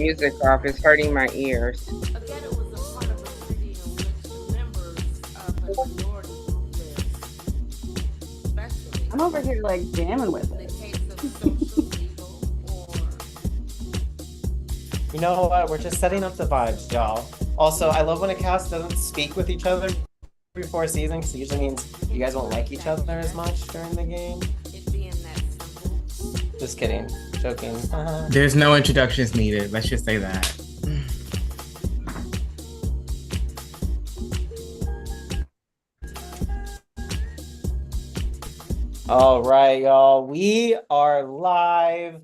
music off. It's hurting my ears. Again, it was a part of a city in which members of the minority group live, especially I'm over here like jamming with in the it. case of social, legal, or You know what? We're just setting up the vibes, y'all. Also, I love when a cast doesn't speak with each other before season, because it usually means you guys won't like each other as much during the game. it being that simple. Just kidding. Joking. There's no introductions needed. Let's just say that. All right, y'all. We are live.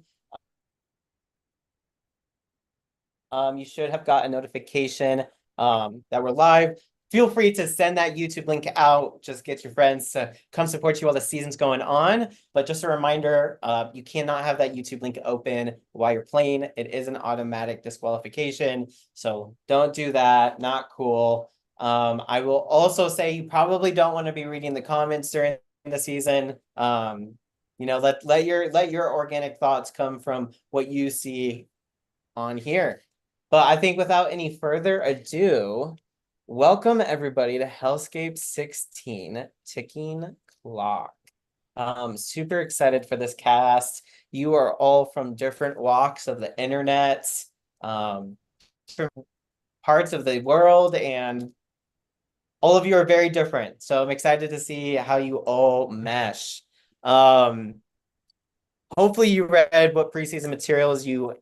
You should have got a notification that we're live. Feel free to send that YouTube link out. Just get your friends to come support you while the season's going on. But just a reminder, you cannot have that YouTube link open while you're playing. It is an automatic disqualification. So don't do that. Not cool. I will also say you probably don't want to be reading the comments during the season. You know, let your organic thoughts come from what you see on here. But I think without any further ado, welcome everybody to HellScape 16 Ticking Clock. Super excited for this cast. You are all from different walks of the internet, different parts of the world, and all of you are very different. So I'm excited to see how you all mesh. Hopefully you read what preseason materials you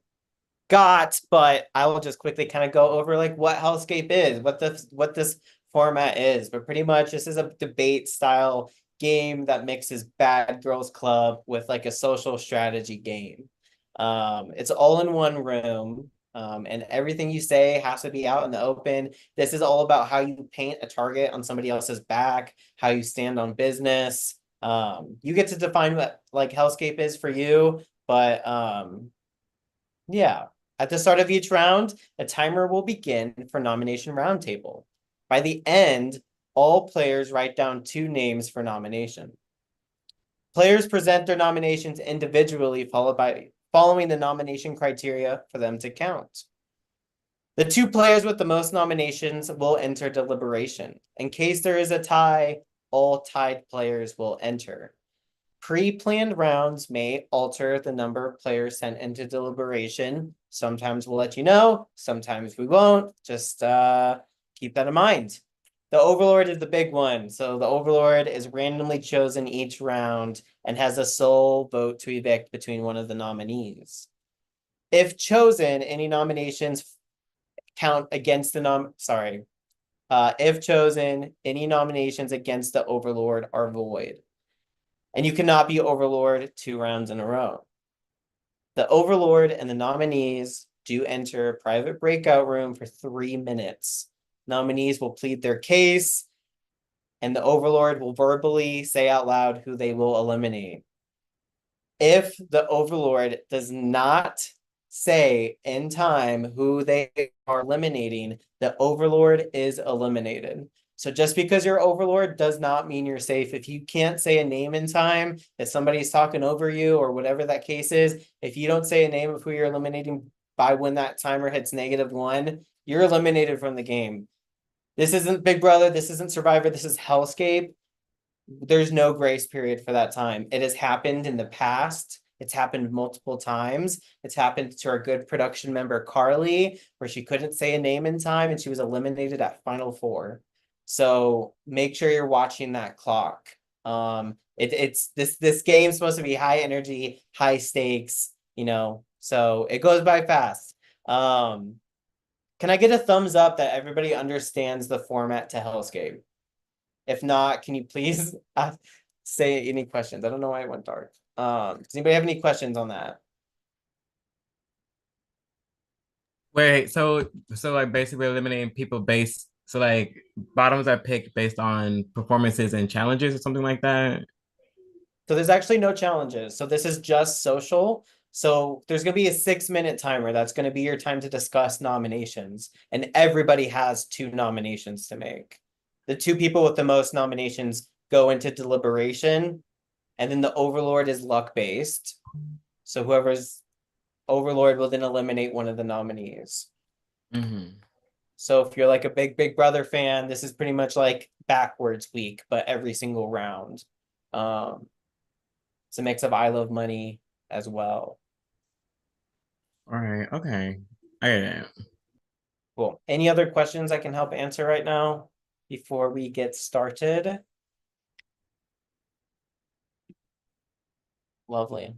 got, but I will just quickly kind of go over like what HellScape is, what this format is. But pretty much this is a debate style game that mixes Bad Girls Club with like a social strategy game. It's all in one room, and everything you say has to be out in the open. This is all about how you paint a target on somebody else's back, how you stand on business. You get to define what like HellScape is for you, but yeah. At the start of each round, a timer will begin for nomination roundtable. By the end, all players write down 2 names for nomination. Players present their nominations individually, following the nomination criteria for them to count. The 2 players with the most nominations will enter deliberation. In case there is a tie, all tied players will enter. Pre-planned rounds may alter the number of players sent into deliberation. Sometimes we'll let you know, sometimes we won't. Just keep that in mind. The Overlord is the big one. So the Overlord is randomly chosen each round and has a sole vote to evict between one of the nominees. If chosen, any nominations count against the if chosen, any nominations against the Overlord are void. And you cannot be Overlord 2 rounds in a row. The Overlord and the nominees do enter a private breakout room for 3 minutes. Nominees will plead their case, and the Overlord will verbally say out loud who they will eliminate. If the Overlord does not say in time who they are eliminating, the Overlord is eliminated. So just because you're Overlord does not mean you're safe. If you can't say a name in time, if somebody's talking over you or whatever that case is, if you don't say a name of who you're eliminating by when that timer hits -1, you're eliminated from the game. This isn't Big Brother. This isn't Survivor. This is HellScape. There's no grace period for that time. It has happened in the past. It's happened multiple times. It's happened to our good production member, Carly, where she couldn't say a name in time and she was eliminated at Final 4. So make sure you're watching that clock. It's this game's supposed to be high energy, high stakes, you know, so it goes by fast. Can I get a thumbs up that everybody understands the format to HellScape? If not, can you please say any questions? I don't know why it went dark. Does anybody have any questions on that? Wait, so like basically eliminating people based, so like bottoms are picked based on performances and challenges or something like that. So there's actually no challenges. So this is just social. So there's going to be a 6-minute timer. That's going to be your time to discuss nominations. And everybody has 2 nominations to make. The 2 people with the most nominations go into deliberation. And then the Overlord is luck-based. So whoever's Overlord will then eliminate one of the nominees. Mm-hmm. So if you're like a Big Brother fan, this is pretty much like backwards week, but every single round. It's a mix of I Love Money as well. All right. Okay. I get it. Cool. Any other questions I can help answer right now before we get started? Lovely.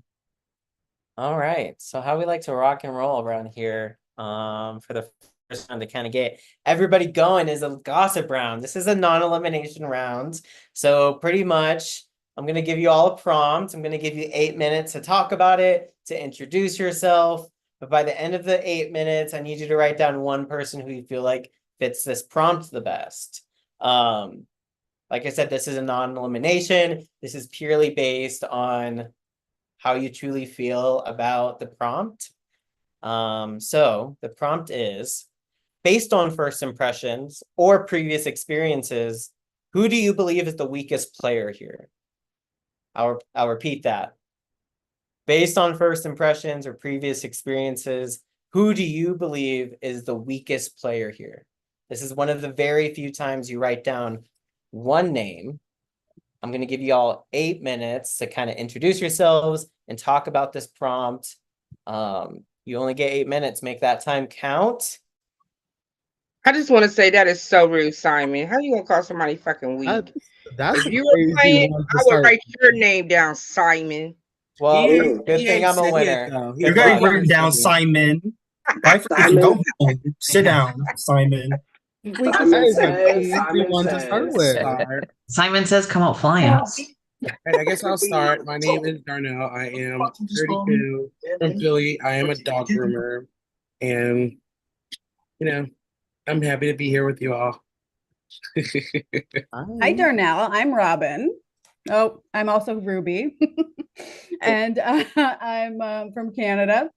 All right. So how we like to rock and roll around here for the first round to kind of get everybody going is a gossip round. This is a non-elimination round. So pretty much I'm going to give you all a prompt. I'm going to give you 8 minutes to talk about it, to introduce yourself. But by the end of the 8 minutes, I need you to write down one person who you feel like fits this prompt the best. Like I said, this is a non-elimination. This is purely based on how you truly feel about the prompt. So the prompt is, based on first impressions or previous experiences, who do you believe is the weakest player here? I'll repeat that. Based on first impressions or previous experiences, who do you believe is the weakest player here? This is one of the very few times you write down one name. I'm going to give you all 8 minutes to kind of introduce yourselves and talk about this prompt. You only get 8 minutes. Make that time count. I just want to say that is so rude, Simon. How you gonna call somebody fucking weak? That's If you were crazy playing, one to I would start. write your name down, Simon. Well, He good thing ain't I'm a said winner. it, though. You Good got luck. it written down, Simon. Why freaking go home? Sit down, Simon. That Simon is an says, easy Simon one to start says. with. Start. Simon says come out flying. I guess I'll start. My name is Darnell. I am 32 from Philly. I am a dog groomer. And, I'm happy to be here with you all. Hi, Darnell. I'm Robin. Oh, I'm also Ruby. And I'm from Canada.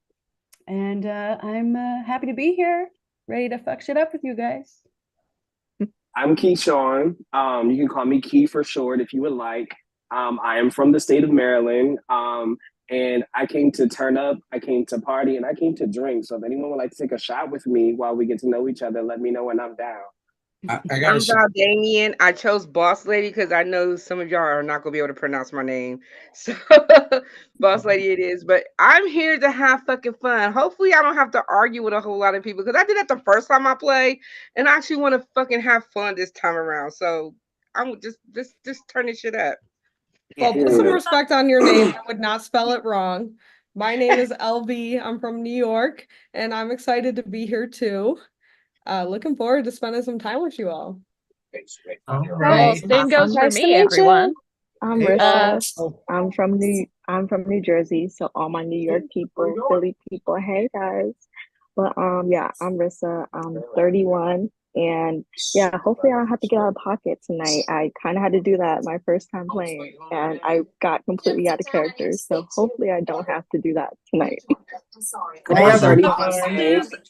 And I'm happy to be here, ready to fuck shit up with you guys. I'm Keyshawn. You can call me Key for short if you would like. I am from the state of Maryland. And I came to turn up, I came to party, and I came to drink. So if anyone would like to take a shot with me while we get to know each other, let me know when I'm down. I got I'm Damien. I chose Boss Lady because I know some of y'all are not gonna be able to pronounce my name. So Boss Lady it is. But I'm here to have fucking fun. Hopefully I don't have to argue with a whole lot of people because I did that the first time I played, and I actually want to fucking have fun this time around. So I'm just turn this shit up. Well, put some respect on your name. I would not spell it wrong. My name is LV. I'm from New York, and I'm excited to be here too. Looking forward to spending some time with you all. All Well, right. same goes for Nice to me, meet everyone. I'm Hey, Rissa. oh, I'm from New Jersey, so all my New York people, Philly people, hey guys. But yeah, I'm Rissa. I'm 31, and yeah, hopefully I don't have to get out of pocket tonight. I kind of had to do that my first time playing, and I got completely out of character. So hopefully I don't have to do that tonight. Hey, everyone.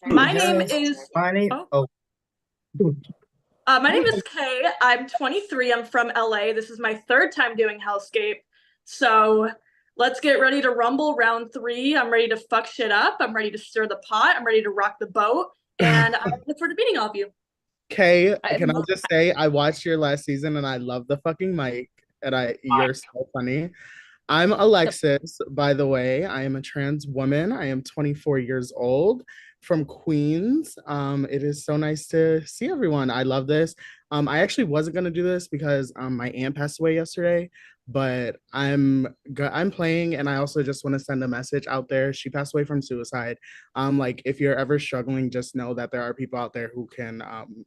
My name is My name. oh. My name is Kay. I'm 23. I'm from LA. This is my third time doing HellScape. So let's get ready to rumble round 3. I'm ready to fuck shit up. I'm ready to stir the pot. I'm ready to rock the boat. And I look forward to meeting all of you. Kay, can I just say I watched your last season and I love the fucking mic and you're so funny. I'm Alexis, by the way. I am a trans woman. I am 24 years old from Queens. It is so nice to see everyone. I love this. I actually wasn't gonna do this because my aunt passed away yesterday, but I'm playing, and I also just want to send a message out there. She passed away from suicide. Like if you're ever struggling, just know that there are people out there who can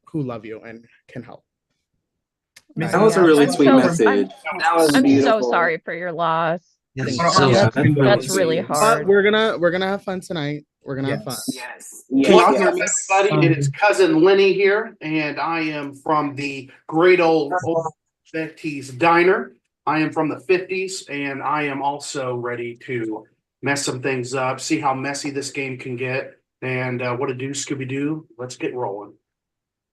who love you and can help. That was a really sweet message. That was beautiful. So sorry for your loss. That's really hard. But we're gonna have fun tonight. We're gonna have fun. Yes. Can y'all hear me, everybody? It is cousin Lenny here, and I am from the great old Betty's Diner. I am from the 50s, and I am also ready to mess some things up, see how messy this game can get, and what to do, Scooby-Doo. Let's get rolling.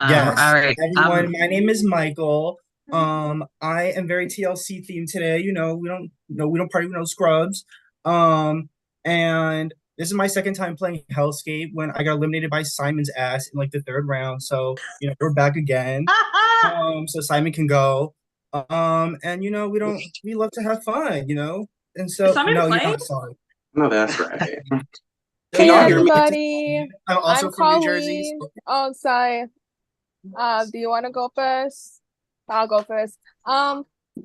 Yes. All right. Everyone, my name is Michael. I am very TLC themed today. We don't party with no scrubs. And this is my second time playing HellScape when I got eliminated by Simon's ass in like the third round. So, we're back again. So Simon can go. And we love to have fun, And so Simon no, you're playing? not sorry. No, that's right. Can Hey y'all hear me? everybody, I'm also I'm from New Jersey. Colleen. Oh, sorry. Do you want to go first? I'll go first. Hi,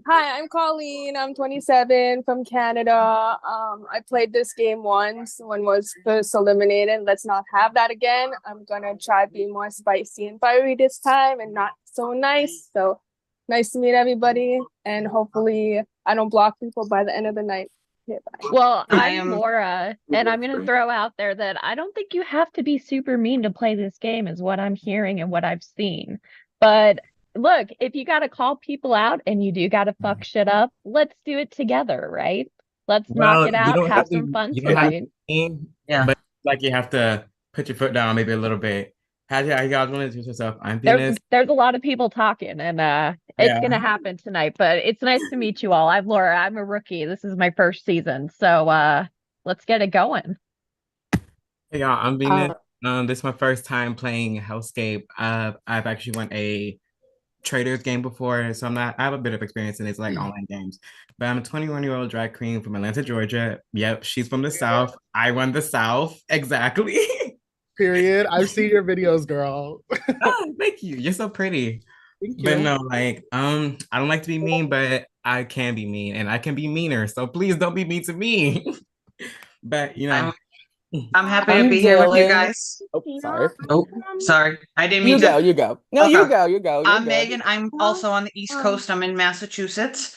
I'm Colleen. I'm 27 from Canada. I played this game once when was first eliminated. Let's not have that again. I'm gonna try being more spicy and fiery this time and not so nice. So nice to meet everybody, and hopefully I don't block people by the end of the night. Okay, bye. Well, I'm Laura, and I'm going to throw out there that I don't think you have to be super mean to play this game, is what I'm hearing and what I've seen. But look, if you got to call people out and you do got to fuck shit up, let's do it together, right? Let's knock Well, it out, have some fun you don't have to tonight. be mean, but like you have to put your foot down maybe a little bit. How you guys want to introduce yourself? I'm Venus. There's a lot of people talking, and it's gonna happen tonight. But it's nice to meet you all. I'm Laura. I'm a rookie. This is my first season, so let's get it going. Hey y'all, I'm Venus. This is my first time playing HellScape. I've actually won a traders game before, so I have a bit of experience in these like online games. But I'm a 21-year-old drag queen from Atlanta, Georgia. Yep, she's from the South. I run the South. Exactly. Period. I've seen your videos, girl. Oh, thank you. You're so pretty. Thank you. But no, like, I don't like to be mean, but I can be mean and I can be meaner. So please don't be mean to me. But I'm happy to be here with you guys. Oh, sorry. Oh, sorry. I didn't mean You go. No, Okay. you go. You're I'm good. Megan. I'm also on the East Coast. I'm in Massachusetts,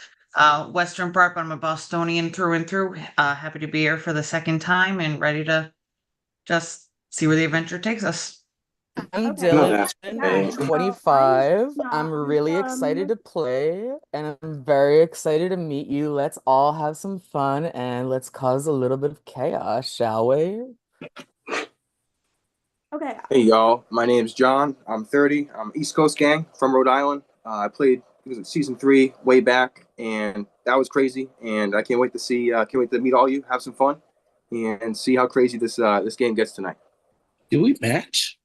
Western part, but I'm a Bostonian through and through. Happy to be here for the second time and ready to just see where the adventure takes us. I'm No, Dylan. that's I'm right. 25. I'm really excited to play, and I'm very excited to meet you. Let's all have some fun and let's cause a little bit of chaos, shall we? Okay. Hey y'all, my name's John. I'm 30. I'm East Coast gang from Rhode Island. I played season 3 way back, and that was crazy. And I can't wait to meet all of you, have some fun, and see how crazy this game gets tonight. Do we match?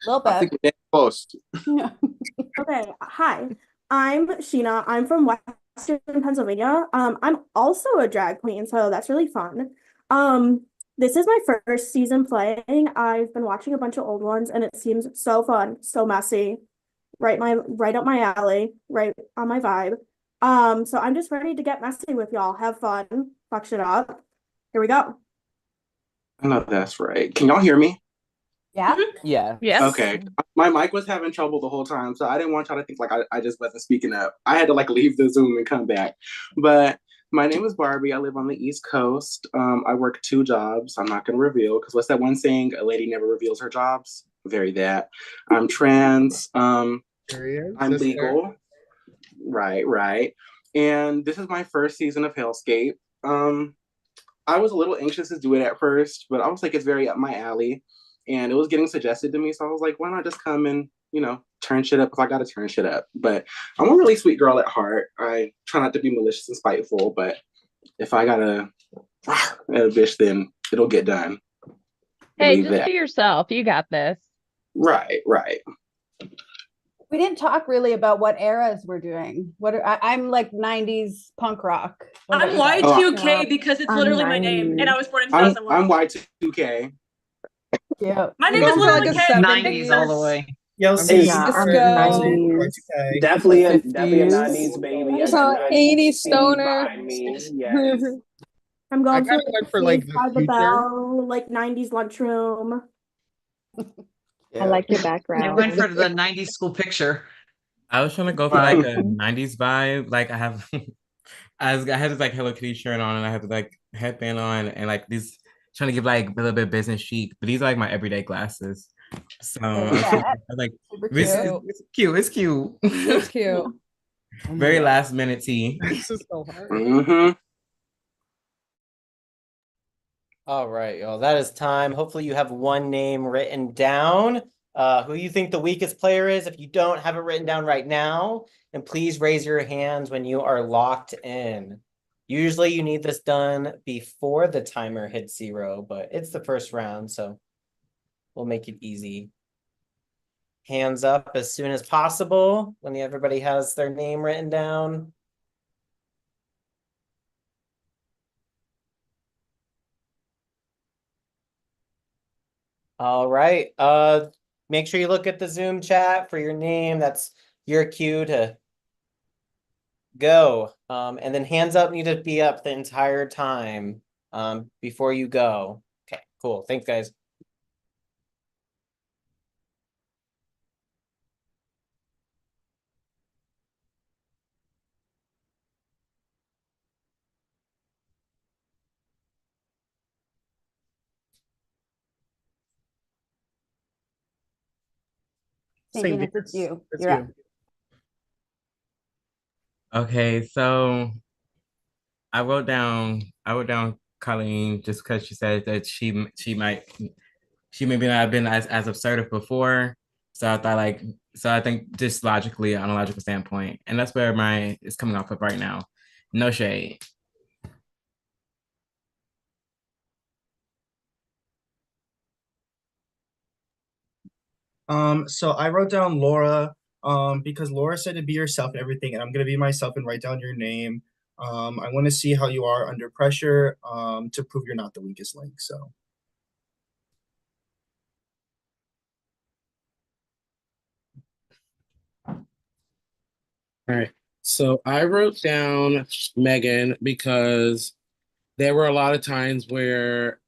Little I think we're close. Okay. Hi, I'm Sheena. I'm from Western Pennsylvania. I'm also a drag queen, so that's really fun. This is my first season playing. I've been watching a bunch of old ones, and it seems so fun, so messy. Right up my alley, right on my vibe. So I'm just ready to get messy with y'all. Have fun, fuck shit up. Here we go. No, that's right. Can y'all hear me? Yeah. Yeah. Yes. Okay. My mic was having trouble the whole time, so I didn't want y'all to think like I just wasn't speaking up. I had to like leave the Zoom and come back. But my name is Barbie. I live on the East Coast. I work 2 jobs. I'm not going to reveal because what's that one saying? A lady never reveals her jobs. Very that. I'm trans. I'm legal. Right. And this is my first season of HellScape. I was a little anxious to do it at first, but I was like, it's very up my alley. And it was getting suggested to me. So I was like, why not just come and, turn shit up if I got to turn shit up. But I'm a really sweet girl at heart. I try not to be malicious and spiteful, but if I got a bitch, then it'll get done. Hey, just be yourself. You got this. Right. We didn't talk really about what eras we're doing. I'm like 90s punk rock. What I'm about you guys? Y2K because it's literally my name, and I was born in 2001. I'm Y2K. Yeah. My name is literally K. 90s all the way. Yo, Definitely a 90s baby. I saw 80s stoner. Yes. I'm going kinda went for like by the the future. bell, like 90s lunchroom. I like your I background. went for the 90s school picture. I was trying to go for like a 90s vibe. Like I had this like Hello Kitty shirt on and I had this like headband on and like these trying to give like a little bit of business chic, but these are like my everyday glasses. So I'm like this is cute. It's cute. It's cute. Very last minute tea. This is so hard. Mm-hmm. All right, y'all. That is time. Hopefully you have one name written down. Who you think the weakest player is. If you don't have it written down right now, and please raise your hands when you are locked in. Usually you need this done before the timer hits 0, but it's the first round, so we'll make it easy. Hands up as soon as possible when everybody has their name written down. All right. Make sure you look at the Zoom chat for your name. That's your cue to go. And then hands up need to be up the entire time before you go. Okay, cool. Thanks, guys. St. Venus, it's you. It's You're up. Okay, so I wrote down Colleen just because she said that she maybe not have been as assertive before. So I thought I think just logically on a logical standpoint, and that's where my is coming off of right now. No shade. So I wrote down Laura, because Laura said to be yourself and everything, and I'm gonna be myself and write down your name. I want to see how you are under pressure, to prove you're not the weakest link. So. All right. So I wrote down Megan because there were a lot of times where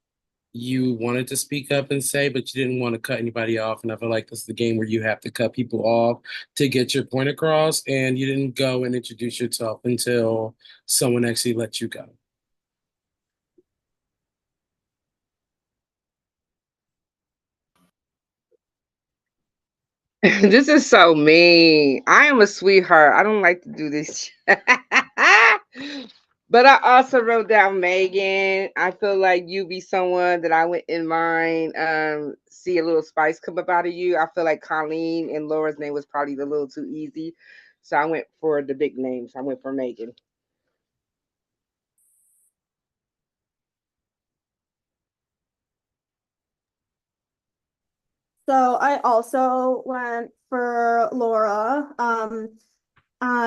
you wanted to speak up and say, but you didn't want to cut anybody off. And I feel like this is the game where you have to cut people off to get your point across. And you didn't go and introduce yourself until someone actually let you go. This is so mean. I am a sweetheart. I don't like to do this. But I also wrote down Megan. I feel like you be someone that I would in mind see a little spice come up out of you. I feel like Colleen and Laura's name was probably a little too easy. So I went for the big names. I went for Megan. So I also went for Laura.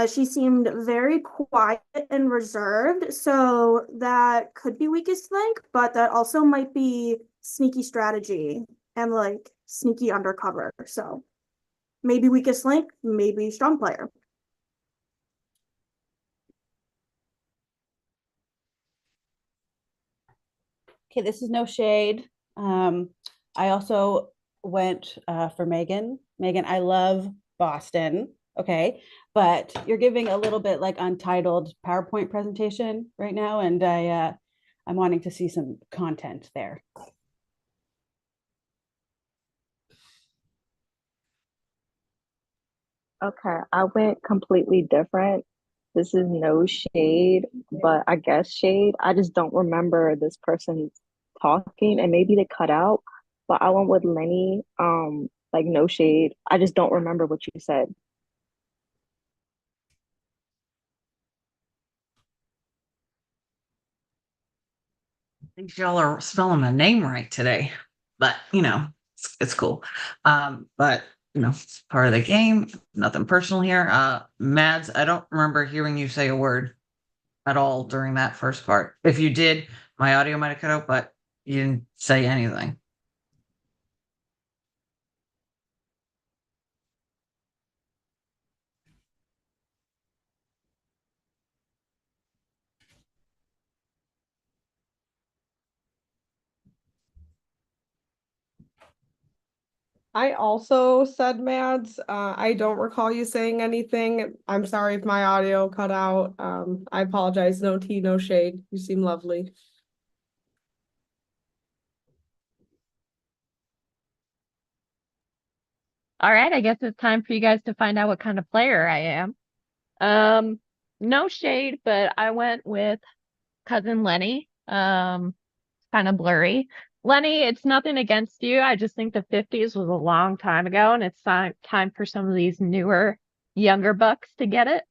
She seemed very quiet and reserved, so that could be weakest link, but that also might be sneaky strategy and like sneaky undercover. So maybe weakest link, maybe strong player. Okay, this is no shade. I also went for Megan. Megan, I love Boston. Okay, but you're giving a little bit like untitled PowerPoint presentation right now, and I'm wanting to see some content there. Okay, I went completely different. This is no shade, but I guess shade. I just don't remember this person talking, and maybe they cut out. But I went with Lenny. Like no shade. I just don't remember what you said. Think y'all are spelling my name right today, but it's cool. But part of the game, nothing personal here. Mads, I don't remember hearing you say a word at all during that first part. If you did, my audio might have cut out, but you didn't say anything. I also said Mads. I don't recall you saying anything. I'm sorry if my audio cut out. I apologize. No tea, no shade. You seem lovely. All right, I guess it's time for you guys to find out what kind of player I am. No shade, but I went with cousin Lenny. Kind of blurry. Lenny, it's nothing against you. I just think the 50s was a long time ago, and it's time for some of these newer, younger bucks to get it.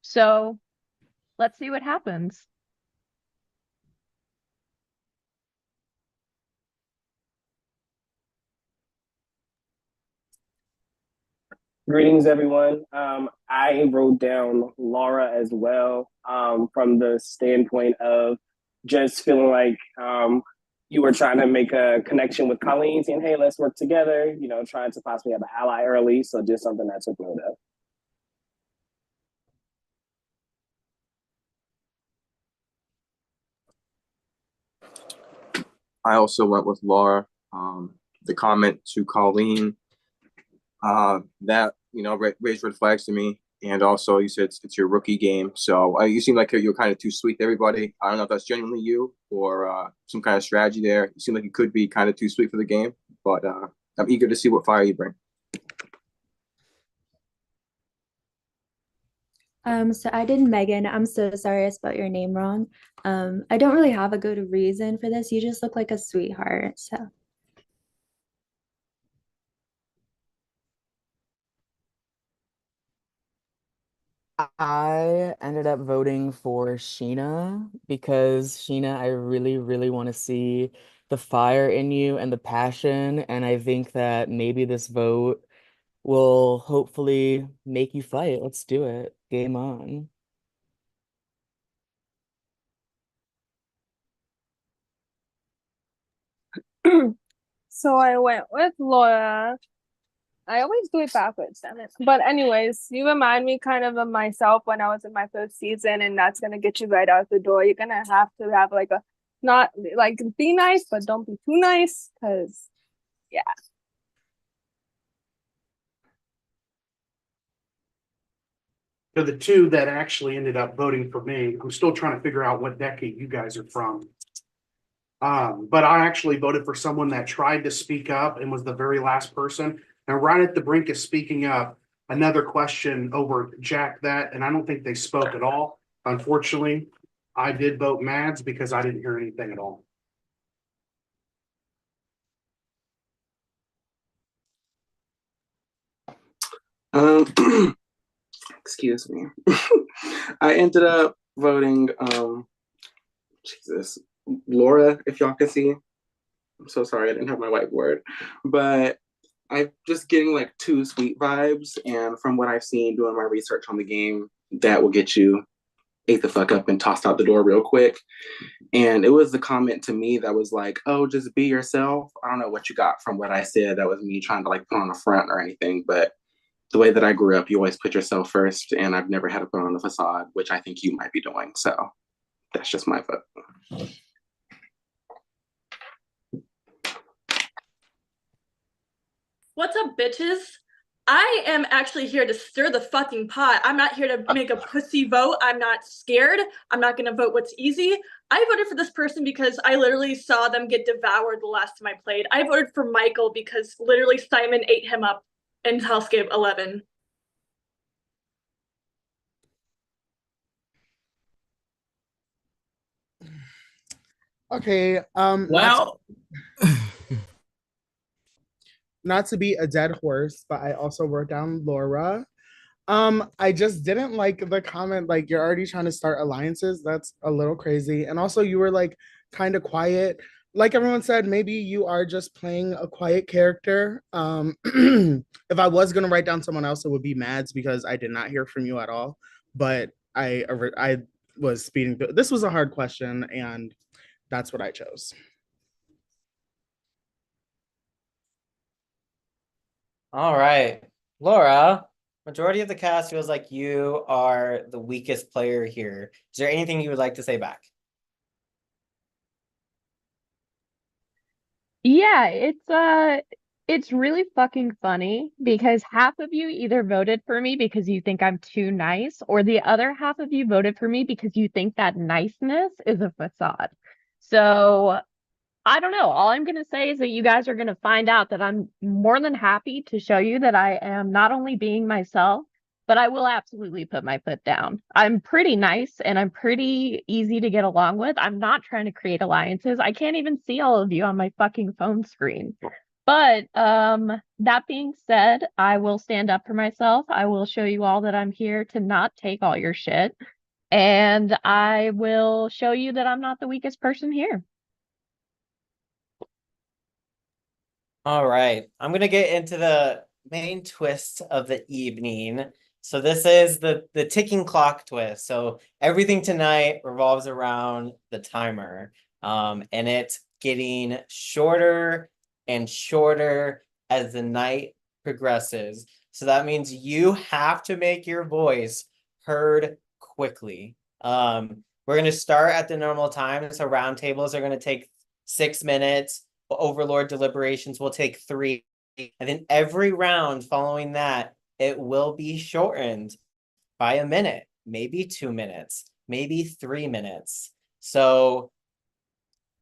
So let's see what happens. Greetings, everyone. I wrote down Laura as well, from the standpoint of just feeling like you were trying to make a connection with Colleen, saying, hey, let's work together, trying to possibly have an ally early. So just something I took note of. I also went with Laura. The comment to Colleen, that raised red flags to me. And also, you said it's your rookie game, so you seem like you're kind of too sweet to everybody. I don't know if that's genuinely you or some kind of strategy there. You seem like you could be kind of too sweet for the game, but I'm eager to see what fire you bring. So I did Megan. I'm so sorry I spelled your name wrong. I don't really have a good reason for this. You just look like a sweetheart, so. I ended up voting for Sheena because Sheena, I really, really want to see the fire in you and the passion. And I think that maybe this vote will hopefully make you fight. Let's do it. Game on. So I went with Laura. I always do it backwards, damn it. But anyways, you remind me kind of myself when I was in my first season, and that's gonna get you right out the door. You're gonna have to have like a not like be nice, but don't be too nice, because yeah. To the two that actually ended up voting for me, I'm still trying to figure out what decade you guys are from. But I actually voted for someone that tried to speak up and was the very last person. And right at the brink of speaking up, another question overjacked that, and I don't think they spoke at all. Unfortunately, I did vote Mads because I didn't hear anything at all. Excuse me. I ended up voting Jesus, Laura, if y'all can see. I'm so sorry I didn't have my whiteboard. But I'm just getting like two sweet vibes, and from what I've seen doing my research on the game, that will get you ate the fuck up and tossed out the door real quick. And it was the comment to me that was like, oh, just be yourself. I don't know what you got from what I said. That was me trying to like put on a front or anything, but the way that I grew up, you always put yourself first, and I've never had to put on a facade, which I think you might be doing. So that's just my vote. What's up, bitches? I am actually here to stir the fucking pot. I'm not here to make a pussy vote. I'm not scared. I'm not gonna vote what's easy. I voted for this person because I literally saw them get devoured the last time I played. I voted for Michael because literally Simon ate him up in HellScape 11. Okay, well, not to be a dead horse, but I also wrote down Laura. I just didn't like the comment, like you're already trying to start alliances. That's a little crazy. And also you were like kind of quiet. Like everyone said, maybe you are just playing a quiet character. If I was gonna write down someone else, it would be Mads because I did not hear from you at all. But I was speeding through. This was a hard question, and that's what I chose. All right, Laura, majority of the cast feels like you are the weakest player here. Is there anything you would like to say back? Yeah, it's really fucking funny because half of you either voted for me because you think I'm too nice, or the other half of you voted for me because you think that niceness is a facade. So I don't know. All I'm going to say is that you guys are going to find out that I'm more than happy to show you that I am not only being myself, but I will absolutely put my foot down. I'm pretty nice and I'm pretty easy to get along with. I'm not trying to create alliances. I can't even see all of you on my fucking phone screen. But that being said, I will stand up for myself. I will show you all that I'm here to not take all your shit. And I will show you that I'm not the weakest person here. All right, I'm gonna get into the main twist of the evening. So this is the ticking clock twist. So everything tonight revolves around the timer, and it's getting shorter and shorter as the night progresses. So that means you have to make your voice heard quickly. We're gonna start at the normal time. So roundtables are gonna take 6 minutes. Overlord deliberations will take 3. And then every round following that, it will be shortened by a minute, maybe 2 minutes, maybe 3 minutes. So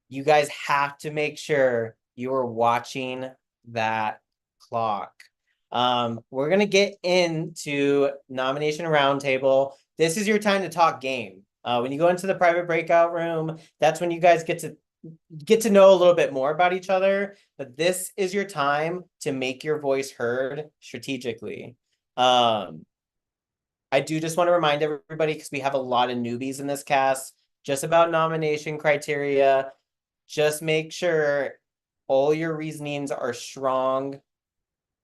you guys have to make sure you are watching that clock. We're gonna get into nomination roundtable. This is your time to talk game. When you go into the private breakout room, that's when you guys get to know a little bit more about each other, but this is your time to make your voice heard strategically. I do just want to remind everybody, because we have a lot of newbies in this cast, just about nomination criteria. Just make sure all your reasonings are strong.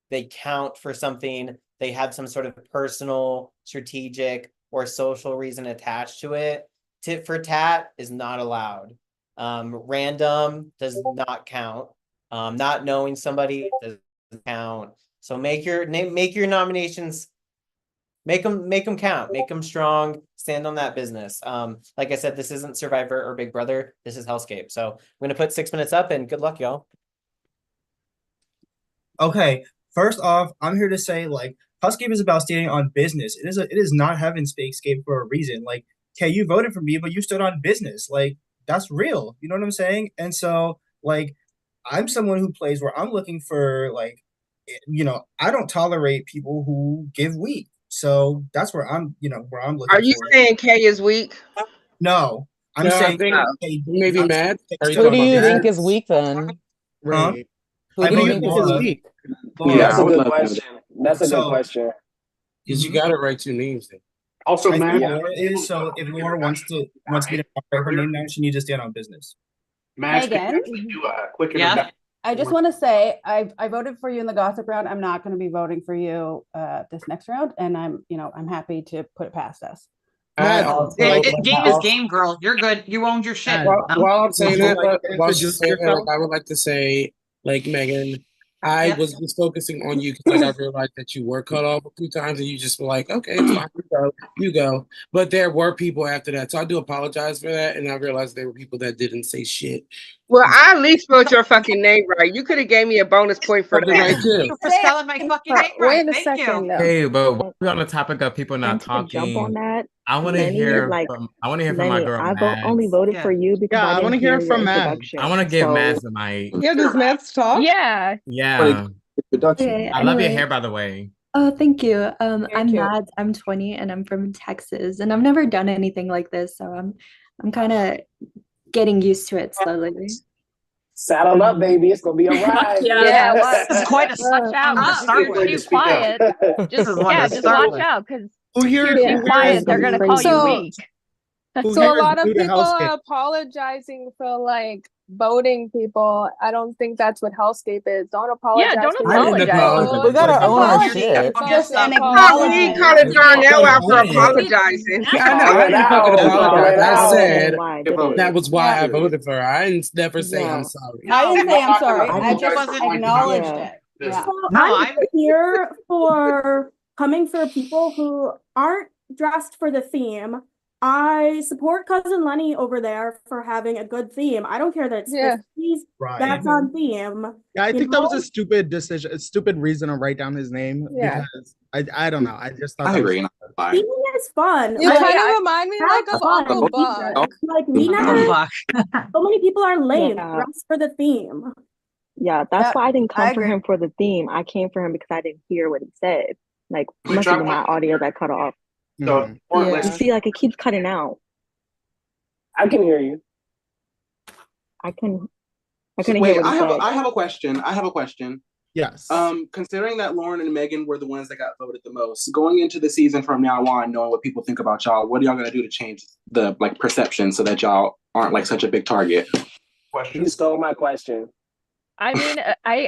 They count for something. They have some sort of personal, strategic, or social reason attached to it. Tit for tat is not allowed. Random does not count. Not knowing somebody doesn't count. So make your nominations, make them count, make them strong, stand on that business. Like I said, this isn't Survivor or Big Brother, this is HellScape. So I'm gonna put 6 minutes up, and good luck, y'all. Okay, first off, I'm here to say, like, HellScape is about standing on business. It is not Heaven's Fakescape for a reason. Like, okay, you voted for me, but you stood on business. Like, that's real. You know what I'm saying? And so, like, I'm someone who plays where I'm looking for, like, I don't tolerate people who give weak. So that's where I'm looking Are you for. saying K is weak? No, I'm No, I saying think maybe Matt. Who do you think is weak then? Huh? Who do you think is weak? That's a I would good love to know question. That's a good question. because you got to write 2 names. Then. Also, I think Matt. Laura is, so if Laura wants me to write her name down, she needs to stand on business. Megan, do a quick Yeah. introduction. I just want to say I voted for you in the gossip round. I'm not going to be voting for you this next round, and I'm happy to put it past us. Game is game, girl. You're good. You owned your shit. While I'm saying that, introduce yourself? I would like to say, like Megan, I was just focusing on you because I realized that you were cut off a few times, and you just were like, okay, it's fine, you go. But there were people after that, so I do apologize for that, and I realized there were people that didn't say shit. Well, I at least spelled your fucking name right. You could have gave me a bonus point for that. Right too. For spelling my fucking name right. Thank you. Hey, but while we're on the topic of people not And to jump on talking, that, I want to Lenny, hear like from my Lenny, girl I Mads. only voted for you because Yeah, I I didn't wanna hear hear your from Mads. introduction. I want to give So Mads the mic. Yeah, does Matt's talk? Yeah. Yeah. Okay, I love your anyway. hair, by the way. Oh, thank you. I'm cute. Mads. I'm 20 and I'm from Texas, and I've never done anything like this, so I'm kind of getting used to it slowly. Saddle up, baby. It's gonna be a ride. Yeah, well, This is quite a watch out. to start If with. you're too quiet, This is one to just start watch with. out, because Who if here? you're Who too here quiet, is they're gonna call you So- weak. Who So here a is lot of new to people HellScape? are apologizing for like voting people. I don't think that's what HellScape is. Don't apologize. Yeah, don't for I didn't apologize. We gotta own our Apologize. shit. Just an He called acknowledgement. Darnell out for apologizing. Yeah, I know. I didn't fucking apologize. I said why, did it? that was why Yeah. I voted for her. I didn't never say Yeah. I'm sorry. I didn't say I'm sorry. I I just just wasn't- acknowledged Yeah. it. Yeah. So No, I'm here for coming for people who aren't dressed for the theme. I support cousin Lenny over there for having a good theme. I don't care that it's 50s. Right. That's on theme. Yeah, I You think that was know? a stupid decision, a stupid reason to write down his name Yeah. because I don't know. I just thought I that agree. was Theming is fun. You Like, kind of remind me like have of fun. Uncle Buck. Like we Uncle never. Buck. So many people are lame. Yeah. Dressed for the theme. Yeah, that's why I didn't come for agree. him for the theme. I came for him because I didn't hear what he said. Like, We must have been dropped my audio that cut off. So, You see, like, it keeps cutting out. I can hear you. I couldn't hear Wait, what he said. I have a question. Yes. Considering that Lauren and Megan were the ones that got voted the most, going into the season from now on, knowing what people think about y'all, what are y'all gonna do to change the perception so that y'all aren't like such a big target? You stole my question. I mean,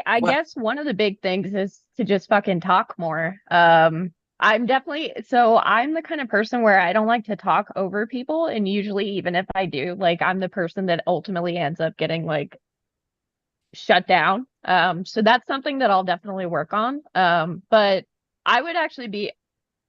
I guess one of the big things is to just fucking talk more. I'm the kind of person where I don't like to talk over people, and usually even if I do, like I'm the person that ultimately ends up getting like shut down. So that's something that I'll definitely work on. But I would actually be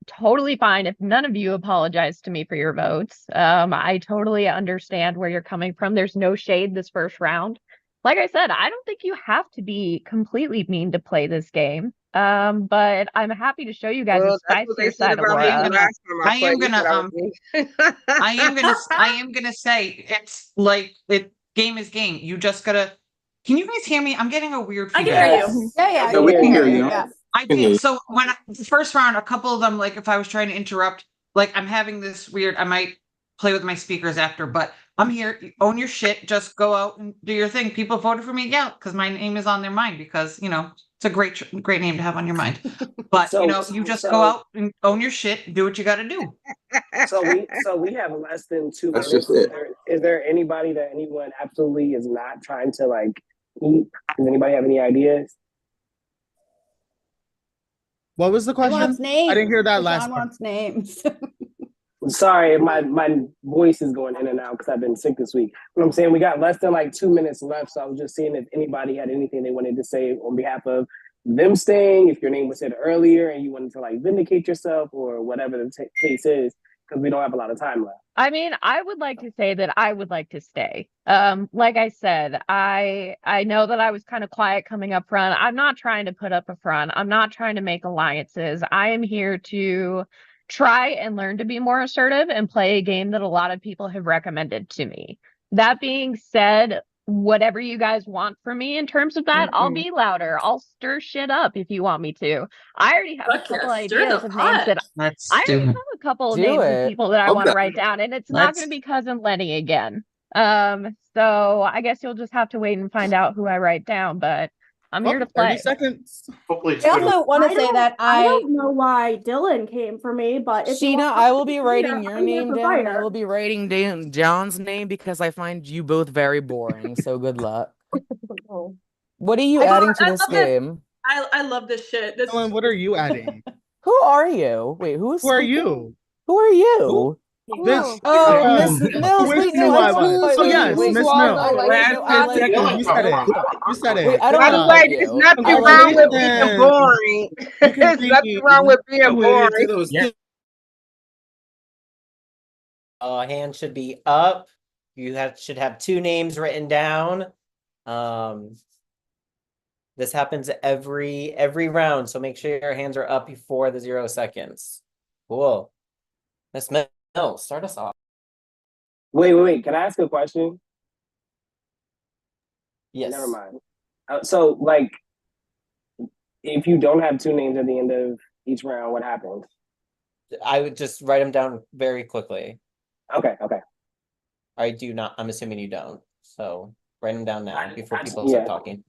totally fine if none of you apologize to me for your votes. I totally understand where you're coming from. There's no shade this first round. Like I said, I don't think you have to be completely mean to play this game. But I'm happy to show you guys Well, a that's what they spicier said side of about me Laura. the last time I played. They said I was mean. I am gonna say it's like game is game. You just gotta. Can you guys hear me? I'm getting a weird I feedback. can hear you. Yeah, No, we can hear you. Yeah. I did. So when the first round, a couple of them, like if I was trying to interrupt, like I'm having this weird, I might play with my speakers after, but I'm here. Own your shit. Just go out and do your thing. People voted for me, yeah, because my name is on their mind because, it's a great name to have on your mind. But, you just go out and own your shit, do what you got to do. So we have less than 2 That's minutes. just it. Is there anybody that anyone absolutely is not trying to like eat? Does anybody have any ideas? What was the He question? wants names. I didn't hear that Sean last part. wants names. Sorry, my voice is going in and out because I've been sick this week. But I'm saying we got less than like 2 minutes left, so I was just seeing if anybody had anything they wanted to say on behalf of them staying. If your name was said earlier and you wanted to like vindicate yourself or whatever the case is, because we don't have a lot of time left. I mean, I would like to say that I would like to stay. Like I said, I know that I was kind of quiet coming up front. I'm not trying to put up a front. I'm not trying to make alliances. I am here to try and learn to be more assertive and play a game that a lot of people have recommended to me. That being said, whatever you guys want from me in terms of that, I'll be louder. I'll stir shit up if you want me to. I already have a couple ideas of names that I already have a couple of names of people that I want to write down, and it's not going to be cousin Lenny again. So I guess you'll just have to wait and find out who I write down, but I'm here to play. 30 seconds. Hopefully it's I good. also want to say that I I don't know why Dylan came for me, but if you Sheena, want I will be to writing fire, your I'm here name for down, and I fire. will be writing down John's name because I find you both very boring. So good luck. What are you adding to I this love this. game? I love this shit. This Dylan, what are you adding? Who are you? Wait, who is Who are speaking? you? Who are you? Bitch. Oh, Miss Mills. Who Wait, asked no, you who I I don't. was? Wait, Oh, wait, yes, wait, Miss wait. Mills. I like you. I like you. You said it. You said it. Wait, I Good don't By the job. way, like there's you. nothing I like wrong with you. being boring. You can There's nothing wrong with being boring. Hand should be up. Should have 2 names written down. This happens every round, so make sure your hands are up before the 0 seconds. Cool. Miss Mill, start us off. Wait. Can I ask a question? Yes. Never mind. So, like, if you don't have 2 names at the end of each round, what happens? I would just write them down very quickly. Okay. I do not. I'm assuming you don't. So write them down now before people yeah. start talking.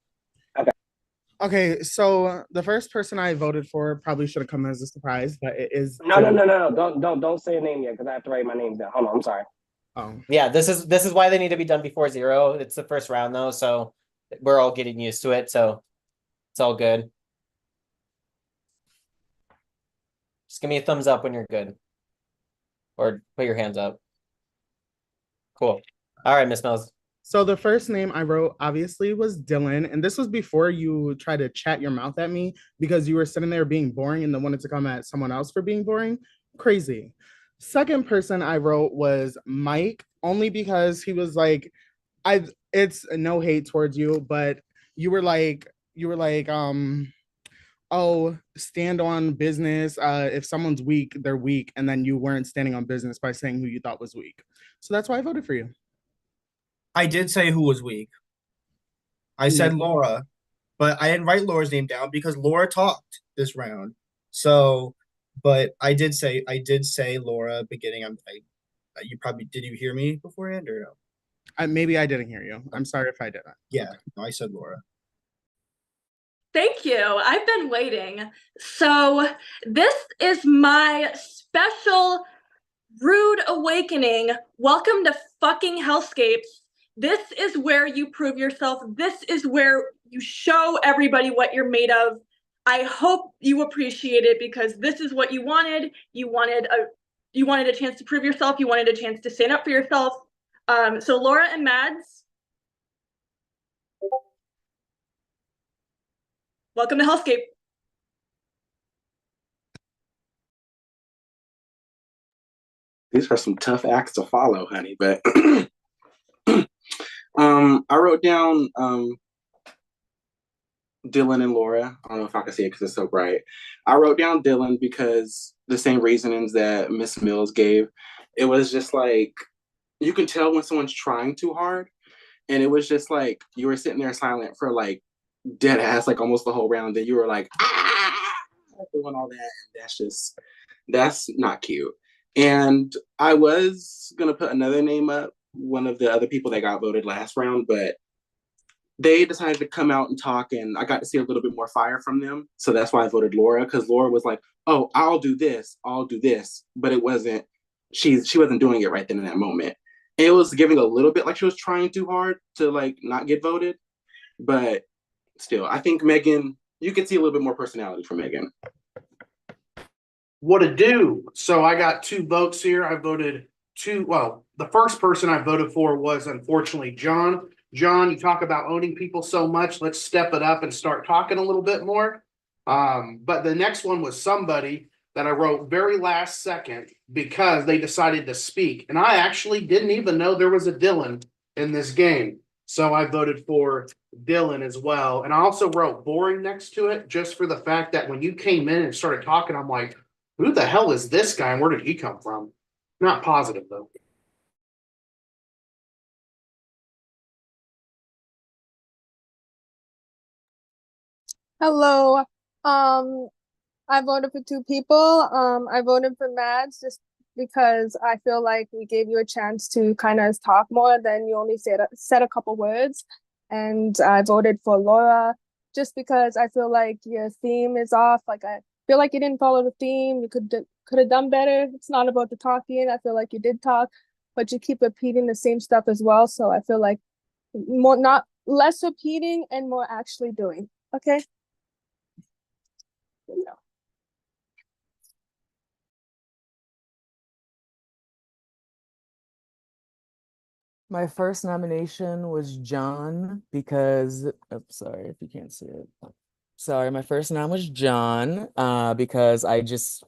Okay, so the first person I voted for probably should have come as a surprise, but it is No. Don't say a name yet because I have to write my names down. Hold on, I'm sorry. Oh. Yeah, this is why they need to be done before 0. It's the first round though, so we're all getting used to it. So it's all good. Just give me a thumbs up when you're good, or put your hands up. Cool. All right, Miss Mills. So the first name I wrote obviously was Dylan, and this was before you tried to chat your mouth at me because you were sitting there being boring and then wanted to come at someone else for being boring. Crazy. Second person I wrote was Mike, only because he was like, it's no hate towards you, but you were like, oh, stand on business. If someone's weak, they're weak, and then you weren't standing on business by saying who you thought was weak. So that's why I voted for you. I did say who was weak. I said Laura, but I didn't write Laura's name down because Laura talked this round. So, but I did say Laura beginning. You probably did you hear me beforehand or no? Maybe I didn't hear you. I'm sorry if I didn't. Yeah, no, I said Laura. Thank you. I've been waiting. So this is my special rude awakening. Welcome to fucking HellScape. This is where you prove yourself. This is where you show everybody what you're made of. I hope you appreciate it because this is what you wanted. You wanted a chance to prove yourself. You wanted a chance to stand up for yourself. So Laura and Mads, welcome to HellScape. These are some tough acts to follow, honey. But I wrote down Dylan and Laura. I don't know if I can see it because it's so bright. I wrote down Dylan because the same reasonings that Miss Mills gave. It was just like you can tell when someone's trying too hard, and it was just like you were sitting there silent for like dead ass, like almost the whole round. Then you were like doing all that, and that's not cute. And I was gonna put another name up, one of the other people that got voted last round, but they decided to come out and talk, and I got to see a little bit more fire from them. So that's why I voted Laura, because Laura was like, "Oh, I'll do this," but it wasn't. She wasn't doing it right then in that moment. It was giving a little bit like she was trying too hard to like not get voted, but still, I think Megan. You could see a little bit more personality from Megan. What to do? So I got 2 votes here. I voted 2. Well, the first person I voted for was unfortunately John. John, you talk about owning people so much. Let's step it up and start talking a little bit more. But the next one was somebody that I wrote very last second because they decided to speak. And I actually didn't even know there was a Dylan in this game. So I voted for Dylan as well. And I also wrote boring next to it just for the fact that when you came in and started talking, I'm like, who the hell is this guy and where did he come from? Not positive though. Hello. I voted for 2 people. I voted for Mads just because I feel like we gave you a chance to kind of talk more than you only said a couple words. And I voted for Laura just because I feel like your theme is off. Like I feel like you didn't follow the theme. You could have done better. It's not about the talking. I feel like you did talk, but you keep repeating the same stuff as well. So I feel like not less repeating and more actually doing. Okay. Yeah. My first nomination was John because, sorry if you can't see it. Sorry, my first nom was John because I just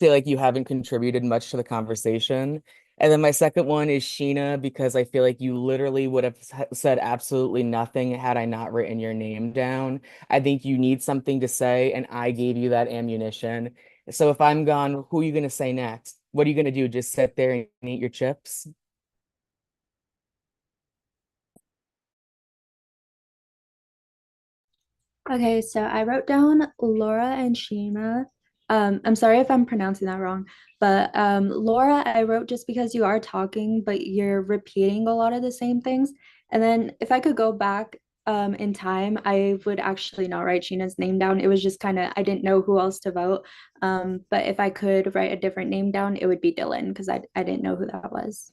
feel like you haven't contributed much to the conversation. And then my second one is Sheena because I feel like you literally would have said absolutely nothing had I not written your name down. I think you need something to say, and I gave you that ammunition. So if I'm gone, who are you going to say next? What are you going to do? Just sit there and eat your chips? Okay, so I wrote down Laura and Sheena. I'm sorry if I'm pronouncing that wrong, but Laura, I wrote just because you are talking, but you're repeating a lot of the same things. And then if I could go back in time, I would actually not write Sheena's name down. It was just kind of, I didn't know who else to vote. But if I could write a different name down, it would be Dylan because I didn't know who that was.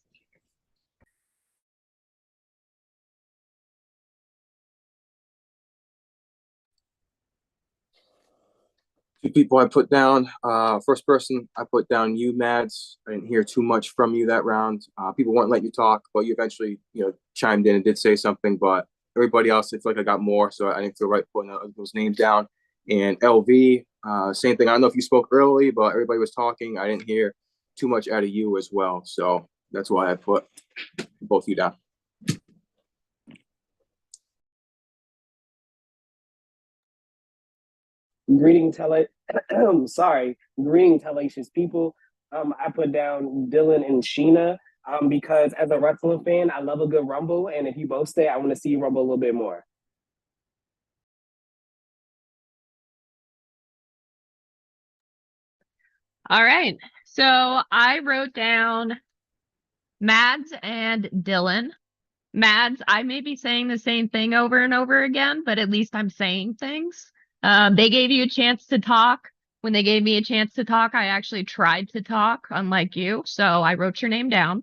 Two people I put down. First person I put down you, Mads. I didn't hear too much from you that round. People wouldn't let you talk, but you eventually, chimed in and did say something. But everybody else, I feel like I got more, so I didn't feel right putting those names down. And LV, same thing. I don't know if you spoke early, but everybody was talking. I didn't hear too much out of you as well, so that's why I put both you down. Greetings, sorry, greetings, hellacious people. I put down Dylan and Sheena because as a wrestling fan, I love a good rumble, and if you both stay, I want to see you rumble a little bit more. All right. So I wrote down Mads and Dylan. Mads, I may be saying the same thing over and over again, but at least I'm saying things. They gave you a chance to talk. When they gave me a chance to talk, I actually tried to talk, unlike you. So I wrote your name down.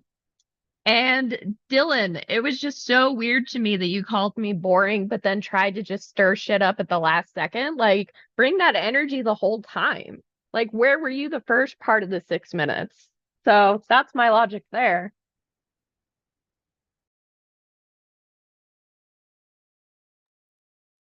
And Dylan, it was just so weird to me that you called me boring, but then tried to just stir shit up at the last second. Like, bring that energy the whole time. Like, where were you the first part of the 6 minutes? So that's my logic there.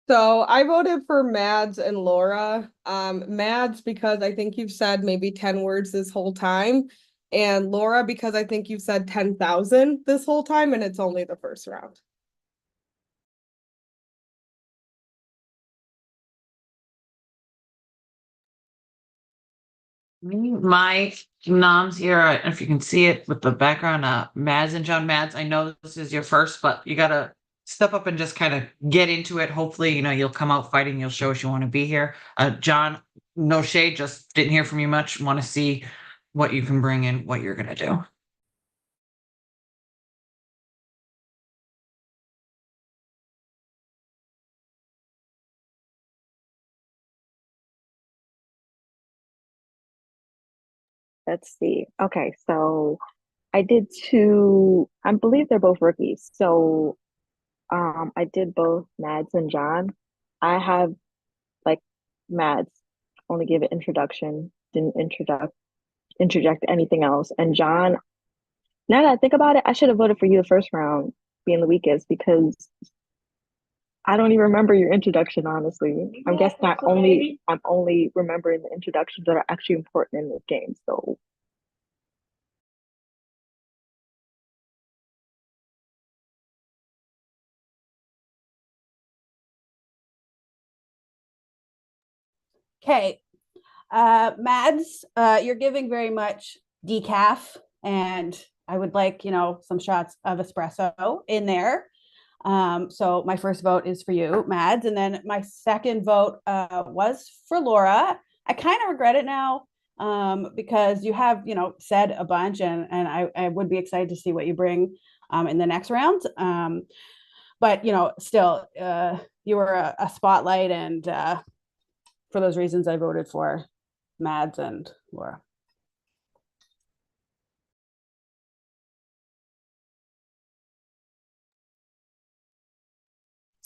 So I voted for Mads and Laura. Mads because I think you've said maybe 10 words this whole time, and Laura because I think you've said 10,000 this whole time, and it's only the first round. My noms here, if you can see it with the background, Mads and John. Mads, I know this is your first, but you gotta step up and just kind of get into it. Hopefully, you'll come out fighting. You'll show us you want to be here. John, no shade, just didn't hear from you much. Want to see what you can bring and what you're gonna do. Let's see. Okay, so I did two, I believe they're both rookies. So I did both Mads and John. I have like Mads only gave an introduction, didn't interject anything else. And John, now that I think about it, I should have voted for you the first round, being the weakest, because I don't even remember your introduction, honestly. I'm guessing I'm only remembering the introductions that are actually important in this game. So Okay. Mads, you're giving very much decaf, and I would like, some shots of espresso in there. So my first vote is for you, Mads, and then my second vote was for Laura. I kind of regret it now because you have, said a bunch, and I would be excited to see what you bring in the next round. But still, you were a spotlight, and for those reasons, I voted for Mads and Laura.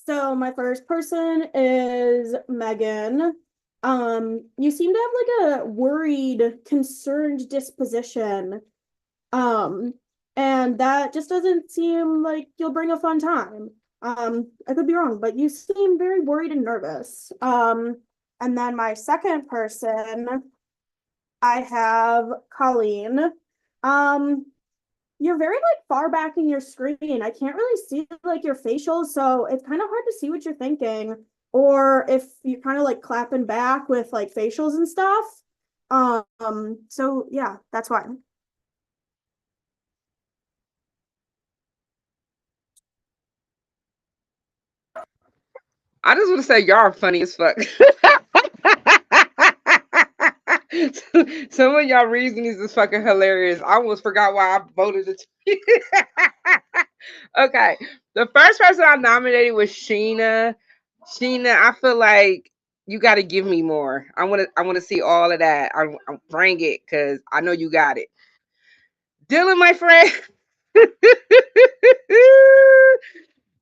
So my first person is Megan. You seem to have like a worried, concerned disposition. And that just doesn't seem like you'll bring a fun time. I could be wrong, but you seem very worried and nervous. And then my second person, I have Colleen. You're very like far back in your screen. I can't really see like your facials, so it's kind of hard to see what you're thinking, or if you're kind of like clapping back with like facials and stuff. So yeah, that's why. I just want to say y'all are funny as fuck. Some of y'all reasonings is fucking hilarious. I almost forgot why I voted it. Okay, the first person I nominated was Sheena. Sheena, I feel like you got to give me more. I want to see all of that. I bring it because I know you got it. Dylan, my friend.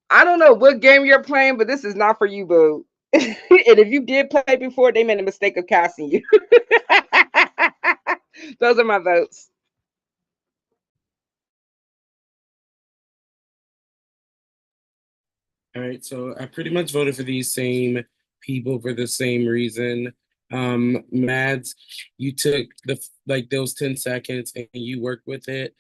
I don't know what game you're playing, but this is not for you, boo. And if you did play before, they made a mistake of casting you. Those are my votes. All right, so I pretty much voted for these same people for the same reason. Mads, you took those 10 seconds and you worked with it,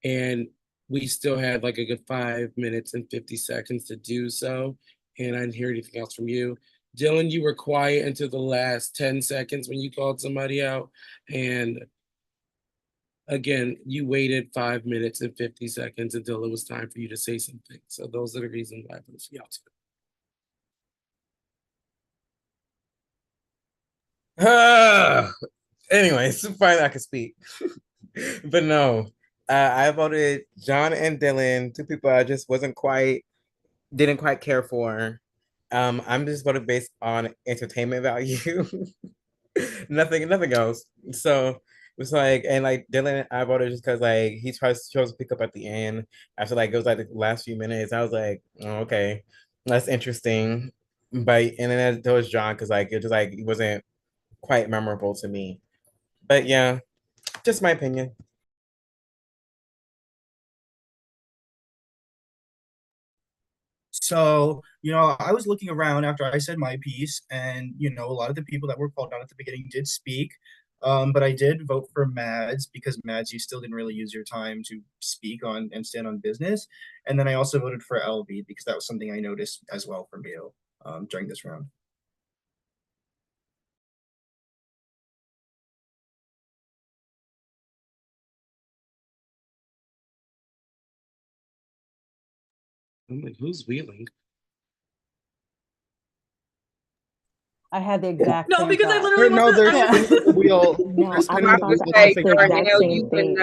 and we still had like a good 5 minutes and 50 seconds to do so, and I didn't hear anything else from you. Dylan, you were quiet until the last 10 seconds when you called somebody out, and again, you waited 5 minutes and 50 seconds until it was time for you to say something. So those are the reasons why I voted for y'all too. Anyways, finally I can speak. But no, I voted John and Dylan, two people I just didn't quite care for. I'm just voting based on entertainment value. nothing else. So it was like, and like Dylan, I voted just because like he chose to pick up at the end after like it was like the last few minutes. I was like, oh, okay, that's interesting. But and then there was John because like it wasn't quite memorable to me. But yeah, just my opinion. So, I was looking around after I said my piece, and, a lot of the people that were called out at the beginning did speak. But I did vote for Mads because Mads, you still didn't really use your time to speak on and stand on business. And then I also voted for LB because that was something I noticed as well from you during this round. Who's wheeling? I had the exact No, same because I thought. literally No, wasn't. they're spinning the wheel. No, They're I spinning was the about wheel to to ask pick the a exact winner. same thing.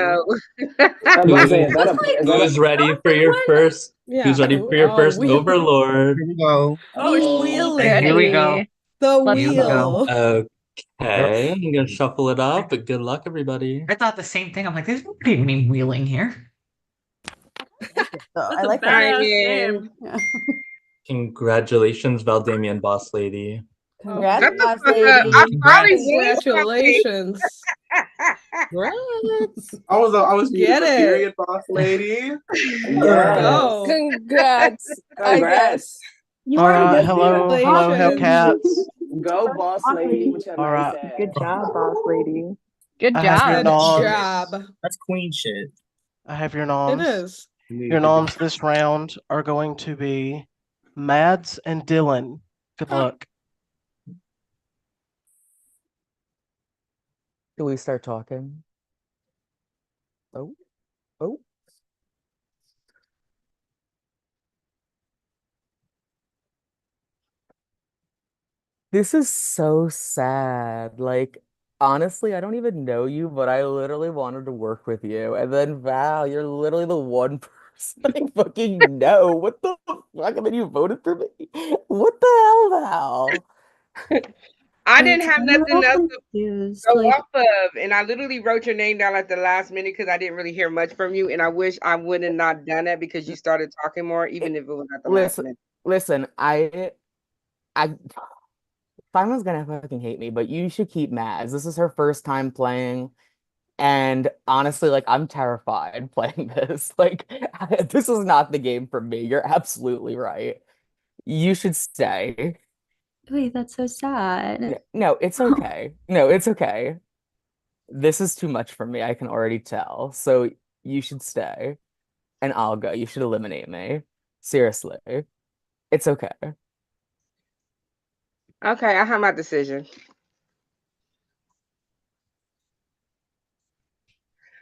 I'm about to say, is that Who's ready for your first? Yeah. Who's ready for your Oh, first wheel. Overlord? Here we go. Oh, it's Wheeling. Here we go. The Let's Here we wheel. go. Okay, I'm gonna shuffle it up. But good luck, everybody. I thought the same thing. I'm like, there's nobody named Wheeling here. I a like that. badass Ryan. name. Congratulations, Valdamian Boss Lady. Congrats, Shut the boss fuck up. I lady. probably Congrats. won something. Congratulations. I was muted Get for it. period, boss lady. Let's Yes. go. Congrats, I guess. Congrats. You All are right, the hello, hello, Congratulations. Hellcats. Go, boss lady, whichever All I right, said. Good job, boss lady. Good I have your job. Good noms. job. That's queen shit. I have your It noms. is. Your noms this round are going to be Mads and Dylan. Good luck. Do we start talking? Oh, oh. This is so sad. Like, honestly, I don't even know you, but I literally wanted to work with you. And then Val, you're literally the one person I fucking know. What the fuck? And then you voted for me? What the hell, Val? I Wait, didn't so have I'm a nothing little else to confused. go Like, off of, and I literally wrote your name down at the last minute because I didn't really hear much from you, and I wish I would have not done that because you started talking more, even if it was at the last Listen, minute. listen, I Simon's gonna fucking hate me, but you should keep Mads. This is her first time playing. And honestly, like I'm terrified playing this. Like this is not the game for me. You're absolutely right. You should stay. wait, that's so sad. No, it's okay. No, it's okay. This is too much for me. I can already tell. So you should stay and I'll go. You should eliminate me. Seriously. It's okay. Okay, I have my decision.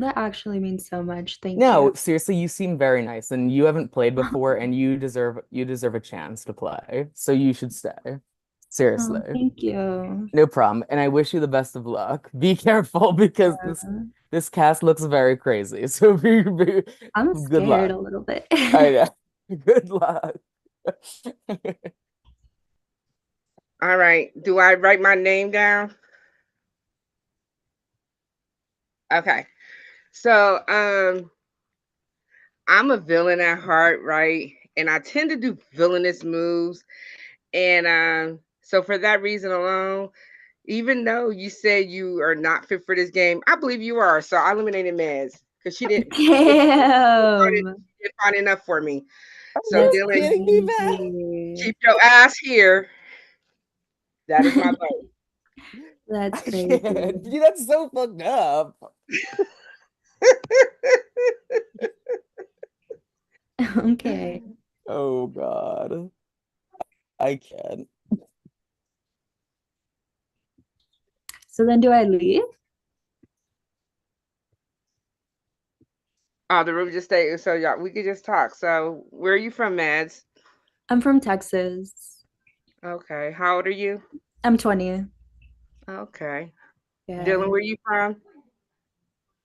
That actually means so much. Thank No, you. seriously, you seem very nice and you haven't played before and you deserve a chance to play. So you should stay. Oh, Seriously. thank you. No problem. And I wish you the best of luck. Be careful because this cast looks very crazy. So I'm good scared luck. a little bit. I know. Good luck. All right. Do I write my name down? Okay. So, I'm a villain at heart, right? And I tend to do villainous moves. And so for that reason alone, even though you said you are not fit for this game, I believe you are. So I eliminated Mez because she didn't. Damn. She didn't find enough for me. So That's Dylan, crazy. keep your ass here. That is my vote. That's I crazy. can't. Dude, that's so fucked up. Okay. Oh God. I can't. So then do I leave? Oh, the room just stayed. So y'all, we could just talk. So where are you from, Mads? I'm from Texas. Okay. How old are you? I'm 20. Okay. Yeah. Dylan, where you from?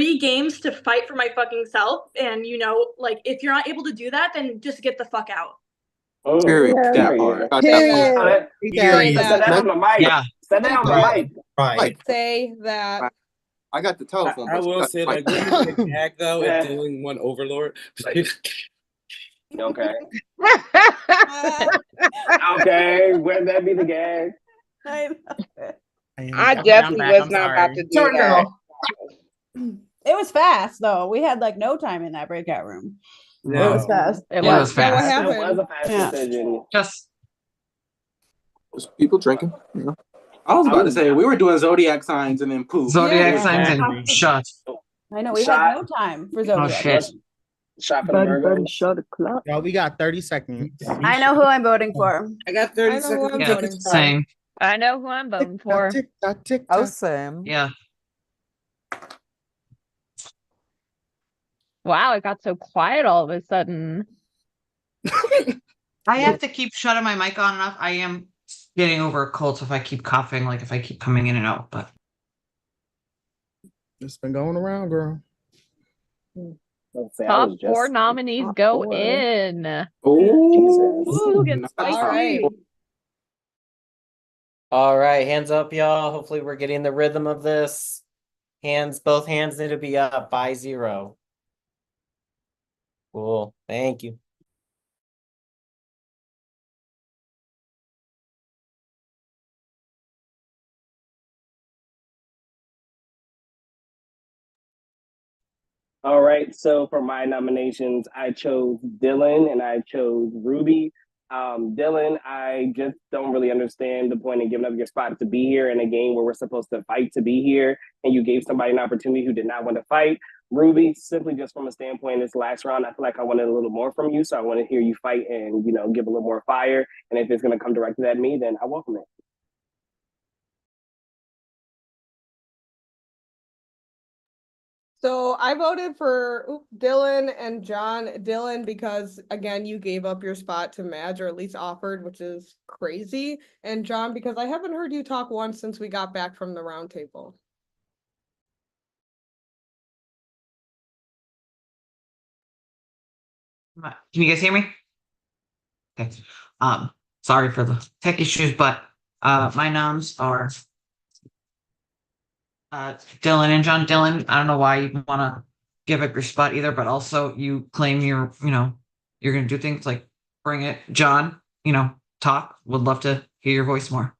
3 games to fight for my fucking self. And, you know, like, if you're not able to do that, then just get the fuck out. Oh, Period. that Period. part. Period. Say that on the mic. Yeah. Say that on the mic. Right. Say that. I got the telephone. I But will say, like, wouldn't it be a gag though if Dylan won Overlord? Okay. Okay, wouldn't that be the gag? I definitely was not about to do Turn that. girl. It was fast though. We had like no time in that breakout room. No. It was fast. It was Yeah, what fast. It was happened? a fast Yeah. decision. Just people drinking. You know? I was about to say we were doing zodiac signs and then poof. zodiac Yeah. signs and Exactly. shut. I know we Shot. had no time for Oh Zodiac. shit. Shot for the Virgos. Shut the clock. Y'all, we got 30 seconds. I know who I'm voting for. I got I 30 know who seconds. I'm Yeah, voting for. same. I know who I'm voting for. Tick tock, tick Oh, tock. Sam. Yeah. Wow, it got so quiet all of a sudden. I have to keep shutting my mic on and off. I am getting over a cold, so if I keep coughing, like if I keep coming in and out, but It's been going around, girl. Top four nominees go in. Oh, Ooh, get nice. spicy. All right, hands up, y'all. Hopefully we're getting the rhythm of this. Both hands need to be up by 0. Cool, thank you. All right, so for my nominations, I chose Dylan and I chose Ruby. Dylan, I just don't really understand the point in giving up your spot to be here in a game where we're supposed to fight to be here, and you gave somebody an opportunity who did not want to fight. Ruby, simply just from a standpoint, this last round, I feel like I wanted a little more from you, so I want to hear you fight and give a little more fire. And if it's going to come directed at me, then I welcome it. So I voted for Dylan and John. Dylan, because again, you gave up your spot to Madge, or at least offered, which is crazy. And John, because I haven't heard you talk once since we got back from the round table. can you guys hear me? Okay. Sorry for the tech issues, but my noms are Dylan and John. Dylan, I don't know why you want to give up your spot either, but also you claim you're gonna do things like bring it. John, talk. Would love to hear your voice more.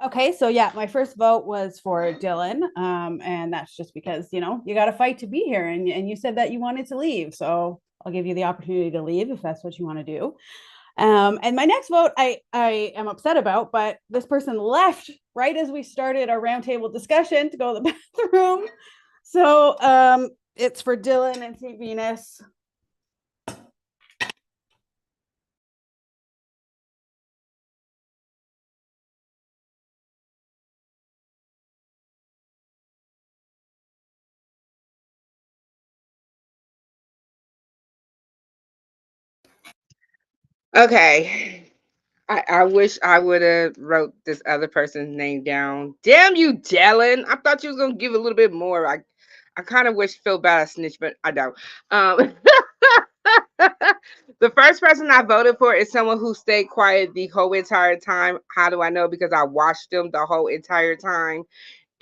Okay, so yeah, my first vote was for Dylan, and that's just because you got to fight to be here, and you said that you wanted to leave, so I'll give you the opportunity to leave if that's what you want to do. And my next vote, I am upset about, but this person left right as we started our roundtable discussion to go to the bathroom, so it's for Dylan and St. Venus. Okay. I wish I would have wrote this other person's name down. Damn you, Dylan. I thought you was gonna give a little bit more. I kind of wish feel bad I snitched, but I don't. The first person I voted for is someone who stayed quiet the whole entire time. How do I know? Because I watched them the whole entire time,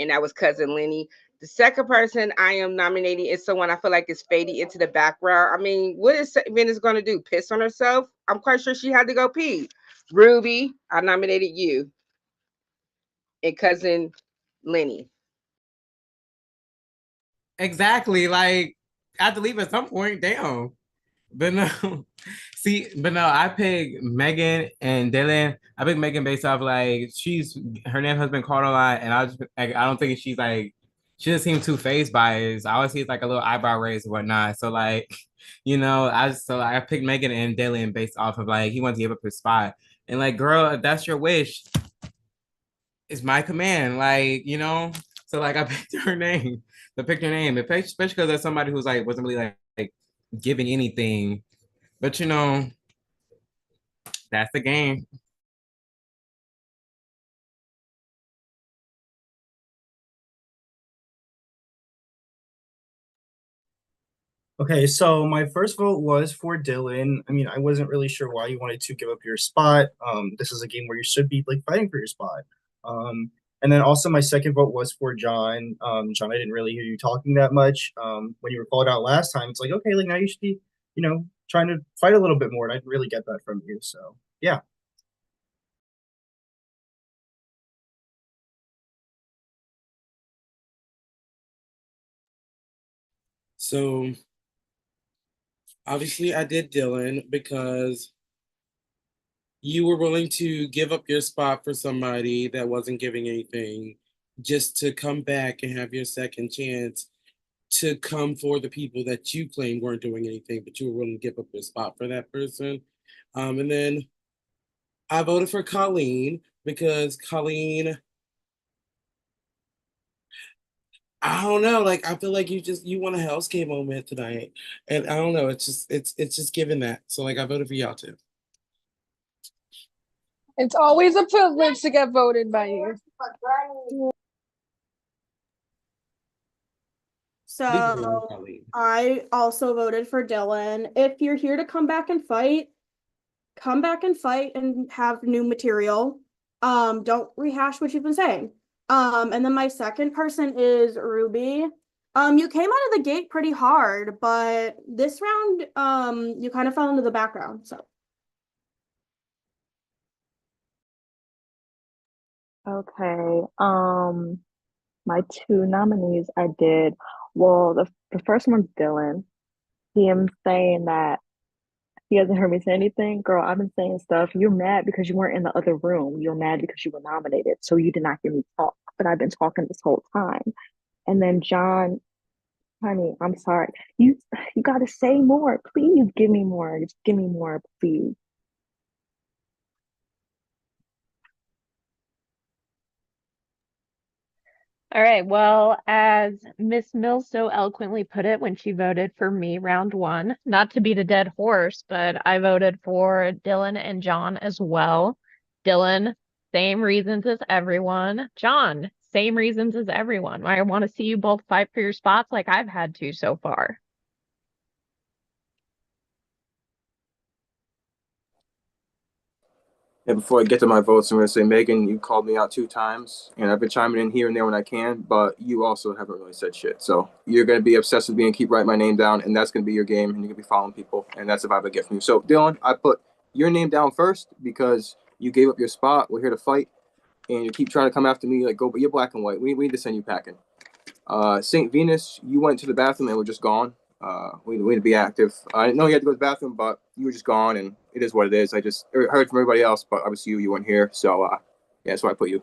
and that was cousin Lenny. The second person I am nominating is someone I feel like is fading into the background. I mean, what is Venus going to do? Piss on herself? I'm quite sure she had to go pee. Ruby, I nominated you, and cousin Lenny. Exactly. Like I have to leave at some point. Damn. But no. But no, I picked Megan and Dylan. I picked Megan based off like her name has been called a lot, and I don't think she's like she doesn't seem too phased by it. I always see it's like a little eyebrow raise and whatnot. So like, I picked Megan and Dylan based off of like he wants to give up his spot. And like, girl, if that's your wish, it's my command. Like, So like I picked her name. I picked her name, especially because that's somebody who's like wasn't really like giving anything. But that's the game. Okay, so my first vote was for Dylan. I mean, I wasn't really sure why you wanted to give up your spot. This is a game where you should be like fighting for your spot. And then also my second vote was for John. John, I didn't really hear you talking that much. When you were called out last time, it's like, okay, like now you should be, trying to fight a little bit more. And I didn't really get that from you. So yeah. So obviously I did Dylan because you were willing to give up your spot for somebody that wasn't giving anything just to come back and have your second chance to come for the people that you claimed weren't doing anything, but you were willing to give up your spot for that person. And then I voted for Colleen because Colleen, I don't know, like I feel like you want a HellScape moment tonight. And I don't know, it's just given that. So like I voted for y'all too. It's always a privilege to get voted by you. So I also voted for Dylan. If you're here to come back and fight, come back and fight and have new material. Don't rehash what you've been saying. And then my second person is Ruby. You came out of the gate pretty hard, but this round, you kind of fell into the background. So Okay. My two nominees I did. Well, the first one's Dylan. Him saying that he hasn't heard me say anything. Girl, I've been saying stuff. You're mad because you weren't in the other room. You're mad because you were nominated. So you did not hear me talk. But I've been talking this whole time. And then John, honey, I'm sorry. You gotta say more. Please give me more. Just give me more, please. All right. Well, as Miss Mills so eloquently put it when she voted for me round one, not to beat a dead horse, but I voted for Dylan and John as well. Dylan, same reasons as everyone. John, same reasons as everyone. I want to see you both fight for your spots like I've had to so far. Yeah, before I get to my votes, I'm going to say, Megan, you called me out 2 times, and I've been chiming in here and there when I can, but you also haven't really said shit. So you're going to be obsessed with me and keep writing my name down, and that's going to be your game, and you're going to be following people, and that's the vibe I get from you. So, Dylan, I put your name down first because you gave up your spot. We're here to fight, and you keep trying to come after me like, go, but you're black and white. We need to send you packing. St. Venus, you went to the bathroom and were just gone. We need to be active. I didn't know you had to go to the bathroom, but you were just gone, and it is what it is. I just heard from everybody else, but obviously you weren't here. So, yeah, that's why I put you.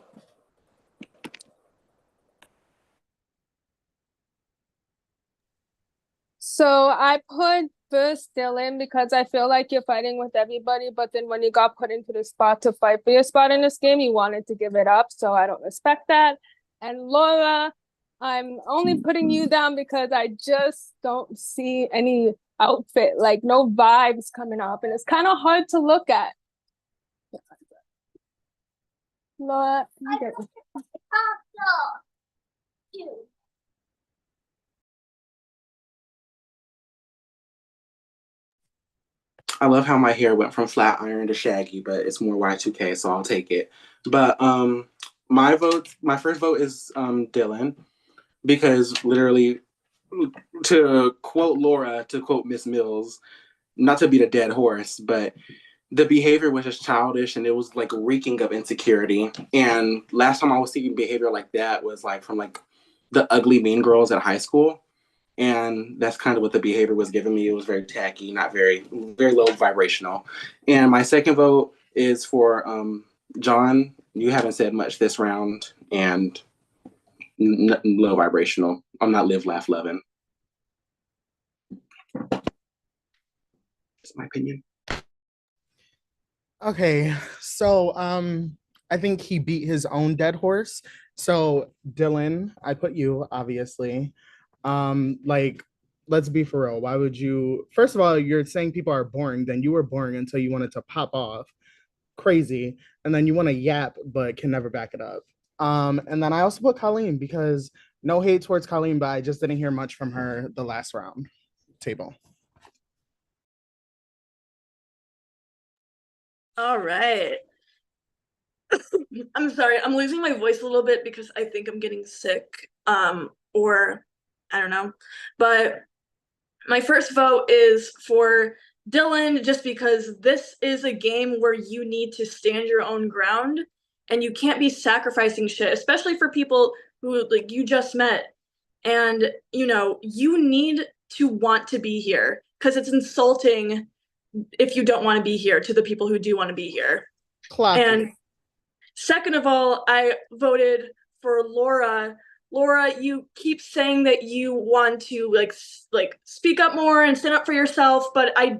So I put first Dylan because I feel like you're fighting with everybody, but then when you got put into the spot to fight for your spot in this game, you wanted to give it up. So I don't respect that. And Laura, I'm only putting you down because I just don't see any outfit, like no vibes coming up, and it's kind of hard to look at. Laura, you get it. I love how my hair went from flat iron to shaggy, but it's more Y2K, so I'll take it. But my first vote is Dylan, because literally, to quote Laura, to quote Miss Mills, not to beat a dead horse, but the behavior was just childish and it was like reeking of insecurity. And last time I was seeing behavior like that was like from like the ugly mean girls at high school. And that's kind of what the behavior was giving me. It was very tacky, not very low vibrational. And my second vote is for John. You haven't said much this round, and low vibrational. I'm not live, laugh, loving. That's my opinion. Okay, so I think he beat his own dead horse. So Dylan, I put you obviously. Like, let's be for real. Why would you? First of all, you're saying people are boring. Then you were boring until you wanted to pop off, crazy, and then you want to yap but can never back it up. And then I also put Colleen because no hate towards Colleen, but I just didn't hear much from her the last round. table. All right. I'm sorry, I'm losing my voice a little bit because I think I'm getting sick. Or I don't know. But my first vote is for Dylan, just because this is a game where you need to stand your own ground and you can't be sacrificing shit, especially for people who like you just met. And you know, you need to want to be here because it's insulting if you don't want to be here to the people who do want to be here. And second of all, I voted for Laura. Laura, you keep saying that you want to like speak up more and stand up for yourself, but I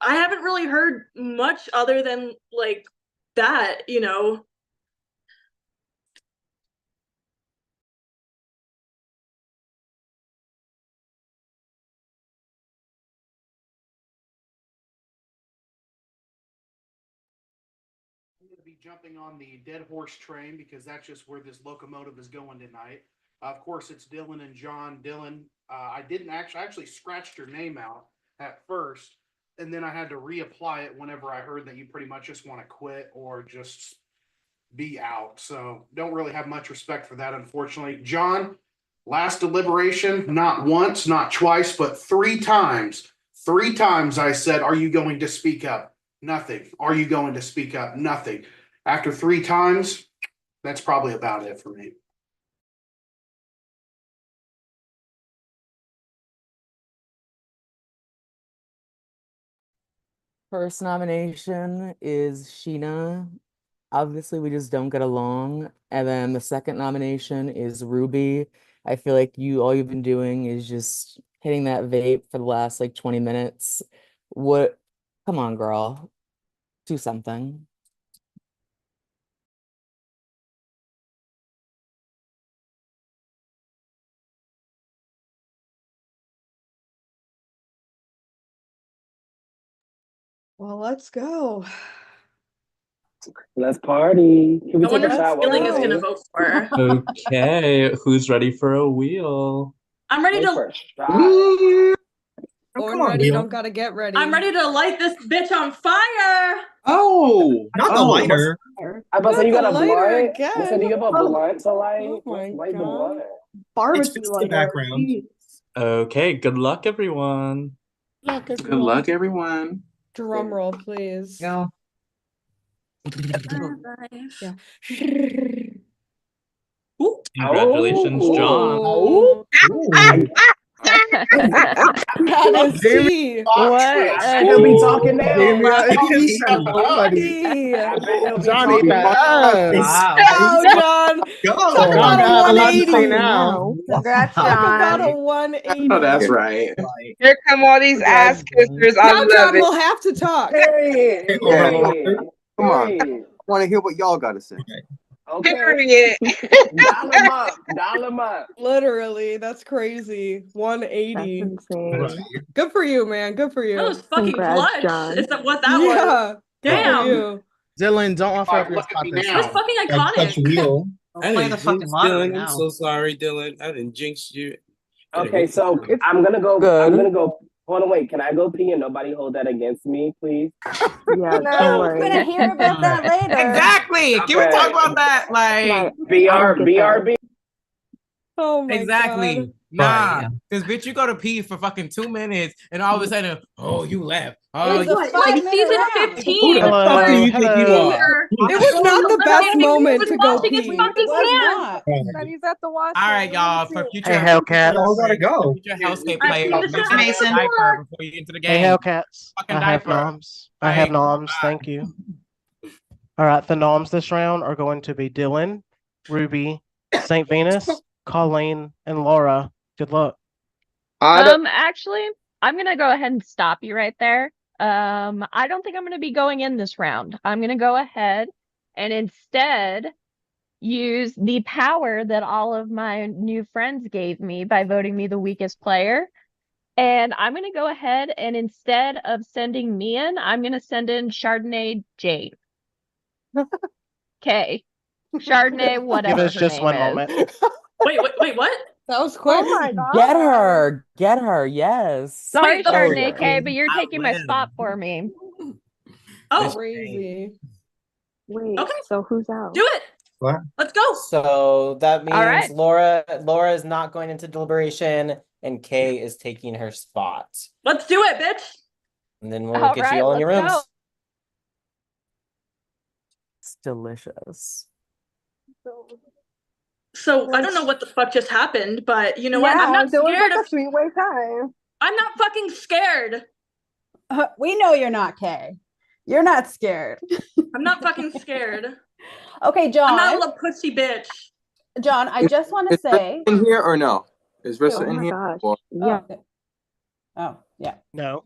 haven't really heard much other than like that, you know. Be jumping on the dead horse train because that's just where this locomotive is going tonight. Of course, it's Dylan and John. Dylan, I actually scratched your name out at first, and then I had to reapply it whenever I heard that you pretty much just want to quit or just be out. So don't really have much respect for that, unfortunately. John, last deliberation, not once, not twice, but 3 times. 3 times I said, "Are you going to speak up?" Nothing. Are you going to speak up? Nothing. After 3 times, that's probably about it for me. First nomination is Sheena. Obviously, we just don't get along. And then the second nomination is Ruby. I feel like all you've been doing is just hitting that vape for the last like 20 minutes. What? Come on, girl. Do something. Well, let's go. Let's party. Can we I wonder take a who shot? Feeling is gonna vote for. Okay, who's ready for a wheel? I'm ready to. Born ready, don't gotta get ready. I'm ready to light this bitch on fire. Oh, not the lighter. I was say you got a lighter blunt. again. I said you have a blunt to light. Oh my Light the blunt. Barbecue It's the background. Okay, good luck, everyone. Good luck, everyone. Drum roll, please. Go. Yeah. Congratulations, John. Oh. That is tea. What? I he'll be talking now. Johnny, Wow. Go, John. Go. Talk about a I'm allowed to say 180. now. Congrats, Talk about a John. 180. Oh, that's right. Here come all these ass kissers. I Now love John it. will have to talk. Period. Come on. I want to hear what y'all got to say. Okay. Period. Dial him up. Dial him up. Literally, that's crazy. 180. That's insane. Good for you, man. Good for you. That was fucking Congrats, clutch. John. Is that what that Yeah. was? Good for Damn. you. Dylan, don't offer up your Look at spot me this now. That's fucking Like such iconic. wheel. I Play didn't the fucking jinx lottery Dylan. I'm now. so sorry, Dylan. I didn't jinx you. Okay, so I'm gonna go. I'm gonna go. Hold on, wait. Can I go pee and nobody hold that against me, please? Yeah, No, don't we're worry. gonna hear about that later. Exactly. Can we talk about that? Like, BRB. Oh my exactly. God. Nah, because bitch, you go to pee for fucking 2 minutes, and all of a sudden, oh, you left. Oh, It's a Like 5-minute season round. 15. Who the fuck do you think you are? It was not the best moment to go washing his pee. fucking It was hands. not. That he's at the washroom. all right, y'all. For future, Y'all gotta go. future Hellscape I've players, seen the make show sure you have a before. diaper before you get into the Hey, game. Hellcats. Fucking I have diaper. noms. I have Right. noms. Thank you. All right, the noms this round are going to be Dylan, Ruby, St. Venus, Colleen, and Laura. Good luck. Actually, I'm gonna go ahead and stop you right there. I don't think I'm gonna be going in this round. I'm gonna go ahead and instead use the power that all of my new friends gave me by voting me the weakest player. And I'm gonna go ahead and instead of sending me in, I'm gonna send in Chardonnay Jade. Okay. Chardonnay, whatever. Give us her just name one is. moment. Wait, what? That was quick. Oh my Get god. her. Get her. Yes. Sorry, Wait, Chardonnay yeah. K, but you're I taking my live. spot for me. Oh, Crazy. Wait, okay. so who's out? Do it. What? Let's go. So that All means right. Laura is not going into deliberation, and Kay is taking her spot. Let's do it, bitch. And then we'll All get you right, all in your let's rooms. It's delicious. So I don't know what the fuck just happened, but you know what? I'm Yeah, not there was scared like of. a three-way tie. I'm not fucking scared. We know you're not, Kay. You're not scared. I'm not fucking scared. Okay, John. I'm not a little pussy bitch. John, I just want to Is say. Rissa in here or no? Is Rissa Oh in my here? gosh. Or... Yeah. Oh, yeah. No.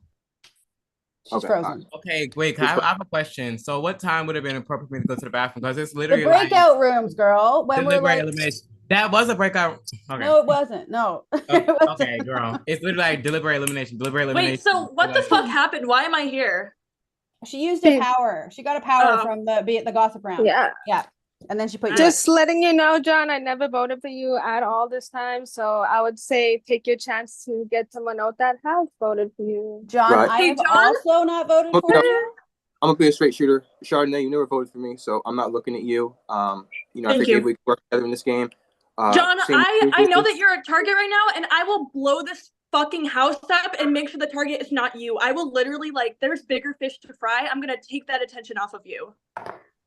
She's Okay, frozen. Okay, wait. I have a question. So, what time would have been appropriate for me to go to the bathroom? Because it's The literally breakout rooms, girl. When we're deliberate like, elimination. That was a breakout. Okay. no, it wasn't. No. Okay, girl. It's literally like deliberate elimination. Deliberate elimination. Wait, so what the fuck happened? Why am I here? She used a power. She got a power Oh. from the gossip round. Yeah. Yeah. And then she put you. Just letting you know, John, I never voted for you at all this time. So I would say take your chance to get someone else that has voted for you. John, Right. I have also not voted for you. I'm gonna be a straight shooter. Chardonnay, you never voted for me, so I'm not looking at you. You know, I Thank think you. maybe we can work together in this game. John, same I know that business. you're a target right now, and I will blow this fucking house up and make sure the target is not you. I will literally, like, there's bigger fish to fry. I'm gonna take that attention off of you.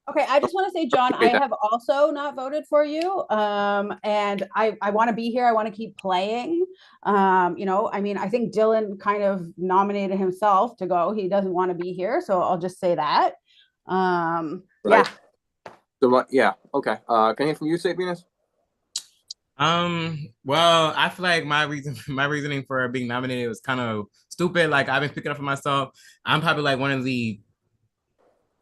Okay, I just want to say, John, I have also not voted for you. And I want to be here. I want to keep playing. You know, I mean, I think Dylan kind of nominated himself to go. He doesn't want to be here, so I'll just say that. Yeah. So what? Yeah. Okay. Can I hear from you, Sapienus? Well, I feel like my reasoning for being nominated was kind of stupid. Like, I've been picking up for myself. I'm probably like one of the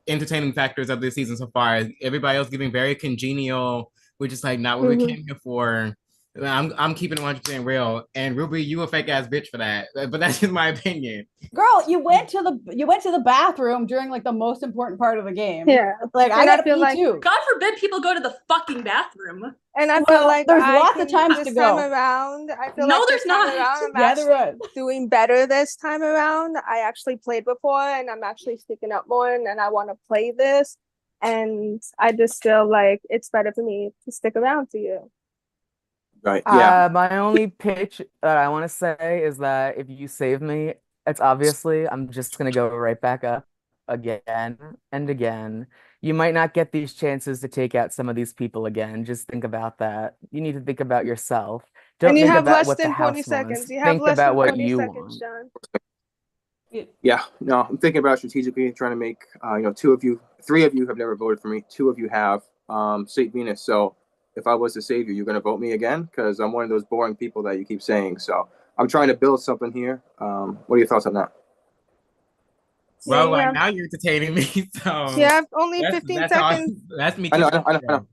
entertaining factors of this season so far. Everybody else giving very congenial, which is like not what we came here for. I'm keeping it 100% real. And Ruby, you a fake ass bitch for that. But that's just my opinion. Girl, you went to the bathroom during like the most important part of the game. Yeah. Like And I I gotta feel pee like- too. God forbid people go to the fucking bathroom. And I Well, feel like there's lots of times this to time go. around, I feel No, like there's this time not. around, I'm Yeah, there actually doing better this time around. I actually played before, and I'm actually sticking up more, and I want to play this. And I just feel like it's better for me to stick around to you. Right. Yeah. My only pitch that I want to say is that if you save me, it's obviously I'm just gonna go right back up again and again. You might not get these chances to take out some of these people again. Just think about that. You need to think about yourself. Don't And you think have about less what the than 20 house seconds. wants. You have Think less about than what 20 you seconds, want. John. Yeah. No, I'm thinking about strategically trying to make. You know, three of you have never voted for me. Two of you have. Saint Venus. So if I was to save you, you're gonna vote me again because I'm one of those boring people that you keep saying. So I'm trying to build something here. What are your thoughts on that? Well, Yeah. now you're entertaining me. So You have only 15 seconds. That's me. I know.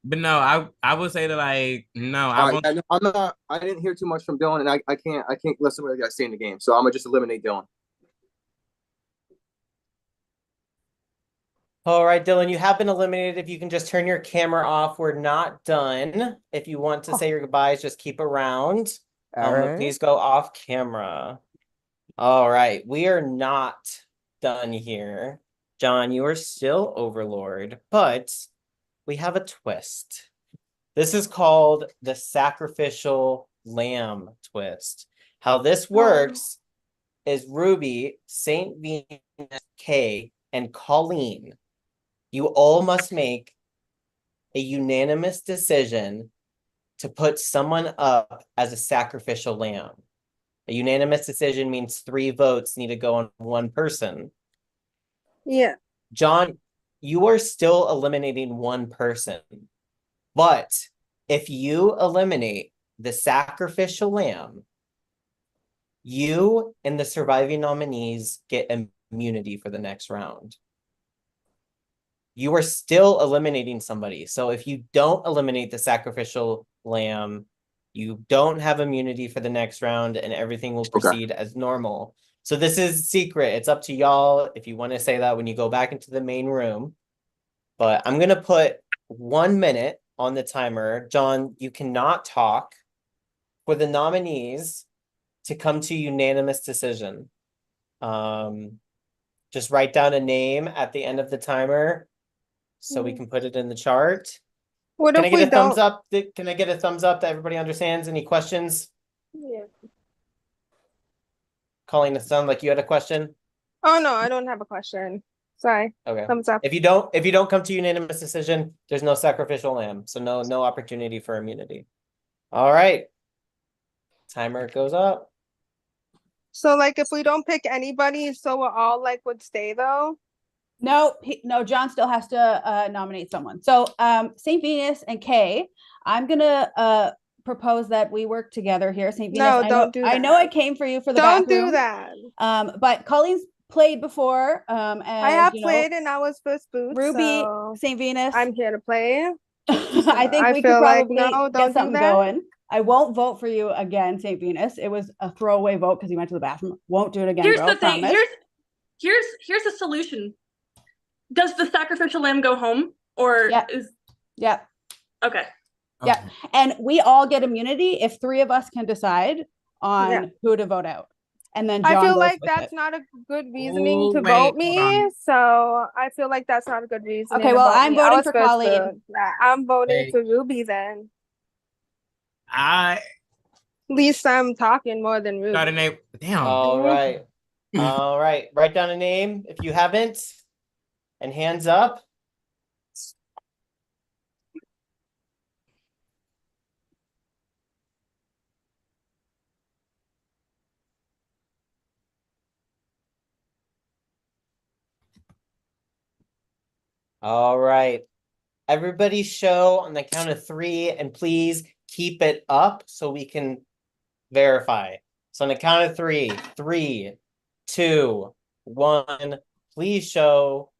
But no, I would say that like no, I won't. I'm not. I didn't hear too much from Dylan, and I can't let somebody got stay in the game. So I'm gonna just eliminate Dylan. All right, Dylan, you have been eliminated. If you can just turn your camera off, we're not done. If you want to say your goodbyes, just keep around. All right. Please go off camera. All right, we are not done here. John, you are still Overlord, but we have a twist. This is called the Sacrificial Lamb twist. How this works is Ruby, Saint Venus, Kay, and Colleen. You all must make a unanimous decision to put someone up as a sacrificial lamb. A unanimous decision means 3 votes need to go on one person. Yeah. John, you are still eliminating one person. But if you eliminate the sacrificial lamb, you and the surviving nominees get immunity for the next round. You are still eliminating somebody. So if you don't eliminate the sacrificial lamb, you don't have immunity for the next round and everything will proceed as normal. So this is secret. It's up to y'all if you want to say that when you go back into the main room. But I'm going to put 1 minute on the timer. John, you cannot talk. for the nominees to come to unanimous decision. Just write down a name at the end of the timer so we can put it in the chart. What Can if I get we a thumbs don't? up? Can I get a thumbs up that everybody understands? Any questions? Yeah. Colleen, it sounded like you had a question. Oh no, I don't have a question. Sorry. Okay. Thumbs up. If you don't come to unanimous decision, there's no sacrificial lamb, so no opportunity for immunity. All right. Timer goes up. So like if we don't pick anybody, so we're all like would stay though? No, no, John still has to nominate someone. So St. Venus and Kay, I'm gonna propose that we work together here. St. Venus, No, don't do I know that. I came for you for the Don't bathroom. do that. But Colleen's played before. And I have played and I was first boot. Ruby, so St. Venus. I'm here to play. I think we could feel like, probably no, get don't do something that. going. I won't vote for you again, St. Venus. It was a throwaway vote because you went to the bathroom. Won't do it again, Here's girl. the thing. Promise. Here's the solution. Does the sacrificial lamb go home, or is? Yeah. Okay. Yeah, and we all get immunity if 3 of us can decide on who to vote out, and then John I feel goes like with that's it. not a good reasoning to wait, vote hold me. on. So I feel like that's not a good reasoning. Okay, to well, vote I'm me. I voting was for first Colleen. vote. Nah, I'm voting Wait. for Ruby then. I At least I'm talking more than Ruby. got a name. Damn. All right. All right. Write down a name if you haven't. And hands up. All right. Everybody show on the count of 3, and please keep it up so we can verify. So on the count of 3, 3, 2, 1, please show.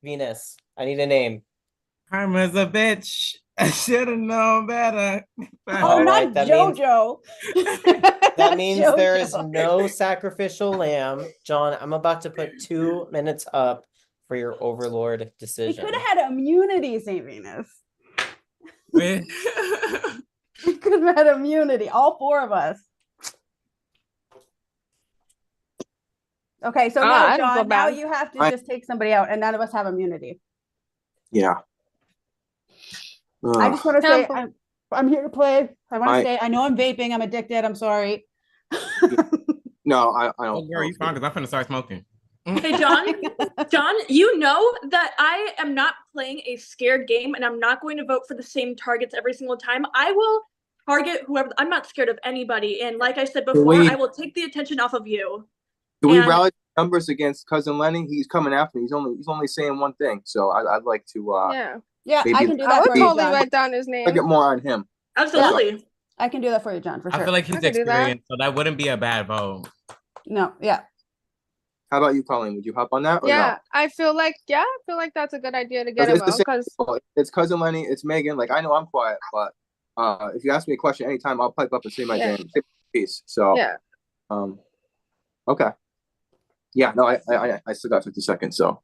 Venus, I need a name. Karma's a bitch. I should have known better. Oh, not JoJo. That means there is JoJo. no sacrificial lamb. John, I'm about to put 2 minutes up for your Overlord We decision. could have had immunity, St. Venus. We could have had immunity, all 4 of us. Okay, so I now, don't feel John, now bad. you have to just take somebody out, and none of us have immunity. Yeah. I just want to say, Temple. I'm here to play. I want to I- stay. I know I'm vaping. I'm addicted. I'm sorry. No, I Oh, don't. girl, you fine because I'm finna start smoking. Hey, John, you know that I am not playing a scared game, and I'm not going to vote for the same targets every single time. I will target whoever. I'm not scared of anybody, and like I said before, I will take the attention off of you. Do we And- rally numbers against cousin Lenny? He's coming after me. He's only saying one thing, so I'd like to. Yeah, maybe, I can do I that would for you, totally John. write down his name. I get more on him. Absolutely. I can do that for you, John, for sure. I feel like he's I can do that. experienced, so that wouldn't be a bad vote. No, yeah. How about you, Colleen? Would you hop on that or Yeah, I feel like that's a good idea to get no? him It's the out same because people. It's cousin Lenny. It's Megan. Like I know I'm quiet, but if you ask me a question anytime, I'll pipe up and say my Yeah. name. Say my piece. So yeah. Okay. Yeah. No, I still got 50 seconds. So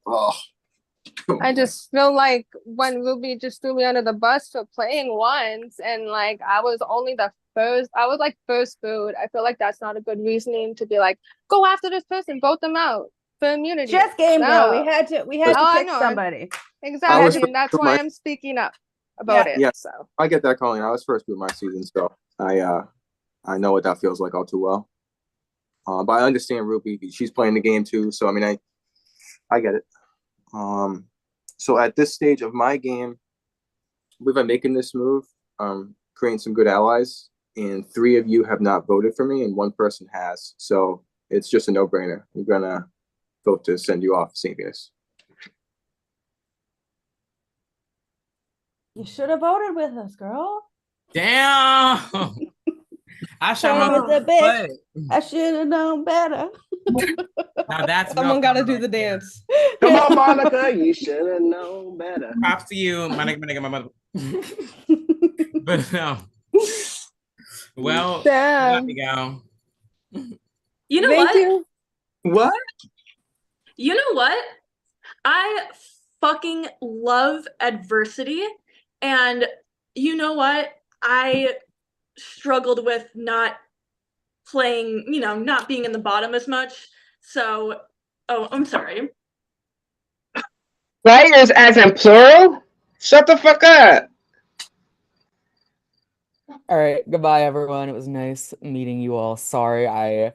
I just feel like when Ruby just threw me under the bus for playing once, and like I was only first boot. I feel like that's not a good reasoning to be like, go after this person, vote them out for immunity. Chess game, girl. No. We had to Oh, I pick know. somebody. Exactly, and that's why I'm speaking up about it. Yeah, So I get that, Colleen. I was first with my season, so I know what that feels like all too well. But I understand Ruby. She's playing the game too, so I mean, I get it. So at this stage of my game, we've been making this move, creating some good allies, and 3 of you have not voted for me, and 1 person has. So it's just a no-brainer. We're gonna vote to send you off, St. Venus. You should have voted with us, girl. Damn. I should have the bitch. I should have known better. Now that's Someone real got to karma do right the there. dance. Come on, Monica, you should have known better. Props to you, my nigga, my mother. But no. Well, Damn. let me go. You know Thank what? you. What? You know what? I fucking love adversity, and you know what? I struggled with not playing, not being in the bottom as much. So, I'm sorry. Players as in plural? Shut the fuck up. All right, goodbye, everyone. It was nice meeting you all. Sorry I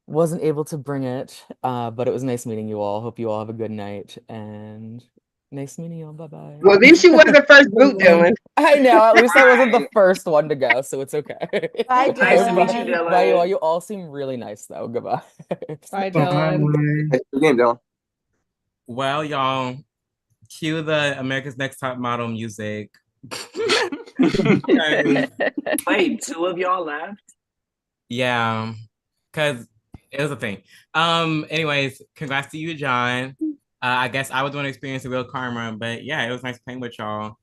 wasn't able to bring it, but it was nice meeting you all. Hope you all have a good night, and nice meeting you all. Bye-bye. Well, at least you wasn't the first boot, Dylan. I know, at least I wasn't the first one to go, so it's okay. Bye, Nice to meet you, Dylan. Dylan. Bye, you all. You all seem really nice, though. Goodbye. Bye, Dylan. Good game, Dylan. Well, y'all, cue the America's Next Top Model music. Wait, 2 of y'all left? Yeah, because it was a thing. Anyways, congrats to you, John. I guess I was the one to experience the real karma, but yeah, it was nice playing with y'all.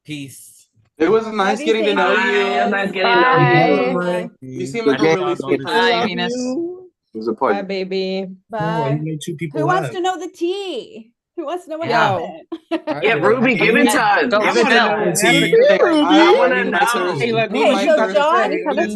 Peace. It was nice getting to know you. It was nice getting to know you. You seem like a really sweet person. I love you. It was a Bye, pleasure. baby. Bye. You know 2 people Who wants left. to know the tea? Who wants to know what Yeah. happened? Yeah, Ruby, give it to us. Go Give it to spill. us. I want to need my know. first- Let me Hey, my so thirst John- quench. Have a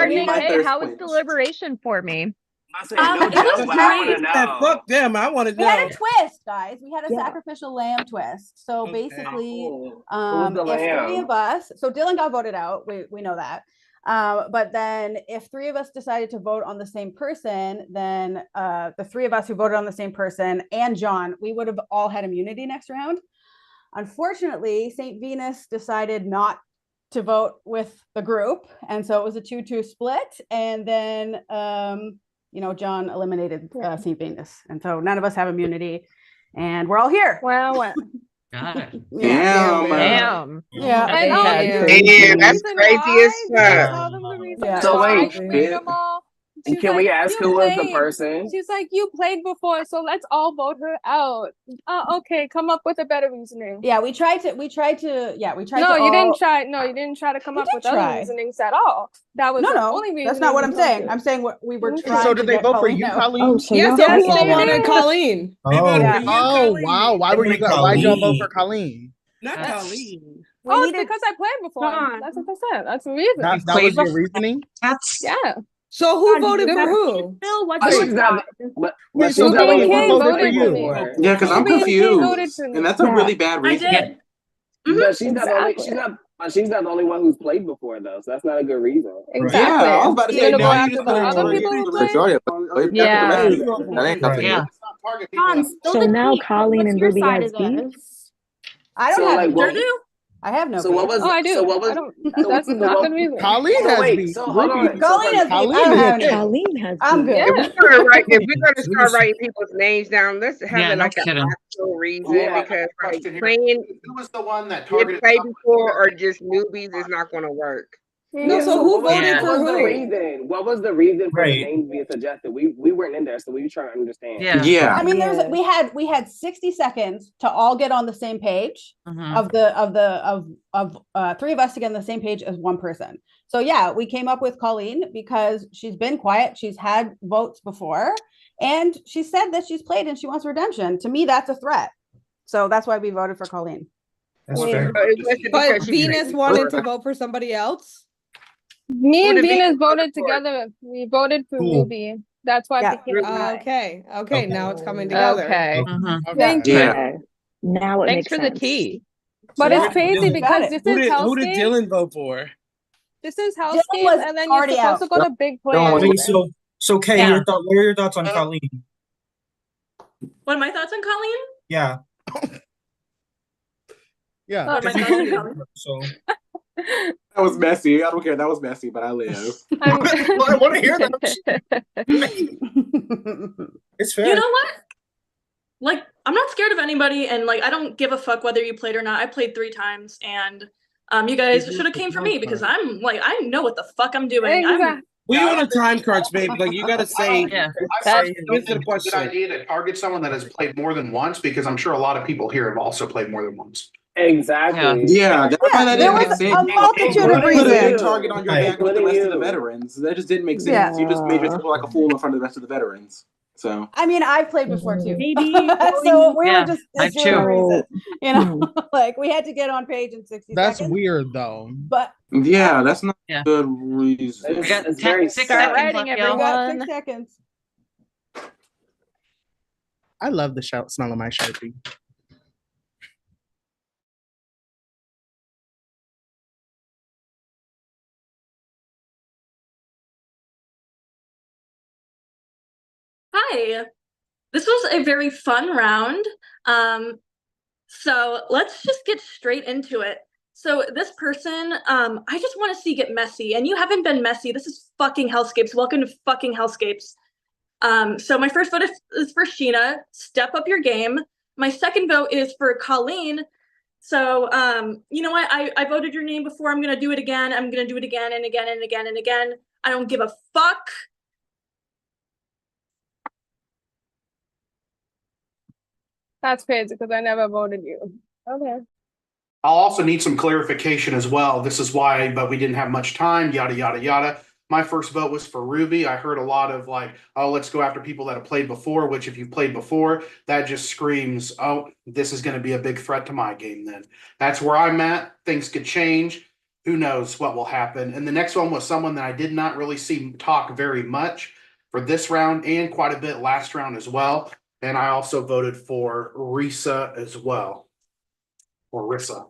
tea. need my Hey, thirst how was quench. deliberation for me? I no it was joke, but I want to great. know. Fuck them. I want to We had know. a twist, guys. We had a Yeah. sacrificial lamb twist. So Okay. basically, Who was the if 3 lamb? of us, so Dylan got voted out. We know that. But then if 3 of us decided to vote on the same person, then the 3 of us who voted on the same person and John, we would have all had immunity next round. Unfortunately, St. Venus decided not to vote with the group. And so it was a 2-2 split. And then, John eliminated St. Venus. And so none of us have immunity. And we're all here. Wow. Got it. Damn. Damn. Yeah. And Damn, that's crazy as fuck. tell them the reason Yeah. So why wait, you made them all. and She's can we like, ask "You who was the played." person? She's like, you played before, so let's all vote her out. Okay, come up with a better reasoning. Yeah, we tried to. No, You didn't try. No, you didn't try to come up with other try. reasonings at all. That was the only reason. That's not what I'm saying. I'm saying we were trying. So did they vote for you, Colleen? Oh, so yes, you all wanted Colleen. Oh, wow. Why were you? Why'd y'all vote for Colleen? Not Colleen. It's because I played before. That's what I said. That's the reason. That was your reasoning? Yeah. So who voted for who? She's not. But she's so not then only who one voted for you? Yeah, because I'm Ruby and Kate voted confused. for me. And that's a really bad reason. I did. But she's not the only. Exactly. She's not the only one who's played before though. So that's not a good reason. Exactly. Yeah, I was about to say, You're gonna go now you after just the put a other majority people who of played? Majority of Yeah. That ain't nothing new. John, So now Colleen and Ruby side has of beef? this? I don't So, have. like, beef. what- I have no. So what beef. was? Oh, I do. So what was? I don't. That's not the reason. Colleen So has wait, beef. so hold on. Colleen has beef. I Colleen don't have is- any. Colleen has I'm beef. good. If we're gonna start writing people's names down, let's have Yeah, it no like an kidding. actual reason Yeah, because like question here. playing Who was the one that did targeted? play before or just newbies is not gonna work. No, Yeah, so who what was- voted what for was the who? reason? What was the reason for the Right. names being suggested? We weren't in there, so we were trying to understand. Yeah. I mean, Yeah. we had 60 seconds to all get on the same page Mhm. of 3 of us to get on the same page as one person. So yeah, we came up with Colleen because she's been quiet. She's had votes before, and she said that she's played and she wants redemption. To me, that's a threat. So that's why we voted for Colleen. That's Wait, fair. So it wasn't But because she Venus played wanted before. to vote for somebody else. Me Who and did Venus Venus vote voted for? together. We voted for Cool. Ruby. That's why Yeah. it became a tie. Okay, now it's coming together. Okay. Mhm. Thank you. Yeah. Okay. Now it Thanks makes for sense. the tea. But Yeah. it's crazy Got because it. this Who is did HellScape. Dylan vote for? This is Dylan HellScape, was and then you're already supposed to out. go to big play. Dylan was- Wait, action. so Kay, Yeah. what are your thoughts on Colleen? What are my thoughts on Colleen? Yeah. Yeah. What are my thoughts on Colleen? So That was messy. I don't care. That was messy, but I live. I want to hear that. It's fair. You know what? Like, I'm not scared of anybody, and like, I don't give a fuck whether you played or not. I played 3 times, and you guys should have came for me because I'm like, I know what the fuck I'm doing. Exactly. We on a time crunch, babe. Like you gotta say, Yeah. answer the It's a good question. idea to target someone that has played more than once because I'm sure a lot of people here have also played more than once. Exactly. Yeah, that's why that there didn't make was sense. a multitude of You put a big reasons. target on your back with the rest of the veterans. That just didn't make sense. Yeah. You just made yourself like a fool in front of the rest of the veterans. So I mean, I've played before too. Maybe So we were Yeah, just I it's for a reason. You know, Hmm. like we had to get on page in 60 That's seconds. weird though. But Yeah, that's not Yeah. a good reason. It's, We got it's very 6 Start seconds writing, left, we y'all. got everyone. 6 seconds. I love the smell of my Sharpie. Hi. This was a very fun round. So let's just get straight into it. So this person, I just want to see get messy, and you haven't been messy. This is fucking Hellscapes. Welcome to fucking Hellscapes. So my first vote is for Sheena. Step up your game. My second vote is for Colleen. So you know what? I voted your name before. I'm gonna do it again. I'm gonna do it again and again and again and again. I don't give a fuck. That's crazy because I never voted you. Okay. I'll also need some clarification as well. This is why, but we didn't have much time, yada, yada, yada. My first vote was for Ruby. I heard a lot of like, oh, let's go after people that have played before, which if you've played before, that just screams, oh, this is going to be a big threat to my game then. That's where I'm at. Things could change. Who knows what will happen. And the next one was someone that I did not really see talk very much for this round and quite a bit last round as well. And I also voted for Risa as well. Or Rissa.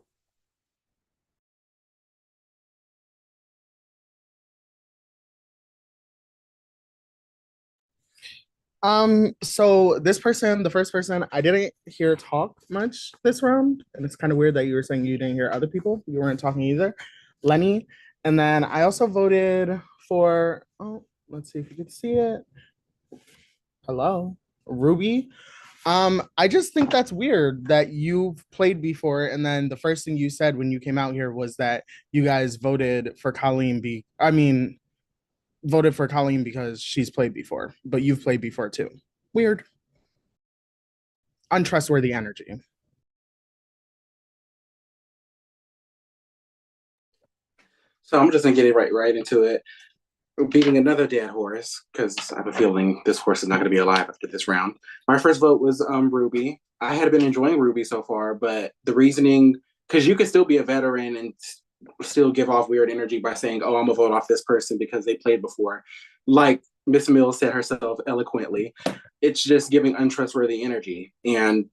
So this person, the first person, I didn't hear talk much this round, and it's kind of weird that you were saying you didn't hear other people. You weren't talking either. Lenny, and then I also voted for. Oh, let's see if you can see it. Hello, Ruby. I just think that's weird that you've played before, and then the first thing you said when you came out here was that you guys voted for Colleen. Voted for Colleen because she's played before, but you've played before too. Weird. Untrustworthy energy. So I'm just gonna get it right into it. Beating another dead horse because I have a feeling this horse is not going to be alive after this round. My first vote was Ruby. I had been enjoying Ruby so far, but the reasoning, because you could still be a veteran and still give off weird energy by saying, "Oh, I'm gonna vote off this person because they played before," like Miss Mills said herself eloquently. It's just giving untrustworthy energy. And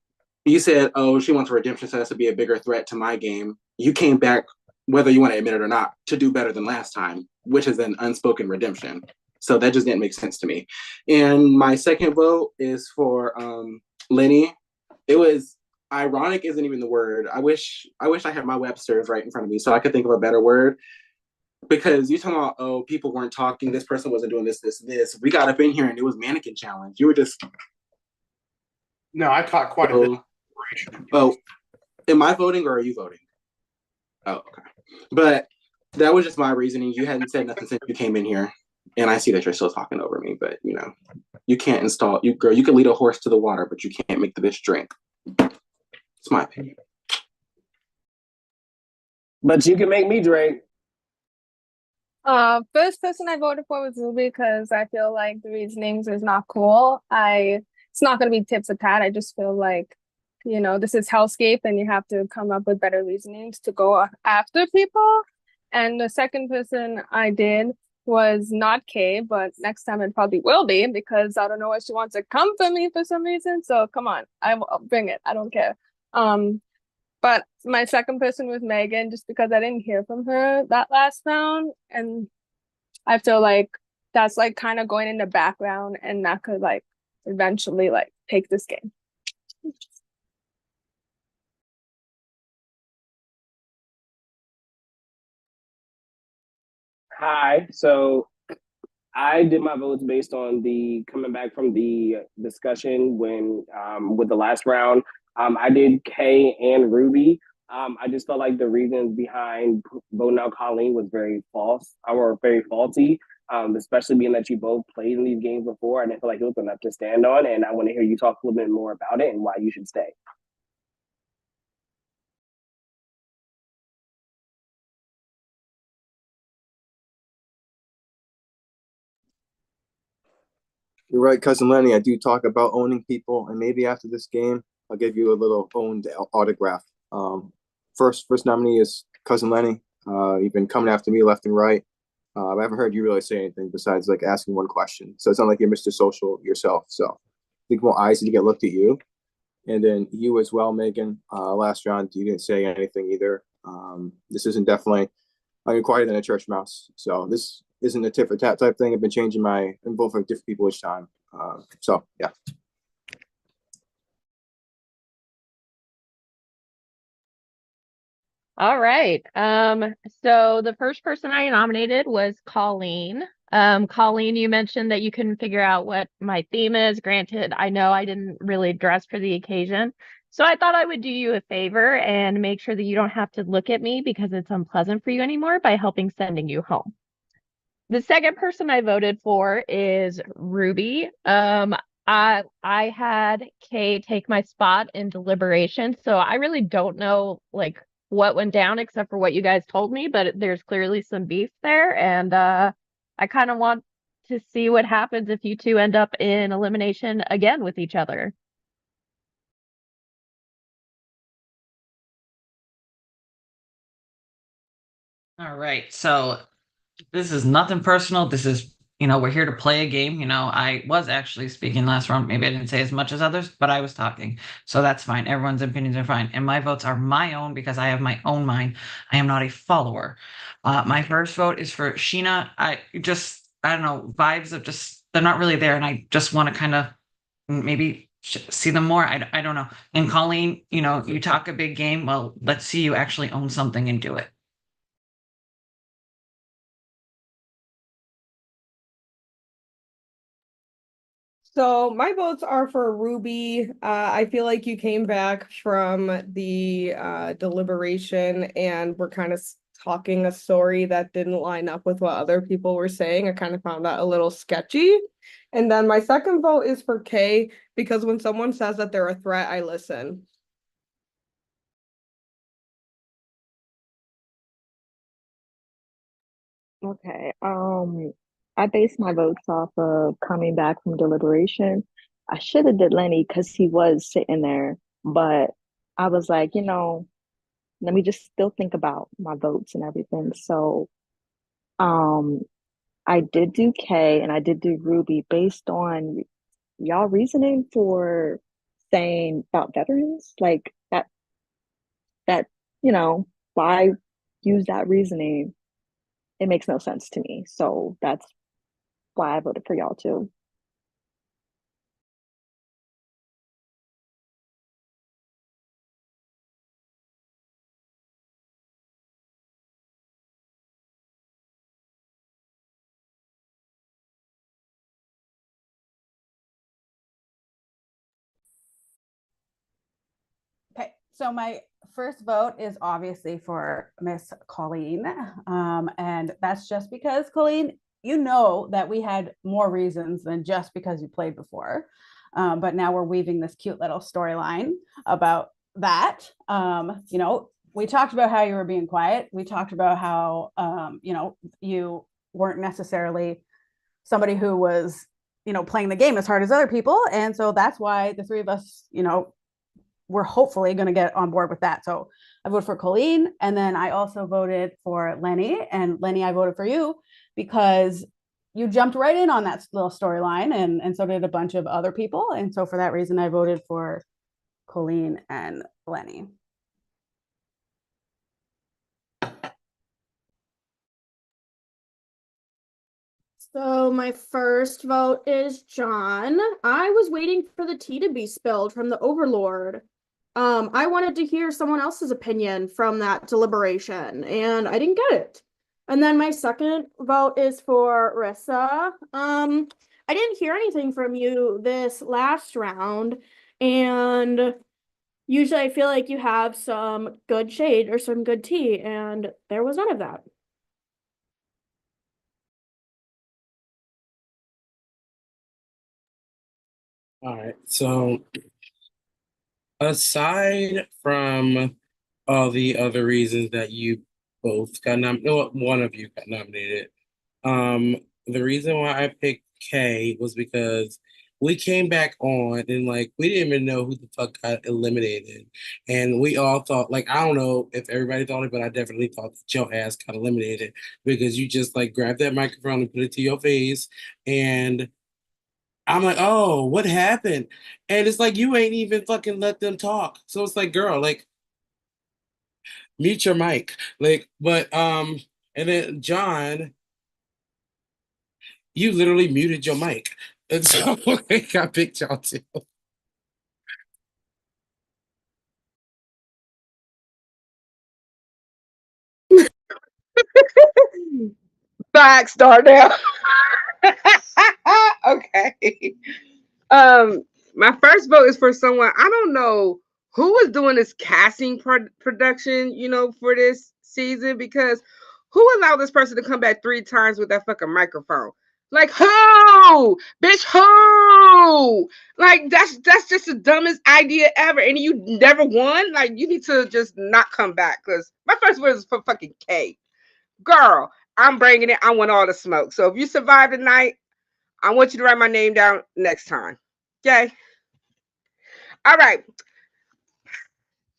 you said, "Oh, she wants a redemption, so that's to be a bigger threat to my game." You came back, whether you want to admit it or not, to do better than last time, which is an unspoken redemption. So that just didn't make sense to me. And my second vote is for Lenny. It was ironic, isn't even the word. I wish I had my Webster's right in front of me so I could think of a better word. Because you talking about, oh, people weren't talking, this person wasn't doing this, this, this. We got up in here and it was mannequin challenge. You were just No, I taught quite a bit. Oh, am I voting or are you voting? Oh, okay. But that was just my reasoning. You hadn't said nothing since you came in here. And I see that you're still talking over me, but you can't install you girl, you can lead a horse to the water, but you can't make the bitch drink. It's my opinion. But you can make me drink. First person I voted for was Ruby because I feel like the reasonings is not cool. It's not gonna be tip for tat. I just feel like, this is Hellscape and you have to come up with better reasonings to go after people. And the second person I did was not Kay, but next time it probably will be because I don't know why she wants to come for me for some reason. So come on, I'll bring it. I don't care. But my second person was Megan, just because I didn't hear from her that last round, and I feel like that's like kind of going in the background, and that could like eventually like take this game. Hi. So I did my votes based on the coming back from the discussion when with the last round. I did Kay and Ruby. I just felt like the reasons behind voting out Colleen was very false or very faulty. Especially being that you both played in these games before, I didn't feel like it was enough to stand on. And I want to hear you talk a little bit more about it and why you should stay. You're right, cousin Lenny. I do talk about owning people, and maybe after this game, I'll give you a little owned autograph. First nominee is cousin Lenny. You've been coming after me left and right. I haven't heard you really say anything besides like asking one question. So it's not like you're Mr. Social yourself. So I think more eyes need to get looked at you. And then you as well, Megan. Last round, you didn't say anything either. This isn't definitely, I'm quieter than a church mouse. So this isn't a tit for tat type thing. I've been changing my info for different people each time. So yeah. All right. So the first person I nominated was Colleen. Colleen, you mentioned that you couldn't figure out what my theme is. Granted, I know I didn't really dress for the occasion. So I thought I would do you a favor and make sure that you don't have to look at me because it's unpleasant for you anymore by helping sending you home. The second person I voted for is Ruby. I had Kay take my spot in Deliberation, so I really don't know like what went down except for what you guys told me, but there's clearly some beef there, and I kind of want to see what happens if you two end up in elimination again with each other. All right. So this is nothing personal. This is, we're here to play a game. I was actually speaking last round. Maybe I didn't say as much as others, but I was talking. So that's fine. Everyone's opinions are fine. And my votes are my own because I have my own mind. I am not a follower. My first vote is for Sheena. I don't know, vibes of just, they're not really there. And I just want to kind of maybe see them more. I don't know. And Colleen, you talk a big game. Well, let's see you actually own something and do it. So my votes are for Ruby. I feel like you came back from the deliberation and we're kind of talking a story that didn't line up with what other people were saying. I kind of found that a little sketchy. And then my second vote is for Kay because when someone says that they're a threat, I listen. Okay. I based my votes off of coming back from deliberation. I should have did Lenny because he was sitting there, but I was like, let me just still think about my votes and everything. So, um, I did do K and I did do Ruby based on y'all reasoning for saying about veterans, like that, why use that reasoning? It makes no sense to me. So that's why I voted for y'all too. Okay, so my first vote is obviously for Miss Colleen. And that's just because, Colleen, you know that we had more reasons than just because you played before. But now we're weaving this cute little storyline about that. We talked about how you were being quiet. We talked about how, you weren't necessarily somebody who was, playing the game as hard as other people. And so that's why the three of us, we're hopefully going to get on board with that. So I voted for Colleen. And then I also voted for Lenny. And Lenny, I voted for you because you jumped right in on that little storyline. And so did a bunch of other people. And so for that reason, I voted for Colleen and Lenny. So my first vote is John. I was waiting for the tea to be spilled from the Overlord. I wanted to hear someone else's opinion from that deliberation, and I didn't get it. And then my second vote is for Rissa. I didn't hear anything from you this last round, and usually I feel like you have some good shade or some good tea, and there was none of that. All right. So aside from all the other reasons that you both got nominated, well, one of you got nominated, the reason why I picked K was because we came back on and like we didn't even know who the fuck got eliminated. And we all thought, like, I don't know if everybody thought it, but I definitely thought that your ass got eliminated because you just like grabbed that microphone and put it to your face. And I'm like, oh, what happened? And it's like you ain't even fucking let them talk. So it's like, girl, like mute your mic. Like, but and then John, you literally muted your mic. And so like, I picked y'all too. Back start now. Okay. My first vote is for someone I don't know who was doing this casting production, for this season because who allowed this person to come back 3 times with that fucking microphone? Like who, bitch, who? Like that's just the dumbest idea ever, and you never won. Like you need to just not come back. Cause my first vote is for fucking K. Girl, I'm bringing it. I want all the smoke. So if you survive the night, I want you to write my name down next time. Okay. All right.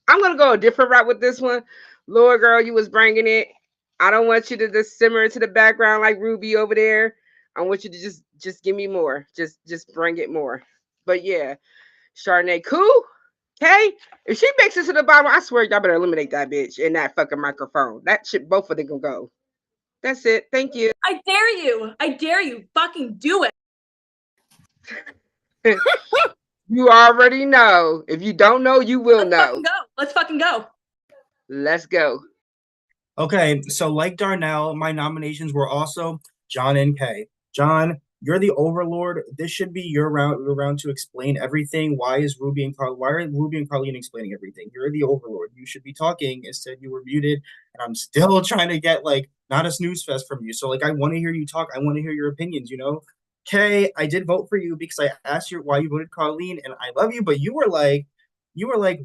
I'm gonna go a different route with this one. Lord, girl, you was bringing it. I don't want you to just simmer into the background like Ruby over there. I want you to just give me more. Just bring it more. But yeah, Chardonnay, cool. Okay. If she makes it to the bottom, I swear y'all better eliminate that bitch and that fucking microphone. That shit, both of them can go. That's it. Thank you. I dare you. I dare you. Fucking do it. You already know. If you don't know, you will Let's know. fucking go. Let's fucking go. Let's go. Okay, so like Darnell, my nominations were also John and Kay. John, you're the overlord. This should be your round to explain everything. Why are Ruby and Carlene explaining everything? You're the overlord. You should be talking. Instead, you were muted, and I'm still trying to get like not a snooze fest from you. So like I want to hear you talk. I want to hear your opinions, Kay, I did vote for you because I asked you why you voted Carlene, and I love you, but you were like,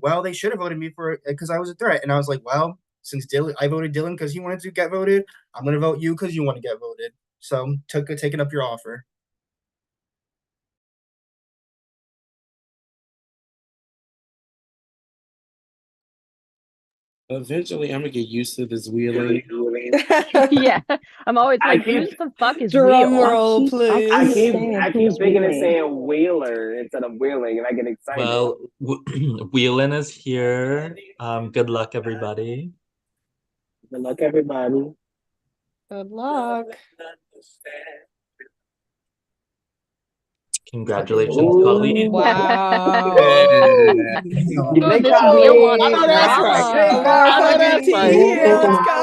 well, they should have voted me for because I was a threat. And I was like, well, since I voted Dylan because he wanted to get voted, I'm going to vote you because you want to get voted. So taking up your offer. Eventually, I'm gonna get used to this wheeling. Yeah, I'm always like, who the fuck is Drum Wheel? roll, please. I keep I saying keep who's thinking it's wheeling. saying whaler instead of wheeling, and I get excited. Well, Wheelan is here. Good luck, everybody. Good luck, everybody. Good luck. Congratulations, Colleen. Wow. Oh, this Wheel wants I know that's right. drama. I know For the that's tea right. here. Let's go.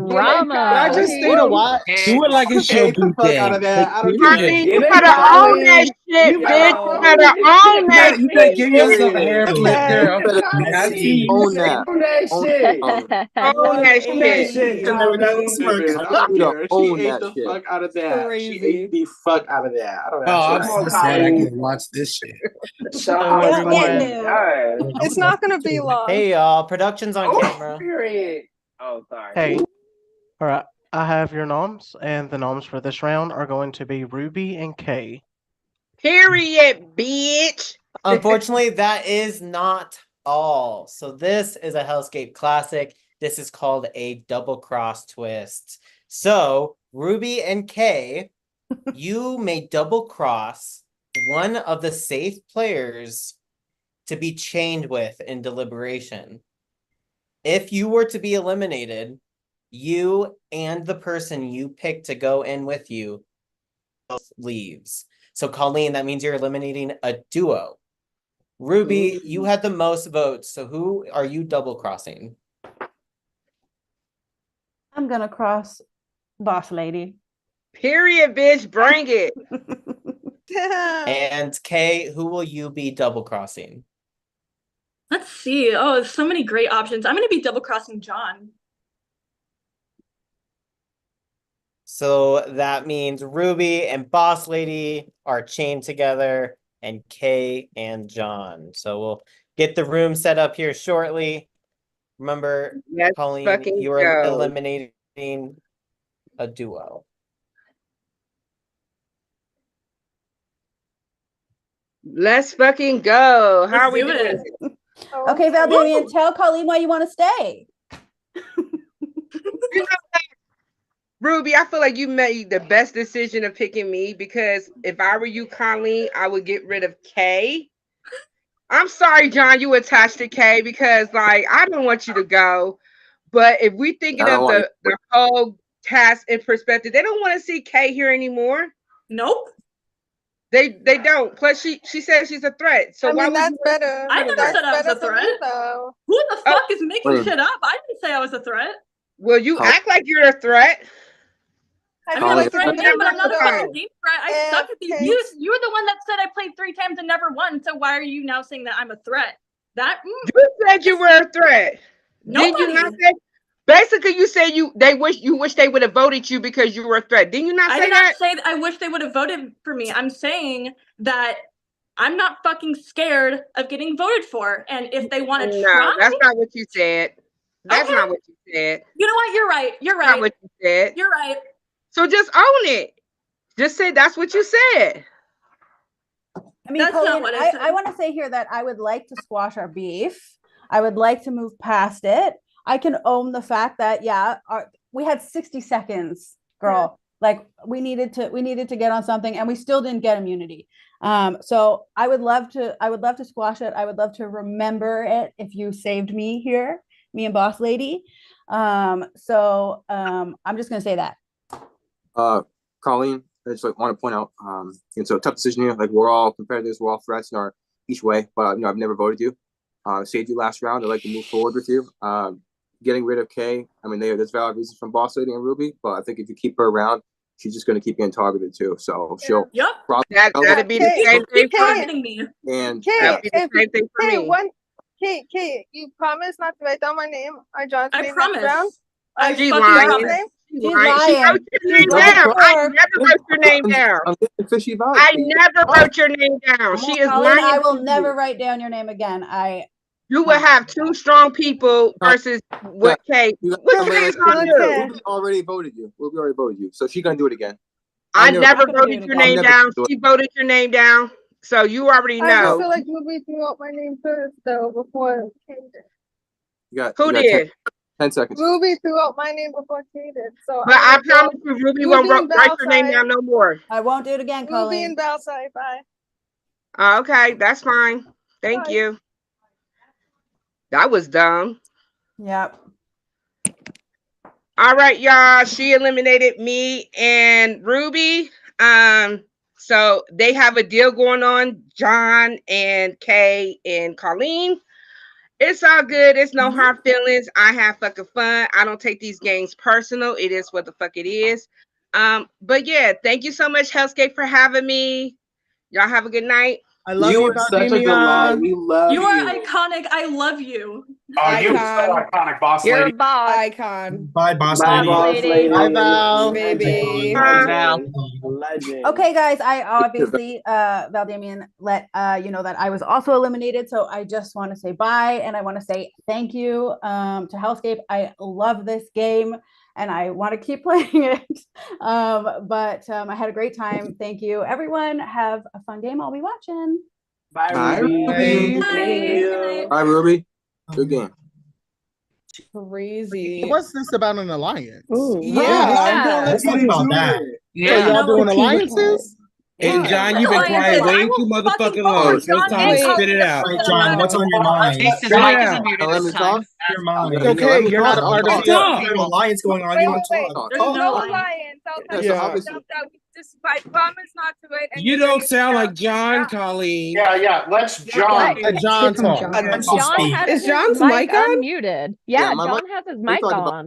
Drama. Did I just stay to watch? Do it like it's your Get the fuck out birthday. of there. Like, I don't you care. Carlene, Get you it, better own that Colleen. shit, You bitch. better You own better own that you shit. better give yourself a Period. hair flip, girl. I see you. Own that. Own that Own shit. Own that Own that shit. shit, And there we go, Colleen. smirk. I I don't don't care. care. She own ate that the shit. fuck out of that. Crazy. She ate the fuck out of that. I don't Oh, have I'm Come so on, sad I Colleen. can't watch this shit. Shut Oh, up. Oh my everyone. god. It's not gonna be long. Hey y'all, production's on Oh, camera. period. Oh, sorry. Hey, all right. I have your noms, and the noms for this round are going to be Ruby and Kay. Period, bitch. Unfortunately, that is not all. So this is a HellScape classic. This is called a double cross twist. So Ruby and Kay, you may double cross one of the safe players to be chained with in deliberation. If you were to be eliminated, you and the person you pick to go in with you both leaves. So Colleen, that means you're eliminating a duo. Ruby, you had the most votes. So who are you double crossing? I'm gonna cross Boss Lady. Period, bitch. Bring it. And Kay, who will you be double crossing? Let's see. Oh, there's so many great options. I'm going to be double crossing John. So that means Ruby and Boss Lady are chained together, and Kay and John. So we'll get the room set up here shortly. Remember, Let's Colleen, fucking you are go. eliminating a duo. Let's fucking go. How are we do doing? Okay, Valdemian, tell Colleen why you want to stay. You know what, Ruby, I feel like you made the best decision of picking me because if I were you, Colleen, I would get rid of Kay. I'm sorry, John, you attached to Kay because like I don't want you to go. But if we thinking of the whole task in perspective, they don't want to see Kay here anymore. Nope. They don't. Plus, she says she's a threat. So why would that's you better. I never said I was a threat. Who the fuck is making shit up? I didn't say I was a threat. Well, you act like you're a threat. I mean, I'm a threat game, but I'm not a fucking game threat. I suck at these. You're the one that said I played 3 times and never won. So why are you now saying that I'm a threat? You said you were a threat. Did you not say? Basically, you said you wish they would have voted you because you were a threat. Didn't you not say that? I did not say that I wish they would have voted for me. I'm saying that I'm not fucking scared of getting voted for. And if they want to try, that's not what you said. That's not what you said. You know what? You're right. You're right. That's not what you said. You're right. So just own it. Just say that's what you said. I mean, Colleen, I want to say here that I would like to squash our beef. I would like to move past it. I can own the fact that we had 60 seconds, girl. Yeah. Like we needed to get on something, and we still didn't get immunity. So I would love to squash it. I would love to remember it if you saved me here, me and Boss Lady. So I'm just gonna say that. Colleen, I just want to point out, it's a tough decision here. Like we're all competitors, we're all threats in our each way. But I've never voted you. Saved you last round. I'd like to move forward with you. Getting rid of Kay. I mean, there's valid reasons from Boss Lady and Ruby, but I think if you keep her around, she's just going to keep getting targeted too. So she'll probably that'd be the same thing for me. And that'd be the same thing for me. Kay, you promise not to write down my name. I promise. Round. She's lying. She's lying. She wrote your name down. I never wrote your name down. I never wrote your name down. She is Colleen, lying. I will never write down your name again. You will have 2 strong people versus what Kate. What Kate's gonna do? Ruby already voted you. Ruby already voted you. So she's gonna do it again. I never voted your name down. She voted your name down. So you already know. I just feel like Ruby threw out my name first though before Kate did. Who did? 10 seconds. Ruby threw out my name before Kate did. So but I promise you, Ruby won't write your name down no more. I won't do it again, Colleen. Ruby and Balsai, bye. Okay, that's fine. Thank you. That was dumb. Yep. All right, y'all. She eliminated me and Ruby. So they have a deal going on, John and Kay and Colleen. It's all good. It's no hard feelings. I have fucking fun. I don't take these games personal. It is what the fuck it is. But yeah, thank you so much, HellScape, for having me. Y'all have a good night. I love you, such a delight. We love you. You are iconic. I love you. Oh, you're so iconic, Boss You're Lady. a boss. Icon. Bye, Boss Bye, Lady. Boss Lady. Bye, Val. Baby. Legend. Okay, guys, I obviously, Valdemian, let you know that I was also eliminated. So I just want to say bye. And I want to say thank you to HellScape. I love this game and I want to keep playing it. But I had a great time. Thank you, everyone. Have a fun game. I'll be watching. Bye, Ruby. Bye, Ruby. Good game. Crazy. What's this about an alliance? Let's talk about that. So y'all doing alliances? And John, you've been quiet way too motherfucking long. So it's time to spit it out. Wait, John, what's on your mind? Spit it out. Let me talk. Your mind. It's okay, you're not a part of There's an alliance going on. You don't talk. There's no alliance. I'll tell you that we just I promise not to write. You don't sound like John, Colleen. Yeah. Let's John. John talk. John has Is his John's mic mic on? unmuted. Yeah, my John mic- has his what are you mic talking about?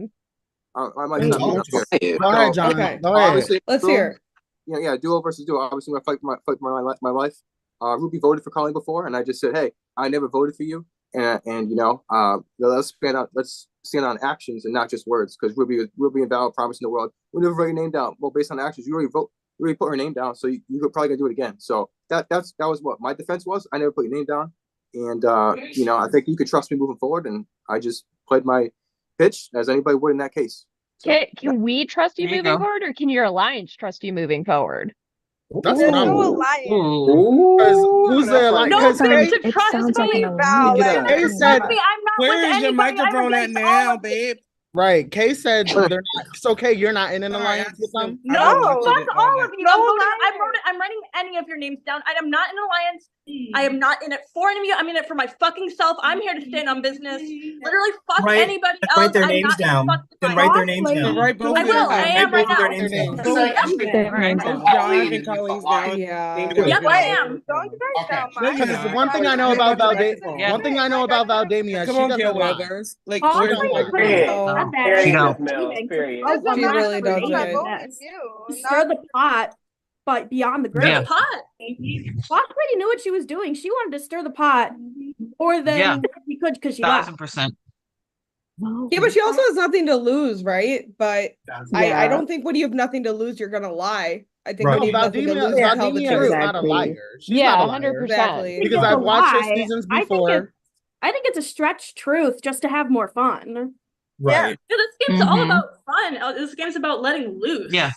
on. My mic's not here. Go ahead, John. Okay. Go ahead. Obviously, Let's hear. Yeah, duo versus duo. Obviously, I'm gonna fight my life. Ruby voted for Colleen before, and I just said, hey, I never voted for you, and you know, let's stand on actions and not just words, because Ruby and Val promising the world we'll never write your name down. Well, based on actions, you already put her name down, so you're probably gonna do it again. So that was what my defense was. I never put your name down, and you know, I think you could trust me moving forward, and I just played my pitch as anybody would in that case. Can we trust you There you moving go. forward, or can your alliance trust you moving forward? That's There's what I'm. no Because alliance. who's the alliance? No Because proof Kay, to It trust sounds like me. an Val, alliance. like, Kay said, Trust me, I'm not Where with is your anybody. I'm microphone at against all now, of you. babe? right. Kay said they're not. So Kay, you're not in an alliance with them. No, fuck all of you. I'm writing any of your names down. I am not in an alliance. I am not in it for any of you. I'm in it for my fucking self. I'm here to stand on business. Literally, fuck anybody else. Write their I'm names not in a down. fucking Then alliance. write their names down. Write both I of them will. I down. am right both of their now. names down. Both John and Colleen's down. Yeah. Yep, I am. Don't you guys down No, you're Because not. one thing I know about Yeah. one thing I know about Valdemia, Come she on, doesn't Gail lie. Weathers. Like, She where's don't the lie. microphone? Period, No. Miss Mills. Period. Oh, She really doesn't. Stir the pot, but beyond the Yeah. grave. Boss Lady knew what she was doing. She wanted to stir the pot more than Yeah. she could because she left. 1000%. Yeah, but she also has nothing to lose, right? But I Yeah. don't think when you have nothing to lose, you're gonna lie. I think No, when you have nothing to lose, you tell the Valdemia truth. is not a liar. She's not a liar. Exactly. Because I've watched her seasons before. I think it's a stretched truth just to have more fun. Right. Yeah, this game's all about fun. This game's about letting loose. Yeah.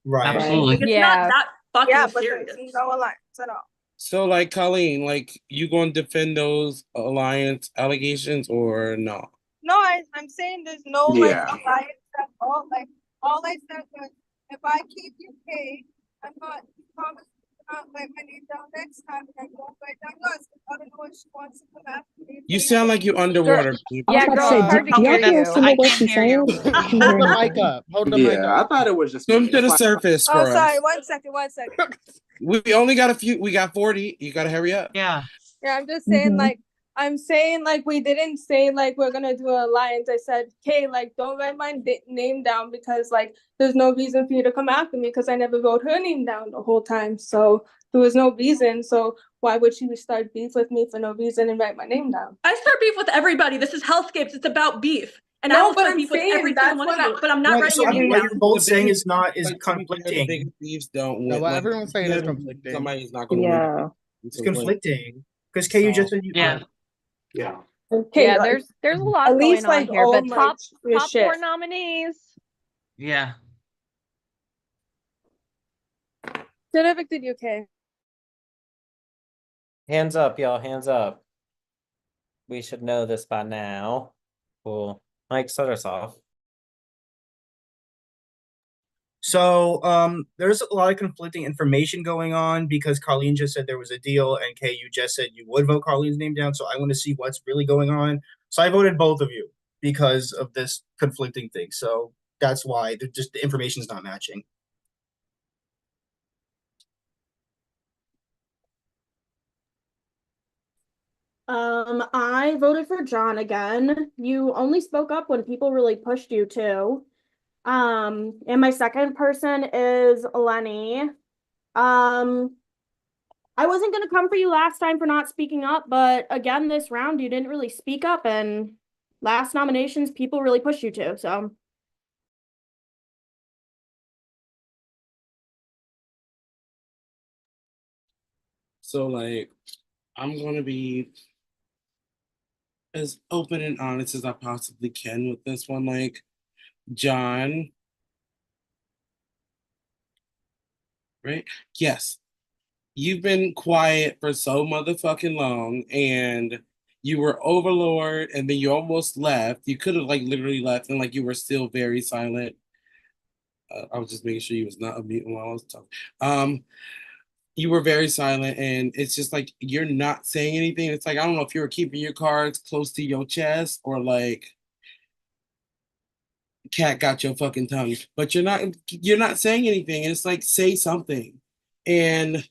Right. Absolutely. It's not that fucking but serious. there's no alliance at all. So, like, Colleen, like, you going to defend those alliance allegations or no? No, I'm saying there's no Yeah. like alliance at all. Like all I said was if I keep you paid, I'm not promise to not write my name down next time and I won't write down yours. I don't know if she wants to come after me. You sound like you're underwater. Babe. I was about to say, do y'all hear some of what she's saying? I can't hear Hold the mic anything. up. Hold the mic Yeah, I up. thought it was just Swim to the surface for Oh, us. sorry. 1 second. 1 second. We only got a few. We got 40. You gotta hurry up. Yeah. Yeah, I'm just saying, Mhm. like, I'm saying, like, we didn't say, like, we're gonna do an alliance. I said, okay, like, don't write my name down because, like, there's no reason for you to come after me because I never wrote her name down the whole time. So there was no reason. So why would she start beef with me for no reason and write my name down? I start beef with everybody. This is HellScapes. It's about beef. And I No, will but start I'm beef with saying every that's single one of what you. But I'm not Right, writing so your I mean, name what down. you're both saying is Like, conflicting. big beefs don't No, win. what Like, everyone's saying is conflicting. Somebody's not gonna Yeah. win. It's conflicting. Because Kay, you just said you Yeah. Yeah. Okay, Yeah, like, there's a lot at going least, on like, here, all but my top shit. 4 nominees. Yeah. Should have evicted you, Kay. Hands up, y'all. Hands up. We should know this by now. Cool. Mike, start us off. So there's a lot of conflicting information going on because Colleen just said there was a deal and Kay, you just said you would vote Colleen's name down. So I want to see what's really going on. So I voted both of you because of this conflicting thing. So that's why the information is not matching. I voted for John again. You only spoke up when people really pushed you to. And my second person is Lenny. I wasn't gonna come for you last time for not speaking up, but again, this round you didn't really speak up, and last nominations people really pushed you to, so. So, like, I'm gonna be as open and honest as I possibly can with this one. Like, John, right? Yes, you've been quiet for so motherfucking long, and you were Overlord, and then you almost left. You could have, like, literally left, and, like, you were still very silent. I was just making sure you was not unmuting while I was talking. You were very silent, and it's just like you're not saying anything. It's like I don't know if you were keeping your cards close to your chest or like cat got your fucking tongue, but you're not saying anything. And it's like say something. And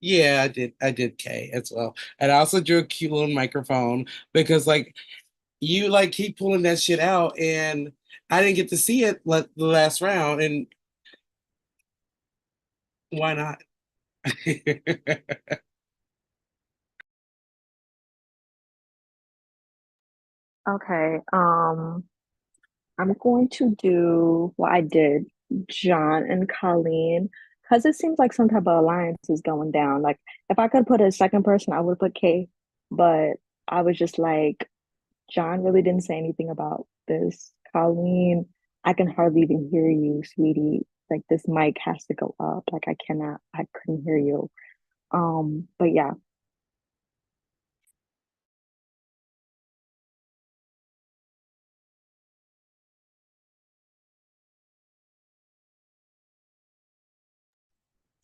yeah, I did K as well. And I also drew a cute little microphone because like you like keep pulling that shit out, and I didn't get to see it the last round, and why not? Okay. I'm going to do what I did, John and Colleen, because it seems like some type of alliance is going down. Like if I could put a second person, I would put Kay, but I was just like, John really didn't say anything about this. Colleen, I can hardly even hear you, sweetie. Like this mic has to go up. Like I couldn't hear you. But yeah.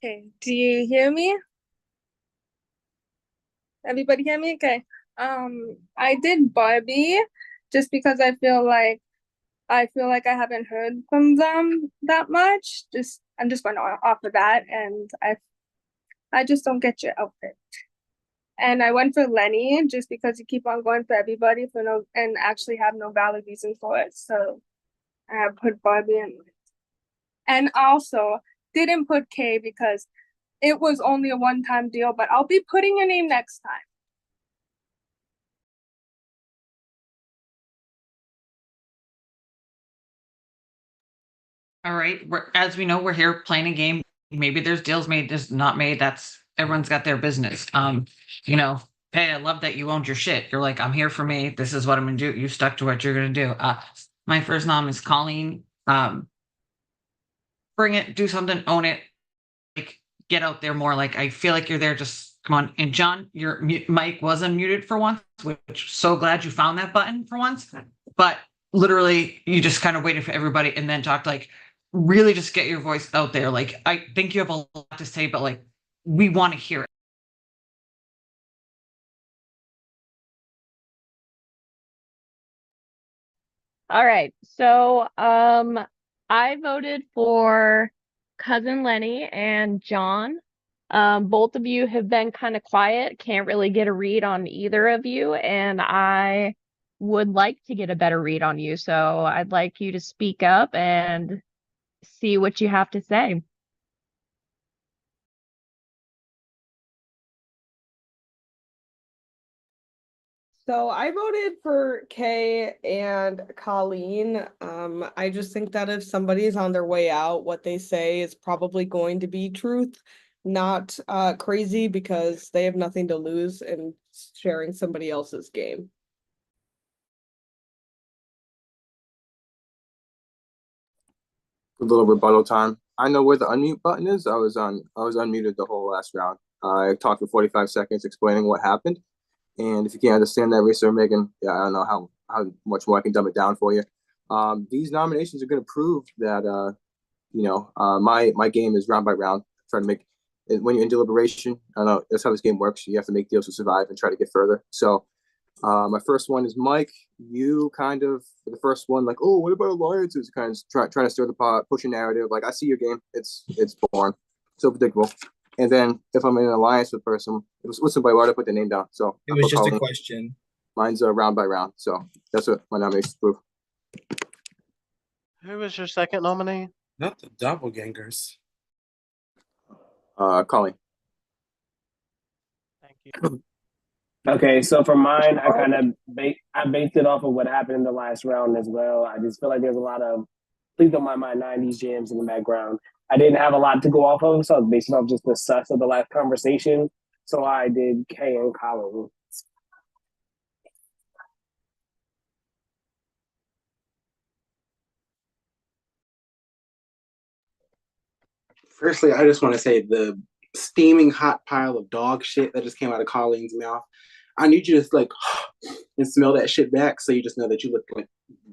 Okay, do you hear me? Everybody hear me? Okay. I did Barbie just because I feel like I haven't heard from them that much. I'm just going to offer that, and I just don't get your outfit. And I went for Lenny just because you keep on going for everybody for no and actually have no valid reason for it. So I put Barbie in. And also didn't put Kay because it was only a one-time deal, but I'll be putting your name next time. All right. As we know, we're here playing a game. Maybe there's deals made, there's not made. That's everyone's got their business. You know, hey, I love that you owned your shit. You're like, I'm here for me. This is what I'm gonna do. You stuck to what you're gonna do. My first nom is Colleen. Bring it, do something, own it. Like, get out there more. Like, I feel like you're there. Just come on. And John, your mic was unmuted for once, which so glad you found that button for once. But literally, you just kind of waited for everybody and then talked. Like, really, just get your voice out there. Like, I think you have a lot to say, but like, we want to hear it. All right. So, I voted for cousin Lenny and John. Both of you have been kind of quiet, can't really get a read on either of you, and I would like to get a better read on you. So I'd like you to speak up and see what you have to say. So I voted for Kay and Colleen. I just think that if somebody's on their way out, what they say is probably going to be truth, not crazy, because they have nothing to lose in sharing somebody else's game. A little rebuttal time. I know where the unmute button is. I was unmuted the whole last round. I talked for 45 seconds explaining what happened. And if you can't understand that, Racer Megan, yeah, I don't know how much more I can dumb it down for you. These nominations are going to prove that my game is round by round. Try to make it when you're in deliberation. I don't know, that's how this game works. You have to make deals to survive and try to get further. So my first one is Mike. You kind of for the first one, like, oh, what about alliances? Kind of trying to stir the pot, push a narrative. Like, I see your game. It's boring, so predictable. And then if I'm in an alliance with a person, with somebody, why would I put the name down? So it was just a question. Mine's round by round. So that's what my nominations prove. Who was your second nominee? Not the doppelgangers. Colleen. Thank you. Okay, so for mine, I kind of based it off of what happened in the last round as well. I just feel like there's a lot of, please don't mind my 90s jams in the background. I didn't have a lot to go off of, so I was basing off just the sus of the last conversation. So I did Kay and Colleen. Firstly, I just want to say the steaming hot pile of dog shit that just came out of Colleen's mouth. I need you to just like and smell that shit back, so you just know that you look like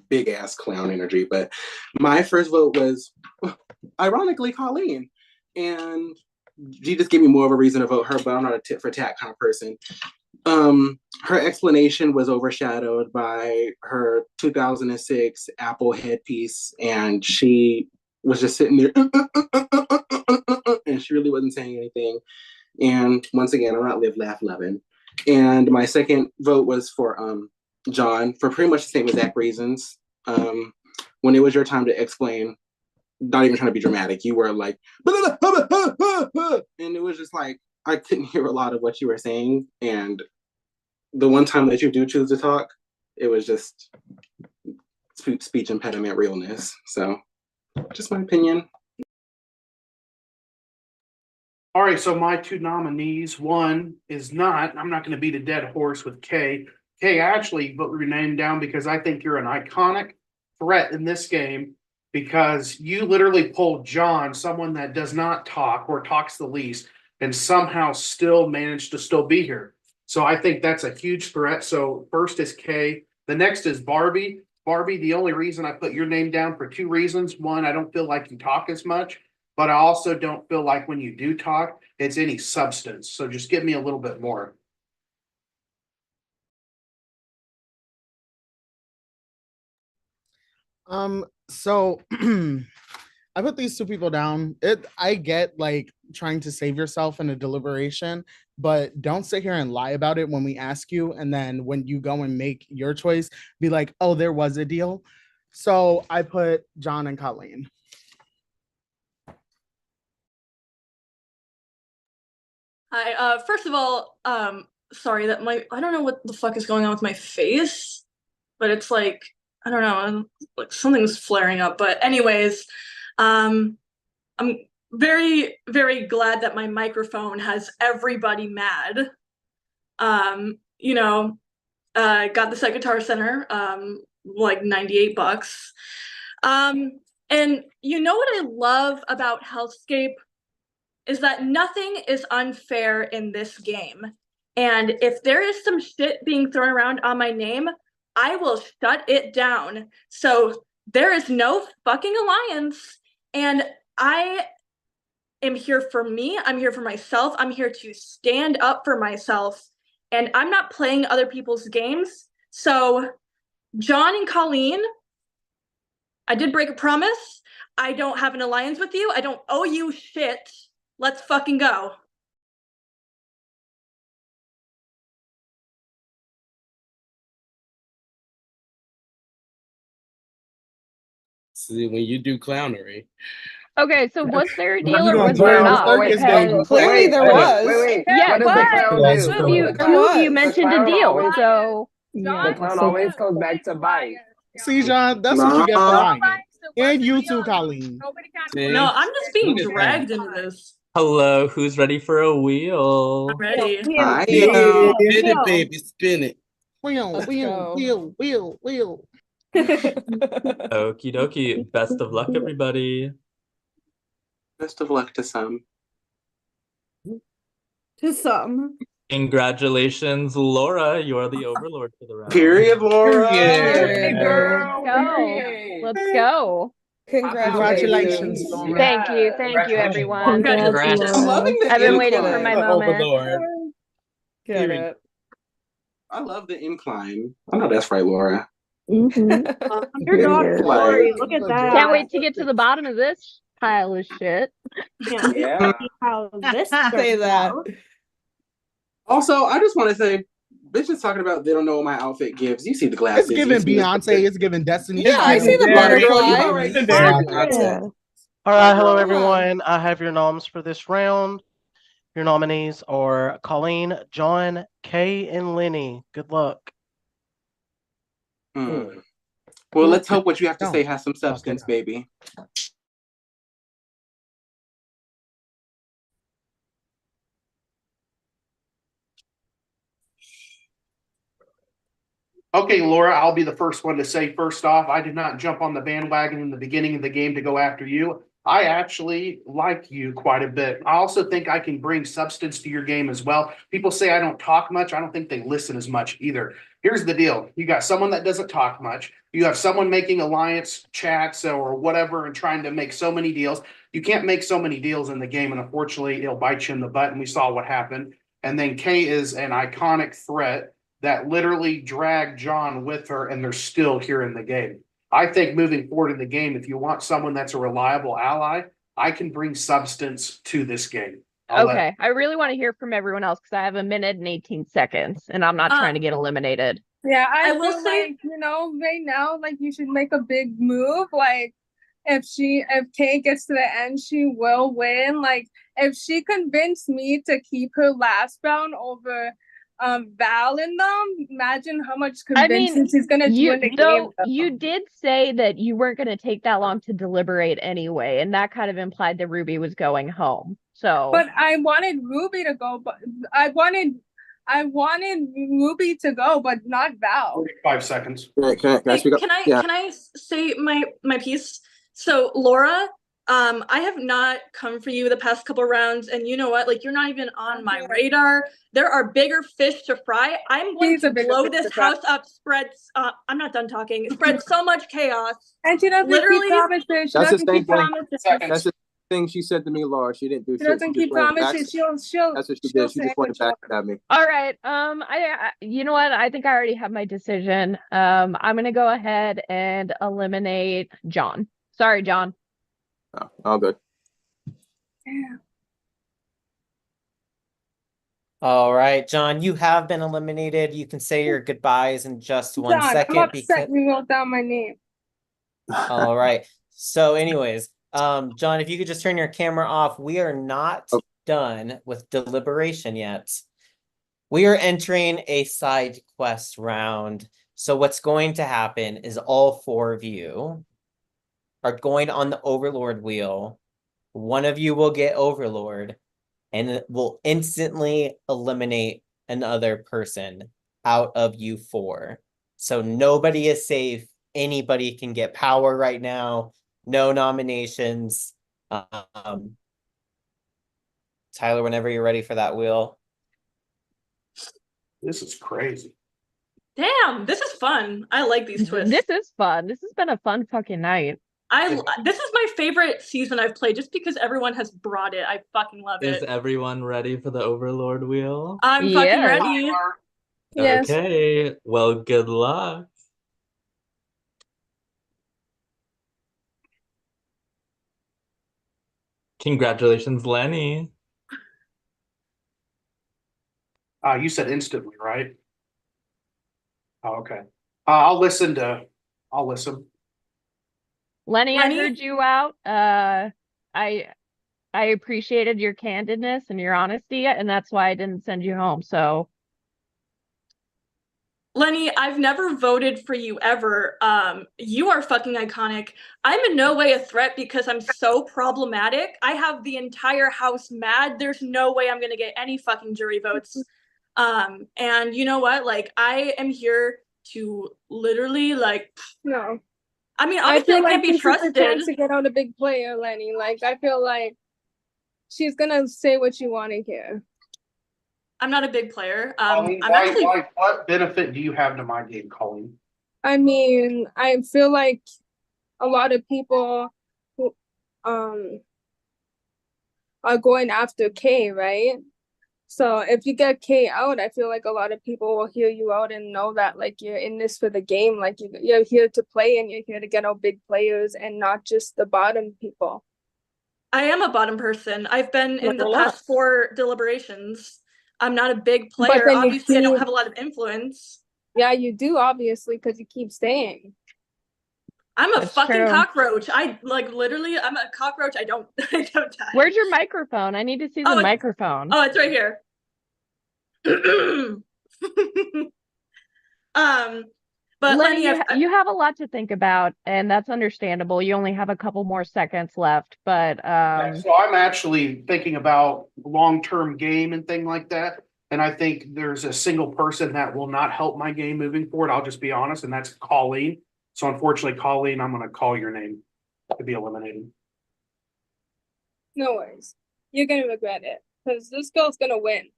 big ass clown energy. But my first vote was ironically Colleen, and she just gave me more of a reason to vote her. But I'm not a tit for tat kind of person. Her explanation was overshadowed by her 2006 Apple headpiece, and she was just sitting there and she really wasn't saying anything. And once again, I'm not live, laugh, loving. And my second vote was for John for pretty much the same exact reasons. When it was your time to explain, not even trying to be dramatic, you were like, and it was just like I couldn't hear a lot of what you were saying. And the one time that you do choose to talk, it was just speech impediment realness. So, just my opinion. All right, so my two nominees, one is I'm not going to beat a dead horse with Kay. Kay, I actually put your name down because I think you're an iconic threat in this game because you literally pulled John, someone that does not talk or talks the least, and somehow still managed to still be here. So I think that's a huge threat. So first is Kay. The next is Barbie. Barbie, the only reason I put your name down for two reasons. One, I don't feel like you talk as much, but I also don't feel like when you do talk, it's any substance. So just give me a little bit more. So I put these two people down. I get like trying to save yourself in a deliberation, but don't sit here and lie about it when we ask you. And then when you go and make your choice, be like, oh, there was a deal. So I put John and Colleen. Hi, first of all, sorry that I don't know what the fuck is going on with my face, but it's like, I don't know, like something's flaring up. But anyways, I'm very, very glad that my microphone has everybody mad. You know, got this at Guitar Center, like $98. And you know what I love about HellScape is that nothing is unfair in this game. And if there is some shit being thrown around on my name, I will shut it down. So there is no fucking alliance. And I am here for me. I'm here for myself. I'm here to stand up for myself. And I'm not playing other people's games. So John and Colleen, I did break a promise. I don't have an alliance with you. I don't owe you shit. Let's fucking go. See, when you do clownery. Okay, so was there a What deal you or gonna was do? there The not? circus game. Because Clearly there was. Wait. yeah, What does the clown but do? two of you mentioned a clown deal. always- So The clown always comes back to bite. See, John, that's what you get for lying. And you too, Colleen. No, I'm just being dragged into this. Hello, who's ready for a wheel? I'm ready. Spin it, baby, spin it. Wheel. Okie dokie. Best of luck, everybody. Best of luck to some. To some. Congratulations, Laura. You're the overlord for the round. Period, Laura. Let's go. Let's go. Congratulations, Laura. Thank you, everyone. Congrats. I'm loving the I've been input. waiting for my moment. Overlord. Get it. I love the incline. I know that's right, Laura. Underdog glory. Look at that. Can't wait to get to the bottom of this pile of shit. Yeah. How this Say that. Also, I just want to say, bitches talking about they don't know what my outfit gives. You see the glasses. It's giving Beyonce. It's giving Destiny. Yeah, I see the butterfly. All right, hello everyone. I have your noms for this round. Your nominees are Colleen, John, Kay, and Lenny. Good luck. Well, let's hope what you have to say has some substance, baby. Okay, Laura, I'll be the first one to say, first off, I did not jump on the bandwagon in the beginning of the game to go after you. I actually like you quite a bit. I also think I can bring substance to your game as well. People say I don't talk much. I don't think they listen as much either. Here's the deal. You got someone that doesn't talk much. You have someone making alliance chats or whatever and trying to make so many deals. You can't make so many deals in the game, and unfortunately, it'll bite you in the butt, and we saw what happened. And then Kay is an iconic threat that literally dragged John with her, and they're still here in the game. I think moving forward in the game, if you want someone that's a reliable ally, I can bring substance to this game. Okay, I really want to hear from everyone else because I have 1 minute and 18 seconds, and I'm not trying to get eliminated. Yeah, I will feel say, like, right now, like you should make a big move. Like if Kay gets to the end, she will win. Like if she convinced me to keep her last round over Val in them, imagine how much convincing she's gonna do in the game. Though. You did say that you weren't going to take that long to deliberate anyway, and that kind of implied that Ruby was going home. So, but I wanted Ruby to go, but I wanted I wanted Ruby to go, but not Val. 5 seconds. Can I speak up? Can I Yeah. can I say my piece? So Laura, I have not come for you the past couple rounds, and you know what? Like, you're not even on my radar. There are bigger fish to fry. I'm going to blow this house up. I'm not done talking. Spread so much chaos. And she doesn't literally keep promises. She That's the doesn't same keep thing. promises. That's the thing she said to me, Laura. She didn't do She shit. doesn't She keep just went back. promises. She'll. That's what she she'll did. She say just went back at me. All right. You know what? I think I already have my decision. I'm gonna go ahead and eliminate John. Sorry, John. Oh, all good. All right, John, you have been eliminated. You can say your goodbyes in just 1 John, second. I'm upset you wrote down my name. All right. So anyways, John, if you could just turn your camera off. We are not done with deliberation yet. We are entering a side quest round. So what's going to happen is all four of you are going on the Overlord wheel. One of you will get Overlord and it will instantly eliminate another person out of you four. So nobody is safe. Anybody can get power right now. No nominations. Tyler, whenever you're ready for that wheel. This is crazy. Damn, this is fun. I like these twists. This is fun. This has been a fun fucking night. This is my favorite season I've played just because everyone has brought it. I fucking love Is it. everyone ready for the Overlord wheel? I'm fucking ready. Yes. Okay, well, good luck. Congratulations, Lenny. You said instantly, right? Oh, okay. I'll listen. Lenny, I heard you out. I appreciated your candidness and your honesty, and that's why I didn't send you home. So, Lenny, I've never voted for you ever. You are fucking iconic. I'm in no way a threat because I'm so problematic. I have the entire house mad. There's no way I'm gonna get any fucking jury votes. And you know what? Like, I am here to literally, like, No. I mean, I obviously I feel like can't be this is the trusted. chance to get out a big player, Lenny. Like, I feel like she's gonna say what you want to hear. I'm not a big player. Colleen, I'm actually. what benefit do you have to my game, Colleen? I mean, I feel like a lot of people who are going after Kay, right? So if you get Kay out, I feel like a lot of people will hear you out and know that like you're in this for the game, like you're here to play and you're here to get out big players and not just the bottom people. I am a bottom person. I've been in the past 4 deliberations. I'm not a big player. Obviously, I don't have a lot of influence. Yeah, you do, obviously, because you keep staying. I'm a fucking cockroach. I like literally. I'm a cockroach. I don't die. Where's your microphone? I need to see the microphone. Oh, it's right here. But Lenny, Lenny, you have a lot to think about, and that's understandable. You only have a couple more seconds left, but So I'm actually thinking about long-term game and thing like that. And I think there's a single person that will not help my game moving forward. I'll just be honest, and that's Colleen. So unfortunately, Colleen, I'm going to call your name to be eliminated. No worries. You're gonna regret it because this girl's gonna win.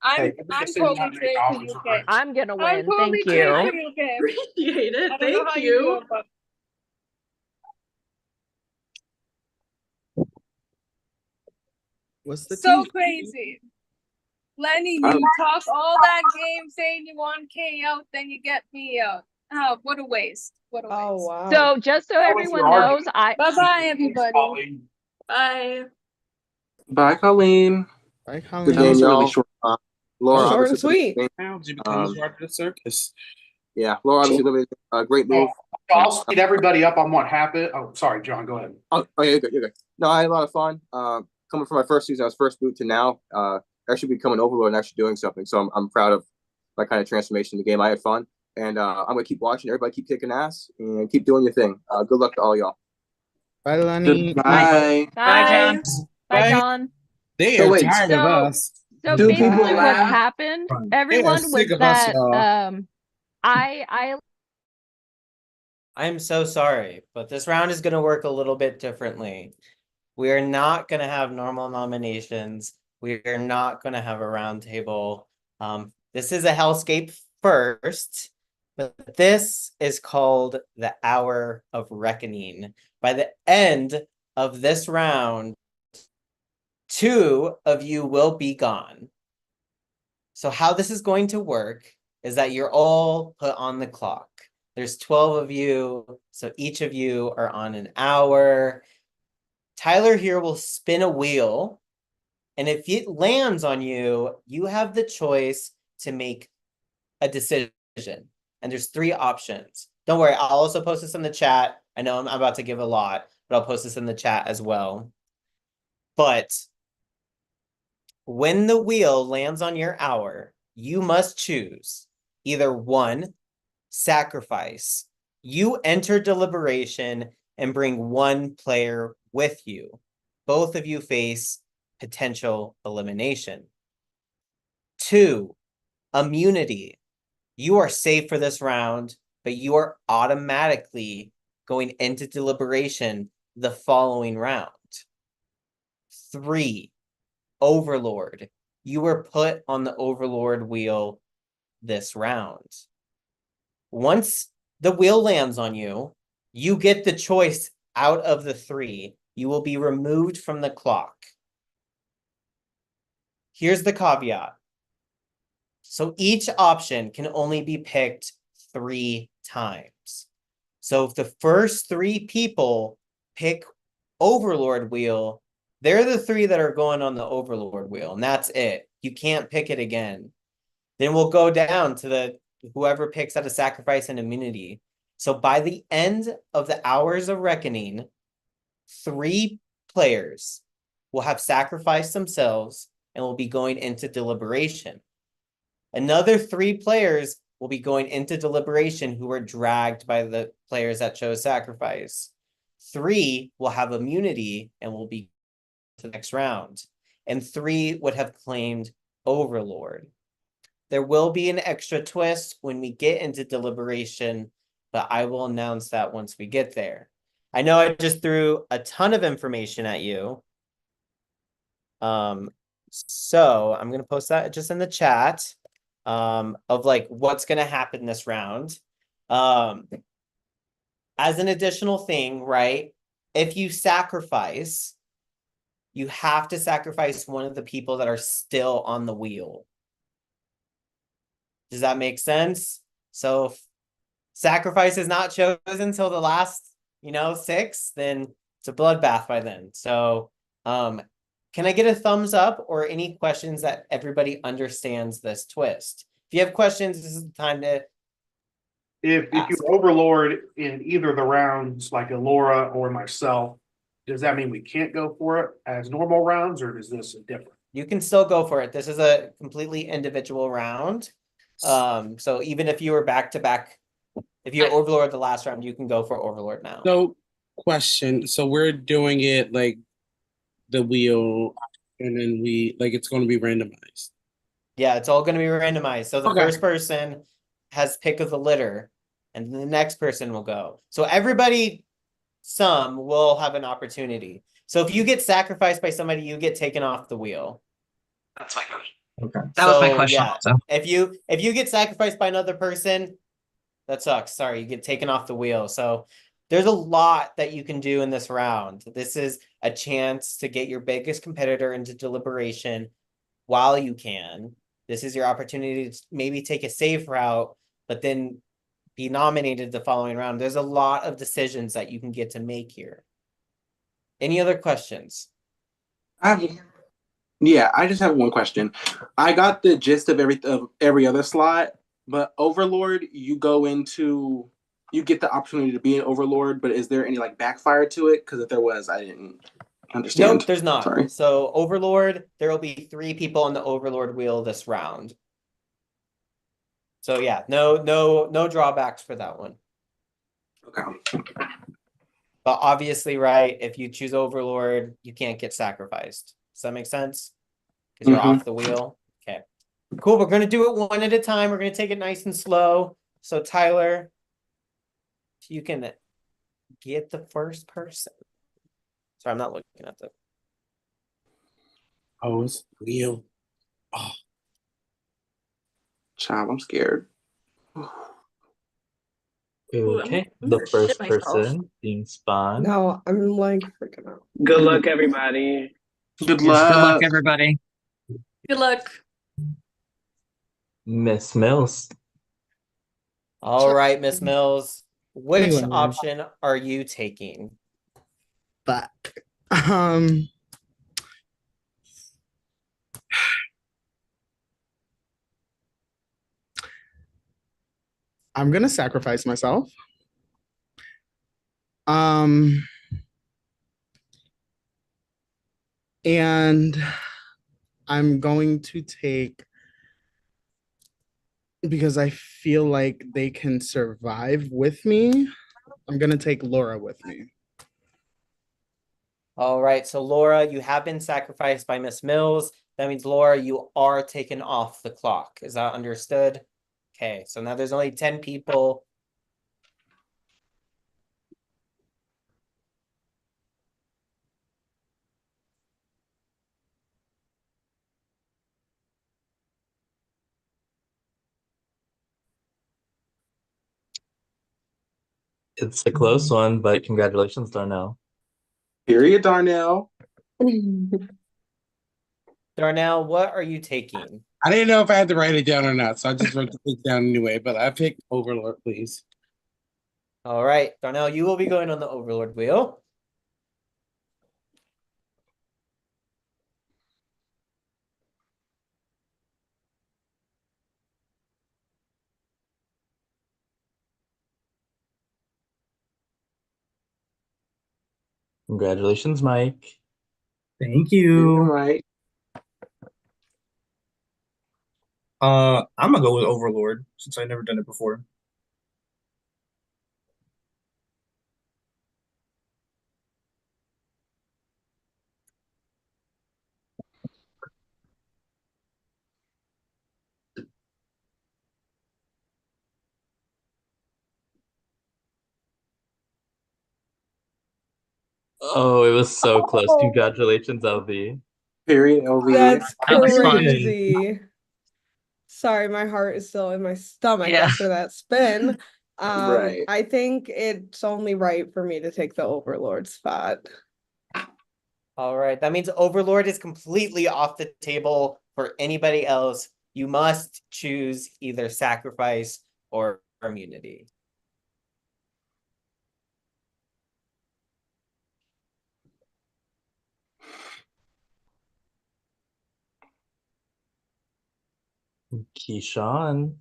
I'm totally cheering for you, Kay. I'm gonna win. I'm totally Thank you. cheering for you, Kay. Appreciate it. I don't know Thank how you. do it, but... What's the so tea? crazy. Lenny, you talk all that game saying you want Kay out, then you get me out. Oh, what a waste. What a waste. Oh, wow. So just so everyone knows, Bye-bye, everybody. Bye. Bye, Colleen. Bye, Good Colleen. game, y'all. Laura, Short and obviously, sweet. How did you become part of the circus? Yeah, Laura, obviously, great move. I'll speed everybody up on what happened. Oh, sorry, John, go ahead. Oh, yeah, you're good. You're good. No, I had a lot of fun. Coming from my first season, I was first boot to now, actually becoming Overlord and actually doing something. So I'm proud of my kind of transformation in the game. I had fun, and I'm gonna keep watching. Everybody keep kicking ass and keep doing your thing. Good luck to all y'all. Bye, Lenny. Goodbye. Bye, John. Bye, John. They are tired of us. So Do people basically what laugh? happened, They are everyone, was sick of us, that y'all. I I'm so sorry, but this round is going to work a little bit differently. We are not going to have normal nominations. We are not going to have a round table. This is a Hellscape first, but this is called the Hour of Reckoning. By the end of this round, 2 of you will be gone. So how this is going to work is that you're all put on the clock. There's 12 of you, so each of you are on an hour. Tyler here will spin a wheel, and if it lands on you, you have the choice to make a decision. And there's 3 options. Don't worry, I'll also post this in the chat. I know I'm about to give a lot, but I'll post this in the chat as well. But when the wheel lands on your hour, you must choose either 1, sacrifice. You enter deliberation and bring 1 player with you. Both of you face potential elimination. 2, immunity. You are safe for this round, but you are automatically going into deliberation the following round. 3, Overlord. You were put on the Overlord wheel this round. Once the wheel lands on you, you get the choice out of the 3. You will be removed from the clock. Here's the caveat. So each option can only be picked 3 times. So if the first 3 people pick Overlord wheel, they're the 3 that are going on the Overlord wheel, and that's it. You can't pick it again. Then we'll go down to the whoever picks out of sacrifice and immunity. So by the end of the hours of reckoning, 3 players will have sacrificed themselves and will be going into deliberation. Another 3 players will be going into deliberation who were dragged by the players that chose sacrifice. 3 will have immunity and will be to the next round. And 3 would have claimed Overlord. There will be an extra twist when we get into deliberation, but I will announce that once we get there. I know I just threw a ton of information at you. So I'm going to post that just in the chat of like what's going to happen this round. As an additional thing, right? If you sacrifice, you have to sacrifice one of the people that are still on the wheel. Does that make sense? So if sacrifice is not chosen until the last, 6, then it's a bloodbath by then. So can I get a thumbs up or any questions that everybody understands this twist? If you have questions, this is the time to If you overlord in either of the rounds, like Elora or myself, does that mean we can't go for it as normal rounds, or is this different? You can still go for it. This is a completely individual round. So even if you were back to back, if you're Overlord the last round, you can go for Overlord now. So, question. So we're doing it like the wheel, and then it's going to be randomized. Yeah, it's all going to be randomized. So the first person has pick of the litter, and the next person will go. So everybody, some will have an opportunity. So if you get sacrificed by somebody, you get taken off the wheel. That's my question. Okay. That was my question Yeah, also. if you get sacrificed by another person, that sucks. Sorry, you get taken off the wheel. So there's a lot that you can do in this round. This is a chance to get your biggest competitor into deliberation while you can. This is your opportunity to maybe take a safe route, but then be nominated the following round. There's a lot of decisions that you can get to make here. Any other questions? Yeah, I just have one question. I got the gist of every other slot, but Overlord, you get the opportunity to be an Overlord, but is there any like backfire to it? Because if there was, I didn't understand. Nope, there's not. Sorry. So Overlord, there will be 3 people on the Overlord wheel this round. So yeah, no drawbacks for that one. Okay. But obviously, right, if you choose Overlord, you can't get sacrificed. Does that make sense? because you're off the wheel. Okay. Cool. We're going to do it one at a time. We're going to take it nice and slow. So, Tyler, if you can get the first person. Sorry, I'm not looking at the. Oh, it's wheel. Oh. Child, I'm scared. Okay, the first person being spawned. No, I'm like freaking out. Good luck, everybody. Good Yes, good luck, luck. everybody. Good luck. Miss Mills. All right, Miss Mills. Which Anyway. option are you taking? But I'm gonna sacrifice myself. And I'm going to take, because I feel like they can survive with me, I'm gonna take Laura with me. All right, so Laura, you have been sacrificed by Miss Mills. That means, Laura, you are taken off the clock. Is that understood? Okay, so now there's only 10 people. It's a close one, but congratulations, Darnell. Period, Darnell. Darnell, what are you taking? I didn't know if I had to write it down or not, so I just wrote the thing down anyway. But I picked Overlord, please. All right, Darnell, you will be going on the Overlord wheel. Congratulations, Mike. Thank you. Right. I'm gonna go with Overlord since I've never done it before. Oh, it was so close. Congratulations, LV. Period, LV. That's That was fun. crazy. Sorry, my heart is still in my stomach Yeah. after that spin. Right. I think it's only right for me to take the Overlord spot. All right, that means Overlord is completely off the table for anybody else. You must choose either sacrifice or immunity. Keyshawn.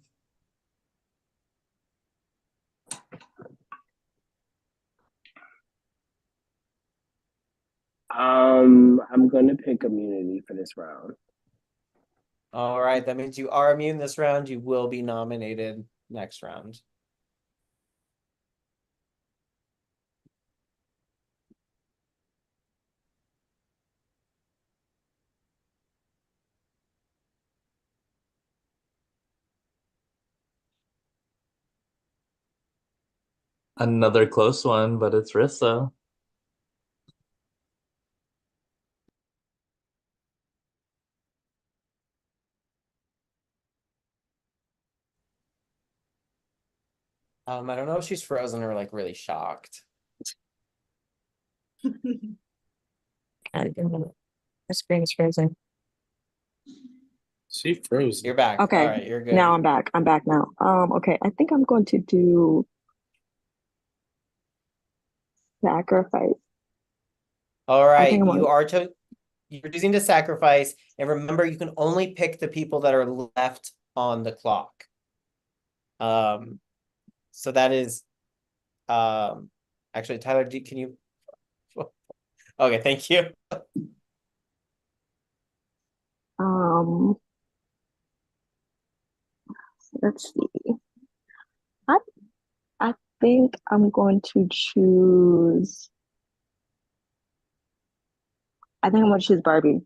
I'm gonna pick immunity for this round. All right, that means you are immune this round. You will be nominated next round. Another close one, but it's Rissa. I don't know if she's frozen or like really shocked. My screen is frozen. She frozen. You're back. Okay. All right, you're good. Now I'm back. I'm back now. Okay. I think I'm going to do sacrifice. All I right, think I'm you're choosing to sacrifice, and remember, you can only pick the people that are left on the clock. So that is, actually, Tyler, can you? Okay, thank you. Let's see. I think I'm going to choose. I think I'm going to choose Barbie.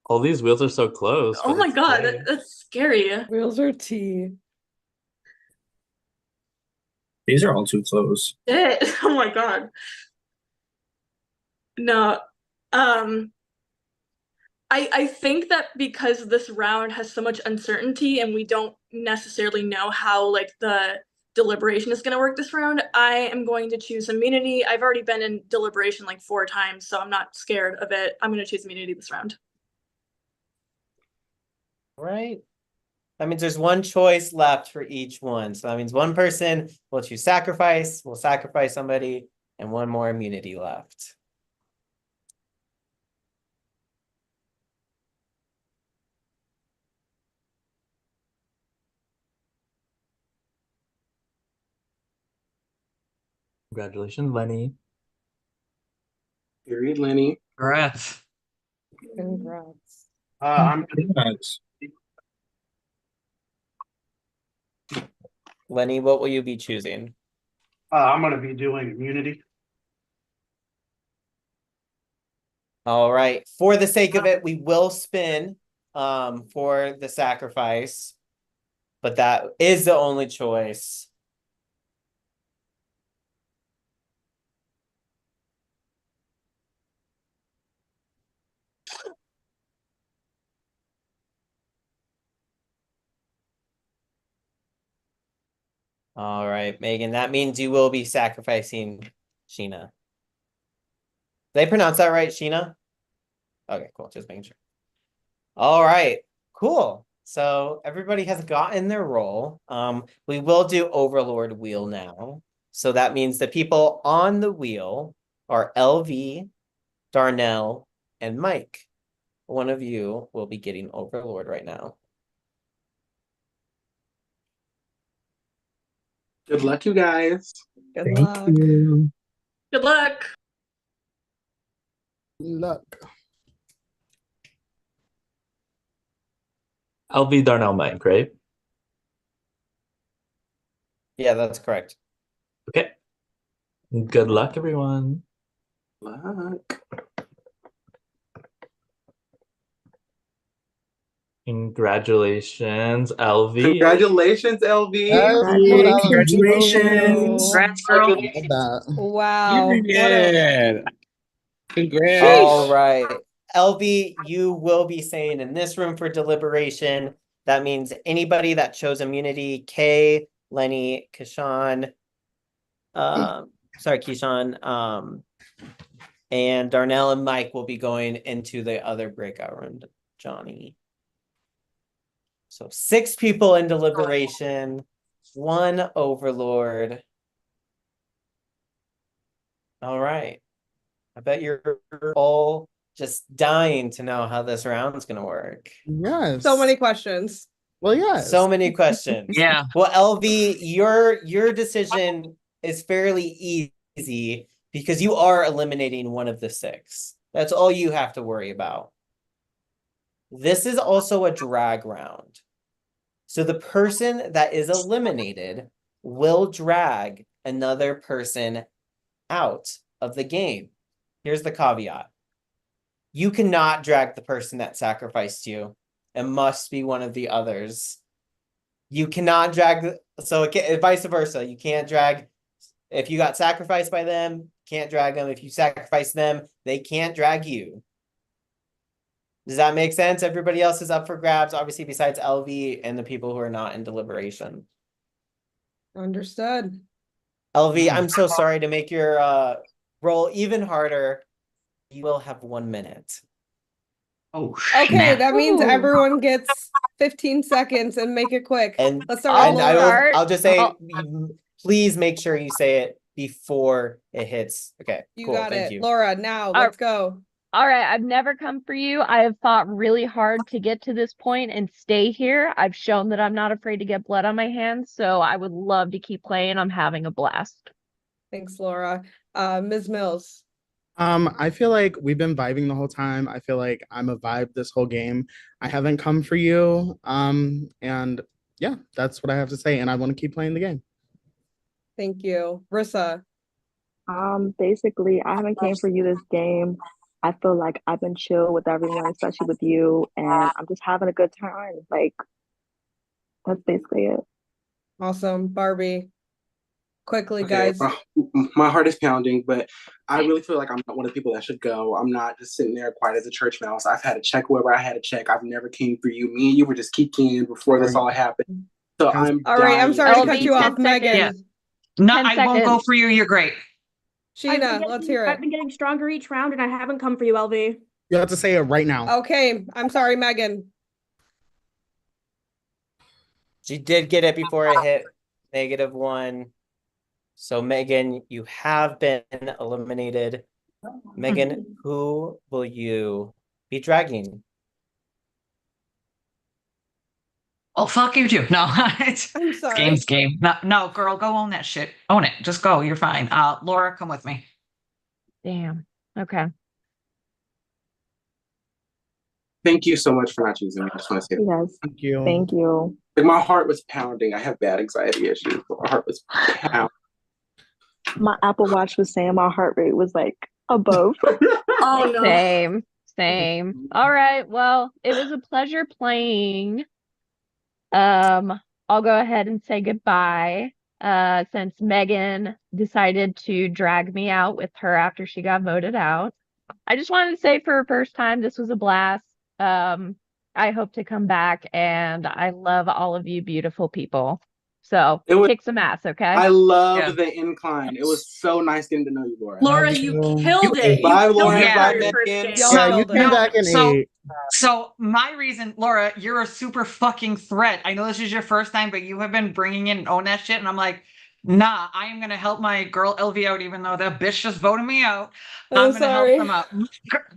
All these wheels are so close. Oh but my it's god, great. that's scary. Wheels are tea. These are all too close. Shit. Oh my god. No. I think that because this round has so much uncertainty and we don't necessarily know how like the deliberation is going to work this round, I am going to choose immunity. I've already been in deliberation like 4 times, so I'm not scared of it. I'm going to choose immunity this round. Right. That means there's one choice left for each one. So that means one person will choose sacrifice, will sacrifice somebody, and one more immunity left. Congratulations, Lenny. Period, Lenny. Congrats. Congrats. I'm Lenny, what will you be choosing? I'm going to be doing immunity. All right. For the sake of it, we will spin for the sacrifice, but that is the only choice. All right, Megan, that means you will be sacrificing Sheena. Did I pronounce that right, Sheena? Okay, cool. Just making sure. All right, cool. So everybody has gotten their role. We will do Overlord wheel now. So that means the people on the wheel are LV, Darnell, and Mike. One of you will be getting Overlord right now. Good luck, you guys. Good luck. You. Good luck. Luck. LV Darnell Mike, right? Yeah, that's correct. Okay. Good luck, everyone. Luck. Congratulations, LV. Congratulations, LV. Congratulations. Congrats, girl. Wow. Yeah. Congrats. All right. LV, you will be staying in this room for deliberation. That means anybody that chose immunity, Kay, Lenny, Keyshawn, and Darnell and Mike will be going into the other breakout room, Johnny. So 6 people in deliberation, 1 overlord. All right. I bet you're all just dying to know how this round's going to work. Yes. So many questions. Well, yes. So many questions. Yeah. Well, LV, your decision is fairly easy because you are eliminating one of the 6. That's all you have to worry about. This is also a drag round. So the person that is eliminated will drag another person out of the game. Here's the caveat. You cannot drag the person that sacrificed you. It must be one of the others. You cannot drag, vice versa. You can't drag, if you got sacrificed by them, can't drag them. If you sacrifice them, they can't drag you. Does that make sense? Everybody else is up for grabs, obviously, besides LV and the people who are not in deliberation. Understood. LV, I'm so sorry to make your roll even harder. You will have 1 minute. Oh, Okay, snap. that means Ooh. everyone gets 15 seconds and make it quick. And Let's start with Laura. I'll just say, please make sure you say it before it hits. Okay, You cool. got Thank it. you. Laura, now let's go. All right, I've never come for you. I have fought really hard to get to this point and stay here. I've shown that I'm not afraid to get blood on my hands, so I would love to keep playing. I'm having a blast. Thanks, Laura. Ms. Mills. I feel like we've been vibing the whole time. I feel like I'm a vibe this whole game. I haven't come for you. And yeah, that's what I have to say. And I want to keep playing the game. Thank you. Rissa. Basically, I haven't came for you this game. I feel like I've been chill with everyone, especially with you, and I'm just having a good time. Like, that's basically it. Awesome, Barbie. Quickly, Okay, guys. my heart is pounding, but I really feel like I'm not one of the people that should go. I'm not just sitting there quiet as a church mouse. I've had to check whoever I had to check. I've never came for you. Me and you were just kicking before this all happened. So I'm All right, I'm dying. sorry to cut you off, Megan. Yeah. No, I won't go for you. You're great. Sheena, let's hear I've it. been getting stronger each round, and I haven't come for you, LV. You have to say it right now. Okay, I'm sorry, Megan. She did get it before it hit -1. So Megan, you have been eliminated. Megan, who will you be dragging? Oh, fuck you too. No, I'm sorry. Game's game. No, girl, go own that shit. Own it. Just go. You're fine. Laura, come with me. Damn. Okay. Thank you so much for not choosing me. I just want to say that. Yes. Thank you. Thank you. Like, my heart was pounding. I have bad anxiety issues, but my heart was pounding. My Apple Watch was saying my heart rate was like above. Oh no. Same. All right. Well, it was a pleasure playing. I'll go ahead and say goodbye. Since Megan decided to drag me out with her after she got voted out. I just wanted to say for her first time, this was a blast. I hope to come back, and I love all of you beautiful people. So kick some ass, okay? I love the incline. It was so nice getting to know you, Laura. Laura, you killed it. Bye, You killed Lauren. it Bye, for your first Megan. game. Yeah, you came back in so, 8. So my reason, Laura, you're a super fucking threat. I know this is your first time, but you have been bringing in and own that shit, and I'm like, nah, I am gonna help my girl LV out, even though that bitch just voted me out. I'm gonna help them out.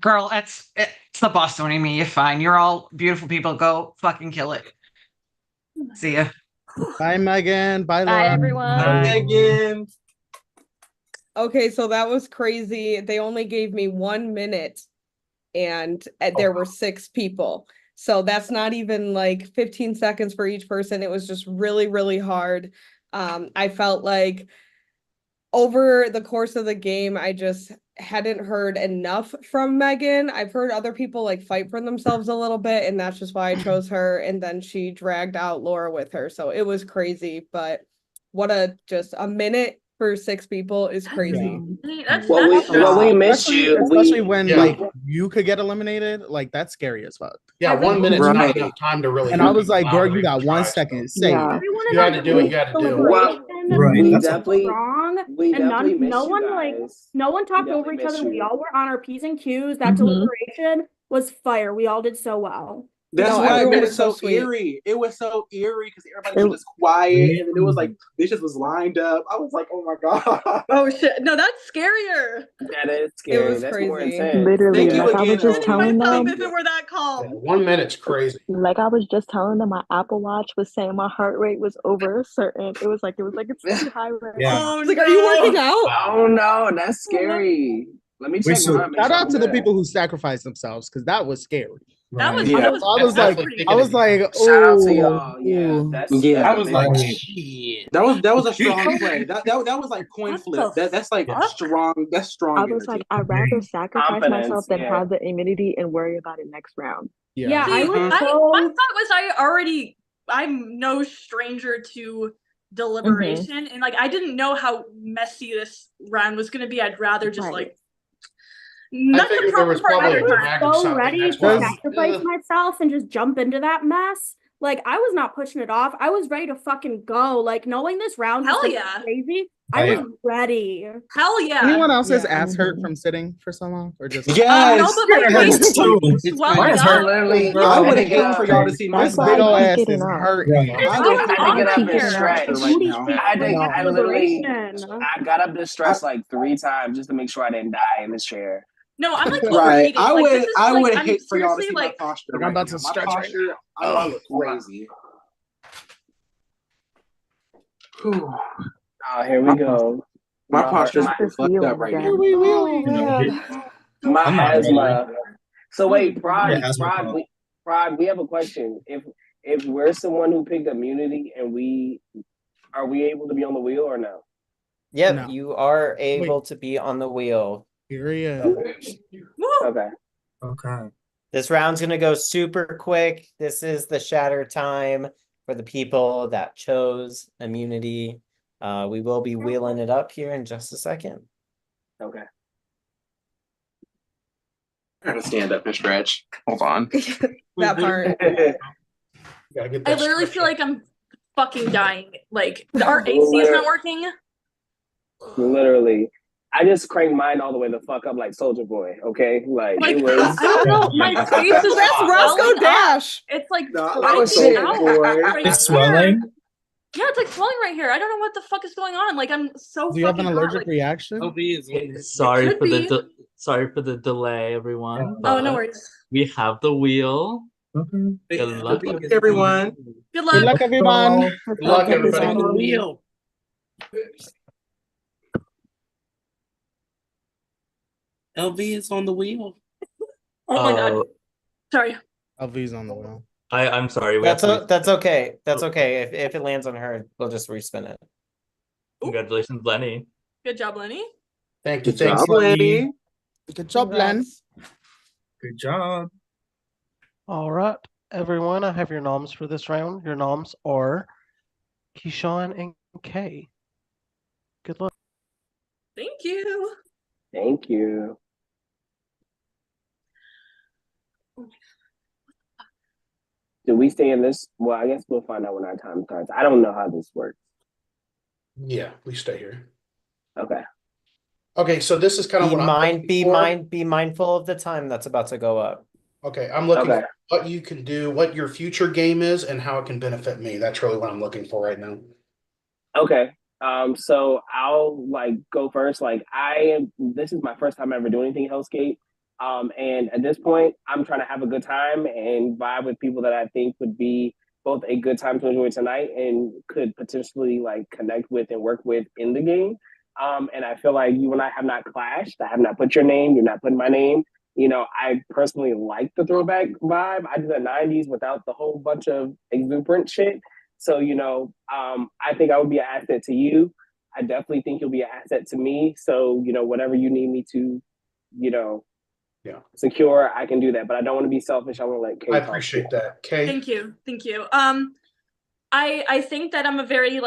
Girl, it's the boss doing me. You're fine. You're all beautiful people. Go fucking kill it. See ya. Bye, Megan. Bye, Laura. Bye, everyone. Bye, Megan. Okay, so that was crazy. They only gave me 1 minute, and there were 6 people. So that's not even like 15 seconds for each person. It was just really, really hard. I felt like over the course of the game, I just hadn't heard enough from Megan. I've heard other people like fight for themselves a little bit, and that's just why I chose her. And then she dragged out Laura with her. So it was crazy, but just a minute for 6 people is crazy. Well, we missed you. Especially when like you could get eliminated, like that's scary as fuck. Yeah, 1 minute's not enough time to really. And I was like, girl, you got 1 second. Say it. You had to do what you had to do. Well, Right. we That's definitely, wrong. we And definitely no missed you one guys. no one talked We over definitely each other. missed We you. all were on our P's and Q's. That deliberation was fire. We all did so well. That's No, why it everyone was was so so sweet. eerie. It was so eerie because everybody was just quiet, and then it was like bitches was lined up. I was like, oh my god. Oh shit! No, that's scarier. That is scary. was That's more crazy. intense. Literally, Thank you like I again, was just telling Myself, them, if it were that calm. 1 minute's crazy. like I was just telling them, my Apple Watch was saying my heart rate was over a certain. It was like it's too high right Yeah. now. Oh, Like, are you working out? Oh no, that's scary. Let me check mine. Shout out to the people who sacrificed themselves because that was scary. That was Yeah. that was I was like, Shout out to oh, y'all. Yeah, ooh. that's Yeah. I was like, big. shit. That was a strong play. That was like coin flip. That's like strong. That's strong I was energy. like, I'd rather sacrifice Confidence, myself than yeah. have the immunity and worry about it next round. Yeah, See, I was my thought was I'm no stranger to deliberation, and like I didn't know how messy this round was gonna be. I'd rather just like nothing figured there was for either probably side. so ready that's to why- sacrifice myself and just jump into that mess. Like I was not pushing it off. I was ready to fucking go. Like knowing this round was Hell gonna be yeah. crazy. I was ready. Hell yeah. Anyone else's ass hurt from sitting for so long, or just Yes. No, but my face is swelling Mine's up. hurt literally. I would I hate for y'all to see my this big ol' side. ass is hurting. I had to get up this stretch. right now. I literally, Deliberation. I got up this stretch like 3 times just to make sure I didn't die in this chair. No, I'm like Right. overheating. I Like, would this is, I like, would I'm hate for y'all to seriously, see my like, posture. I'm right about now. to My stretch right posture, I look crazy. Whew. Oh, here we go. My posture my, is fucked up right now. my asthma. So wait, Prod, Yeah, asthma problem. Prod, we have a question. If we're someone who picked immunity and are we able to be on the wheel or no? Yep, No. you are able to be on the wheel. Period. Okay. Okay. This round's gonna go super quick. This is the shatter time for the people that chose immunity. We will be wheeling it up here in just a second. Okay. I'm gonna stand up and stretch. Hold on. That part. I literally feel like I'm fucking dying. Like our AC is not working. Literally. I just cranked mine all the way the fuck up like Soldier Boy, okay? Like it was. I don't know. My face is That's Roscoe Dash. It's like Oh, flaking shit. out right It's here. swelling. Yeah, it's like swelling right here. I don't know what the fuck is going on. Like I'm so Do you have an fucking hot. allergic Like, reaction? Sorry could for be. sorry for the delay, everyone. Oh, no but worries. We have the wheel. Okay. Good luck, everyone. Good Good luck, everyone. Good luck, everybody. On the wheel. LV is on the wheel. Oh my god. Sorry. LV's on the wheel. I'm sorry. That's okay. That's okay. If it lands on her, we'll just respin it. Congratulations, Lenny. Good job, Lenny. Thank you. Good job, Lenny. Good job, Len. Good job. All right, everyone. I have your noms for this round. Your noms are Keyshawn and Kay. Good luck. Thank you. Thank you. Do we stay in this? Well, I guess we'll find out when our time starts. I don't know how this works. Yeah, we stay here. Okay. Okay, so this is kind of what I'm be mindful of the time that's about to go up. Okay, I'm looking for what you can do, what your future game is, and how it can benefit me. That's really what I'm looking for right now. Okay. So I'll go first. This is my first time ever doing anything HellScape. And at this point, I'm trying to have a good time and vibe with people that I think would be both a good time to enjoy tonight and could potentially connect with and work with in the game. And I feel like you and I have not clashed. I have not put your name. You're not putting my name. I personally like the throwback vibe. I did the 90s without the whole bunch of exuberant shit. So, I think I would be an asset to you. I definitely think you'll be an asset to me. So, whatever you need me to, secure, I can do that. But I don't want to be selfish. I want to let Kay I talk. appreciate that. Kay? Thank you. I think that I'm a very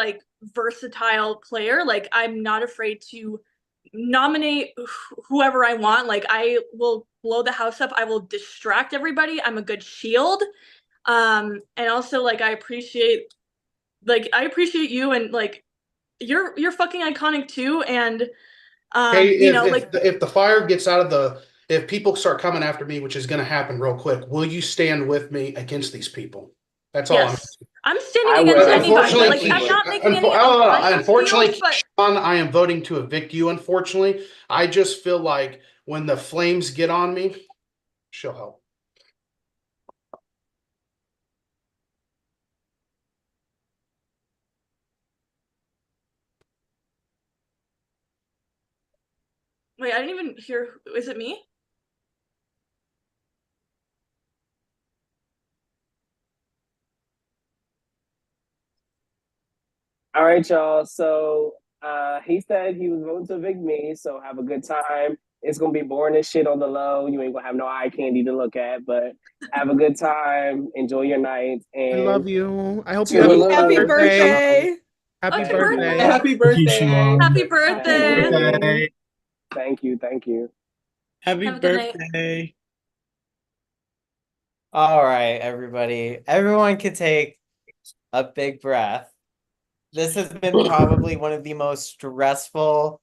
versatile player. I'm not afraid to nominate whoever I want. I will blow the house up. I will distract everybody. I'm a good shield. And also I appreciate you, and you're fucking iconic too. And Hey, if the fire gets out of if people start coming after me, which is going to happen real quick, will you stand with me against these people? That's all yes. I'm standing against anybody. I'm not making any unfortunately, deals, but... Sean, I am voting to evict you. Unfortunately, I just feel like when the flames get on me, she'll help. Wait, I didn't even hear. Is it me? All right, y'all. So he said he was voting to evict me. So have a good time. It's gonna be boring as shit on the low. You ain't gonna have no eye candy to look at, but have a good time. Enjoy your night. And I love you. I hope you have a Happy birthday. Happy birthday. Happy birthday. Happy birthday. Thank you. Thank you. Happy Have a good night. birthday. All right, everybody. Everyone can take a big breath. This has been probably one of the most stressful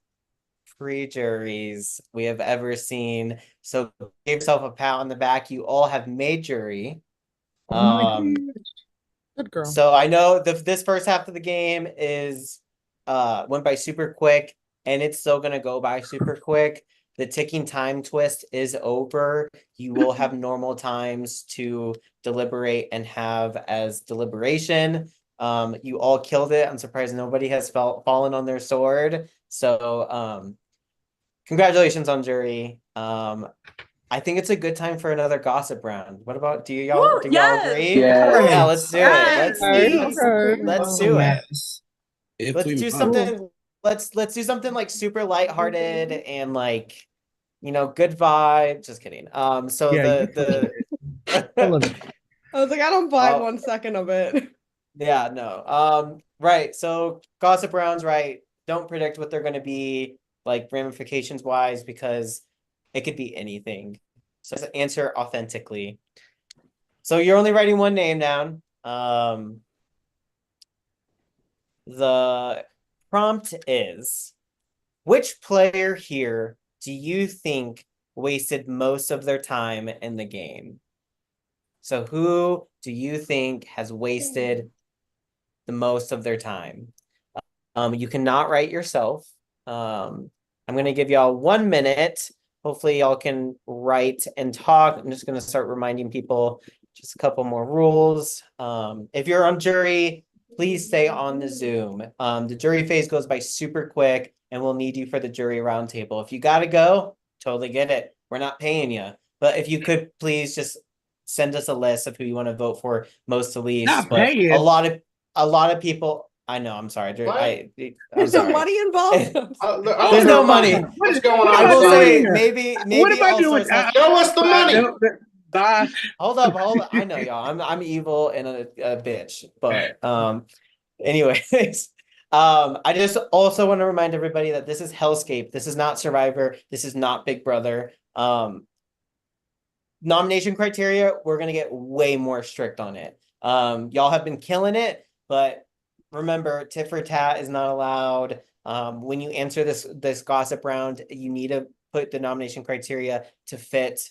pre-juries we have ever seen. So give yourself a pat on the back. You all have made jury. Good girl. So I know this first half of the game went by super quick, and it's still gonna go by super quick. The ticking time twist is over. You will have normal times to deliberate and have as deliberation. You all killed it. I'm surprised nobody has fallen on their sword. So congratulations on jury. I think it's a good time for another gossip round. What about do y'all agree? Yeah, let's do it. Let's do it. Let's do something. Let's do something super lighthearted and good vibe. Just kidding. So Yeah, I was like, I don't buy Oh. 1 second of it. Yeah, no. Right. So gossip rounds, right? Don't predict what they're going to be like ramifications wise because it could be anything. So just answer authentically. So you're only writing one name down. The prompt is, which player here do you think wasted most of their time in the game? So who do you think has wasted the most of their time? You cannot write yourself. I'm going to give y'all 1 minute. Hopefully y'all can write and talk. I'm just going to start reminding people just a couple more rules. If you're on jury, please stay on the Zoom. The jury phase goes by super quick and we'll need you for the jury roundtable. If you got to go, totally get it. We're not paying you. But if you could please just send us a list of who you want to vote for most to least. Not But paying. a lot of people, I know, I'm sorry. I'm There's sorry. no money involved. There's no money. What's going on? I will say Sorry. maybe What am I all doing? sorts of- Show us the money. Bye. Hold up. I know y'all. I'm evil and a bitch. But anyways, I just also want to remind everybody that this is HellScape. This is not Survivor. This is not Big Brother. Nomination criteria, we're gonna get way more strict on it. Y'all have been killing it, but remember, tit for tat is not allowed. When you answer this gossip round, you need to put the nomination criteria to fit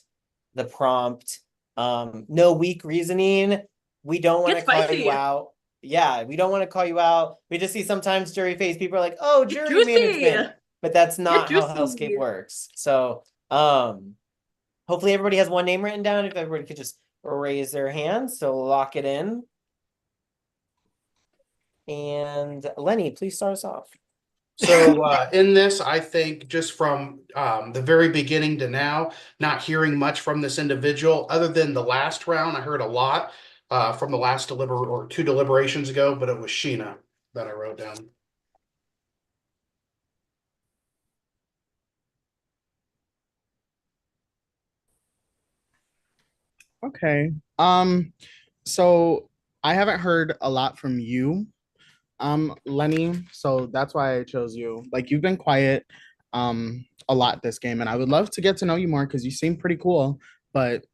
the prompt. No weak reasoning. We don't want to call you out. Yeah, we don't want to call you out. We just see sometimes jury phase people are like, oh, jury management. But that's not how HellScape works. So hopefully everybody has one name written down. If everybody could just raise their hands, so lock it in. And Lenny, please start us off. So in this, I think just from the very beginning to now, not hearing much from this individual, other than the last round, I heard a lot from the last two deliberations ago, but it was Sheena that I wrote down. Okay. So I haven't heard a lot from you, Lenny. So that's why I chose you. Like you've been quiet a lot this game, and I would love to get to know you more because you seem pretty cool, but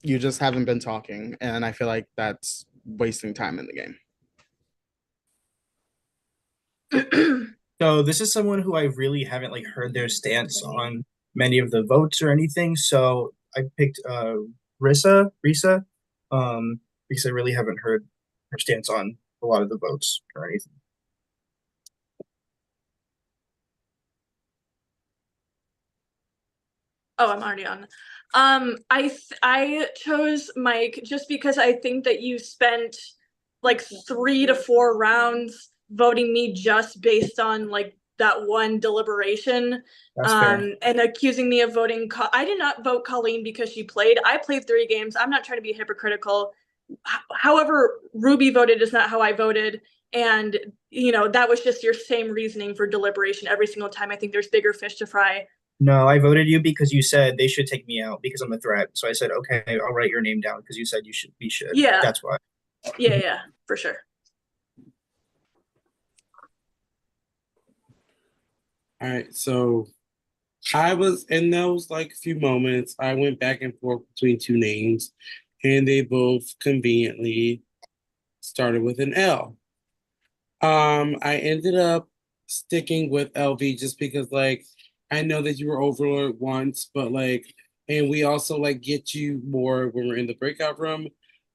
you just haven't been talking, and I feel like that's wasting time in the game. So this is someone who I really haven't like heard their stance on many of the votes or anything. So I picked Risa, because I really haven't heard her stance on a lot of the votes or anything. Oh, I'm already on. I chose Mike just because I think that you spent like 3 to 4 rounds voting me just based on like that one deliberation. That's fair. And accusing me of voting. I did not vote Colleen because she played. I played 3 games. I'm not trying to be hypocritical. However, Ruby voted is not how I voted. And, that was just your same reasoning for deliberation every single time. I think there's bigger fish to fry. No, I voted you because you said they should take me out because I'm a threat. So I said, okay, I'll write your name down because you said we should. Yeah. That's why. Yeah, for sure. All right, so I was in those like few moments. I went back and forth between 2 names, and they both conveniently started with an L. I ended up sticking with LV just because like I know that you were Overlord once, but like, and we also like get you more when we're in the breakout room,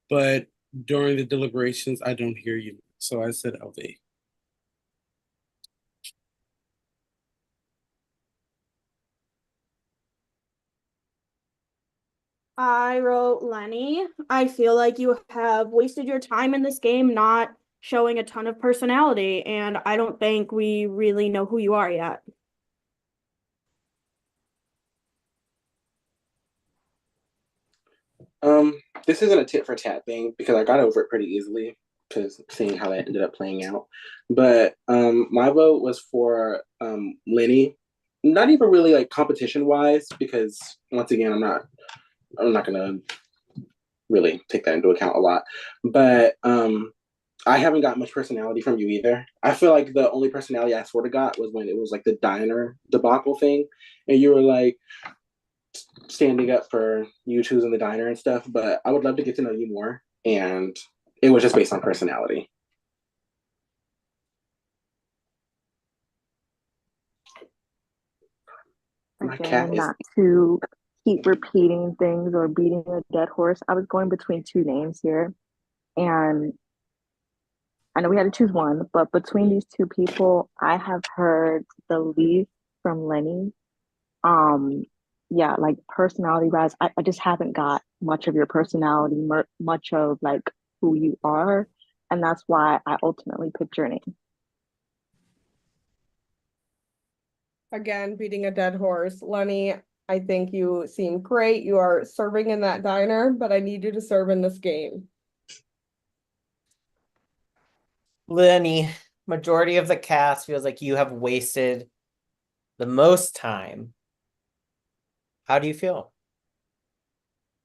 but during the deliberations, I don't hear you. So I said LV. I wrote Lenny. I feel like you have wasted your time in this game not showing a ton of personality, and I don't think we really know who you are yet. This isn't a tit for tat thing because I got over it pretty easily because seeing how that ended up playing out. But my vote was for Lenny not even really like competition wise, because once again, I'm not gonna really take that into account a lot. But I haven't got much personality from you either. I feel like the only personality I sort of got was when it was like the diner debacle thing, and you were like standing up for you choosing the diner and stuff. But I would love to get to know you more, and it was just based on personality. Again, not to keep repeating things or beating a dead horse. I was going between two names here, and I know we had to choose one, but between these two people, I have heard the least from Lenny. Um, yeah, like personality wise, I just haven't got much of your personality, much of like who you are, and that's why I ultimately picked your name. Again, beating a dead horse. Lenny, I think you seem great. You are serving in that diner, but I need you to serve in this game. Lenny, majority of the cast feels like you have wasted the most time. How do you feel?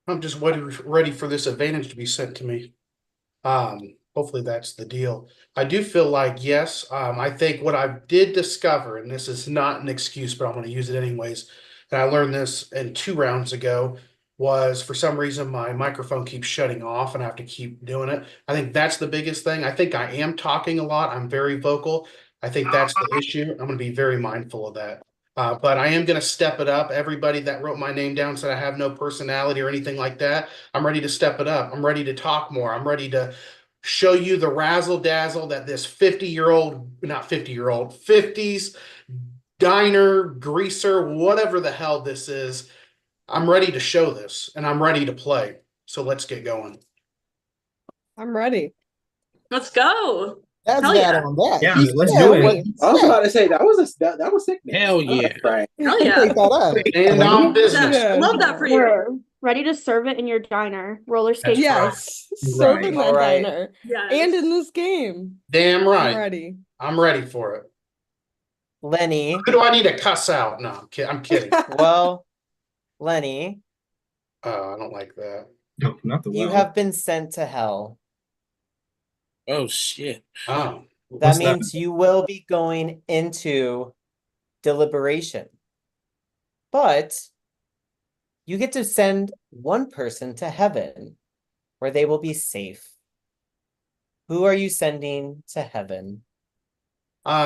I'm just ready for this advantage to be sent to me. Hopefully that's the deal. I do feel like, yes, I think what I did discover, and this is not an excuse, but I'm going to use it anyways, and I learned this in 2 rounds ago, was for some reason my microphone keeps shutting off and I have to keep doing it. I think that's the biggest thing. I think I am talking a lot. I'm very vocal. I think that's the issue. I'm going to be very mindful of that. But I am going to step it up. Everybody that wrote my name down said I have no personality or anything like that. I'm ready to step it up. I'm ready to talk more. I'm ready to show you the razzle dazzle that this 50-year-old, not 50-year-old, 50s diner, greaser, whatever the hell this is. I'm ready to show this and I'm ready to play. So let's get going. I'm ready. Let's go. That's Hell bad yeah. on that. Yeah, He's let's still do it. waiting. I was about to say that was sick. Hell yeah. Right. Hell yeah. Take that up. And on business. Yeah. Love that for you. We're ready to serve it in your diner. Roller skate. Yes. Right. Serve in that All right. diner. Yes. And in this game. Damn I'm right. ready. I'm ready for it. Lenny. Who do I need to cuss out? No, I'm kidding. Well, Lenny. I don't like that. No, not the You well. have been sent to hell. Oh shit. Oh. That means you will be going into deliberation. But you get to send one person to heaven where they will be safe. Who are you sending to heaven?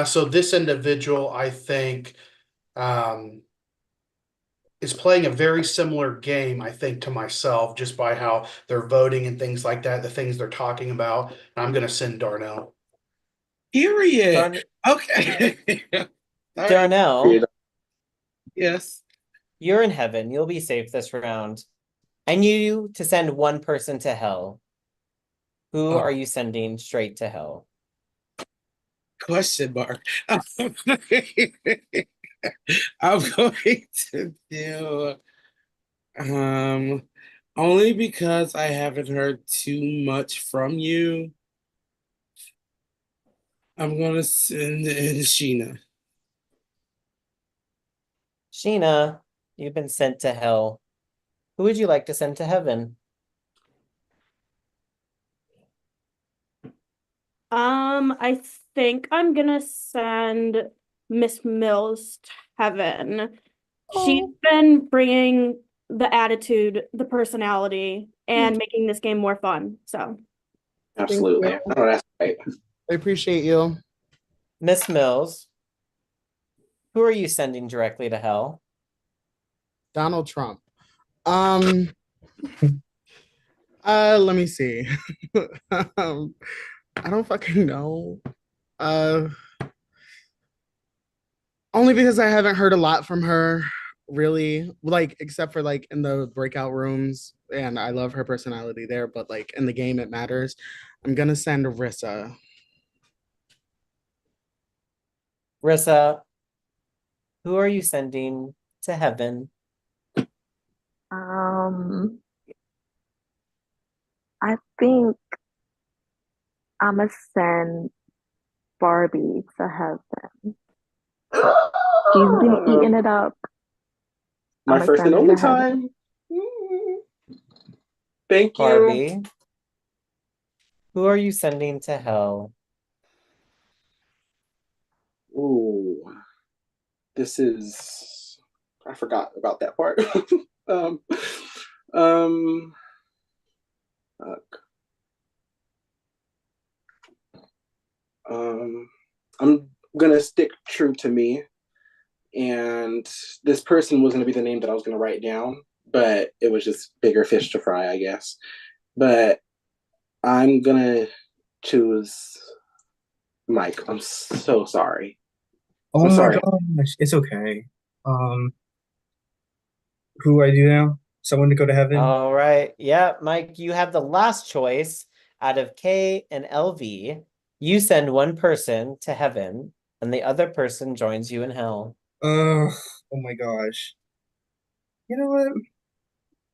So this individual, I think, is playing a very similar game, I think, to myself, just by how they're voting and things like that, the things they're talking about. I'm going to send Darnell. Period. Okay. Darnell. Yes. You're in heaven. You'll be safe this round. I need you to send one person to hell. Who are you sending straight to hell? Question mark. I'm going to do only because I haven't heard too much from you. I'm gonna send in Sheena. Sheena, you've been sent to hell. Who would you like to send to heaven? I think I'm gonna send Miss Mills to heaven. She's been bringing the attitude, the personality, and making this game more fun. So, Absolutely. Oh, that's right. I appreciate you. Miss Mills, who are you sending directly to hell? Donald Trump. Let me see. I don't fucking know. Only because I haven't heard a lot from her, really, like except for like in the breakout rooms, and I love her personality there, but like in the game it matters. I'm gonna send Rissa. Rissa, who are you sending to heaven? I think I'm gonna send Barbie to heaven. She's been eating it up. My I'ma first and send her only to heaven. time. Thank you. Barbie, who are you sending to hell? Ooh, this is. I forgot about that part. um, fuck. I'm gonna stick true to me, and this person was gonna be the name that I was gonna write down, but it was just bigger fish to fry, I guess. But I'm gonna choose Mike. I'm so sorry. Oh I'm my sorry. gosh, it's okay. Who do I do now? Someone to go to heaven? All right. Yeah, Mike, you have the last choice out of K and LV. You send one person to heaven, and the other person joins you in hell. Oh my gosh. You know what?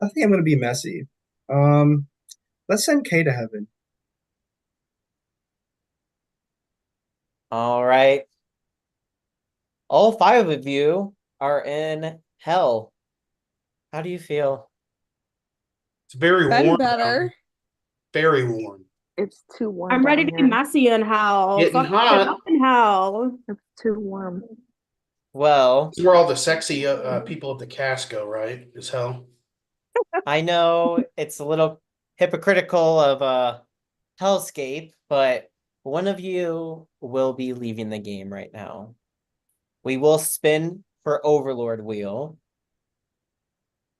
I think I'm gonna be messy. Let's send Kay to heaven. All right. All 5 of you are in hell. How do you feel? It's very Been warm. better. Very warm. It's too warm. I'm ready to be messy in hell. Getting Fuck shit hot. up in hell. It's too warm. Well, it's where all the sexy people of the cast go, right? Is hell. I know it's a little hypocritical of HellScape, but one of you will be leaving the game right now. We will spin for Overlord wheel,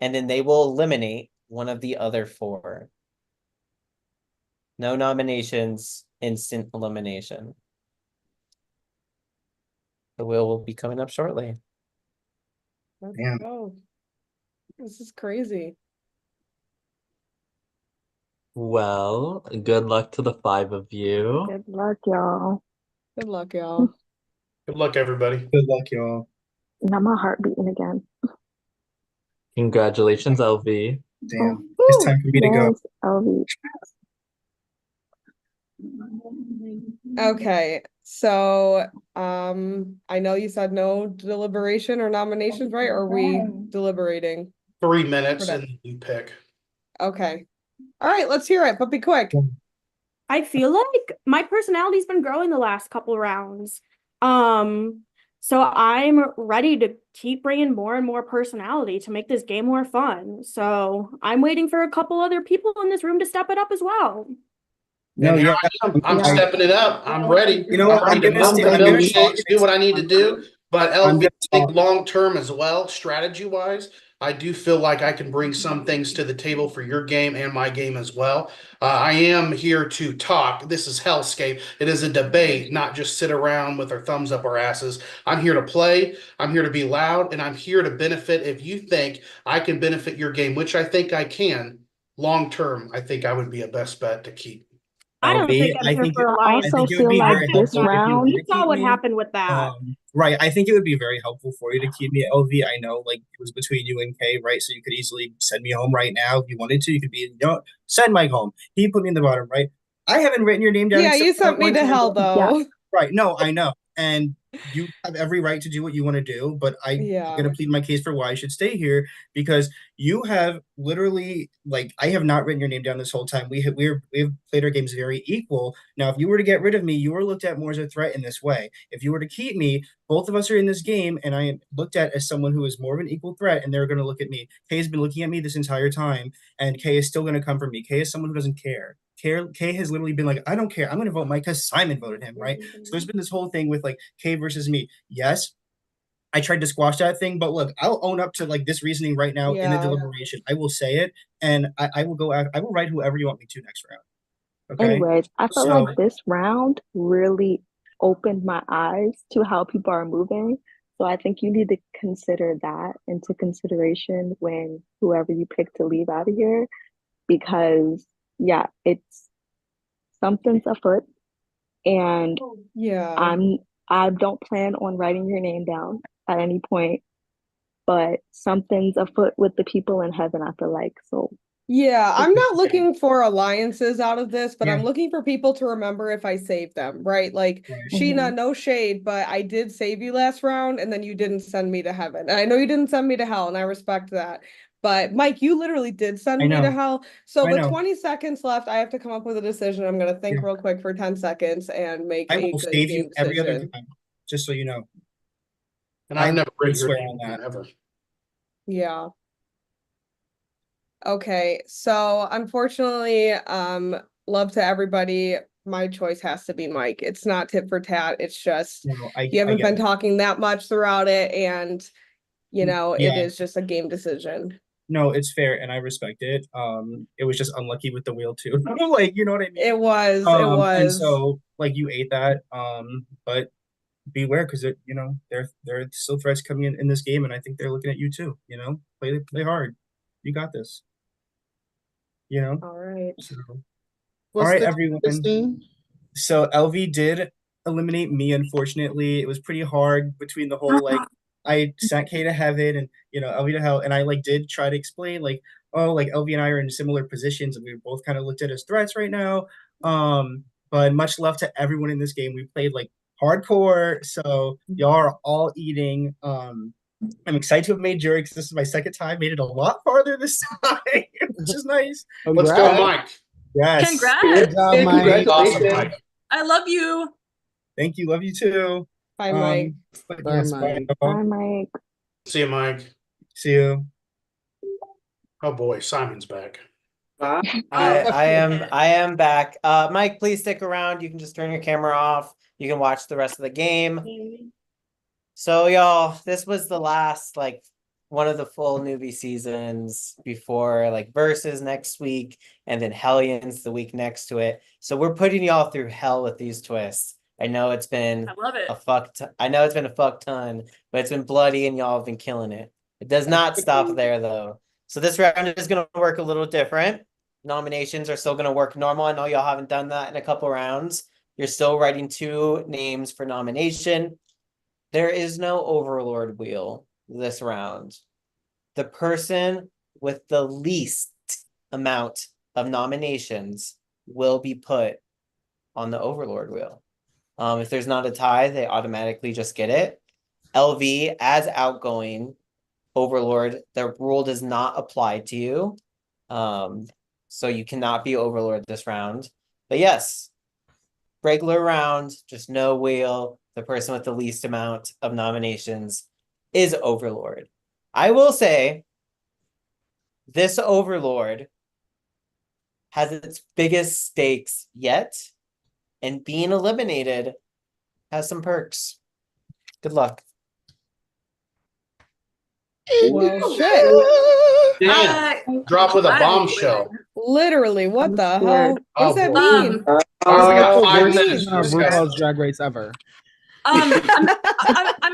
and then they will eliminate one of the other 4. No nominations, instant elimination. The wheel will be coming up shortly. Let's Damn. go. This is crazy. Well, good luck to the 5 of you. Good luck, y'all. Good luck, y'all. Good luck, everybody. Good luck, y'all. Now my heart beating again. Congratulations, LV. Damn. It's time for me to go. Yes, LV. Okay, so I know you said no deliberation or nominations, right? Or are we deliberating? 3 minutes For that? and you pick. Okay. All right, let's hear it, but be quick. I feel like my personality's been growing the last couple rounds. So I'm ready to keep bringing more and more personality to make this game more fun. So I'm waiting for a couple other people in this room to step it up as well. No, And yeah. I'm stepping it up. I'm ready. You know what? I'm ready to I'm gonna milkshakes, do what I need to do. But I'm LV, gonna I think long term as well, strategy wise, I do feel like I can bring some things to the table for your game and my game as well. I am here to talk. This is HellScape. It is a debate, not just sit around with our thumbs up our asses. I'm here to play. I'm here to be loud, and I'm here to benefit. If you think I can benefit your game, which I think I can, long term, I think I would be a best bet to keep. I don't think I'm I here think for it, alliance. I think it would be very I helpful if you were to saw keep what me. happened with that. Right. I think it would be very helpful for you to keep me, LV. I know, like, it was between you and Kay, right? So you could easily send me home right now if you wanted to. You could be, you know, send Mike home. He put me in the bottom, right? I haven't written your name down. Yeah, you except for sent me one to time. hell, though. Right. No, I know. And you have every right to do what you want to do, but I'm Yeah. going to plead my case for why I should stay here because you have literally, like, I have not written your name down this whole time. We have played our games very equal. Now, if you were to get rid of me, you were looked at more as a threat in this way. If you were to keep me, both of us are in this game, and I am looked at as someone who is more of an equal threat, and they're going to look at me. Kay has been looking at me this entire time, and Kay is still going to come for me. Kay is someone who doesn't care. Kay has literally been like, I don't care. I'm going to vote Mike because Simon voted him, right? So there's been this whole thing with like Kay versus me. Yes, I tried to squash that thing, but look, I'll own up to like this reasoning right now in the deliberation. I will say it, and I will go. I will write whoever you want me to next round. Okay. Anyways, I feel So- like this round really opened my eyes to how people are moving. So I think you need to consider that into consideration when whoever you pick to leave out of here, because yeah, it's something's afoot, and Yeah. I don't plan on writing your name down at any point, but something's afoot with the people in heaven, I feel like. So Yeah, I'm not looking for alliances out of this, but Yeah. I'm looking for people to remember if I save them, right? Like, Sheena, no shade, but I did save you last round and then you didn't send me to heaven. And I know you didn't send me to hell, and I respect that. But Mike, you literally did send I me to know. hell. So I with know. 20 seconds left, I have to come up with a decision. I'm going to think real quick for 10 seconds and make I a will good save game you every other decision. time, just so you know. And I've I never would read your swear name on that. ever. Yeah. Okay, so unfortunately, love to everybody. My choice has to be Mike. It's not tit for tat. It's just No, you I haven't get been it. talking that much throughout it, and it Yeah. is just a game decision. No, it's fair, and I respect it. It was just unlucky with the wheel too. Like, you know what I mean? It was. It And was. so like you ate that. But beware, because there are still threats coming in this game, and I think they're looking at you too. Play hard. You got this. All right. So, What's all right, the everyone. Christine? So LV did eliminate me, unfortunately. It was pretty hard between the whole like I sent K to heaven and LV to hell, and I like did try to explain like, oh, like LV and I are in similar positions and we were both kind of looked at as threats right now. But much love to everyone in this game. We played like hardcore, so y'all are all eating. I'm excited to have made jury because this is my second time. Made it a lot farther this time, which is nice. Let's go, Mike. Yes. Congrats. Good job, Mike. Awesome, Mike. I love you. Thank you. Love you too. Bye, Mike. Bye, Mike. Bye, Mike. See you, Mike. See you. Oh boy, Simon's back. I am back. Mike, please stick around. You can just turn your camera off. You can watch the rest of the game. So y'all, this was the last one of the full newbie seasons before Versus next week and then Hellions the week next to it. So we're putting y'all through hell with these twists. I know it's been I love it. I know it's been a fuck ton, but it's been bloody and y'all have been killing it. It does not stop there though. So this round is going to work a little different. Nominations are still going to work normal. I know y'all haven't done that in a couple rounds. You're still writing 2 names for nomination. There is no Overlord wheel this round. The person with the least amount of nominations will be put on the Overlord wheel. If there's not a tie, they automatically just get it. LV, as outgoing Overlord, the rule does not apply to you. So you cannot be Overlord this round. But yes, regular round, just no wheel. The person with the least amount of nominations is Overlord. I will say, this Overlord has its biggest stakes yet, and being eliminated has some perks. Good luck. Well, shit. Damn. Drop with a bombshell. Literally, what the hell? What does that mean? Worst season of RuPaul's Drag Race ever. I'm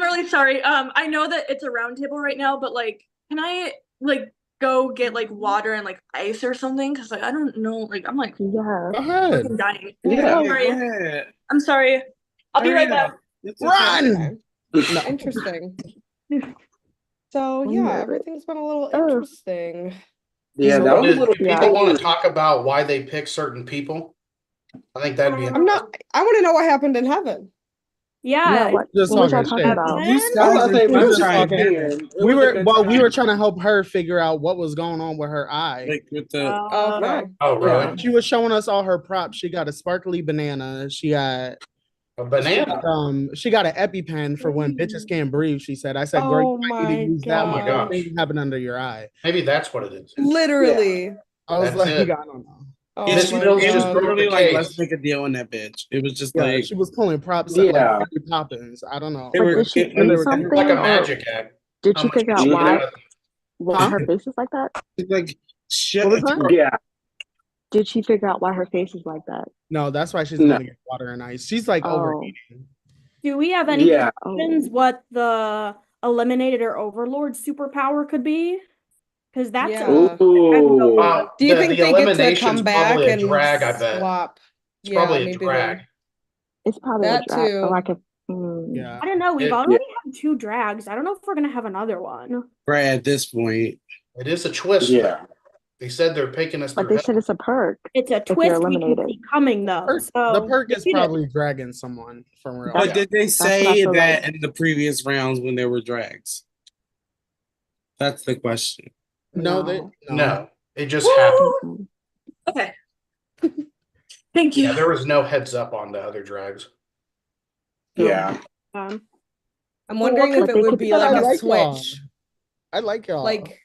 really sorry. I know that it's a round table right now, but can I go get water and ice or something? Because I don't know. I'm fucking dying. Sorry. I'm sorry. I'll be right back. Run! Interesting. So yeah, everything's been a little interesting. Yeah, So that was did a little. People bad. want to talk about why they pick certain people. I think that'd be. I want to know what happened in heaven. Yeah, Just what was talking y'all shit. talking about? You I guys thought were just time. talking. We were trying to help her figure out what was going on with her eye. With the Okay. Oh, really? She was showing us all her props. She got a sparkly banana. She got a banana. She got an EpiPen for when bitches can't breathe. She said. I said, "Girl, Oh you might need to my use that one. gosh. Thing happened under your eye." Maybe that's what it is. Literally. I was That's like, it. I don't know. Oh This my pills just God. broke literally the like, case. let's make a deal on that bitch. It was just Yeah, like she was pulling props at like Mary Poppins. I don't know. they But were did she it eat was something? Like a or magic act. Did she figure out why her face is like that? like shit. What was that? Yeah. Did she figure out why her face is like that? No, that's why she's No. gonna get water and ice. She's like Oh. overeating. Do we have any Yeah. questions what the eliminated or overlord superpower could be? Because that's Yeah. Ooh. Do you the think they get to elimination's come back probably a and drag, I bet. swap? It's Yeah, probably a maybe drag. It's probably that a drag. too. Like a Yeah. I don't know. We've It- already had 2 drags. I don't know if we're gonna have another one. Right at this point. It is a twist. Yeah. They said they're picking us But through they hell. said it's a perk. It's a if you're twist we can eliminated. see coming though. The So perk is maybe that- probably dragging someone from real. But life. did they That's what I say feel that like. in the previous rounds when there were drags? That's the question. No, No, it just happened. Woo! Okay. Thank you. Yeah, there was no heads up on the other drags. Yeah. I'm wondering But if it they would could be still like I a like y'all. switch. I like y'all. Like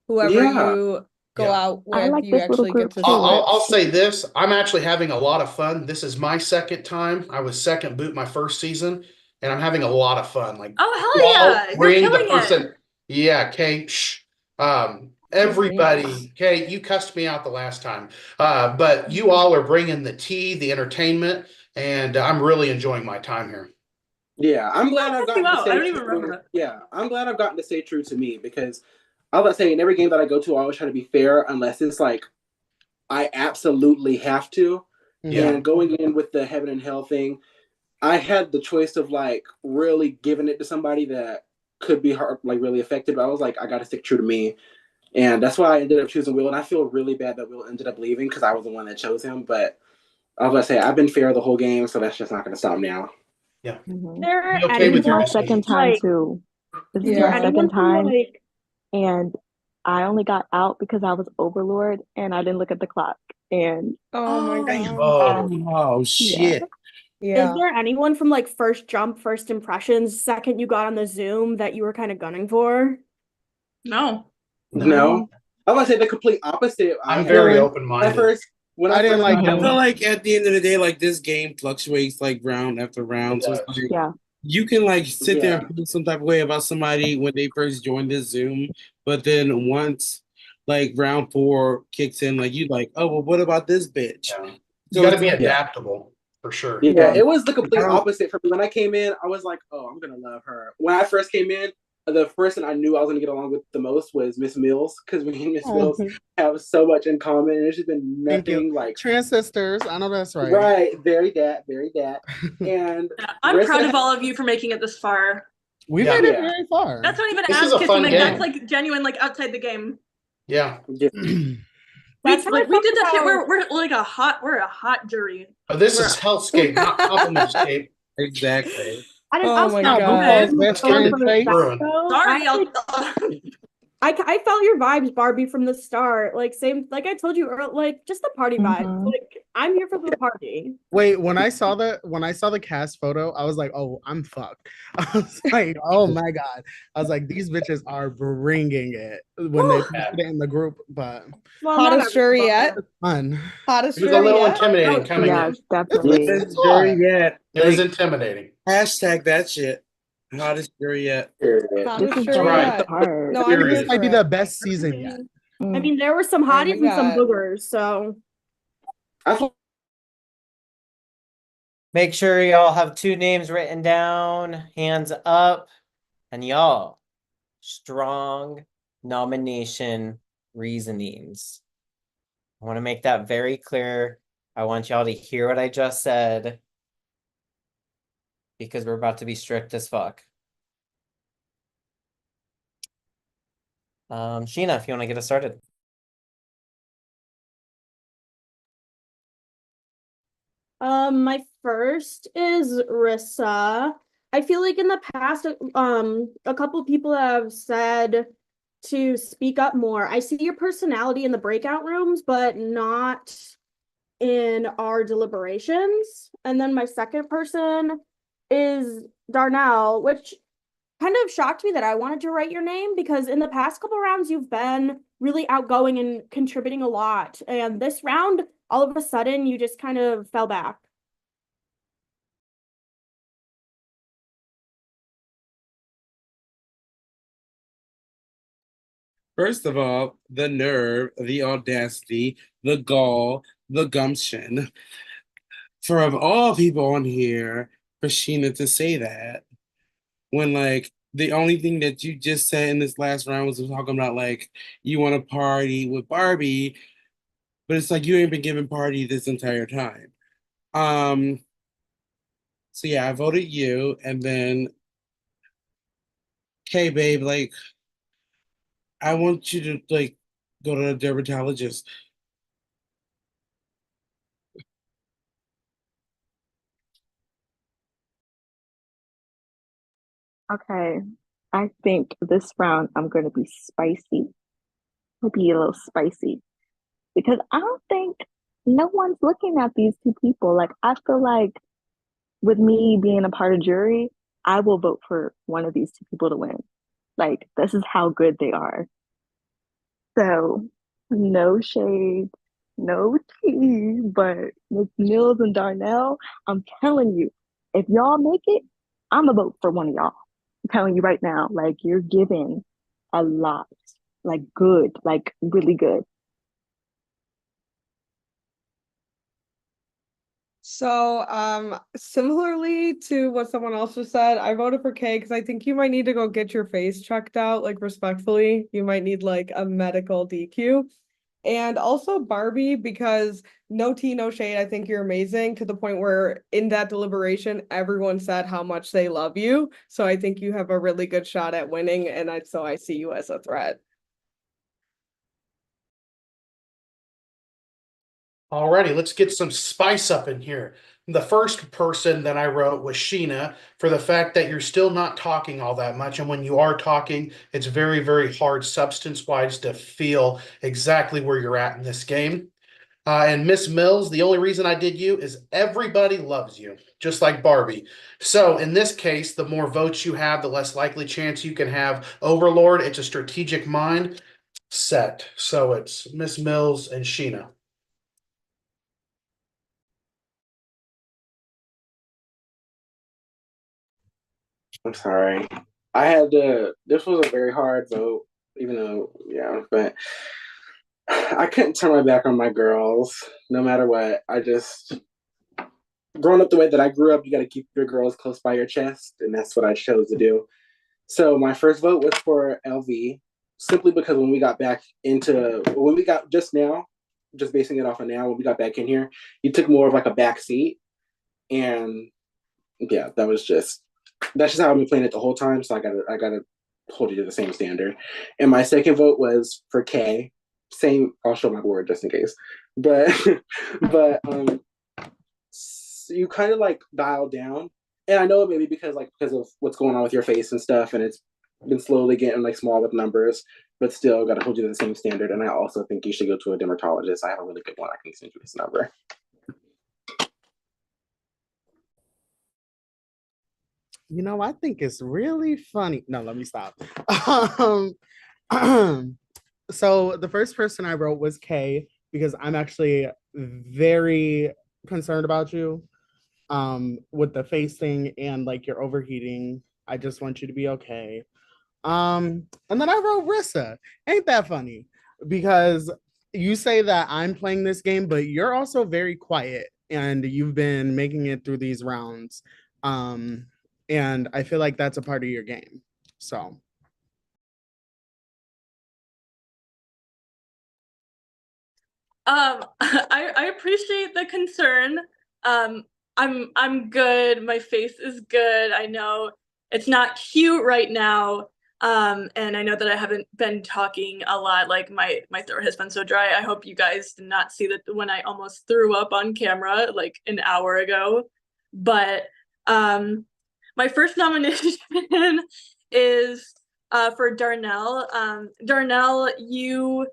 whoever Yeah. you go Yeah. out I with, like you this little actually get group to too. I'll switch. say this. I'm actually having a lot of fun. This is my second time. I was second boot my first season, and I'm having a lot of fun. Like, Oh, hell you all yeah. You're bring the killing person. it. Yeah, Kate. Shh. Everybody. Kate, you cussed me out the last time. But you all are bringing the tea, the entertainment, and I'm really enjoying my time here. Yeah, I'm glad I've gotten to out? stay I don't even true. remember that. Yeah, I'm glad I've gotten to stay true to me because I was about to say in every game that I go to, I always try to be fair unless it's like I absolutely have to. Yeah. And going in with the heaven and hell thing, I had the choice of like really giving it to somebody that could be hard, like really affected. But I was like, I got to stick true to me, and that's why I ended up choosing Will. And I feel really bad that Will ended up leaving because I was the one that chose him. But I was about to say I've been fair the whole game, so that's just not going to stop now. Yeah. There Be okay This with is my your second decisions. time like too. This is is there my anyone second from time, like and I only got out because I was Overlord and I didn't look at the clock. And Oh my god. Oh shit. Yeah. is there anyone from like first jump, first impressions, second you got on the Zoom that you were kind of gunning for? No. No, I was going to say the complete opposite. I'm very Really? open-minded. When I I didn't first like got I him. feel like at the end of the day, like this game fluctuates like round after round. So it's like yeah, you can like sit there Yeah. and feel some type of way about somebody when they first joined this Zoom, but then once like round 4 kicks in, like you like, oh well, what about this bitch? Yeah. You So got to it's be like, adaptable for sure. Yeah, it was the I complete don't- opposite for me. When I came in, I was like, oh, I'm going to love her. When I first came in, the person I knew I was going to get along with the most was Miss Mills because me and Miss Mills have so much in common. And it's just been Thank you. nothing like. Trans sisters. I know that's right. Right. Very that. Very that. And I'm proud of all of you for making it this far. We Yeah. made it Yeah. very far. That's not even This ass is a kissing. fun Like game. that's like genuine, like outside the game. Yeah. That's how I We felt did that shit. about- We're like we're a hot jury. Oh, this We're- is HellScape, not Complimentscape. Exactly. Oh my Not god. RuPaul's best friend fake. Sorry, I felt your vibes, Barbie, from the start. Like same, like I told you, like just the party vibes. Like I'm here for the party. Wait, when I saw the cast photo, I was like, oh, I'm fucked. I was like, oh my god. I was like, these bitches are bringing it when they posted it in the group, but Well, Hottest jury yet? fun. Hottest It was a jury little yet? intimidating coming in. yes, definitely. Hottest jury yet. It was Like, intimidating. hashtag that shit. Hottest jury yet. Hottest is jury right. yet? hard. No, I'm This here might for be it. the best season yet. I mean, there were some Oh my hotties and some God. boogers, so Make sure y'all have 2 names written down, hands up, and y'all, strong nomination reasonings. I want to make that very clear. I want y'all to hear what I just said because we're about to be strict as fuck. Sheena, if you want to get us started. my first is Rissa. I feel like in the past, a couple people have said to speak up more. I see your personality in the breakout rooms, but not in our deliberations. And then my second person is Darnell, which kind of shocked me that I wanted to write your name because in the past couple rounds you've been really outgoing and contributing a lot. And this round, all of a sudden, you just kind of fell back. First of all, the nerve, the audacity, the gall, the gumption for of all people on here for Sheena to say that when like the only thing that you just said in this last round was talking about like you want to party with Barbie, but it's like you ain't been giving party this entire time. So yeah, I voted you, and then okay, babe, like I want you to like Go to a dermatologist. Okay, I think this round I'm going to be spicy. I'll be a little spicy because I don't think no one's looking at these two people. Like, I feel like with me being a part of jury, I will vote for one of these two people to win. Like, this is how good they are. So, no shade, no tea, but Miss Mills and Darnell, I'm telling you, if y'all make it, I'm gonna vote for one of y'all. I'm telling you right now, like, you're giving a lot, like, good, like, really good. So, similarly to what someone else just said, I voted for Kay because I think you might need to go get your face checked out, like respectfully. You might need like a medical DQ. And also Barbie, because no tea, no shade, I think you're amazing to the point where in that deliberation, everyone said how much they love you. So I think you have a really good shot at winning, and I see you as a threat. Alrighty, let's get some spice up in here. The first person that I wrote was Sheena for the fact that you're still not talking all that much. And when you are talking, it's very, very hard substance wise to feel exactly where you're at in this game. And Miss Mills, the only reason I did you is everybody loves you, just like Barbie. So in this case, the more votes you have, the less likely chance you can have Overlord. It's a strategic mind set. So it's Miss Mills and Sheena. I'm sorry. I had to. This was a very hard vote, even though, yeah, but I couldn't turn my back on my girls, no matter what. I just, growing up the way that I grew up, you got to keep your girls close by your chest, and that's what I chose to do. So my first vote was for LV, simply because when we got just now, just basing it off of now, when we got back in here, you took more of like a back seat, and yeah, that's just how I've been playing it the whole time. So I gotta hold you to the same standard. And my second vote was for K. Same. I'll show my board just in case. But but you kind of like dialed down, and I know it maybe because of what's going on with your face and stuff, and it's been slowly getting like small with numbers, but still got to hold you to the same standard. And I also think you should go to a dermatologist. I have a really good one. I can send you his number. You know, I think it's really funny. No, let me stop. So the first person I wrote was Kay because I'm actually very concerned about you with the face thing and like you're overheating. I just want you to be okay. And then I wrote Rissa. Ain't that funny? Because you say that I'm playing this game, but you're also very quiet and you've been making it through these rounds. And I feel like that's a part of your game. So I appreciate the concern. I'm good. My face is good. I know it's not cute right now. And I know that I haven't been talking a lot. Like my throat has been so dry. I hope you guys did not see that when I almost threw up on camera like an hour ago. But my first nomination is for Darnell. Darnell, you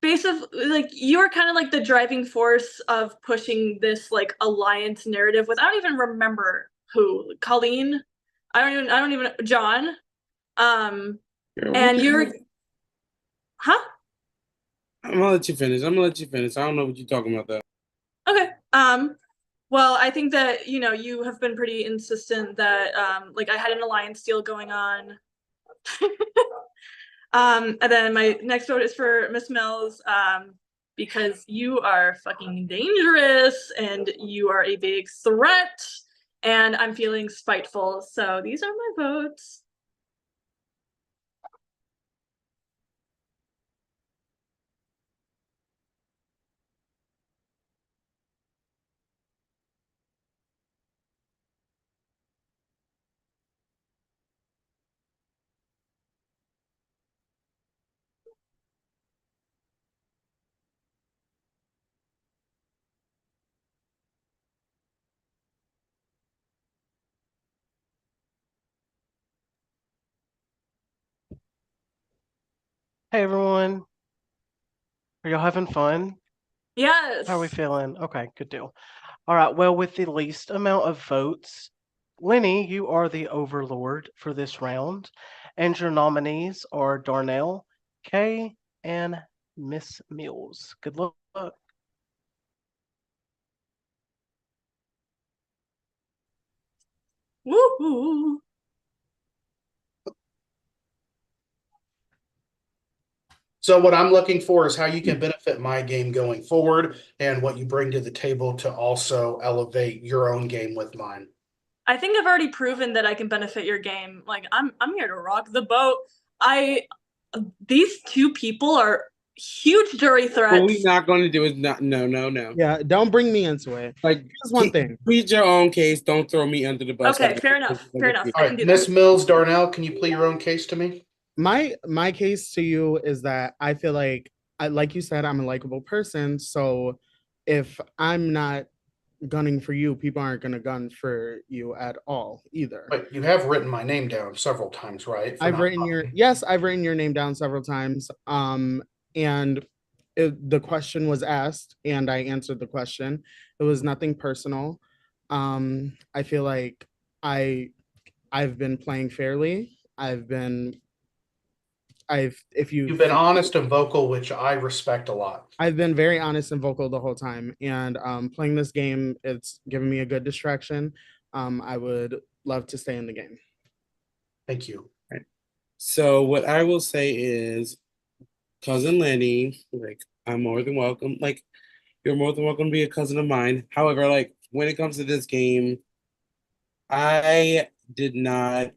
basically like you're kind of like the driving force of pushing this like alliance narrative with I don't even remember who. Colleen, I don't even John. And you're huh? I'm gonna let you finish. I'm gonna let you finish. I don't know what you're talking about though. Okay. Well, I think that you have been pretty insistent that like I had an alliance deal going on. And then my next vote is for Miss Mills, because you are fucking dangerous and you are a big threat, and I'm feeling spiteful. So these are my votes. Hey everyone, are y'all having fun? Yes. How are we feeling? Okay, good deal. All right, well, with the least amount of votes, Lenny, you are the overlord for this round, and your nominees are Darnell, Kay, and Miss Mills. Good luck. Woohoo! So what I'm looking for is how you can benefit my game going forward and what you bring to the table to also elevate your own game with mine. I think I've already proven that I can benefit your game. Like I'm here to rock the boat. These two people are huge jury threats. What we're not going to do is no. Yeah, don't bring me into it. Like, here's one thing. Plead your own case. Don't throw me under the bus. Okay, fair enough. Fair enough. All right, Miss Mills, Darnell, can you plead your own case to me? My case to you is that I feel like you said, I'm a likable person. So if I'm not gunning for you, people aren't gonna gun for you at all either. But you have written my name down several times, right? I've written your name down several times. And the question was asked, and I answered the question. It was nothing personal. I feel like I've been playing fairly. You've been honest and vocal, which I respect a lot. I've been very honest and vocal the whole time, and playing this game, it's given me a good distraction. I would love to stay in the game. Thank you. Right. So what I will say is, cousin Lenny, like, I'm more than welcome. Like, you're more than welcome to be a cousin of mine. However, like, when it comes to this game, I did not,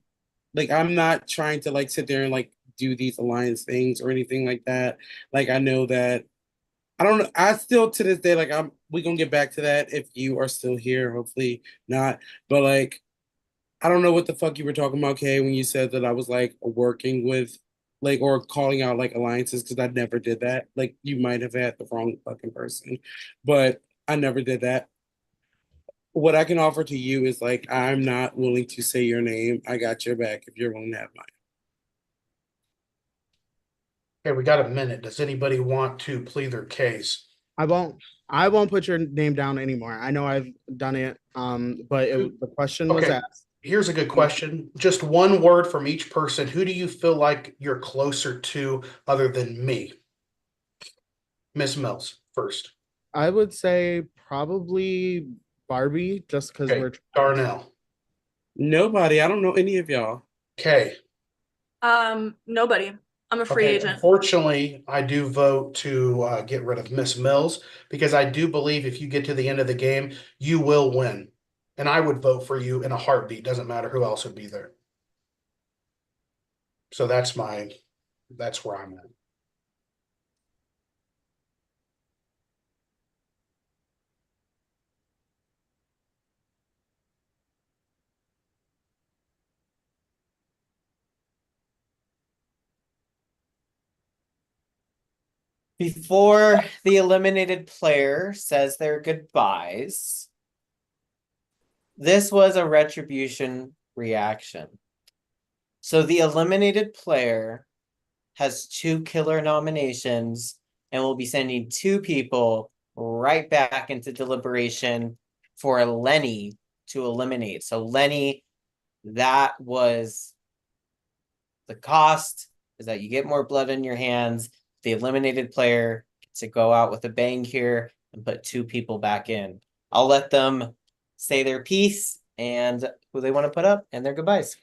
like, I'm not trying to, like, sit there and, like, do these alliance things or anything like that. Like, I know that, I don't know, I still, to this day, like, we gonna get back to that if you are still here, hopefully not. But, like, I don't know what the fuck you were talking about, Kay, when you said that I was, like, working with, like, or calling out, like, alliances, because I never did that. Like, you might have had the wrong fucking person, but I never did that. What I can offer to you is, like, I'm not willing to say your name. I got your back if you're willing to have mine. Okay, we got a minute. Does anybody want to plead their case? I won't put your name down anymore. I know I've done it, but the question was asked. Here's a good question. Just one word from each person. Who do you feel like you're closer to other than me? Miss Mills, first. I would say probably Barbie, just because we're Darnell. Nobody. I don't know any of y'all. Okay. Nobody. I'm a free agent. Unfortunately, I do vote to get rid of Miss Mills because I do believe if you get to the end of the game, you will win. And I would vote for you in a heartbeat. Doesn't matter who else would be there. So that's where I'm at. Before the eliminated player says their goodbyes, this was a retribution reaction. So the eliminated player has 2 killer nominations and will be sending 2 people right back into deliberation for Lenny to eliminate. So Lenny, that was the cost, is that you get more blood in your hands. The eliminated player gets to go out with a bang here and put 2 people back in. I'll let them say their piece and who they want to put up and their goodbyes.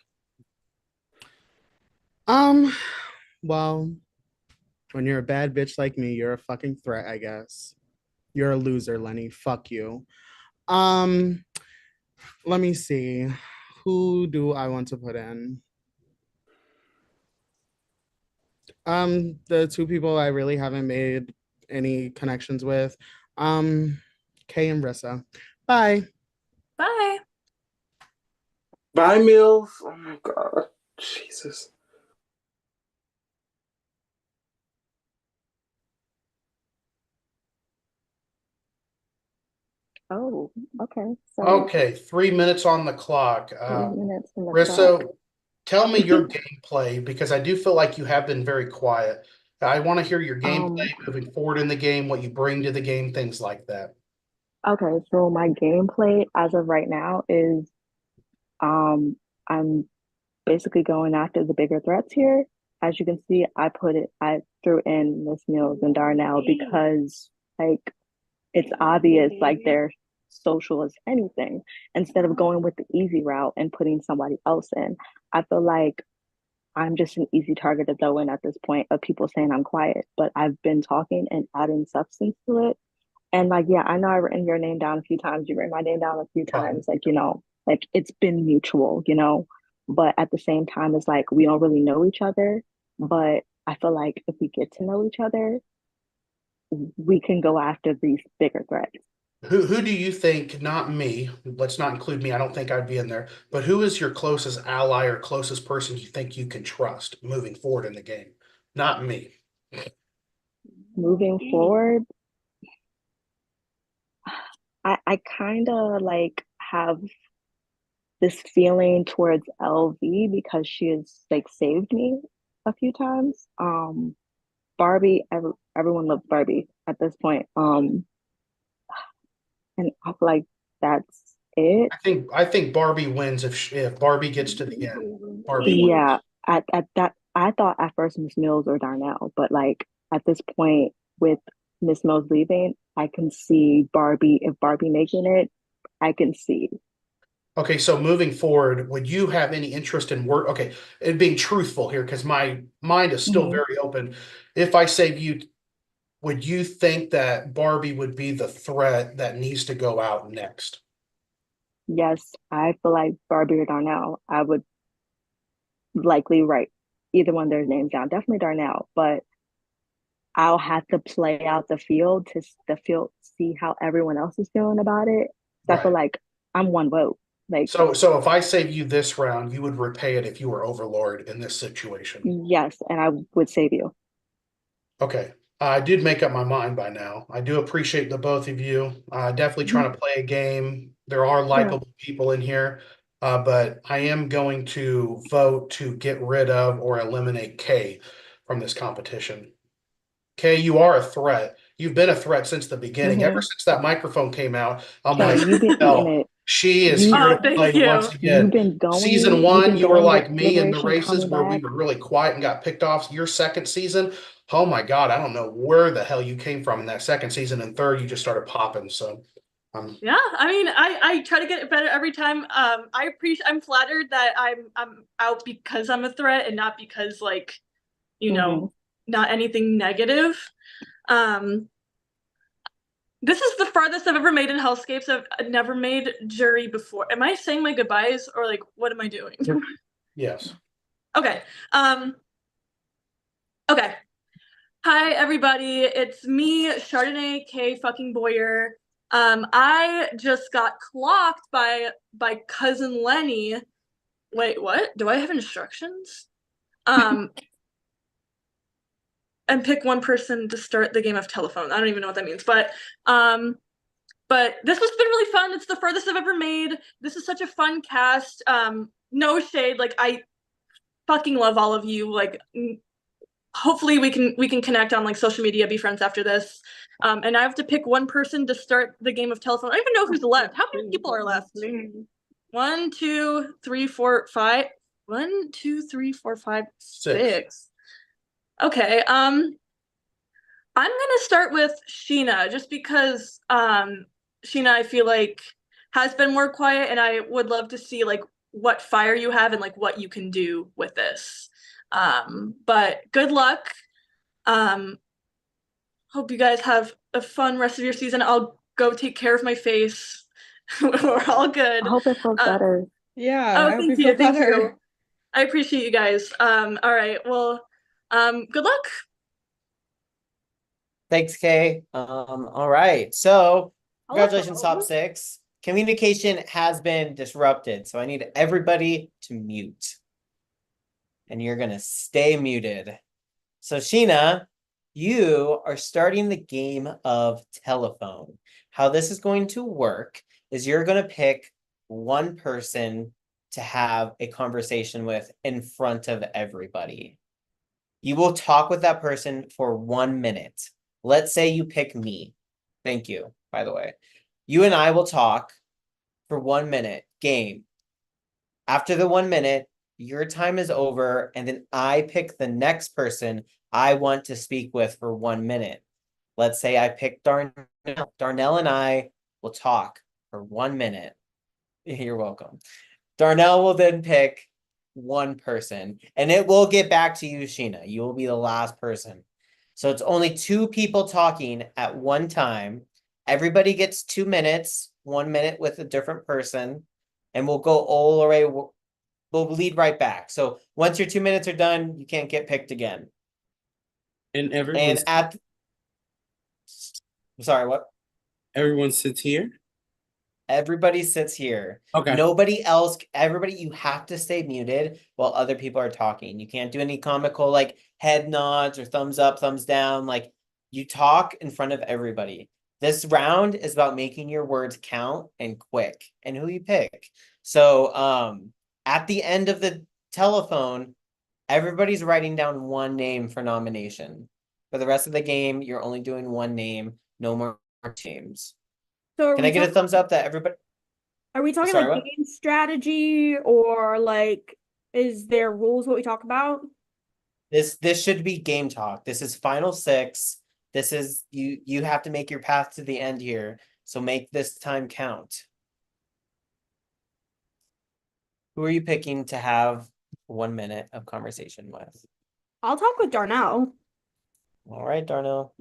Well, when you're a bad bitch like me, you're a fucking threat, I guess. You're a loser, Lenny. Fuck you. Let me see. Who do I want to put in? The 2 people I really haven't made any connections with. Kay and Rissa. Bye. Bye. Bye, Mills. Oh my god. Jesus. Oh, okay. So Okay, 3 minutes on the clock. 3 minutes on the Rissa, clock. tell me your gameplay because I do feel like you have been very quiet. I want to hear your gameplay Um, moving forward in the game, what you bring to the game, things like that. okay, so my gameplay as of right now is um I'm basically going after the bigger threats here. As you can see, I threw in Miss Mills and Darnell because like it's obvious like they're social as anything. Instead of going with the easy route and putting somebody else in, I feel like I'm just an easy target to throw in at this point of people saying I'm quiet, but I've been talking and adding substance to it. And like, yeah, I know I've written your name down a few times. You written my name down a few times. Like, like it's been mutual. But at the same time, it's like we don't really know each other. But I feel like if we get to know each other, we can go after these bigger threats. Who do you think, not me, let's not include me, I don't think I'd be in there, but who is your closest ally or closest person you think you can trust moving forward in the game? Not me. Moving forward, I kind of like have this feeling towards LV because she has like saved me a few times. Barbie, everyone loves Barbie at this point. And I feel like that's it. I think Barbie wins if Barbie gets to the end. Barbie wins. Yeah, at that I thought at first Miss Mills or Darnell, but like at this point with Miss Mills leaving, I can see Barbie. If Barbie making it, I can see. Okay, so moving forward, would you have any interest in work? Okay, and being truthful here, because my mind is still very open. If I save you, would you think that Barbie would be the threat that needs to go out next? Yes, I feel like Barbie or Darnell. I would likely write either one of their names down. Definitely Darnell, but I'll have to play out the field, see how everyone else is feeling about it. So I feel Right. like I'm one vote. Like, So if I save you this round, you would repay it if you were Overlord in this situation. yes, and I would save you. Okay. I did make up my mind by now. I do appreciate the both of you. Definitely trying to play a game. There are likable people in here, but I am going to vote to get rid of or eliminate Kay from this competition. Kay, you are a threat. You've been a threat since the beginning. Ever since that microphone came out, I'm Kay, like, you've been eating no, it. she is You, here to thank play once you. you've again. been Season going. You've one, been you were going with like me in the Deliberation races coming where we back. were really quiet and got picked off. Your second season, oh my God, I don't know where the hell you came from in that second season. And third, you just started popping. So, Yeah, I mean, I try to get better every time. I'm flattered that I'm out because I'm a threat and not because like, not anything negative. Um, this is the farthest I've ever made in Hellscapes. I've never made jury before. Am I saying my goodbyes or like what am I doing? yes. Okay. Okay. Hi everybody. It's me, Chardonnay K fucking Boyer. I just got clocked by cousin Lenny. Wait, what? Do I have instructions? And pick one person to start the game of telephone. I don't even know what that means, but this has been really fun. It's the furthest I've ever made. This is such a fun cast. No shade. Like I fucking love all of you. Like hopefully we can connect on like social media, be friends after this. And I have to pick one person to start the game of telephone. I don't even know who's left. How many people are left? 1, 2, 3, 4, 5. 1, 2, 3, 4, 5, 6. Okay. I'm gonna start with Sheena just because Sheena I feel like has been more quiet and I would love to see like what fire you have and like what you can do with this. But good luck. Hope you guys have a fun rest of your season. I'll go take care of my face. We're all good. I hope it feels better. Yeah, Oh, I hope you thank feel you. Thank better. you. I appreciate you guys. All right. Well, good luck. Thanks, Kay. All right. So congratulations, top 6. Communication has been disrupted. So I need everybody to mute. And you're gonna stay muted. So Sheena, you are starting the game of telephone. How this is going to work is you're going to pick one person to have a conversation with in front of everybody. You will talk with that person for 1 minute. Let's say you pick me. Thank you, by the way. You and I will talk for 1 minute. Game. After the 1 minute, your time is over, and then I pick the next person I want to speak with for 1 minute. Let's say I pick Darnell. Darnell and I will talk for 1 minute. You're welcome. Darnell will then pick one person, and it will get back to you, Sheena. You will be the last person. So it's only 2 people talking at one time. Everybody gets 2 minutes, 1 minute with a different person, and we'll go all the way. We'll lead right back. So once your 2 minutes are done, you can't get picked again. And everyone. Sorry, what? Everyone sits here. Everybody sits here. Okay. Nobody else, everybody, you have to stay muted while other people are talking. You can't do any comical like head nods or thumbs up, thumbs down. Like you talk in front of everybody. This round is about making your words count and quick and who you pick. So at the end of the telephone, everybody's writing down one name for nomination. For the rest of the game, you're only doing one name, no more teams. So can I get a thumbs up that everybody? Are we talking Sorry, like what? game strategy, or like is there rules what we talk about? This should be game talk. This is final 6. This is you have to make your path to the end here. So make this time count. Who are you picking to have 1 minute of conversation with? I'll talk with Darnell. All right, Darnell.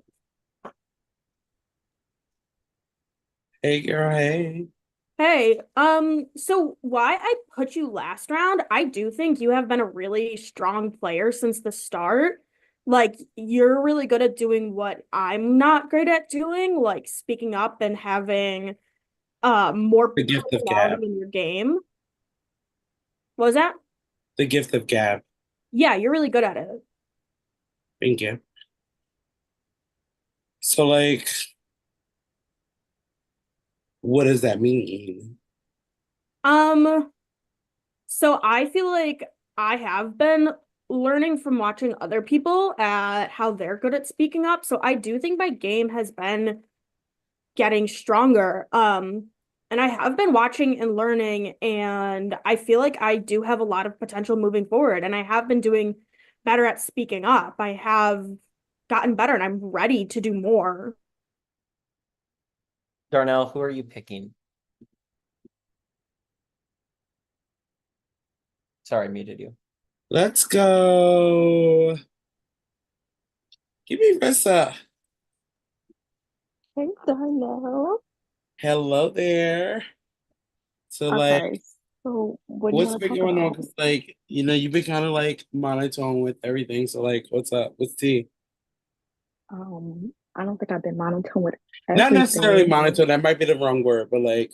Hey, girl. Hey. Hey, so why I put you last round, I do think you have been a really strong player since the start. Like, you're really good at doing what I'm not great at doing, like speaking up and having more The gift of personality gab. in your game. What was that? The gift of gab. Yeah, you're really good at it. Thank you. So, like, what does that mean? So I feel like I have been learning from watching other people at how they're good at speaking up. So I do think my game has been getting stronger. And I have been watching and learning, and I feel like I do have a lot of potential moving forward. And I have been doing better at speaking up. I have gotten better, and I'm ready to do more. Darnell, who are you picking? Sorry, I muted you. Let's go. Give me Rissa. Hey, Darnell. Hello there. So, Okay, like, so what do you what's want to been talk going on? about? Because, like, you've been kind of like monotone with everything. So, like, what's up? What's tea? I don't think I've been monotone with Not necessarily everything. monotone. That might be the wrong word, but like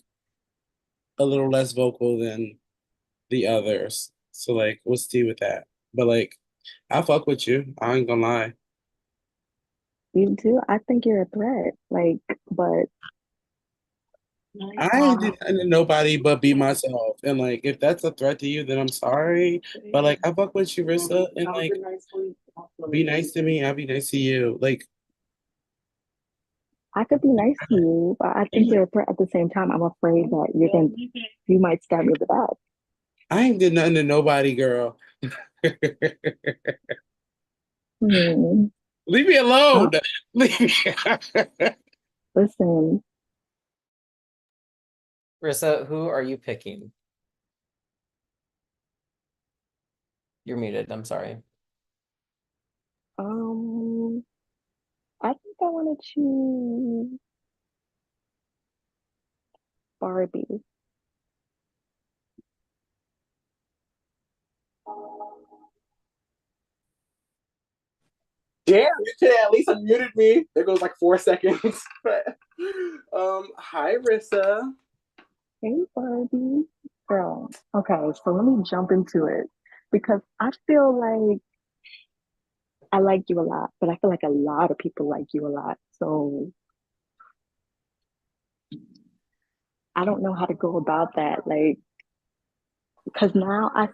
a little less vocal than the others. So, like, what's tea with that? But like, I fuck with you. I ain't gonna lie. You do? I think you're a threat. Like, but I ain't did nothing to nobody but be myself. And like, if that's a threat to you, then I'm sorry. But like, I fuck with you, Rissa, and like, be nice to me. I'll be nice to you. Like, I could be nice to you, but I think you're a threat at the same time. I'm afraid that you might stab me in the back. I ain't did nothing to nobody, girl. Hmm. Leave me alone. Listen, Rissa, who are you picking? You're muted. I'm sorry. I think I want to choose Barbie. Damn, you could at least unmuted me. There goes like 4 seconds. Hi, Rissa. Hey, Barbie. Girl. Okay, so let me jump into it because I feel like I like you a lot, but I feel like a lot of people like you a lot. So I don't know how to go about that. Like, because now I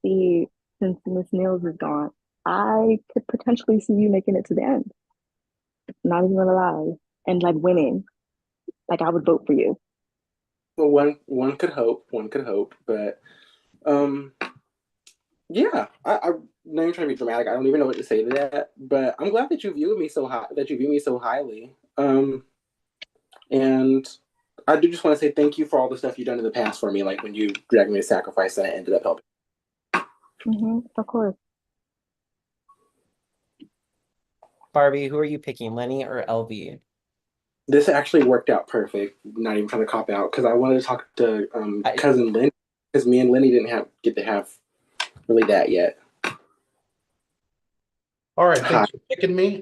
see since Miss Nails is gone, I could potentially see you making it to the end. Not even gonna lie. And like winning. Like I would vote for you. Well, one could hope. One could hope, but um, yeah. I know you're trying to be dramatic. I don't even know what to say to that. But I'm glad that you view me so high. That you view me so highly. And I do just want to say thank you for all the stuff you've done in the past for me. Like when you dragged me to sacrifice, and I ended up helping. Of course. Barbie, who are you picking, Lenny or LV? This actually worked out perfect. Not even trying to cop out because I wanted to talk to cousin Lynn because me and Lenny didn't get to have really that yet. All right, thanks for picking me.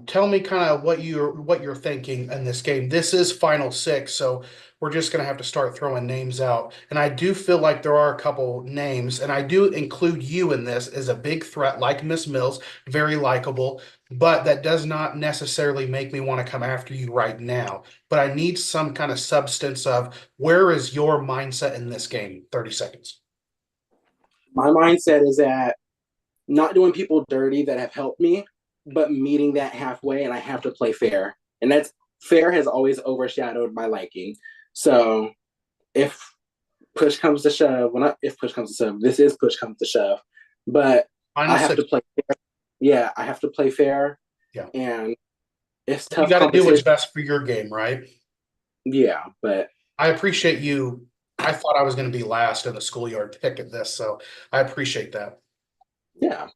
Tell me kind of what you're thinking in this game. This is final six, so we're just gonna have to start throwing names out. And I do feel like there are a couple names, and I do include you in this as a big threat, like Miss Mills, very likable, but that does not necessarily make me want to come after you right now. But I need some kind of substance of where is your mindset in this game? 30 seconds. My mindset is that not doing people dirty that have helped me, but meeting that halfway, and I have to play fair. And that's fair has always overshadowed my liking. So if push comes to shove, well, not if push comes to shove, this is push comes to shove, but I have to play fair. Yeah, I have to play fair. Yeah. And it's tough. You got to do what's best for your game, right? Yeah, but I appreciate you. I thought I was going to be last in the schoolyard pick at this, so I appreciate that. Yeah.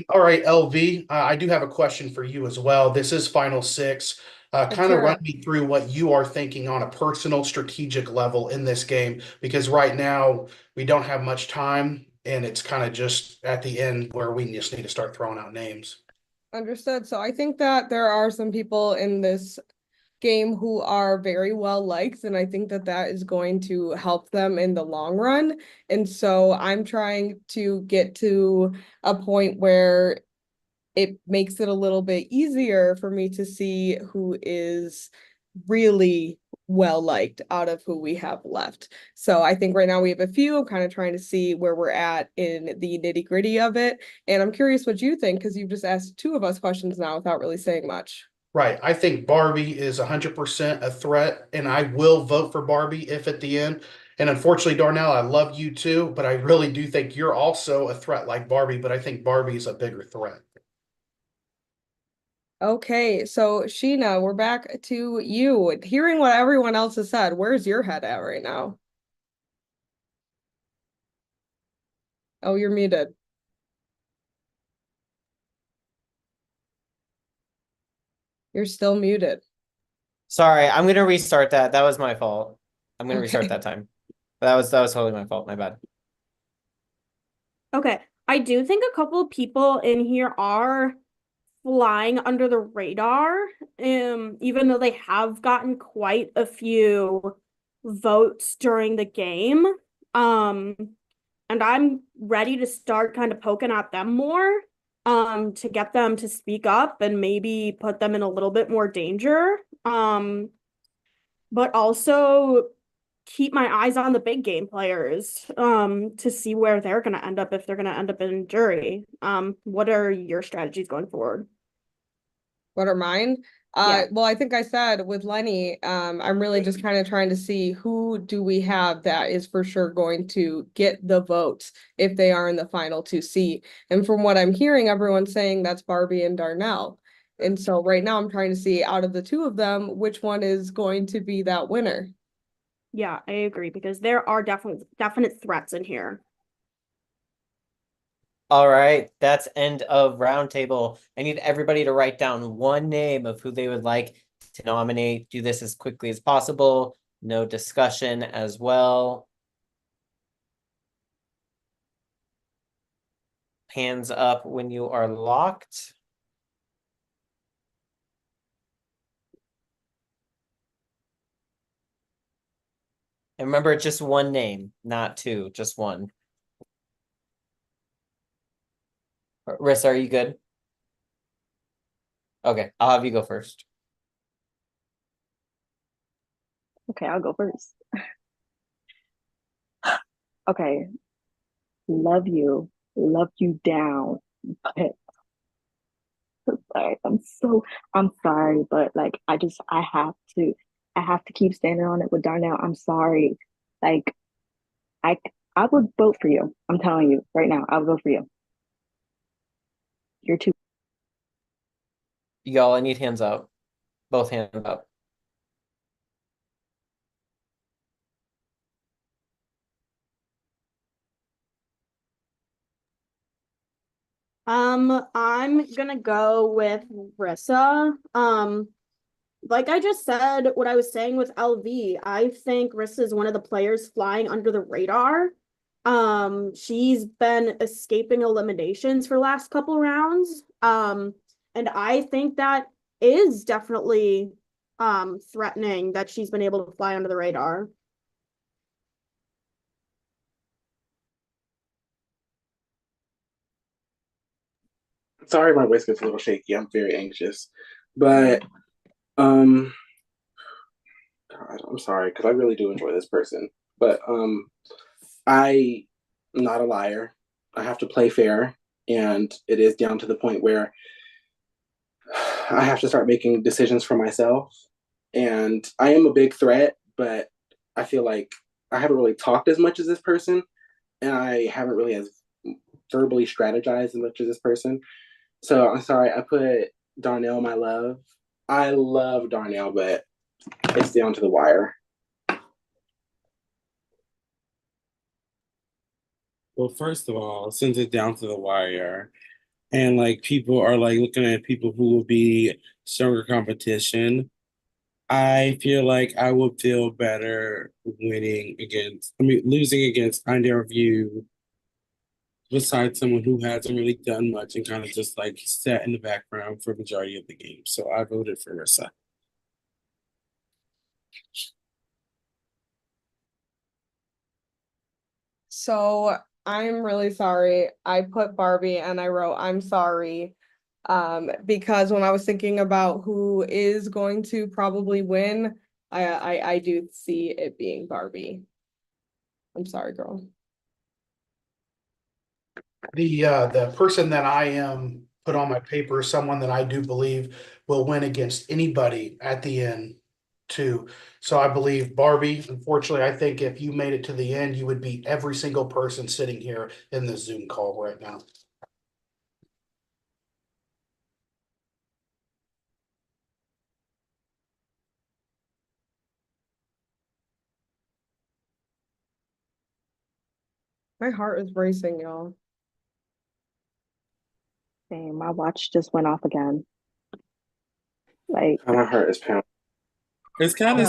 All right, LV, I do have a question for you as well. This is final six. Kind of run me through what you are thinking on a personal strategic level in this game, because right now we don't have much time and it's kind of just at the end where we just need to start throwing out names. Understood. So I think that there are some people in this game who are very well liked, and I think that that is going to help them in the long run. And so I'm trying to get to a point where it makes it a little bit easier for me to see who is really well liked out of who we have left. So I think right now we have a few. I'm kind of trying to see where we're at in the nitty gritty of it. And I'm curious what you think, because you've just asked two of us questions now without really saying much. Right. I think Barbie is 100% a threat, and I will vote for Barbie if at the end. And unfortunately, Darnell, I love you too, but I really do think you're also a threat like Barbie, but I think Barbie is a bigger threat. Okay, so Sheena, we're back to you. Hearing what everyone else has said, where's your head at right now? Oh, you're muted. You're still muted. Sorry, I'm gonna restart that. That was my fault. I'm gonna restart that time. That was totally my fault. My bad. Okay, I do think a couple of people in here are flying under the radar, even though they have gotten quite a few votes during the game. And I'm ready to start kind of poking at them more, to get them to speak up and maybe put them in a little bit more danger. But also keep my eyes on the big game players, to see where they're going to end up if they're going to end up in jury. What are your strategies going forward? What are mine? Yeah. Well, I think I said with Lenny, I'm really just kind of trying to see who do we have that is for sure going to get the votes if they are in the final 2 seat. And from what I'm hearing, everyone's saying that's Barbie and Darnell. And so right now I'm trying to see out of the two of them, which one is going to be that winner. Yeah, I agree, because there are definite threats in here. All right, that's end of roundtable. I need everybody to write down one name of who they would like to nominate. Do this as quickly as possible. No discussion as well. Hands up when you are locked. And remember, it's just one name, not two, just one. Rissa, are you good? Okay, I'll have you go first. Okay, I'll go first. Okay. Love you down. But sorry, I'm sorry, but like I have to keep standing on it with Darnell. I'm sorry. Like I I would vote for you. I'm telling you right now, I would vote for you. You're too. Y'all, I need hands up. Both hands up. I'm gonna go with Rissa. Like I just said, what I was saying with LV, I think Rissa is one of the players flying under the radar. She's been escaping eliminations for last couple rounds. And I think that is definitely threatening that she's been able to fly under the radar. Sorry, my voice gets a little shaky. I'm very anxious, but God, I'm sorry because I really do enjoy this person. But I'm not a liar. I have to play fair, and it is down to the point where I have to start making decisions for myself. And I am a big threat, but I feel like I haven't really talked as much as this person, and I haven't really as verbally strategized as much as this person. So I'm sorry, I put Darnell my love. I love Darnell, but it's down to the wire. Well, first of all, since it's down to the wire, and like people are like looking at people who will be stronger competition, I feel like I would feel better losing against either of you, besides someone who hasn't really done much and kind of just like sat in the background for the majority of the game. So I voted for Rissa. So I'm really sorry. I put Barbie and I wrote I'm sorry. Because when I was thinking about who is going to probably win, I do see it being Barbie. I'm sorry, girl. The person that I am put on my paper is someone that I do believe will win against anybody at the end too. So I believe Barbie. Unfortunately, I think if you made it to the end, you would beat every single person sitting here in this Zoom call right now. My heart is racing, y'all. Same. My watch just went off again. Like My heart is pounding. It's kind of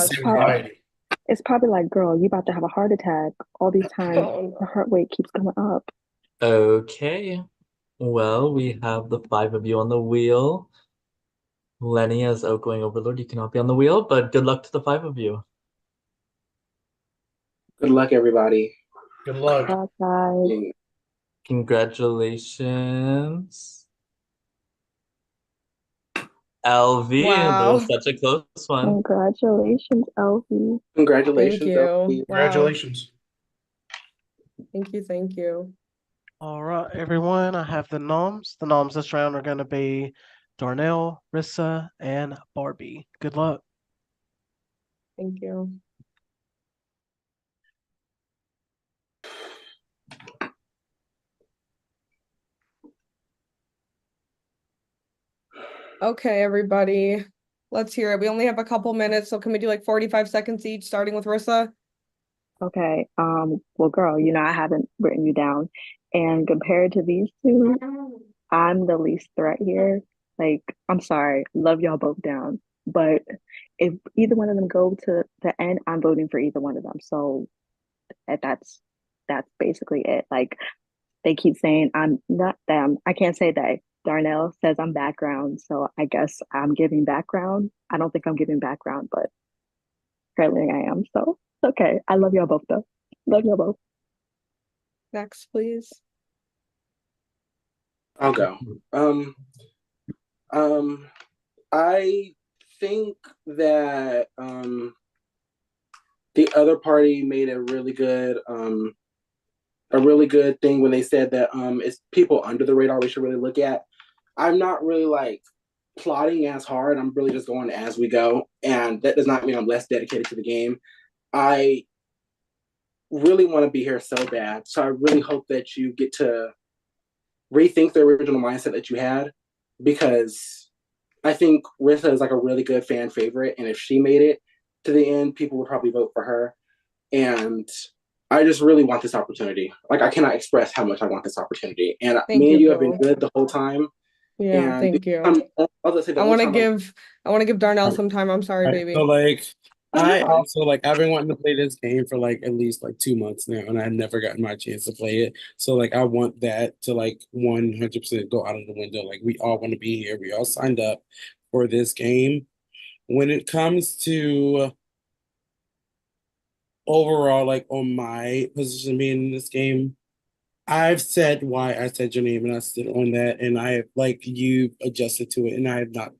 it's probably like, girl, you about to have a heart attack. All these times the heart rate keeps going up. Okay. Well, we have the 5 of you on the wheel. Lenny as outgoing overlord, you cannot be on the wheel, but good luck to the 5 of you. Good luck, everybody. Good luck. Good luck, guys. Congratulations. LV, that Wow. was such a close one. Congratulations, LV. Congratulations, Thank you. LV. Wow. Congratulations. Thank you, thank you. All right, everyone. I have the noms. The noms this round are going to be Darnell, Rissa, and Barbie. Good luck. Thank you. Okay, everybody. Let's hear it. We only have a couple minutes, so can we do like 45 seconds each, starting with Rissa? Okay. Well, girl, you know, I haven't written you down. And compared to these two, I'm the least threat here. Like, I'm sorry, love y'all both down. But if either one of them go to the end, I'm voting for either one of them. So that's basically it. Like they keep saying I'm not them. I can't say they. Darnell says I'm background, so I guess I'm giving background. I don't think I'm giving background, but apparently I am. So it's okay. I love y'all both though. Love y'all both. Next, please. I'll go. I think that the other party made a really good a really good thing when they said that it's people under the radar we should really look at. I'm not really like plotting as hard. I'm really just going as we go, and that does not mean I'm less dedicated to the game. I really want to be here so bad, so I really hope that you get to rethink the original mindset that you had, because I think Rissa is like a really good fan favorite, and if she made it to the end, people would probably vote for her. And I just really want this opportunity. Like I cannot express how much I want this opportunity. And Thank me you, and you have been bro. good the whole time. Yeah, And thank you. I'll just say the I only want to time give Darnell some time. I'm sorry, Right. baby. So like No, you're I fine. also like I've been wanting to play this game for like at least like 2 months now, and I've never gotten my chance to play it. So like I want that to like 100% go out of the window. Like we all want to be here. We all signed up for this game. When it comes to overall, like on my position being in this game, I've said why I said your name, and I stood on that, and I have like you adjusted to it, and I have not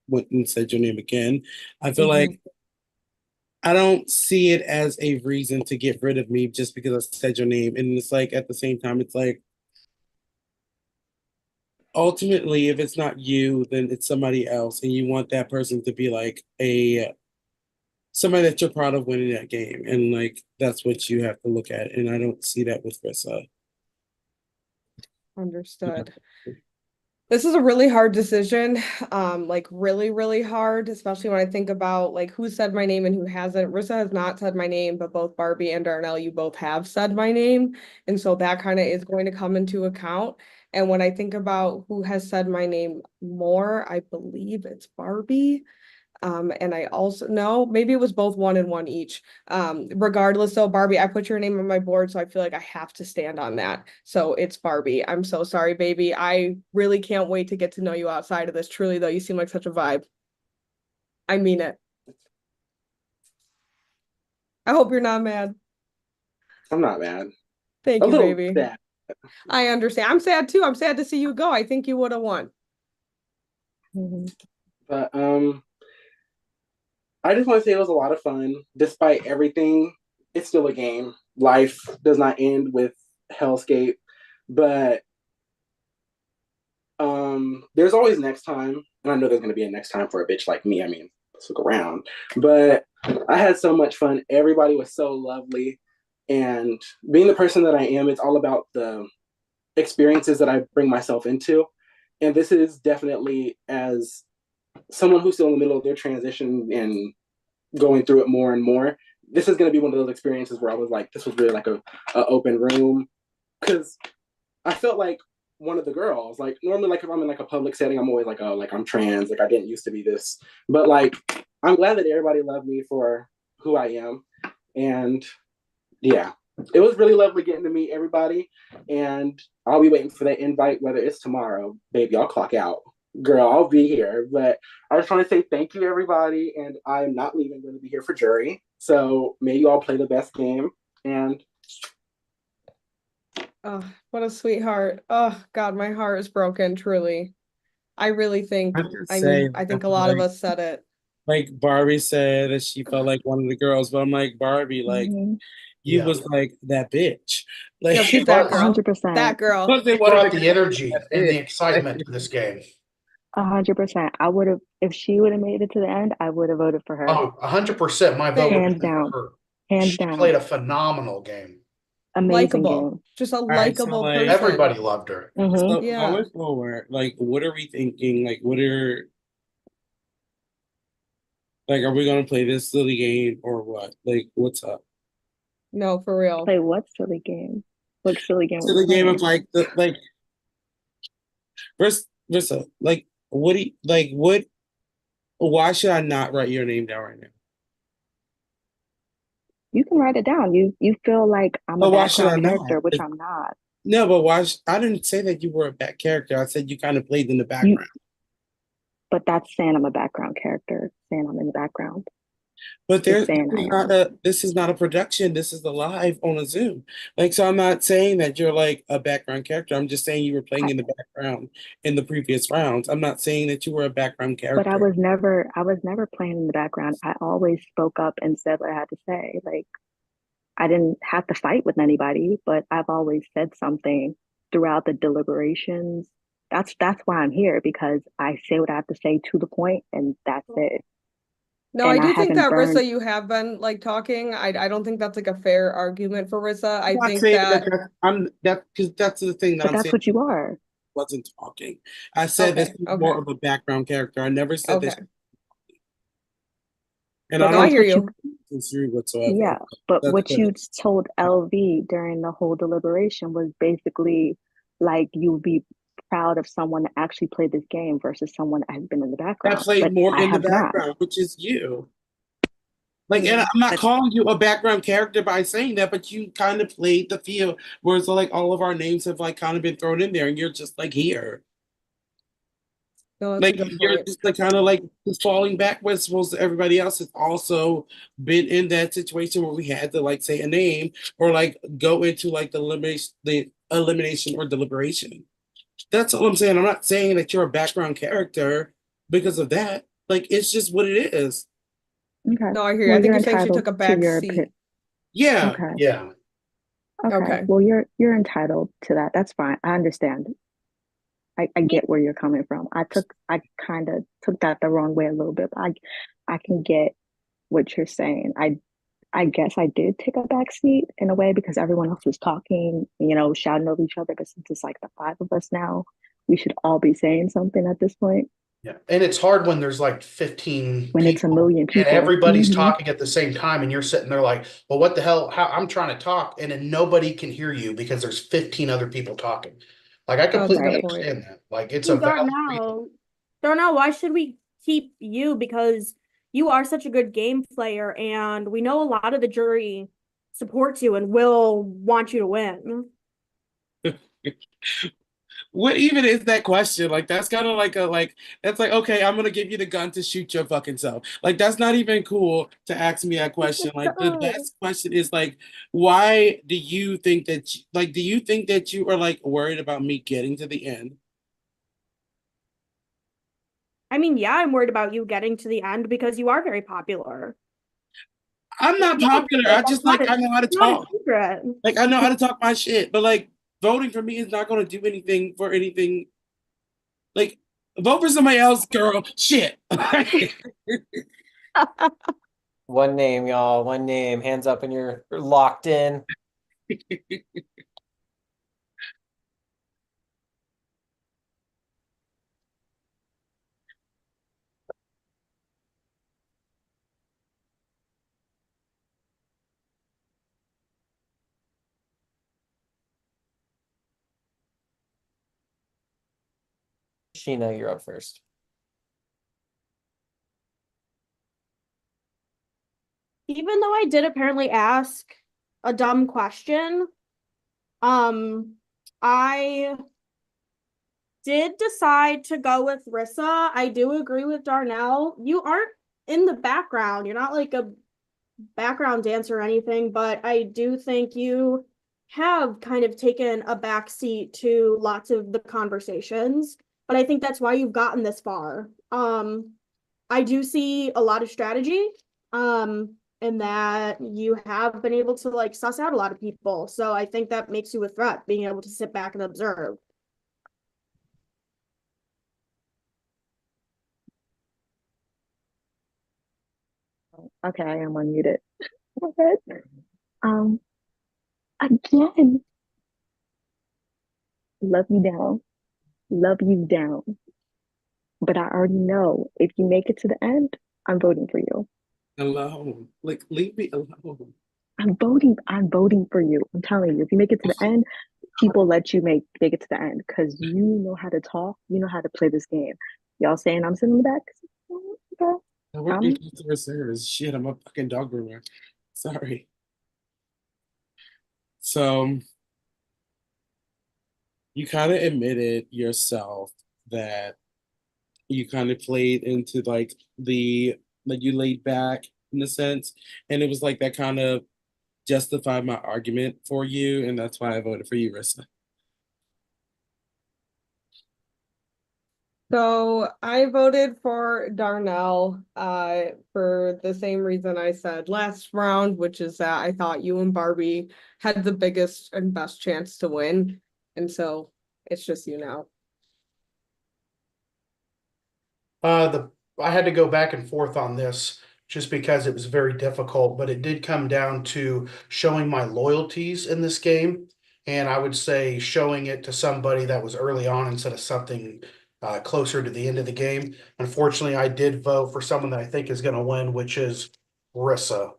went and said your name again. I feel like I don't see it as a reason to get rid of me just because I said your name. And it's like at the same time, it's like ultimately, if it's not you, then it's somebody else, and you want that person to be like a somebody that you're proud of winning that game, and like that's what you have to look at. And I don't see that with Rissa. Understood. This is a really hard decision, like really, really hard, especially when I think about like who said my name and who hasn't. Rissa has not said my name, but both Barbie and Darnell, you both have said my name. And so that kind of is going to come into account. And when I think about who has said my name more, I believe it's Barbie. And I also no, maybe it was both one and one each. Regardless, though, Barbie, I put your name on my board, so I feel like I have to stand on that. So it's Barbie. I'm so sorry, baby. I really can't wait to get to know you outside of this. Truly, though, you seem like such a vibe. I mean it. I hope you're not mad. I'm not mad. Thank A you, little baby. sad. I understand. I'm sad too. I'm sad to see you go. I think you would have won. But I just want to say it was a lot of fun. Despite everything, it's still a game. Life does not end with HellScape, but there's always next time, and I know there's gonna be a next time for a bitch like me. I mean, let's look around. But I had so much fun. Everybody was so lovely, and being the person that I am, it's all about the experiences that I bring myself into. And this is definitely, as someone who's still in the middle of their transition and going through it more and more, this is going to be one of those experiences where I was like, this was really like a open room, because I felt like one of the girls. Like normally, like if I'm in like a public setting, I'm always like, oh, like I'm trans, like I didn't used to be this, but like I'm glad that everybody loved me for who I am. And yeah, it was really lovely getting to meet everybody, and I'll be waiting for that invite, whether it's tomorrow. Baby, I'll clock out. Girl, I'll be here. But I just want to say thank you, everybody, and I'm not leaving. I'm going to be here for jury. So may you all play the best game. And oh, what a sweetheart. Oh God, my heart is broken, truly. I really think I think a lot of us said it. Like Barbie said that she felt like one of the girls, but I'm like, Barbie, like you was like that bitch. Like Yeah, she's that girl. 100%. That girl. Brought the energy and the excitement to this game. 100%. I would have, if she would have made it to the end, I would have voted for her. Oh, 100%. My vote would Hands have been down. for her. Hands She down. played a phenomenal game. Amazing Likable. game. Just a right, so, likable like, person. Everybody loved her. So Yeah. going forward, like what are we thinking? Like what are are we gonna play this silly game or what? Like what's up? No, for real. Play what silly game? What silly game? Silly game of like the like Versa, like what do you like what why should I not write your name down right now? You can write it down. You feel like I'm a But why should I background not? character, which I'm not. No, but why I didn't say that you were a back character. I said you kind of played in the background. But that's saying I'm a background character, saying I'm in the background. But Just saying I am. this is not a production. This is the live on a Zoom. Like, so I'm not saying that you're like a background character. I'm just saying you were playing in the background in the previous rounds. I'm not saying that you were a background character. But I was never playing in the background. I always spoke up and said what I had to say. Like I didn't have to fight with anybody, but I've always said something throughout the deliberations. That's why I'm here, because I say what I have to say to the point, and that's it. No, And I I do think haven't that burned. Rissa, you have been like talking. I don't think that's like a fair argument for Rissa. I I'm not think saying that I'm that because that's the thing that But I'm that's saying. what you are. Wasn't talking. I said this is more of a background character. I never said this. And But I don't that's what you. disagree whatsoever. Yeah, but That's what you good. told LV during the whole deliberation was basically like you would be proud of someone that actually played this game versus someone that has been in the I background. played But more I in the have not. background, which is you. Like, and I'm not But calling you a background character by saying that, but you kind of played the field, whereas like all of our names have like kind of been thrown in there, and you're just like here. no, that's Like a good you're point. just like kind of like just falling backwards. Supposed to everybody else has also been in that situation where we had to like say a name or like go into like the elimination or deliberation. That's all I'm saying. I'm not saying that you're a background character because of that. Like it's just what it is. okay. No, I hear you. Well, I think you're you're saying she entitled took a to back your seat. Yeah. Okay. Yeah. Okay. Well, you're entitled to that. That's fine. I understand. I get where you're coming from. I kind of took that the wrong way a little bit, but I can get what you're saying. I guess I did take a back seat in a way because everyone else was talking, shouting over each other. But since it's like the five of us now, we should all be saying something at this point. Yeah. And it's hard when there's like 15 When it's a people million and people. everybody's Mhm. talking at the same time and you're sitting there like, well, what the hell? How I'm trying to talk and then nobody can hear you because there's 15 other people talking. Like I completely understand that. Like it's a valid reason. Darnell, why should we keep you? Because you are such a good game player, and we know a lot of the jury supports you and will want you to win. What even is that question? Like that's kind of like that's like okay, I'm gonna give you the gun to shoot your fucking self. Like that's not even cool to ask me that question. Like the best question is like, why do you think that do you think that you are like worried about me getting to the end? I mean, yeah, I'm worried about you getting to the end because you are very popular. I'm not popular. I just like I know how to talk. Like I know how to talk my shit, but like voting for me is not gonna do anything for anything. Like vote for somebody else, girl. Shit. One name, y'all. One name. Hands up, and you're locked in. Sheena, you're up first. Even though I did apparently ask a dumb question, I did decide to go with Rissa. I do agree with Darnell. You aren't in the background. You're not like a background dancer or anything, but I do think you have kind of taken a backseat to lots of the conversations. But I think that's why you've gotten this far. I do see a lot of strategy, and that you have been able to like suss out a lot of people. So I think that makes you a threat, being able to sit back and observe. Okay, I am unmuted. Okay. Again, love you down. But I already know if you make it to the end, I'm voting for you. Alone. Like leave me alone. I'm voting for you. I'm telling you, if you make it to the end, people let you make it to the end because you know how to talk, you know how to play this game. Y'all saying I'm sitting in the back? Okay. I work in customer service. Shit, I'm a fucking dog groomer. Sorry. So you kind of admitted yourself that you kind of played into like you laid back in a sense, and it was like that kind of justified my argument for you, and that's why I voted for you, Rissa. So I voted for Darnell for the same reason I said last round, which is that I thought you and Barbie had the biggest and best chance to win. And so it's just you now. I had to go back and forth on this just because it was very difficult, but it did come down to showing my loyalties in this game. And I would say showing it to somebody that was early on instead of something closer to the end of the game. Unfortunately, I did vote for someone that I think is going to win, which is Rissa.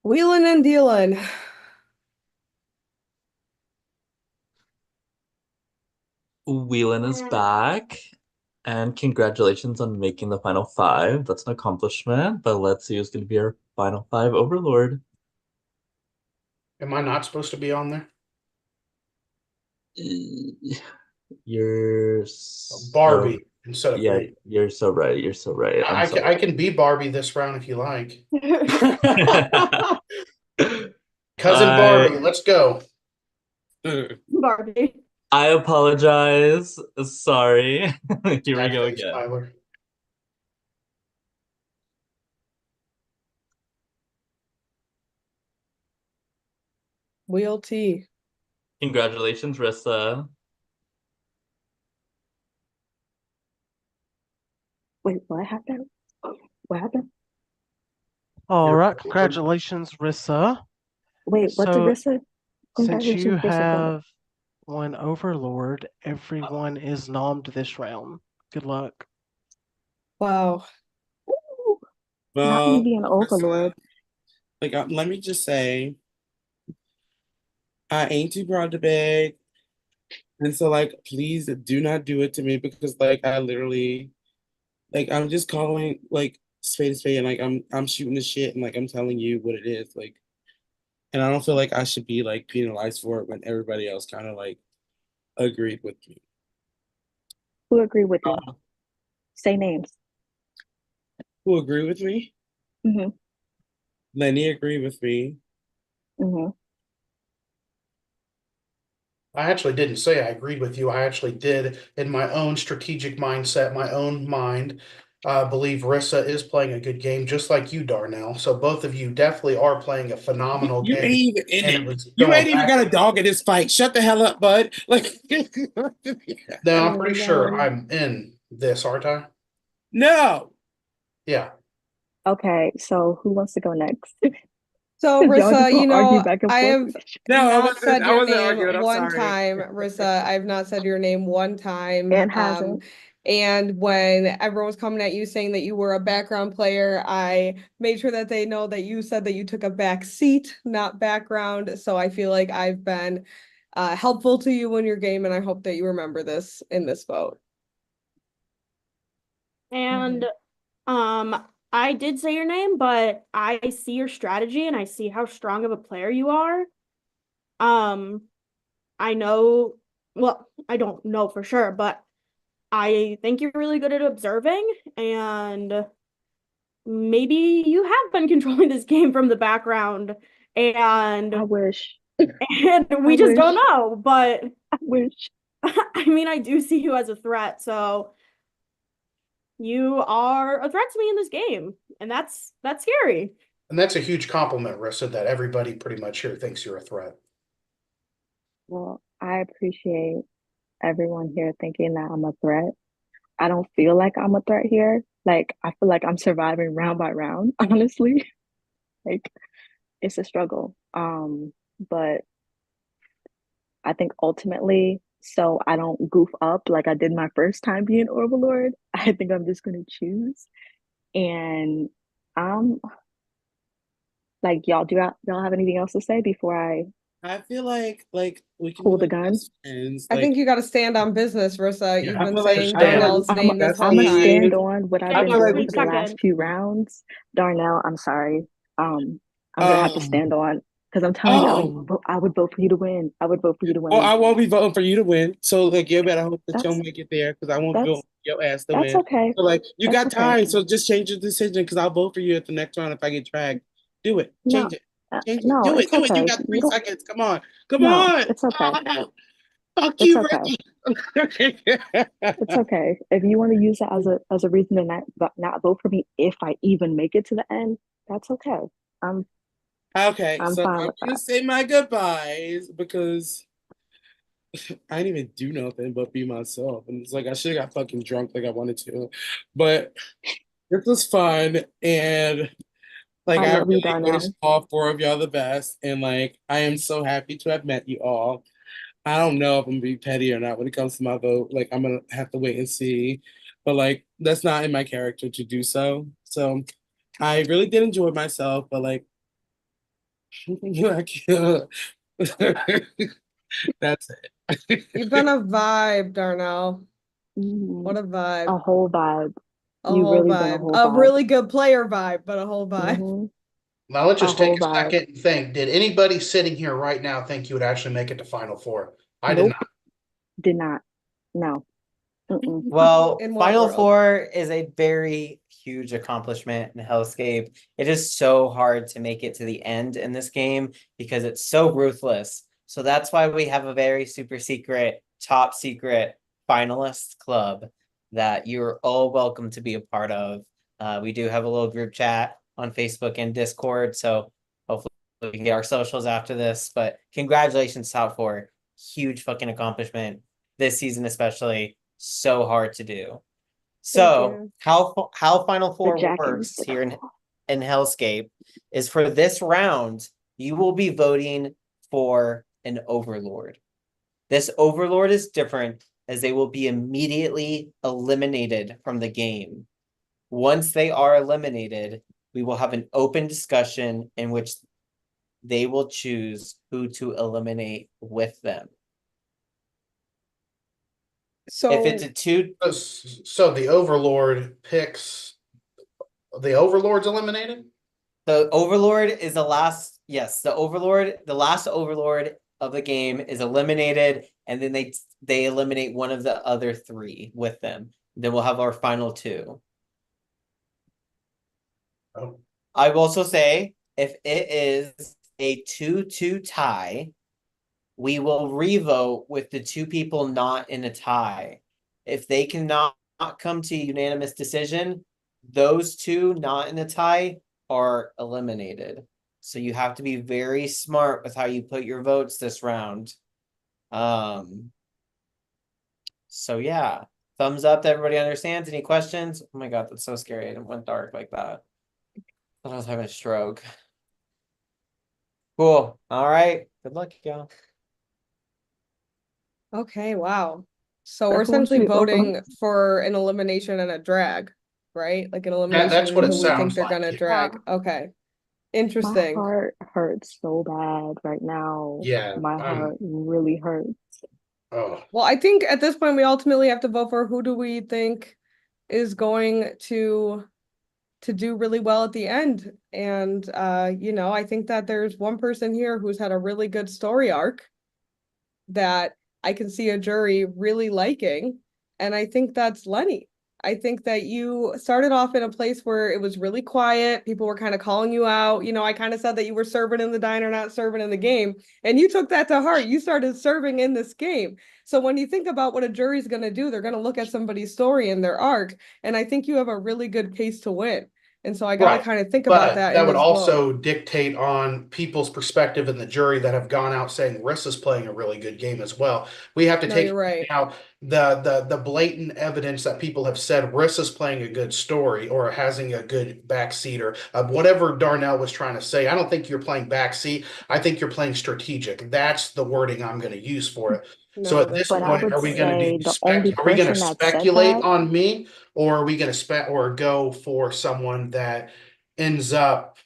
Wheeling and dealing. Whelan is back. And congratulations on making the final five. That's an accomplishment. But let's see who's going to be our final five Overlord. Am I not supposed to be on there? You're Barbie instead of me. You're so right. You're so right. I can be Barbie this round if you like. Cousin Barbie, let's go. Barbie. I apologize. Sorry. Here we go again. Tyler. Wheel T. Congratulations, Rissa. Wait, what happened? What happened? All right, congratulations, Rissa. Wait, what did Rissa? Since you Congratulations, Rissa. have won Overlord, everyone is nommed this round. Good luck. Wow. Not me being Overlord. Like, let me just say, I ain't too proud to beg. And so, like, please do not do it to me because, like, I literally, like, I'm just calling, like, spade to spade, and, like, I'm shooting the shit, and, like, I'm telling you what it is, like, and I don't feel like I should be, like, penalized for it when everybody else kind of, like, agreed with me. Who agreed with you? Say names. Who agree with me? Mm-hmm. Lenny agreed with me. Mm-hmm. I actually didn't say I agreed with you. I actually did, in my own strategic mindset, my own mind, believe Rissa is playing a good game, just like you, Darnell. So both of you definitely are playing a phenomenal You game. ain't even in and it. it was You going ain't even back- got a dog in this fight. Shut the hell up, bud. Like, No, I'm pretty sure I'm in this, aren't I? No. Yeah. Okay, so who wants to go next? So Rissa, you know, I have No, not said your wasn't name arguing. I'm one sorry. time, Rissa. I've not said your name one time. And hasn't. And when everyone was coming at you saying that you were a background player, I made sure that they know that you said that you took a back seat, not background. So I feel like I've been helpful to you in your game, and I hope that you remember this in this vote. And I did say your name, but I see your strategy and I see how strong of a player you are. I know, well, I don't know for sure, but I think you're really good at observing, and maybe you have been controlling this game from the background, and I wish. And we just don't know, but I wish. I mean, I do see you as a threat, so you are a threat to me in this game, and that's scary. And that's a huge compliment, Rissa, that everybody pretty much here thinks you're a threat. Well, I appreciate everyone here thinking that I'm a threat. I don't feel like I'm a threat here. Like, I feel like I'm surviving round by round, honestly. Like, it's a struggle. But I think ultimately, so I don't goof up like I did my first time being Overlord, I think I'm just gonna choose. And like, y'all have anything else to say before I feel like we can pull the gun? I think you got to stand on business, Rissa. You've been feel like saying I am. Darnell's name this whole I'm gonna time. stand on what I've been doing like for the last few rounds. Darnell, I'm sorry. I'm gonna have to stand on Because I'm telling Oh. you, I would vote for you to win. I would vote for you to win. Well, I won't be voting for you to win. So, like, you better hope that you'll That's make it there because I won't vote your ass to that's win. okay. So, like, you That's got okay. time. So just change your decision because I'll vote for you at the next round if I get dragged. Do it. No, Change it. Change it. no, Do it. it's Do it. You okay. got 3 seconds. Come on. Come No, on. it's okay. Fuck It's you, okay. Ricky. It's okay. If you want to use it as a reason to not vote for me if I even make it to the end, that's okay. Okay, I'm so fine I'm with gonna that. say my goodbyes because I didn't even do nothing but be myself. And it's like I should have got fucking drunk like I wanted to. But this was fun and like I I love you, really wish Darnell. all 4 of y'all the best. And like I am so happy to have met you all. I don't know if I'm gonna be petty or not when it comes to my vote. Like I'm gonna have to wait and see. But like that's not in my character to do so. So I really did enjoy myself, but like that's it. You've been a vibe, Darnell. What a vibe. A whole vibe. A You whole really been a vibe. whole A vibe. really good player vibe, but a whole vibe. Now let's just A whole take a vibe. second and think. Did anybody sitting here right now think you would actually make it to Final Four? I did Nope. not. Did not. No. Well, In what Final world? Four is a very huge accomplishment in Hellscape. It is so hard to make it to the end in this game because it's so ruthless. So that's why we have a very super secret, top secret finalist club that you're all welcome to be a part of. We do have a little group chat on Facebook and Discord. So hopefully we can get our socials after this. But congratulations, top 4. Huge fucking accomplishment this season, especially. So hard to do. So how Final Four works here in Hellscape is for this round, you will be voting for an Overlord. This Overlord is different as they will be immediately eliminated from the game. Once they are eliminated, we will have an open discussion in which they will choose who to eliminate with them. So if it's a 2, so the Overlord picks the Overlord's eliminated? The Overlord is the last. Yes, the last Overlord of the game is eliminated, and then they eliminate one of the other 3 with them. Then we'll have our final 2. Oh. I will also say if it is a 2-2 tie, we will revote with the 2 people not in a tie. If they cannot come to a unanimous decision, those 2 not in a tie are eliminated. So you have to be very smart with how you put your votes this round. So yeah, thumbs up that everybody understands. Any questions? Oh my god, that's so scary. It went dark like that. I thought I was having a stroke. Cool. All right. Good luck, y'all. Okay, wow. So we're That's one essentially sweet voting for an elimination and a drag, right? Like an elimination That's what it who we think sounds they're like, gonna yeah. drag. Okay. My Interesting. heart hurts so bad right now. Yeah, My heart really hurts. Oh. Well, I think at this point we ultimately have to vote for who do we think is going to do really well at the end. And I think that there's one person here who's had a really good story arc that I can see a jury really liking. And I think that's Lenny. I think that you started off in a place where it was really quiet. People were kind of calling you out. I kind of said that you were serving in the diner, not serving in the game. And you took that to heart. You started serving in this game. So when you think about what a jury's going to do, they're going to look at somebody's story and their arc. And I think you have a really good case to win. And so I got to Right. kind of think about But that. that in would this also vote. dictate on people's perspective in the jury that have gone out saying Rissa's playing a really good game as well. We have to No, take you're right. out the blatant evidence that people have said Rissa's playing a good story or having a good backseat or whatever Darnell was trying to say. I don't think you're playing backseat. I think you're playing strategic. That's the wording I'm going to use for it. So No, at this But I point, would are we going to say do the only are we going to person that said speculate that, on me, or are we going to or go for someone that ends up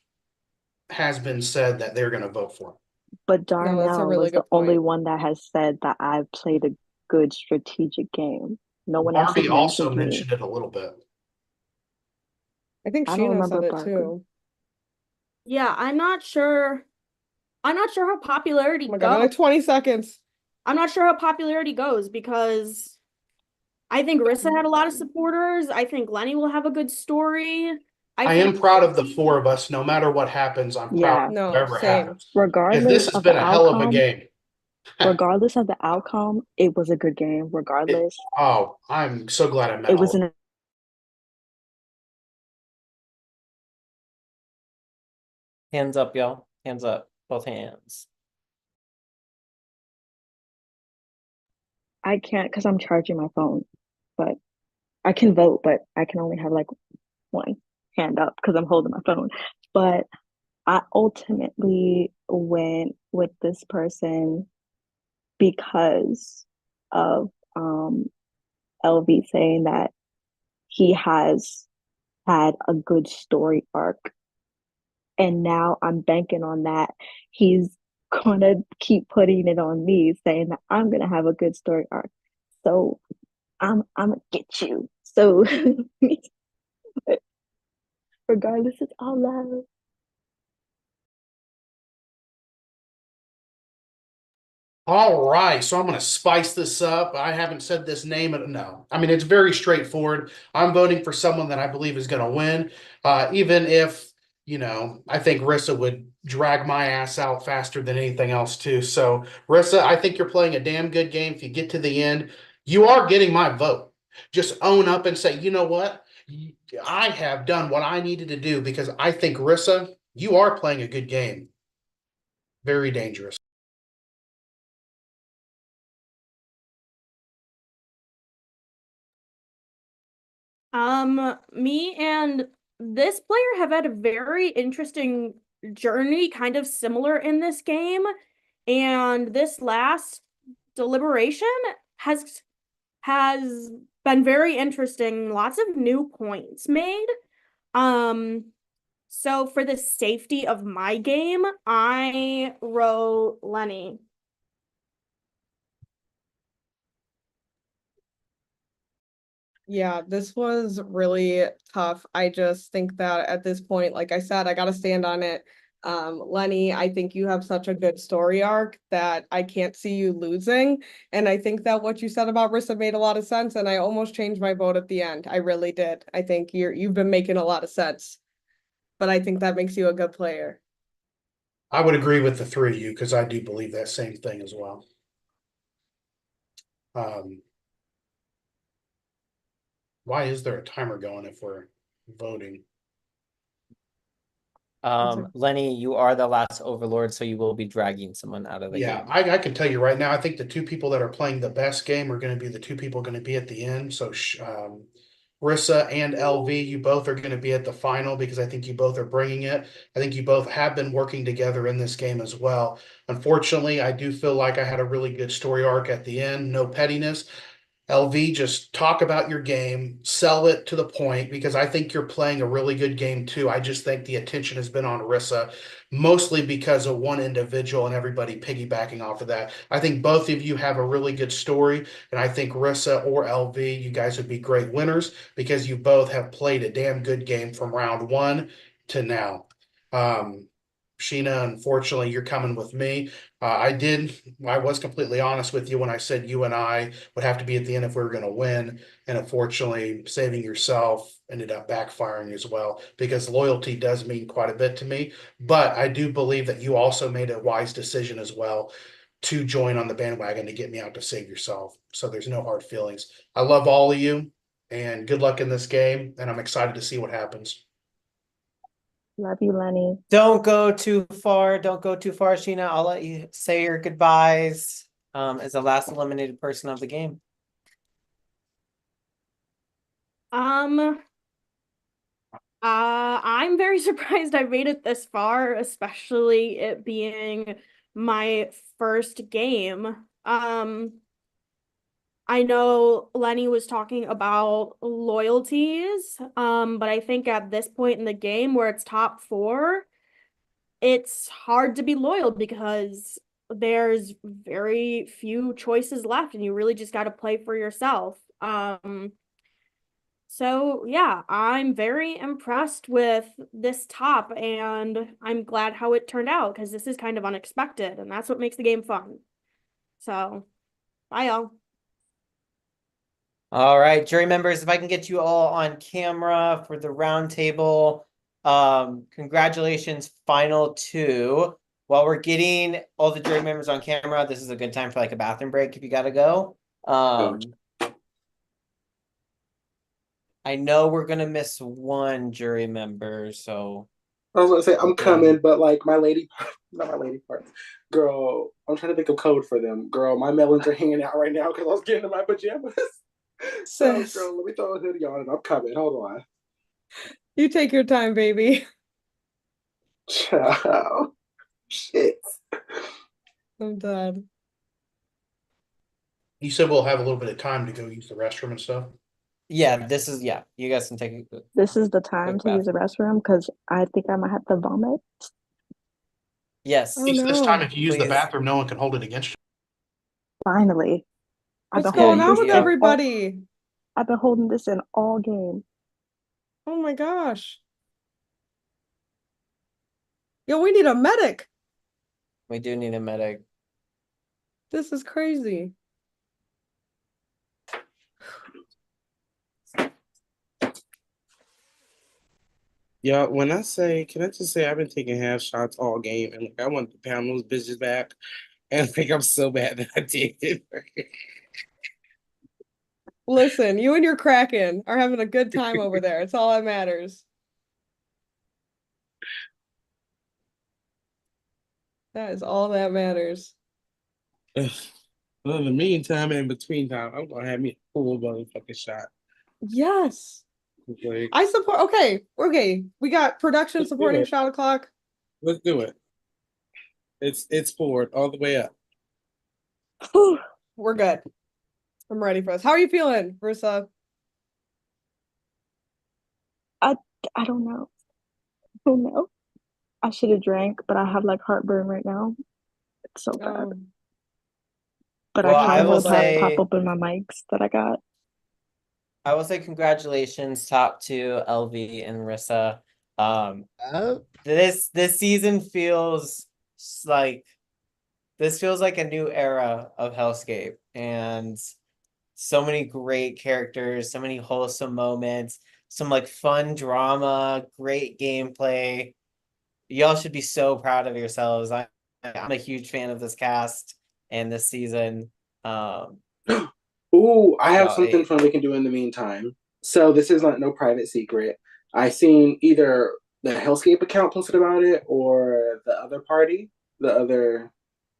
has been said that they're going to vote for? but No, that's a Darnell really was the good only point. one that has said that I've played a good strategic game. No one else Barbie has also mentioned me. mentioned it a little bit. I think I don't Sheena remember said it Barbie. too. Yeah, I'm not sure I'm not sure how popularity Oh my God, goes. like 20 seconds. I'm not sure how popularity goes because I think Rissa had a lot of supporters. I think Lenny will have a good story. I am proud of the four of us. No matter what happens, I'm proud Yeah. of No, whatever same. happens. Because Regardless this has of been the a hell of a outcome, game. regardless of the outcome, it was a good game. Regardless, Oh, I'm so glad I met it all was of you. an Hands up, y'all. Hands up. Both hands. I can't because I'm charging my phone, but I can vote, but I can only have like one hand up because I'm holding my phone. But I ultimately went with this person because of LV saying that he has had a good story arc. And now I'm banking on that. He's gonna keep putting it on me, saying that I'm gonna have a good story arc. So I'm gonna get you. So regardless, it's all love. All right, so I'm going to spice this up. I haven't said this name. No, I mean, it's very straightforward. I'm voting for someone that I believe is going to win, even if, I think Rissa would drag my ass out faster than anything else, too. So, Rissa, I think you're playing a damn good game. If you get to the end, you are getting my vote. Just own up and say, you know what? I have done what I needed to do because I think, Rissa, you are playing a good game. Very dangerous. Me and this player have had a very interesting journey, kind of similar in this game. And this last deliberation has been very interesting. Lots of new points made. So for the safety of my game, I wrote Lenny. Yeah, this was really tough. I just think that at this point, like I said, I got to stand on it. Lenny, I think you have such a good story arc that I can't see you losing. And I think that what you said about Rissa made a lot of sense, and I almost changed my vote at the end. I really did. I think you've been making a lot of sense, but I think that makes you a good player. I would agree with the three of you because I do believe that same thing as well. Why is there a timer going if we're voting? Lenny, you are the last overlord, so you will be dragging someone out of the Yeah, game. I can tell you right now, I think the two people that are playing the best game are going to be the two people going to be at the end. So Rissa and LV, you both are going to be at the final because I think you both are bringing it. I think you both have been working together in this game as well. Unfortunately, I do feel like I had a really good story arc at the end, no pettiness. LV, just talk about your game, sell it to the point because I think you're playing a really good game too. I just think the attention has been on Rissa, mostly because of one individual and everybody piggybacking off of that. I think both of you have a really good story, and I think Rissa or LV, you guys would be great winners because you both have played a damn good game from round one to now. Sheena, unfortunately, you're coming with me. I was completely honest with you when I said you and I would have to be at the end if we were going to win. And unfortunately, saving yourself ended up backfiring as well because loyalty does mean quite a bit to me. But I do believe that you also made a wise decision as well to join on the bandwagon to get me out to save yourself. So there's no hard feelings. I love all of you and good luck in this game. And I'm excited to see what happens. Love you, Lenny. Don't go too far. Don't go too far, Sheena. I'll let you say your goodbyes as the last eliminated person of the game. I'm very surprised I made it this far, especially it being my first game. I know Lenny was talking about loyalties, but I think at this point in the game where it's top four, it's hard to be loyal because there's very few choices left and you really just got to play for yourself. So yeah, I'm very impressed with this top, and I'm glad how it turned out because this is kind of unexpected, and that's what makes the game fun. So, bye y'all. All right, jury members, if I can get you all on camera for the round table. Congratulations, final two. While we're getting all the jury members on camera, this is a good time for like a bathroom break if you gotta go. I know we're gonna miss one jury member, so I was gonna say I'm coming, but like my lady, not my lady parts, girl. I'm trying to think of code for them, girl. My melons are hanging out right now because I was getting in my pajamas. So, girl, let me throw a hoodie on and I'm coming. Hold on. You take your time, baby. Ciao. Shit. I'm done. You said we'll have a little bit of time to go use the restroom and stuff. Yeah, you guys can take a This is the time to use the restroom because I think I might have to vomit. Yes. Oh, This no. time, if you use the Please. bathroom, no one can hold it against you. Finally. What's going on with everybody? I've been holding this in all game. Oh my gosh. Yo, we need a medic. We do need a medic. This is crazy. Yeah, when I say, can I just say I've been taking half shots all game, and like I want to pound those bitches back, and like I'm so bad that I did it. Listen, you and your Kraken are having a good time over there. It's all that matters. That is all that matters. Well, in the meantime, in between time, I'm gonna have me a full motherfucking shot. Yes. Like, I support. Okay. We got production Let's do supporting it. shot o'clock. let's do it. It's forward all the way up. We're good. I'm ready for this. How are you feeling, Rissa? I don't know. I don't know. I should have drank, but I have like heartburn right now. It's so bad. But Well, I I kind will of have say- pop open my mics that I got. I will say congratulations, top two, LV and Rissa. This season feels like a new era of HellScape, and so many great characters, so many wholesome moments, some like fun drama, great gameplay. Y'all should be so proud of yourselves. I'm a huge fan of this cast and this season. Ooh, I have Y'all something ate. fun we can do in the meantime. So this is not no private secret. I seen either the HellScape account posted about it or the other party, the other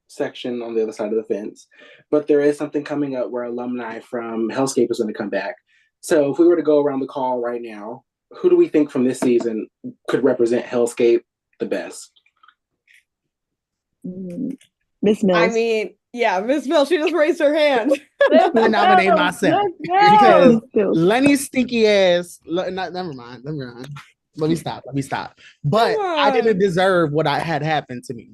section on the other side of the fence. But there is something coming up where alumni from HellScape is going to come back. So if we were to go around the call right now, who do we think from this season could represent HellScape the best? Miss Mills. I mean, yeah, Miss Mills, she just raised her hand. I'm gonna nominate myself because Lenny's stinky ass. Never mind. Let me stop. But I didn't deserve what I had happened to me.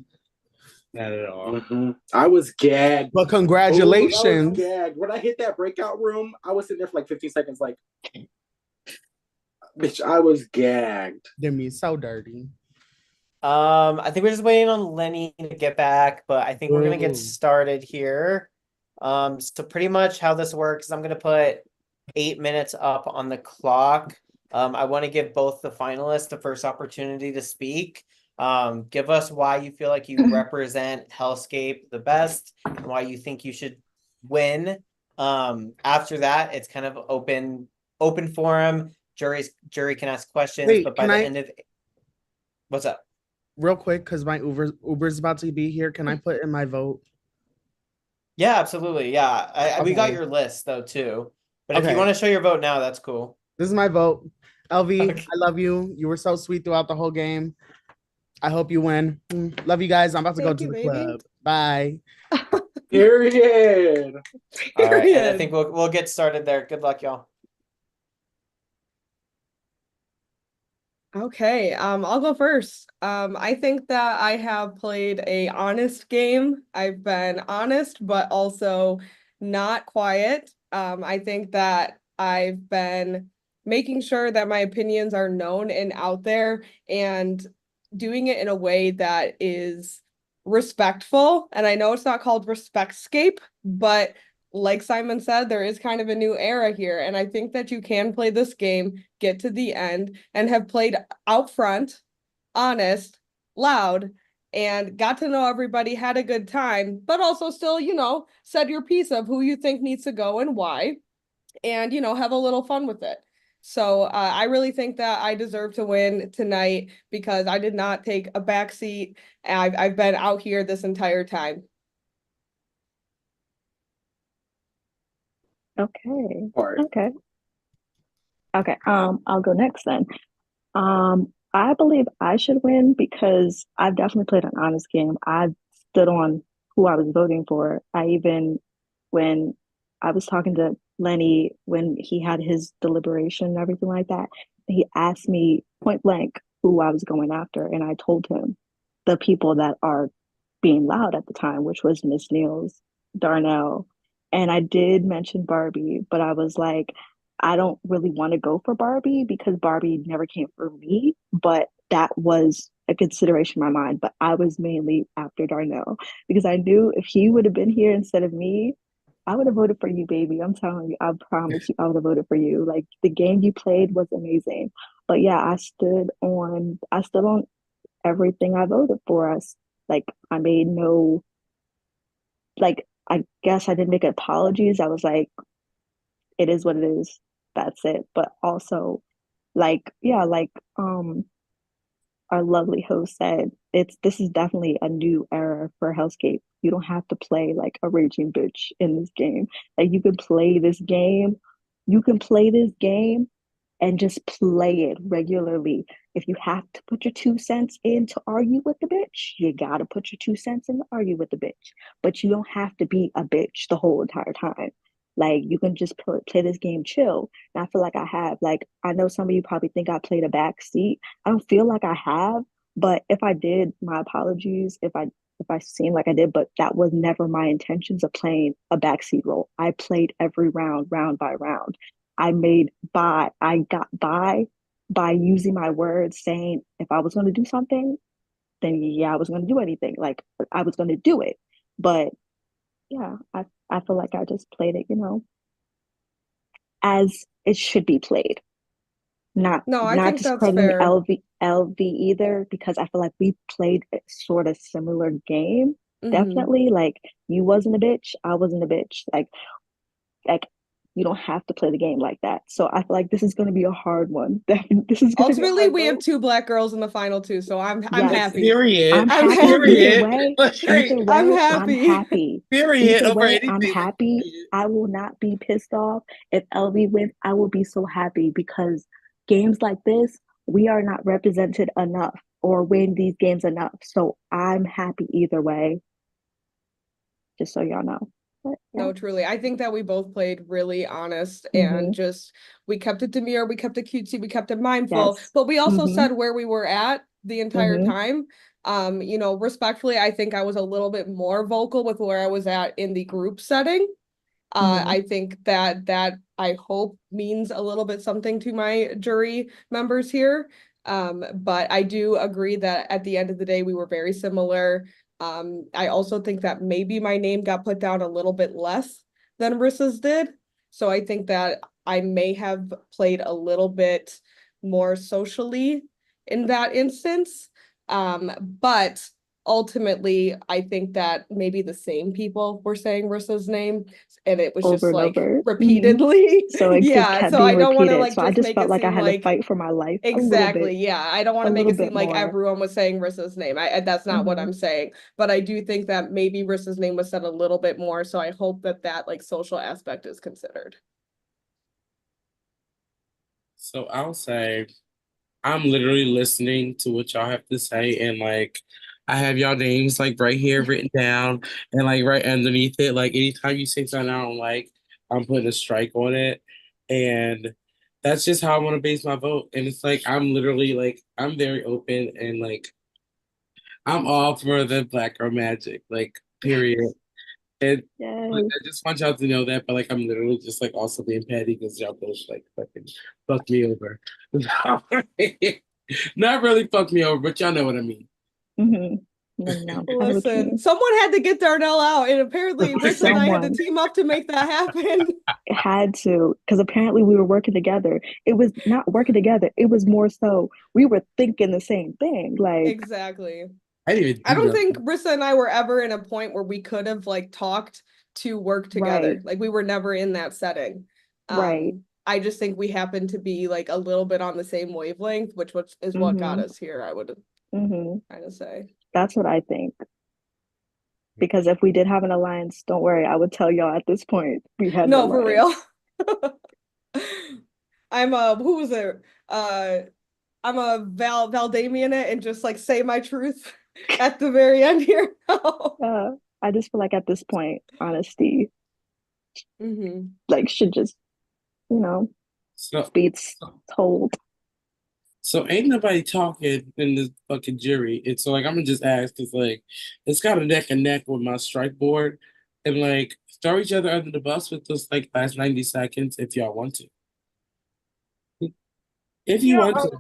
Not at all. Mm-hmm. I was gagged. But congratulations. I was gagged. When I hit that breakout room, I was sitting there for like 15 seconds, like, bitch, I was gagged. They're me so dirty. I think we're just waiting on Lenny to get back, but I think we're gonna get started here. So pretty much how this works, I'm gonna put 8 minutes up on the clock. I want to give both the finalists the first opportunity to speak. Give us why you feel like you represent HellScape the best and why you think you should win. After that, it's kind of open forum. Jury can ask questions, Wait, but by the end of what's up? Real quick, because my Uber's about to be here. Can I put in my vote? Yeah, absolutely. Yeah, we got Okay. your list though too. But if Okay. you want to show your vote now, that's cool. This is my vote. LV, I love you. You were so sweet throughout the whole game. I hope you win. Love you guys. I'm about to go to the club. Bye. Period. All right, and I think we'll get started there. Good luck, y'all. Okay, I'll go first. I think that I have played a honest game. I've been honest, but also not quiet. I think that I've been making sure that my opinions are known and out there and doing it in a way that is respectful. And I know it's not called Respectscape, but like Simon said, there is kind of a new era here. And I think that you can play this game, get to the end, and have played out front, honest, loud, and got to know everybody, had a good time, but also still, said your piece of who you think needs to go and why, and, have a little fun with it. So I really think that I deserve to win tonight because I did not take a back seat. I've been out here this entire time. Okay. Okay. Okay. I'll go next then. I believe I should win because I've definitely played an honest game. I stood on who I was voting for. When I was talking to Lenny when he had his deliberation and everything like that, he asked me point blank who I was going after, and I told him the people that are being loud at the time, which was Miss Niels, Darnell, and I did mention Barbie, but I was like, I don't really want to go for Barbie because Barbie never came for me, but that was a consideration in my mind. But I was mainly after Darnell because I knew if he would have been here instead of me, I would have voted for you, baby. I'm telling you, I promise you, I would have voted for you. Like the game you played was amazing. But yeah, I stood on everything I voted for us. Like I made no, like I guess I didn't make apologies. I was like, it is what it is. That's it. But also, like, yeah, like our lovely host said, this is definitely a new era for Hellscape. You don't have to play like a raging bitch in this game. Like you can play this game, you can play this game and just play it regularly. If you have to put your 2 cents in to argue with the bitch, you gotta put your 2 cents in to argue with the bitch. But you don't have to be a bitch the whole entire time. Like you can just play this game chill. And I feel like I have. Like I know some of you probably think I played a back seat. I don't feel like I have, but if I did, my apologies. If I seem like I did, but that was never my intentions of playing a backseat role. I played every round, round by round. I got by using my words, saying if I was going to do something, then yeah, I was going to do anything. Like I was going to do it. But yeah, I feel like I just played it, as it should be played. Not No, I not think that's discrediting fair. LV either, because I feel like we played a sort of similar game. Definitely, like you wasn't a bitch, I wasn't a bitch. Like you don't have to play the game like that. So I feel like this is going to be a hard one. This is going to be a Ultimately, hard we have vote. 2 Black girls in the final 2, so I'm Yes. happy. Period. I'm I'm happy happy. either way. Either way, I'm I'm happy. happy. Period. Either Over way, I'm anything. happy. I will not be pissed off. If LV wins, I will be so happy because games like this, we are not represented enough or win these games enough. So I'm happy either way, just so y'all know. But, yeah. No, truly. I think that we both played really honest and Mhm. just we kept it demure, we kept it cutesy, we kept it mindful, Yes. but we also Mhm. said where we were at the entire Mhm. time. Respectfully, I think I was a little bit more vocal with where I was at in the group setting. Mhm. I think that I hope means a little bit something to my jury members here. But I do agree that at the end of the day, we were very similar. I also think that maybe my name got put down a little bit less than Rissa's did. So I think that I may have played a little bit more socially in that instance. But ultimately, I think that maybe the same people were saying Rissa's name, and it was Over just and like over. repeatedly. So it just Yeah, kept so being I don't want to repeated. like So I just just make felt it like I seem had to like fight for my life exactly. Yeah, I don't want a to make little it bit seem like more. everyone was saying Rissa's name. That's not what Mhm. I'm saying. But I do think that maybe Rissa's name was said a little bit more. So I hope that like social aspect is considered. So I'll say I'm literally listening to what y'all have to say, and like I have y'all names like right here written down, and like right underneath it. Like anytime you say something I don't like, I'm putting a strike on it, and that's just how I want to base my vote. And it's like I'm literally like I'm very open, and like I'm all for the black girl magic, like period. And Yes. like, I just want y'all to know that, but like I'm literally just like also being petty because y'all both like fucking fuck me over. Not really fuck me over, but y'all know what I mean. Mm-hmm. No, Listen, someone had to get Darnell out, and apparently Rissa and I had to Someone. team up to make that happen. It had to, because apparently we were working together. It was not working together. It was more so we were thinking the same thing. Like Exactly. I didn't even I don't that. think Rissa and I were ever in a point where we could have like talked to work together. Right. Like we were never in that setting. Right. I just think we happened to be like a little bit on the same wavelength, which is what got us here, I would kind of say. That's what I think. Because if we did have an alliance, don't worry, I would tell y'all at this point we had No, an for alliance. real. I'm who was it? I'm a Valdamian it and just like say my truth at the very end here. I just feel like at this point, honesty Mm-hmm. like should just, be told. So ain't nobody talking in this fucking jury. It's so like I'm gonna just ask because like it's got a neck and neck with my strike board, and like throw each other under the bus with this like last 90 seconds if y'all want to. If you want to.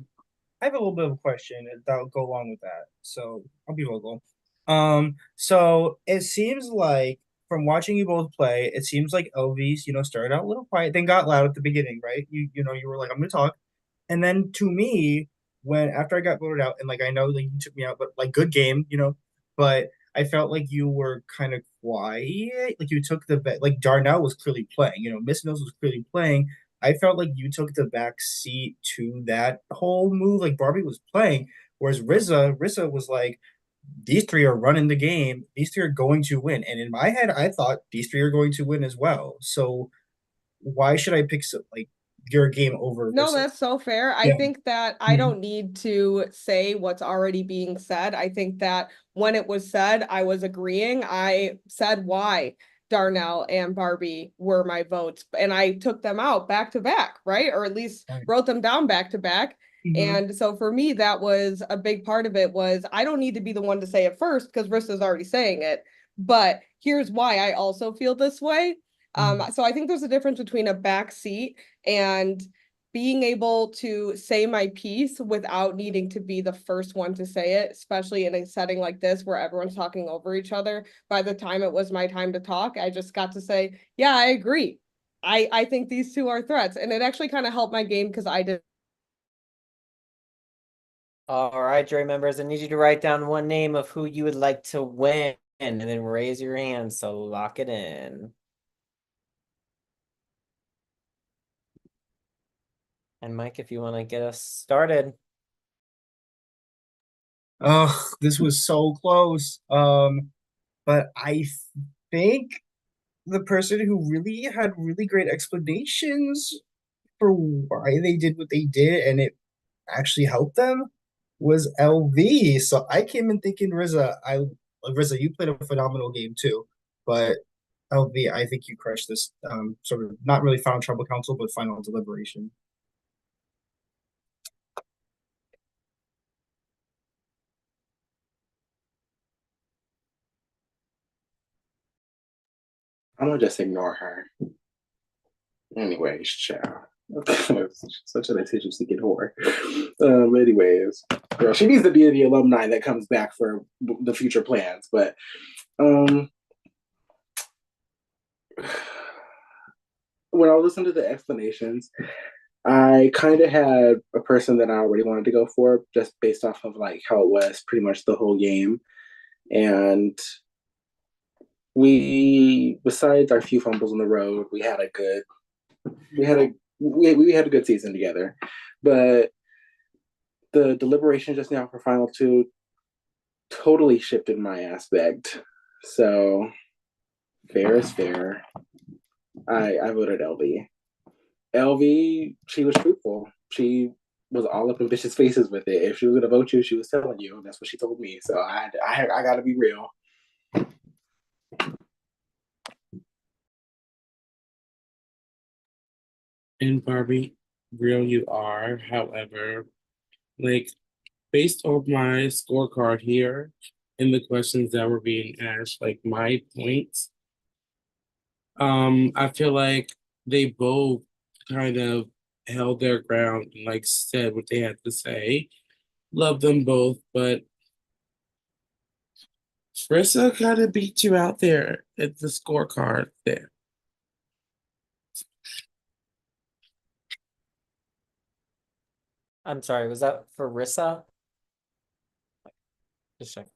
I have a little bit of a question that'll go along with that. So I'll be vocal. So it seems like from watching you both play, it seems like LV's, started out a little quiet, then got loud at the beginning, right? You were like, I'm gonna talk. And then to me, when after I got voted out, and like I know like you took me out, but like good game, but I felt like you were kind of quiet. Like you took the like Darnell was clearly playing, Miss Mills was clearly playing. I felt like you took the back seat to that whole move. Like Barbie was playing, whereas Rissa was like, these three are running the game. These three are going to win. And in my head, I thought these three are going to win as well. So why should I pick like your game over No, Rissa? that's so fair. I Yeah. think that I don't need to say what's already being said. I think that when it was said, I was agreeing. I said why Darnell and Barbie were my votes, and I took them out back to back, right? Or at least wrote them down back to back. And so for me, that was a big part of it was I don't need to be the one to say it first because Rissa's already saying it. But here's why I also feel this way. So I think there's a difference between a back seat and being able to say my piece without needing to be the first one to say it, especially in a setting like this where everyone's talking over each other. By the time it was my time to talk, I just got to say, yeah, I agree. I think these two are threats. And it actually kind of helped my game because I did. All right, jury members, I need you to write down one name of who you would like to win and then raise your hand. So lock it in. And Mike, if you want to get us started. Oh, this was so close. But I think the person who really had really great explanations for why they did what they did and it actually helped them was LV. So I came in thinking Rizza, you played a phenomenal game too. But LV, I think you crushed this sort of not really final tribal council, but final deliberation. I'm gonna just ignore her. Anyways, child. Such a litigious to get whore. Anyways, girl, she needs to be the alumni that comes back for the future plans. But when I listened to the explanations, I kind of had a person that I already wanted to go for, just based off of like how it was pretty much the whole game, and we, besides our few fumbles on the road, we had a good season together. But the deliberation just now for final two totally shifted my aspect. So fair is fair. I voted LV. LV, she was truthful. She was all up in bitches' faces with it. If she was gonna vote you, she was telling you. That's what she told me. So I gotta be real. And Barbie, real you are. However, like based on my scorecard here and the questions that were being asked, like my points I feel like they both kind of held their ground and like said what they had to say. Love them both, but Rissa kind of beat you out there at the scorecard there. I'm sorry, was that for Rissa? Just check.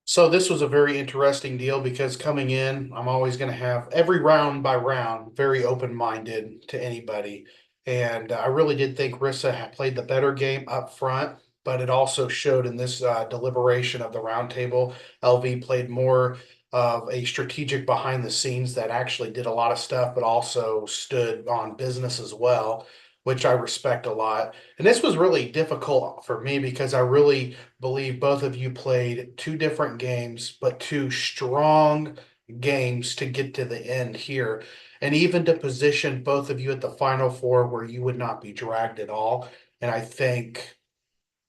So this was a very interesting deal because coming in, I'm always going to have every round by round very open-minded to anybody. And I really did think Rissa had played the better game up front, but it also showed in this deliberation of the round table. LV played more of a strategic behind the scenes that actually did a lot of stuff, but also stood on business as well, which I respect a lot. And this was really difficult for me because I really believe both of you played two different games, but two strong games to get to the end here. And even to position both of you at the final four where you would not be dragged at all. And I think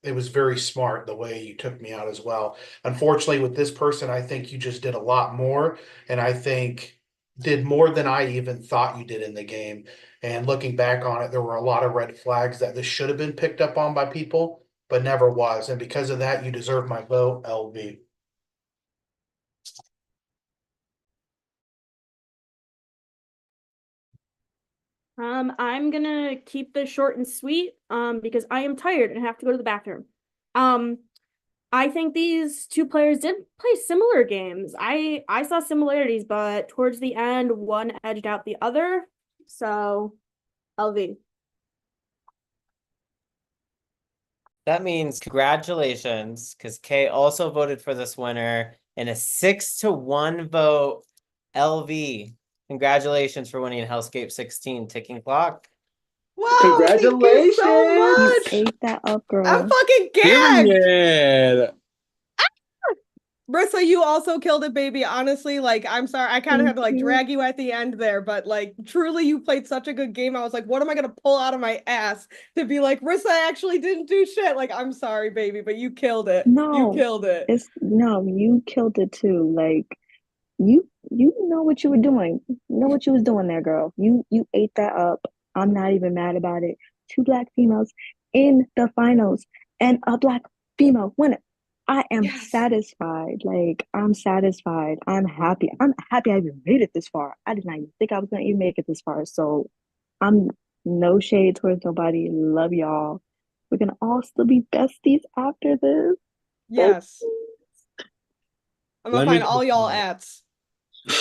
it was very smart the way you took me out as well. Unfortunately, with this person, I think you just did a lot more. And I think did more than I even thought you did in the game. And looking back on it, there were a lot of red flags that this should have been picked up on by people, but never was. And because of that, you deserve my vote, LV. I'm gonna keep this short and sweet, because I am tired and have to go to the bathroom. I think these two players did play similar games. I saw similarities, but towards the end, one edged out the other. So, LV. That means congratulations, because Kay also voted for this winner in a 6-1 vote. LV, congratulations for winning HellScape 16 ticking clock. Wow, Congratulations! thank you so much. Ate that up, girl. I'm fucking gagged. Brissa, you also killed it, baby. Honestly, like, I'm sorry. I kind of had to, like, drag you at the end there, but, like, truly, you played such a good game. I was like, what am I going to pull out of my ass to be like, Rissa actually didn't do shit? Like, I'm sorry, baby, but you killed it. You killed it. You killed it too. Like, you know what you were doing. You know what you was doing there, girl. You ate that up. I'm not even mad about it. Two black females in the finals and a black female winner. I am satisfied. Like, I'm satisfied. I'm happy. I'm happy I even made it this far. I did not even think I was gonna even make it this far. So I'm no shade towards nobody. Love y'all. We're gonna all still be besties after this. Yes. I'm gonna Let me find all y'all ats.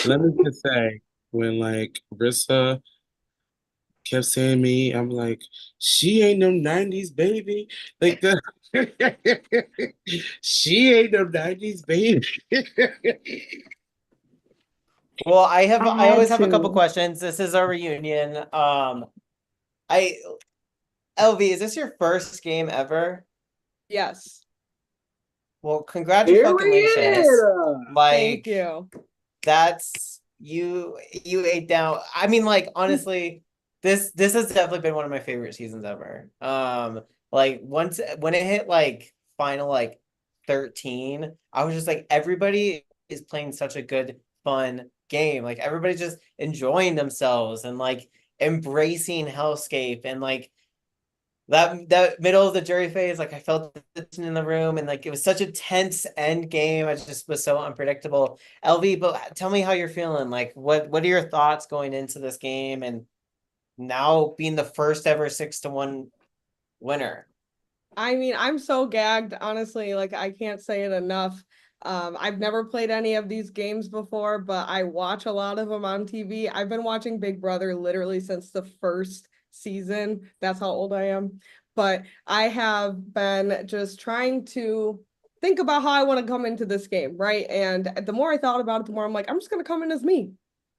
Let me just say, when like Rissa kept saying me, I'm like, she ain't no 90s baby. Like the she ain't no 90s baby. Well, I always have a couple questions. This is our reunion. LV, is this your first game ever? Yes. Well, congratulations. Like, thank you. That's you ate down. I mean, like, honestly, this has definitely been one of my favorite seasons ever. Like once when it hit like final like 13, I was just like, everybody is playing such a good, fun game. Like everybody's just enjoying themselves and like embracing Hellscape and like that middle of the jury phase, like I felt the tension in the room, and like it was such a tense end game. I just was so unpredictable. LV, but tell me how you're feeling. Like, what are your thoughts going into this game, and now being the first ever 6-1 winner? I mean, I'm so gagged, honestly. Like, I can't say it enough. I've never played any of these games before, but I watch a lot of them on TV. I've been watching Big Brother literally since the first season. That's how old I am. But I have been just trying to think about how I want to come into this game, right? And the more I thought about it, the more I'm like, I'm just going to come in as me.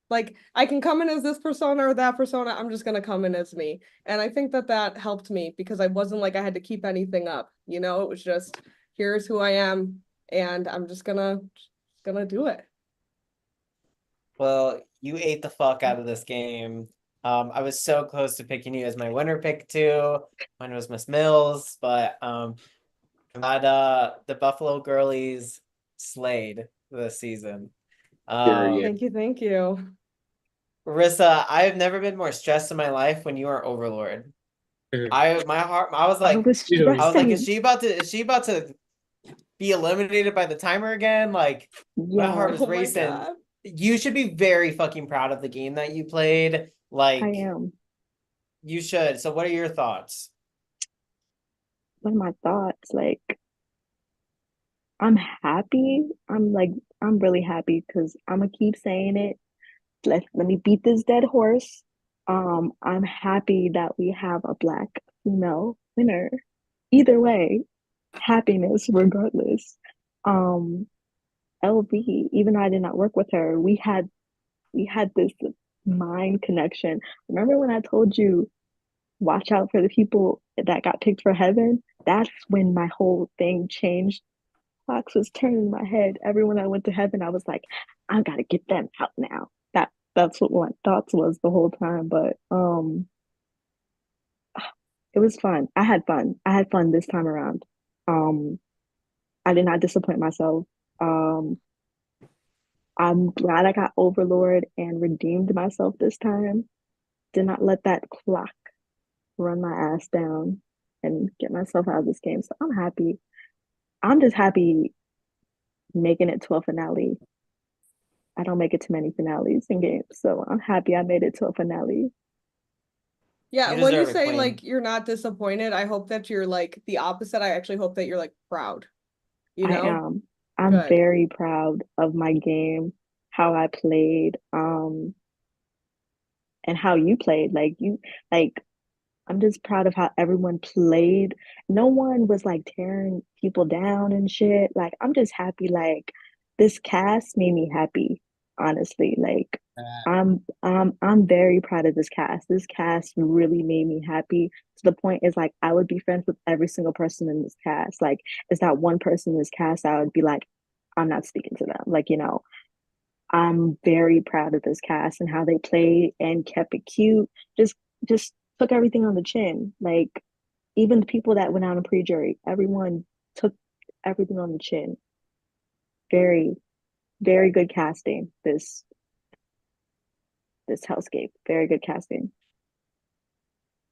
Like, I can come in as this persona or that persona. I'm just going to come in as me. And I think that that helped me because I wasn't like I had to keep anything up. You know, it was just, here's who I am. And I'm just gonna do it. Well, you ate the fuck out of this game. I was so close to picking you as my winner pick too. Mine was Miss Mills, but glad the Buffalo girlies slayed this season. Thank you, thank you. Rissa, I have never been more stressed in my life when you are Overlord. I was like, is she about to be eliminated by the timer again? Like, my heart was Oh my racing. God. You should be very fucking proud of the game that you played. Like, I am. You should. So what are your thoughts? What are my thoughts? Like, I'm happy. I'm really happy because I'm gonna keep saying it. Let me beat this dead horse. I'm happy that we have a Black female winner. Either way, happiness regardless. LV, even though I did not work with her, we had this mind connection. Remember when I told you watch out for the people that got picked for heaven? That's when my whole thing changed. Clocks was turning in my head. Everyone that went to heaven, I was like, I gotta get them out now. That's what my thoughts was the whole time. But it was fun. I had fun. I had fun this time around. Um, I did not disappoint myself. Um, I'm glad I got Overlord and redeemed myself this time. Did not let that clock run my ass down and get myself out of this game. So I'm happy. I'm just happy making it to a finale. I don't make it to many finales in games, so I'm happy I made it to a finale. Yeah, You when you deserve it, say queen. like you're not disappointed, I hope that you're like the opposite. I actually hope that you're like proud. You I know? am. I'm Good. very proud of my game, how I played, and how you played. Like I'm just proud of how everyone played. No one was like tearing people down and shit. Like I'm just happy. Like this cast made me happy, honestly. Like I'm very proud of this cast. This cast really made me happy to the point is like I would be friends with every single person in this cast. Like it's that one person in this cast I would be like, I'm not speaking to them. Like, I'm very proud of this cast and how they played and kept it cute. Just took everything on the chin. Like even the people that went out in pre-jury, everyone took everything on the chin. Very, very good casting. This HellScape. Very good casting.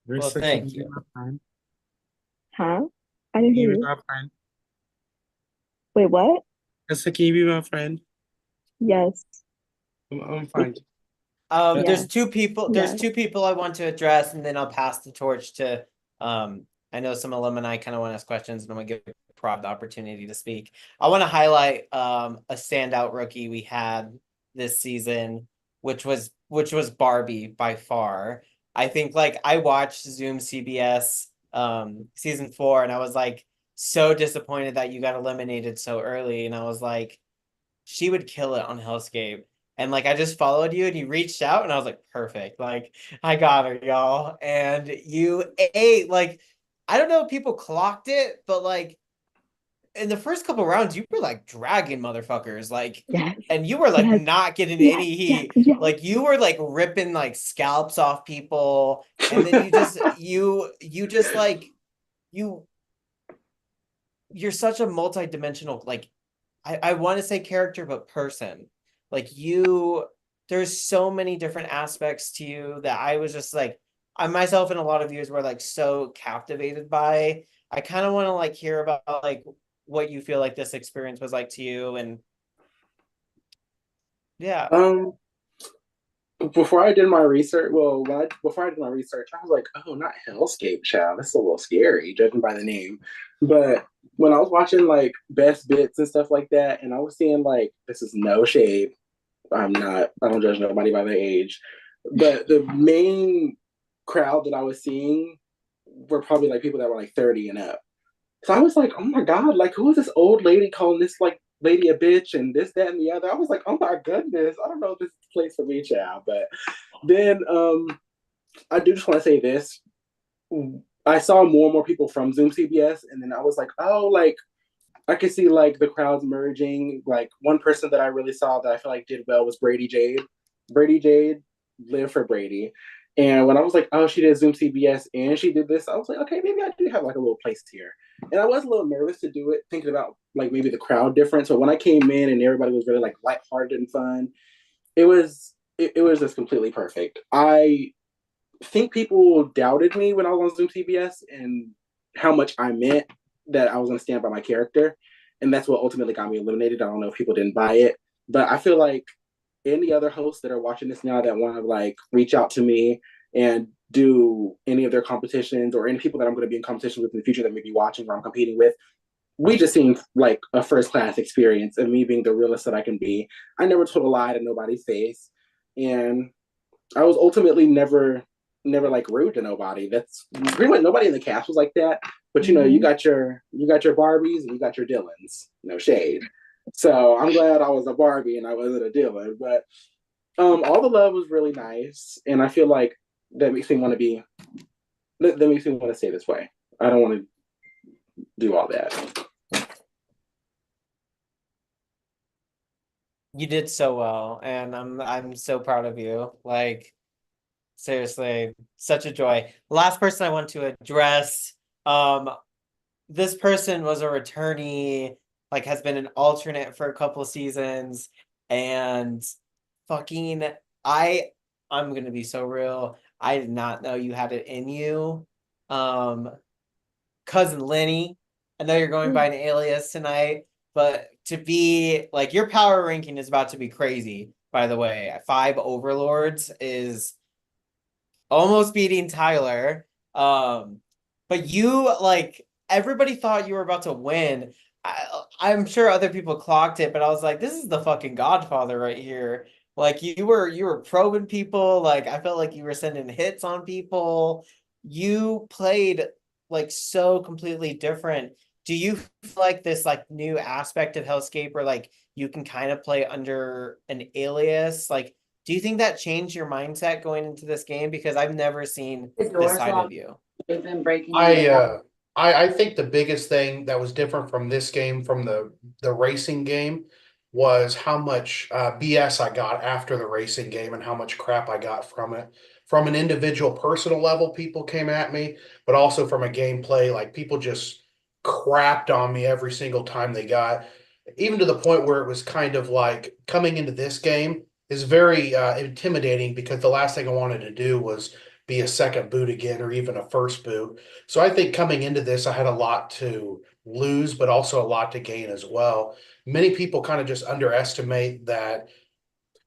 Well, thank you. Huh? I didn't hear You you. my friend. Wait, what? Jessica, can you be my friend? Yes. I'm fine. There's two people. There's Yes. two people I want to address, and then I'll pass the torch to. I know some alumni kind of want to ask questions, and I'm gonna give Prab the opportunity to speak. I want to highlight a standout rookie we had this season, which was Barbie by far. I think like I watched Zoom CBS season 4, and I was like so disappointed that you got eliminated so early, and I was like, she would kill it on HellScape. And like I just followed you and you reached out and I was like, perfect. Like I got her, y'all. And you ate like I don't know if people clocked it, but like in the first couple rounds, you were like dragging motherfuckers. Like Yes. and you were like Yes. not getting Yes. any Yes. heat. Yes. Like you were like ripping like scalps off people. And then you just you just like you're such a multi-dimensional like I want to say character, but person. Like there's so many different aspects to you that I was just like, I myself and a lot of viewers were like so captivated by. I kind of want to like hear about like what you feel like this experience was like to you, and yeah. Before I did my research, before I did my research, I was like, oh, not HellScape, child. That's a little scary, judging by the name. But when I was watching like best bits and stuff like that, and I was seeing like, this is no shade. I don't judge nobody by their age. But the main crowd that I was seeing were probably like people that were like 30 and up. So I was like, oh my God, like who is this old lady calling this like lady a bitch and this, that, and the other? I was like, oh my goodness, I don't know if this is the place for me, child. But then I do just want to say this. I saw more and more people from Zoom CBS, and then I was like, oh, like I could see like the crowds merging. Like one person that I really saw that I feel like did well was Brady Jade. Brady Jade lived for Brady. And when I was like, oh, she did Zoom CBS and she did this, I was like, okay, maybe I do have like a little place here. And I was a little nervous to do it, thinking about like maybe the crowd difference. But when I came in and everybody was really like lighthearted and fun, it was just completely perfect. I think people doubted me when I was on Zoom CBS and how much I meant that I was going to stand by my character. And that's what ultimately got me eliminated. I don't know if people didn't buy it, but I feel like any other hosts that are watching this now that want to like reach out to me and do any of their competitions, or any people that I'm going to be in competition with in the future that may be watching or I'm competing with, we just seemed like a first class experience of me being the realest that I can be. I never told a lie to nobody's face. And I was ultimately never like rude to nobody. That's pretty much nobody in the cast was like that. But you know, you got your Barbies and you got your Dylans. No shade. So I'm glad I was a Barbie and I wasn't a Dylan. But all the love was really nice, and I feel like that makes me want to be. That makes me want to stay this way. I don't want to do all that. You did so well, and I'm so proud of you. Like, seriously, such a joy. The last person I want to address, this person was a returnee, like has been an alternate for a couple seasons, and fucking I'm gonna be so real. I did not know you had it in you. Cousin Lenny, I know you're going by an alias tonight, but to be like, your power ranking is about to be crazy, by the way. 5 overlords is almost beating Tyler. But you, like, everybody thought you were about to win. I'm sure other people clocked it, but I was like, this is the fucking Godfather right here. Like, you were probing people. Like, I felt like you were sending hits on people. You played like so completely different. Do you feel like this like new aspect of HellScape where like you can kind of play under an alias? Like, do you think that changed your mindset going into this game? Because I've never seen this side of you. They've been breaking I think the biggest thing that was different from this game from the racing game was how much BS I got after the racing game and how much crap I got from it. From an individual personal level, people came at me, but also from a gameplay, like people just crapped on me every single time they got, even to the point where it was kind of like coming into this game is very intimidating because the last thing I wanted to do was be a second boot again or even a first boot. So I think coming into this, I had a lot to lose, but also a lot to gain as well. Many people kind of just underestimate that.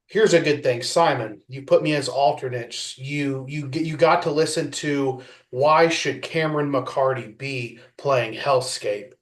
Here's a good thing, Simon. You put me as alternates. You got to listen to why should Cameron McCarty be playing Hellscape.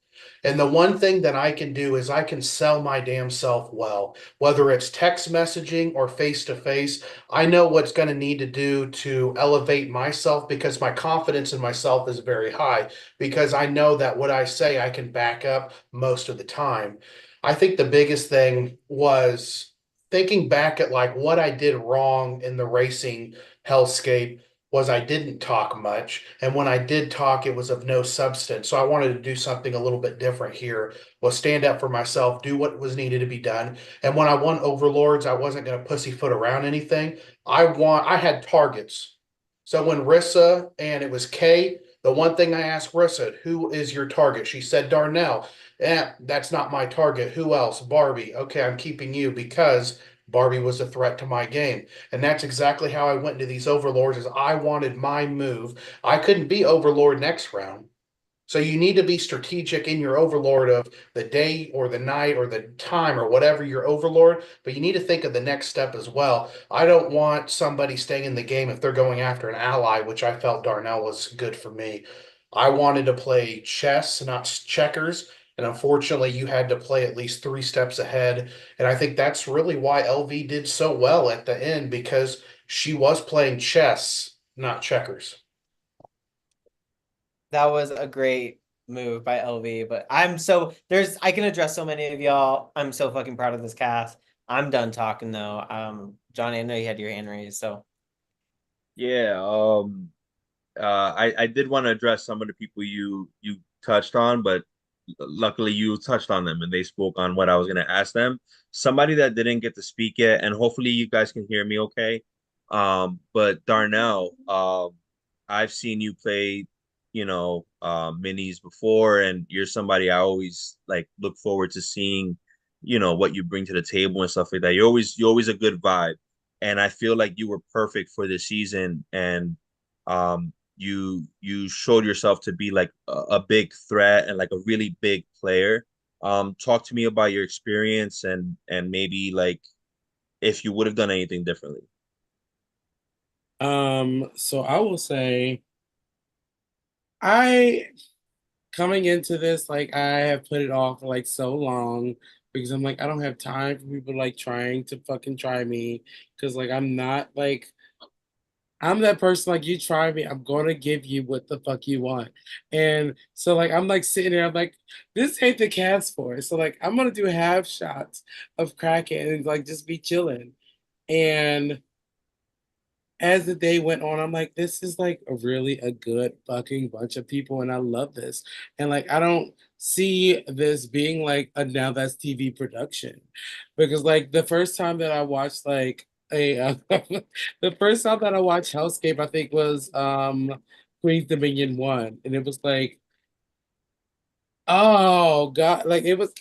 And the one thing that I can do is I can sell my damn self well, whether it's text messaging or face to face. I know what's going to need to do to elevate myself because my confidence in myself is very high because I know that what I say I can back up most of the time. I think the biggest thing was thinking back at like what I did wrong in the racing hellscape was I didn't talk much. And when I did talk, it was of no substance. So I wanted to do something a little bit different here, was stand up for myself, do what was needed to be done. And when I won Overlords, I wasn't going to pussyfoot around anything. I had targets. So when Rissa and it was Kay, the one thing I asked Rissa, who is your target? She said Darnell. That's not my target. Who else? Barbie. Okay, I'm keeping you because Barbie was a threat to my game. And that's exactly how I went into these overlords is I wanted my move. I couldn't be overlord next round. So you need to be strategic in your overlord of the day or the night or the time or whatever your overlord, but you need to think of the next step as well. I don't want somebody staying in the game if they're going after an ally, which I felt Darnell was good for me. I wanted to play chess, not checkers. And unfortunately, you had to play at least 3 steps ahead. And I think that's really why LV did so well at the end because she was playing chess, not checkers. That was a great move by LV, but I can address so many of y'all. I'm so fucking proud of this cast. I'm done talking though. Johnny, I know you had your hand raised, so Yeah, I did want to address some of the people you touched on, but luckily you touched on them and they spoke on what I was going to ask them. Somebody that didn't get to speak yet, and hopefully you guys can hear me okay. But Darnell, I've seen you play, minis before, and you're somebody I always like look forward to seeing, what you bring to the table and stuff like that. You're always a good vibe, and I feel like you were perfect for this season, and you showed yourself to be like a big threat and like a really big player. Talk to me about your experience and maybe like if you would have done anything differently. So I will say I coming into this, like I have put it off for like so long because I'm like, I don't have time for people like trying to fucking try me. Cause like I'm not like I'm that person like you try me, I'm gonna give you what the fuck you want. And so like I'm like sitting there, I'm like, this ain't the cast for it. So like I'm gonna do half shots of cracking and like just be chilling. And as the day went on, I'm like, this is like a good fucking bunch of people, and I love this. And like, I don't see this being like a now that's TV production, because like the first time that I watched like the first time that I watched HellScape, I think was Queen's Dominion 1, and it was like, oh god, like it was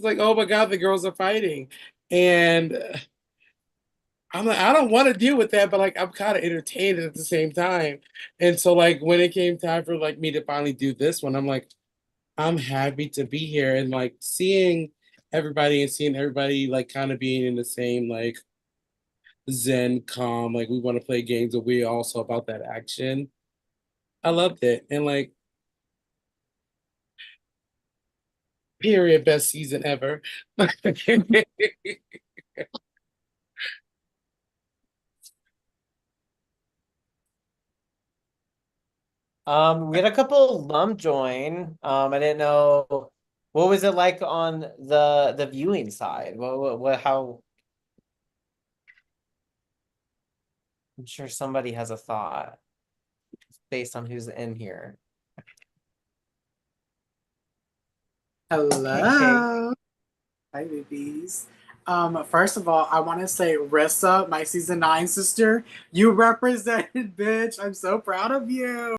like, oh my god, the girls are fighting, and I'm like, I don't want to deal with that, but like I'm kind of entertained at the same time. And so like when it came time for like me to finally do this one, I'm like, I'm happy to be here and like seeing everybody like kind of being in the same like zen calm, like we want to play games, but we also about that action. I loved it. And like period, best season ever. We had a couple alum join. I didn't know what was it like on the viewing side. What how? I'm sure somebody has a thought based on who's in here. Hello. Hi, babies. First of all, I want to say, Rissa, my season 9 sister, you represented, bitch. I'm so proud of you.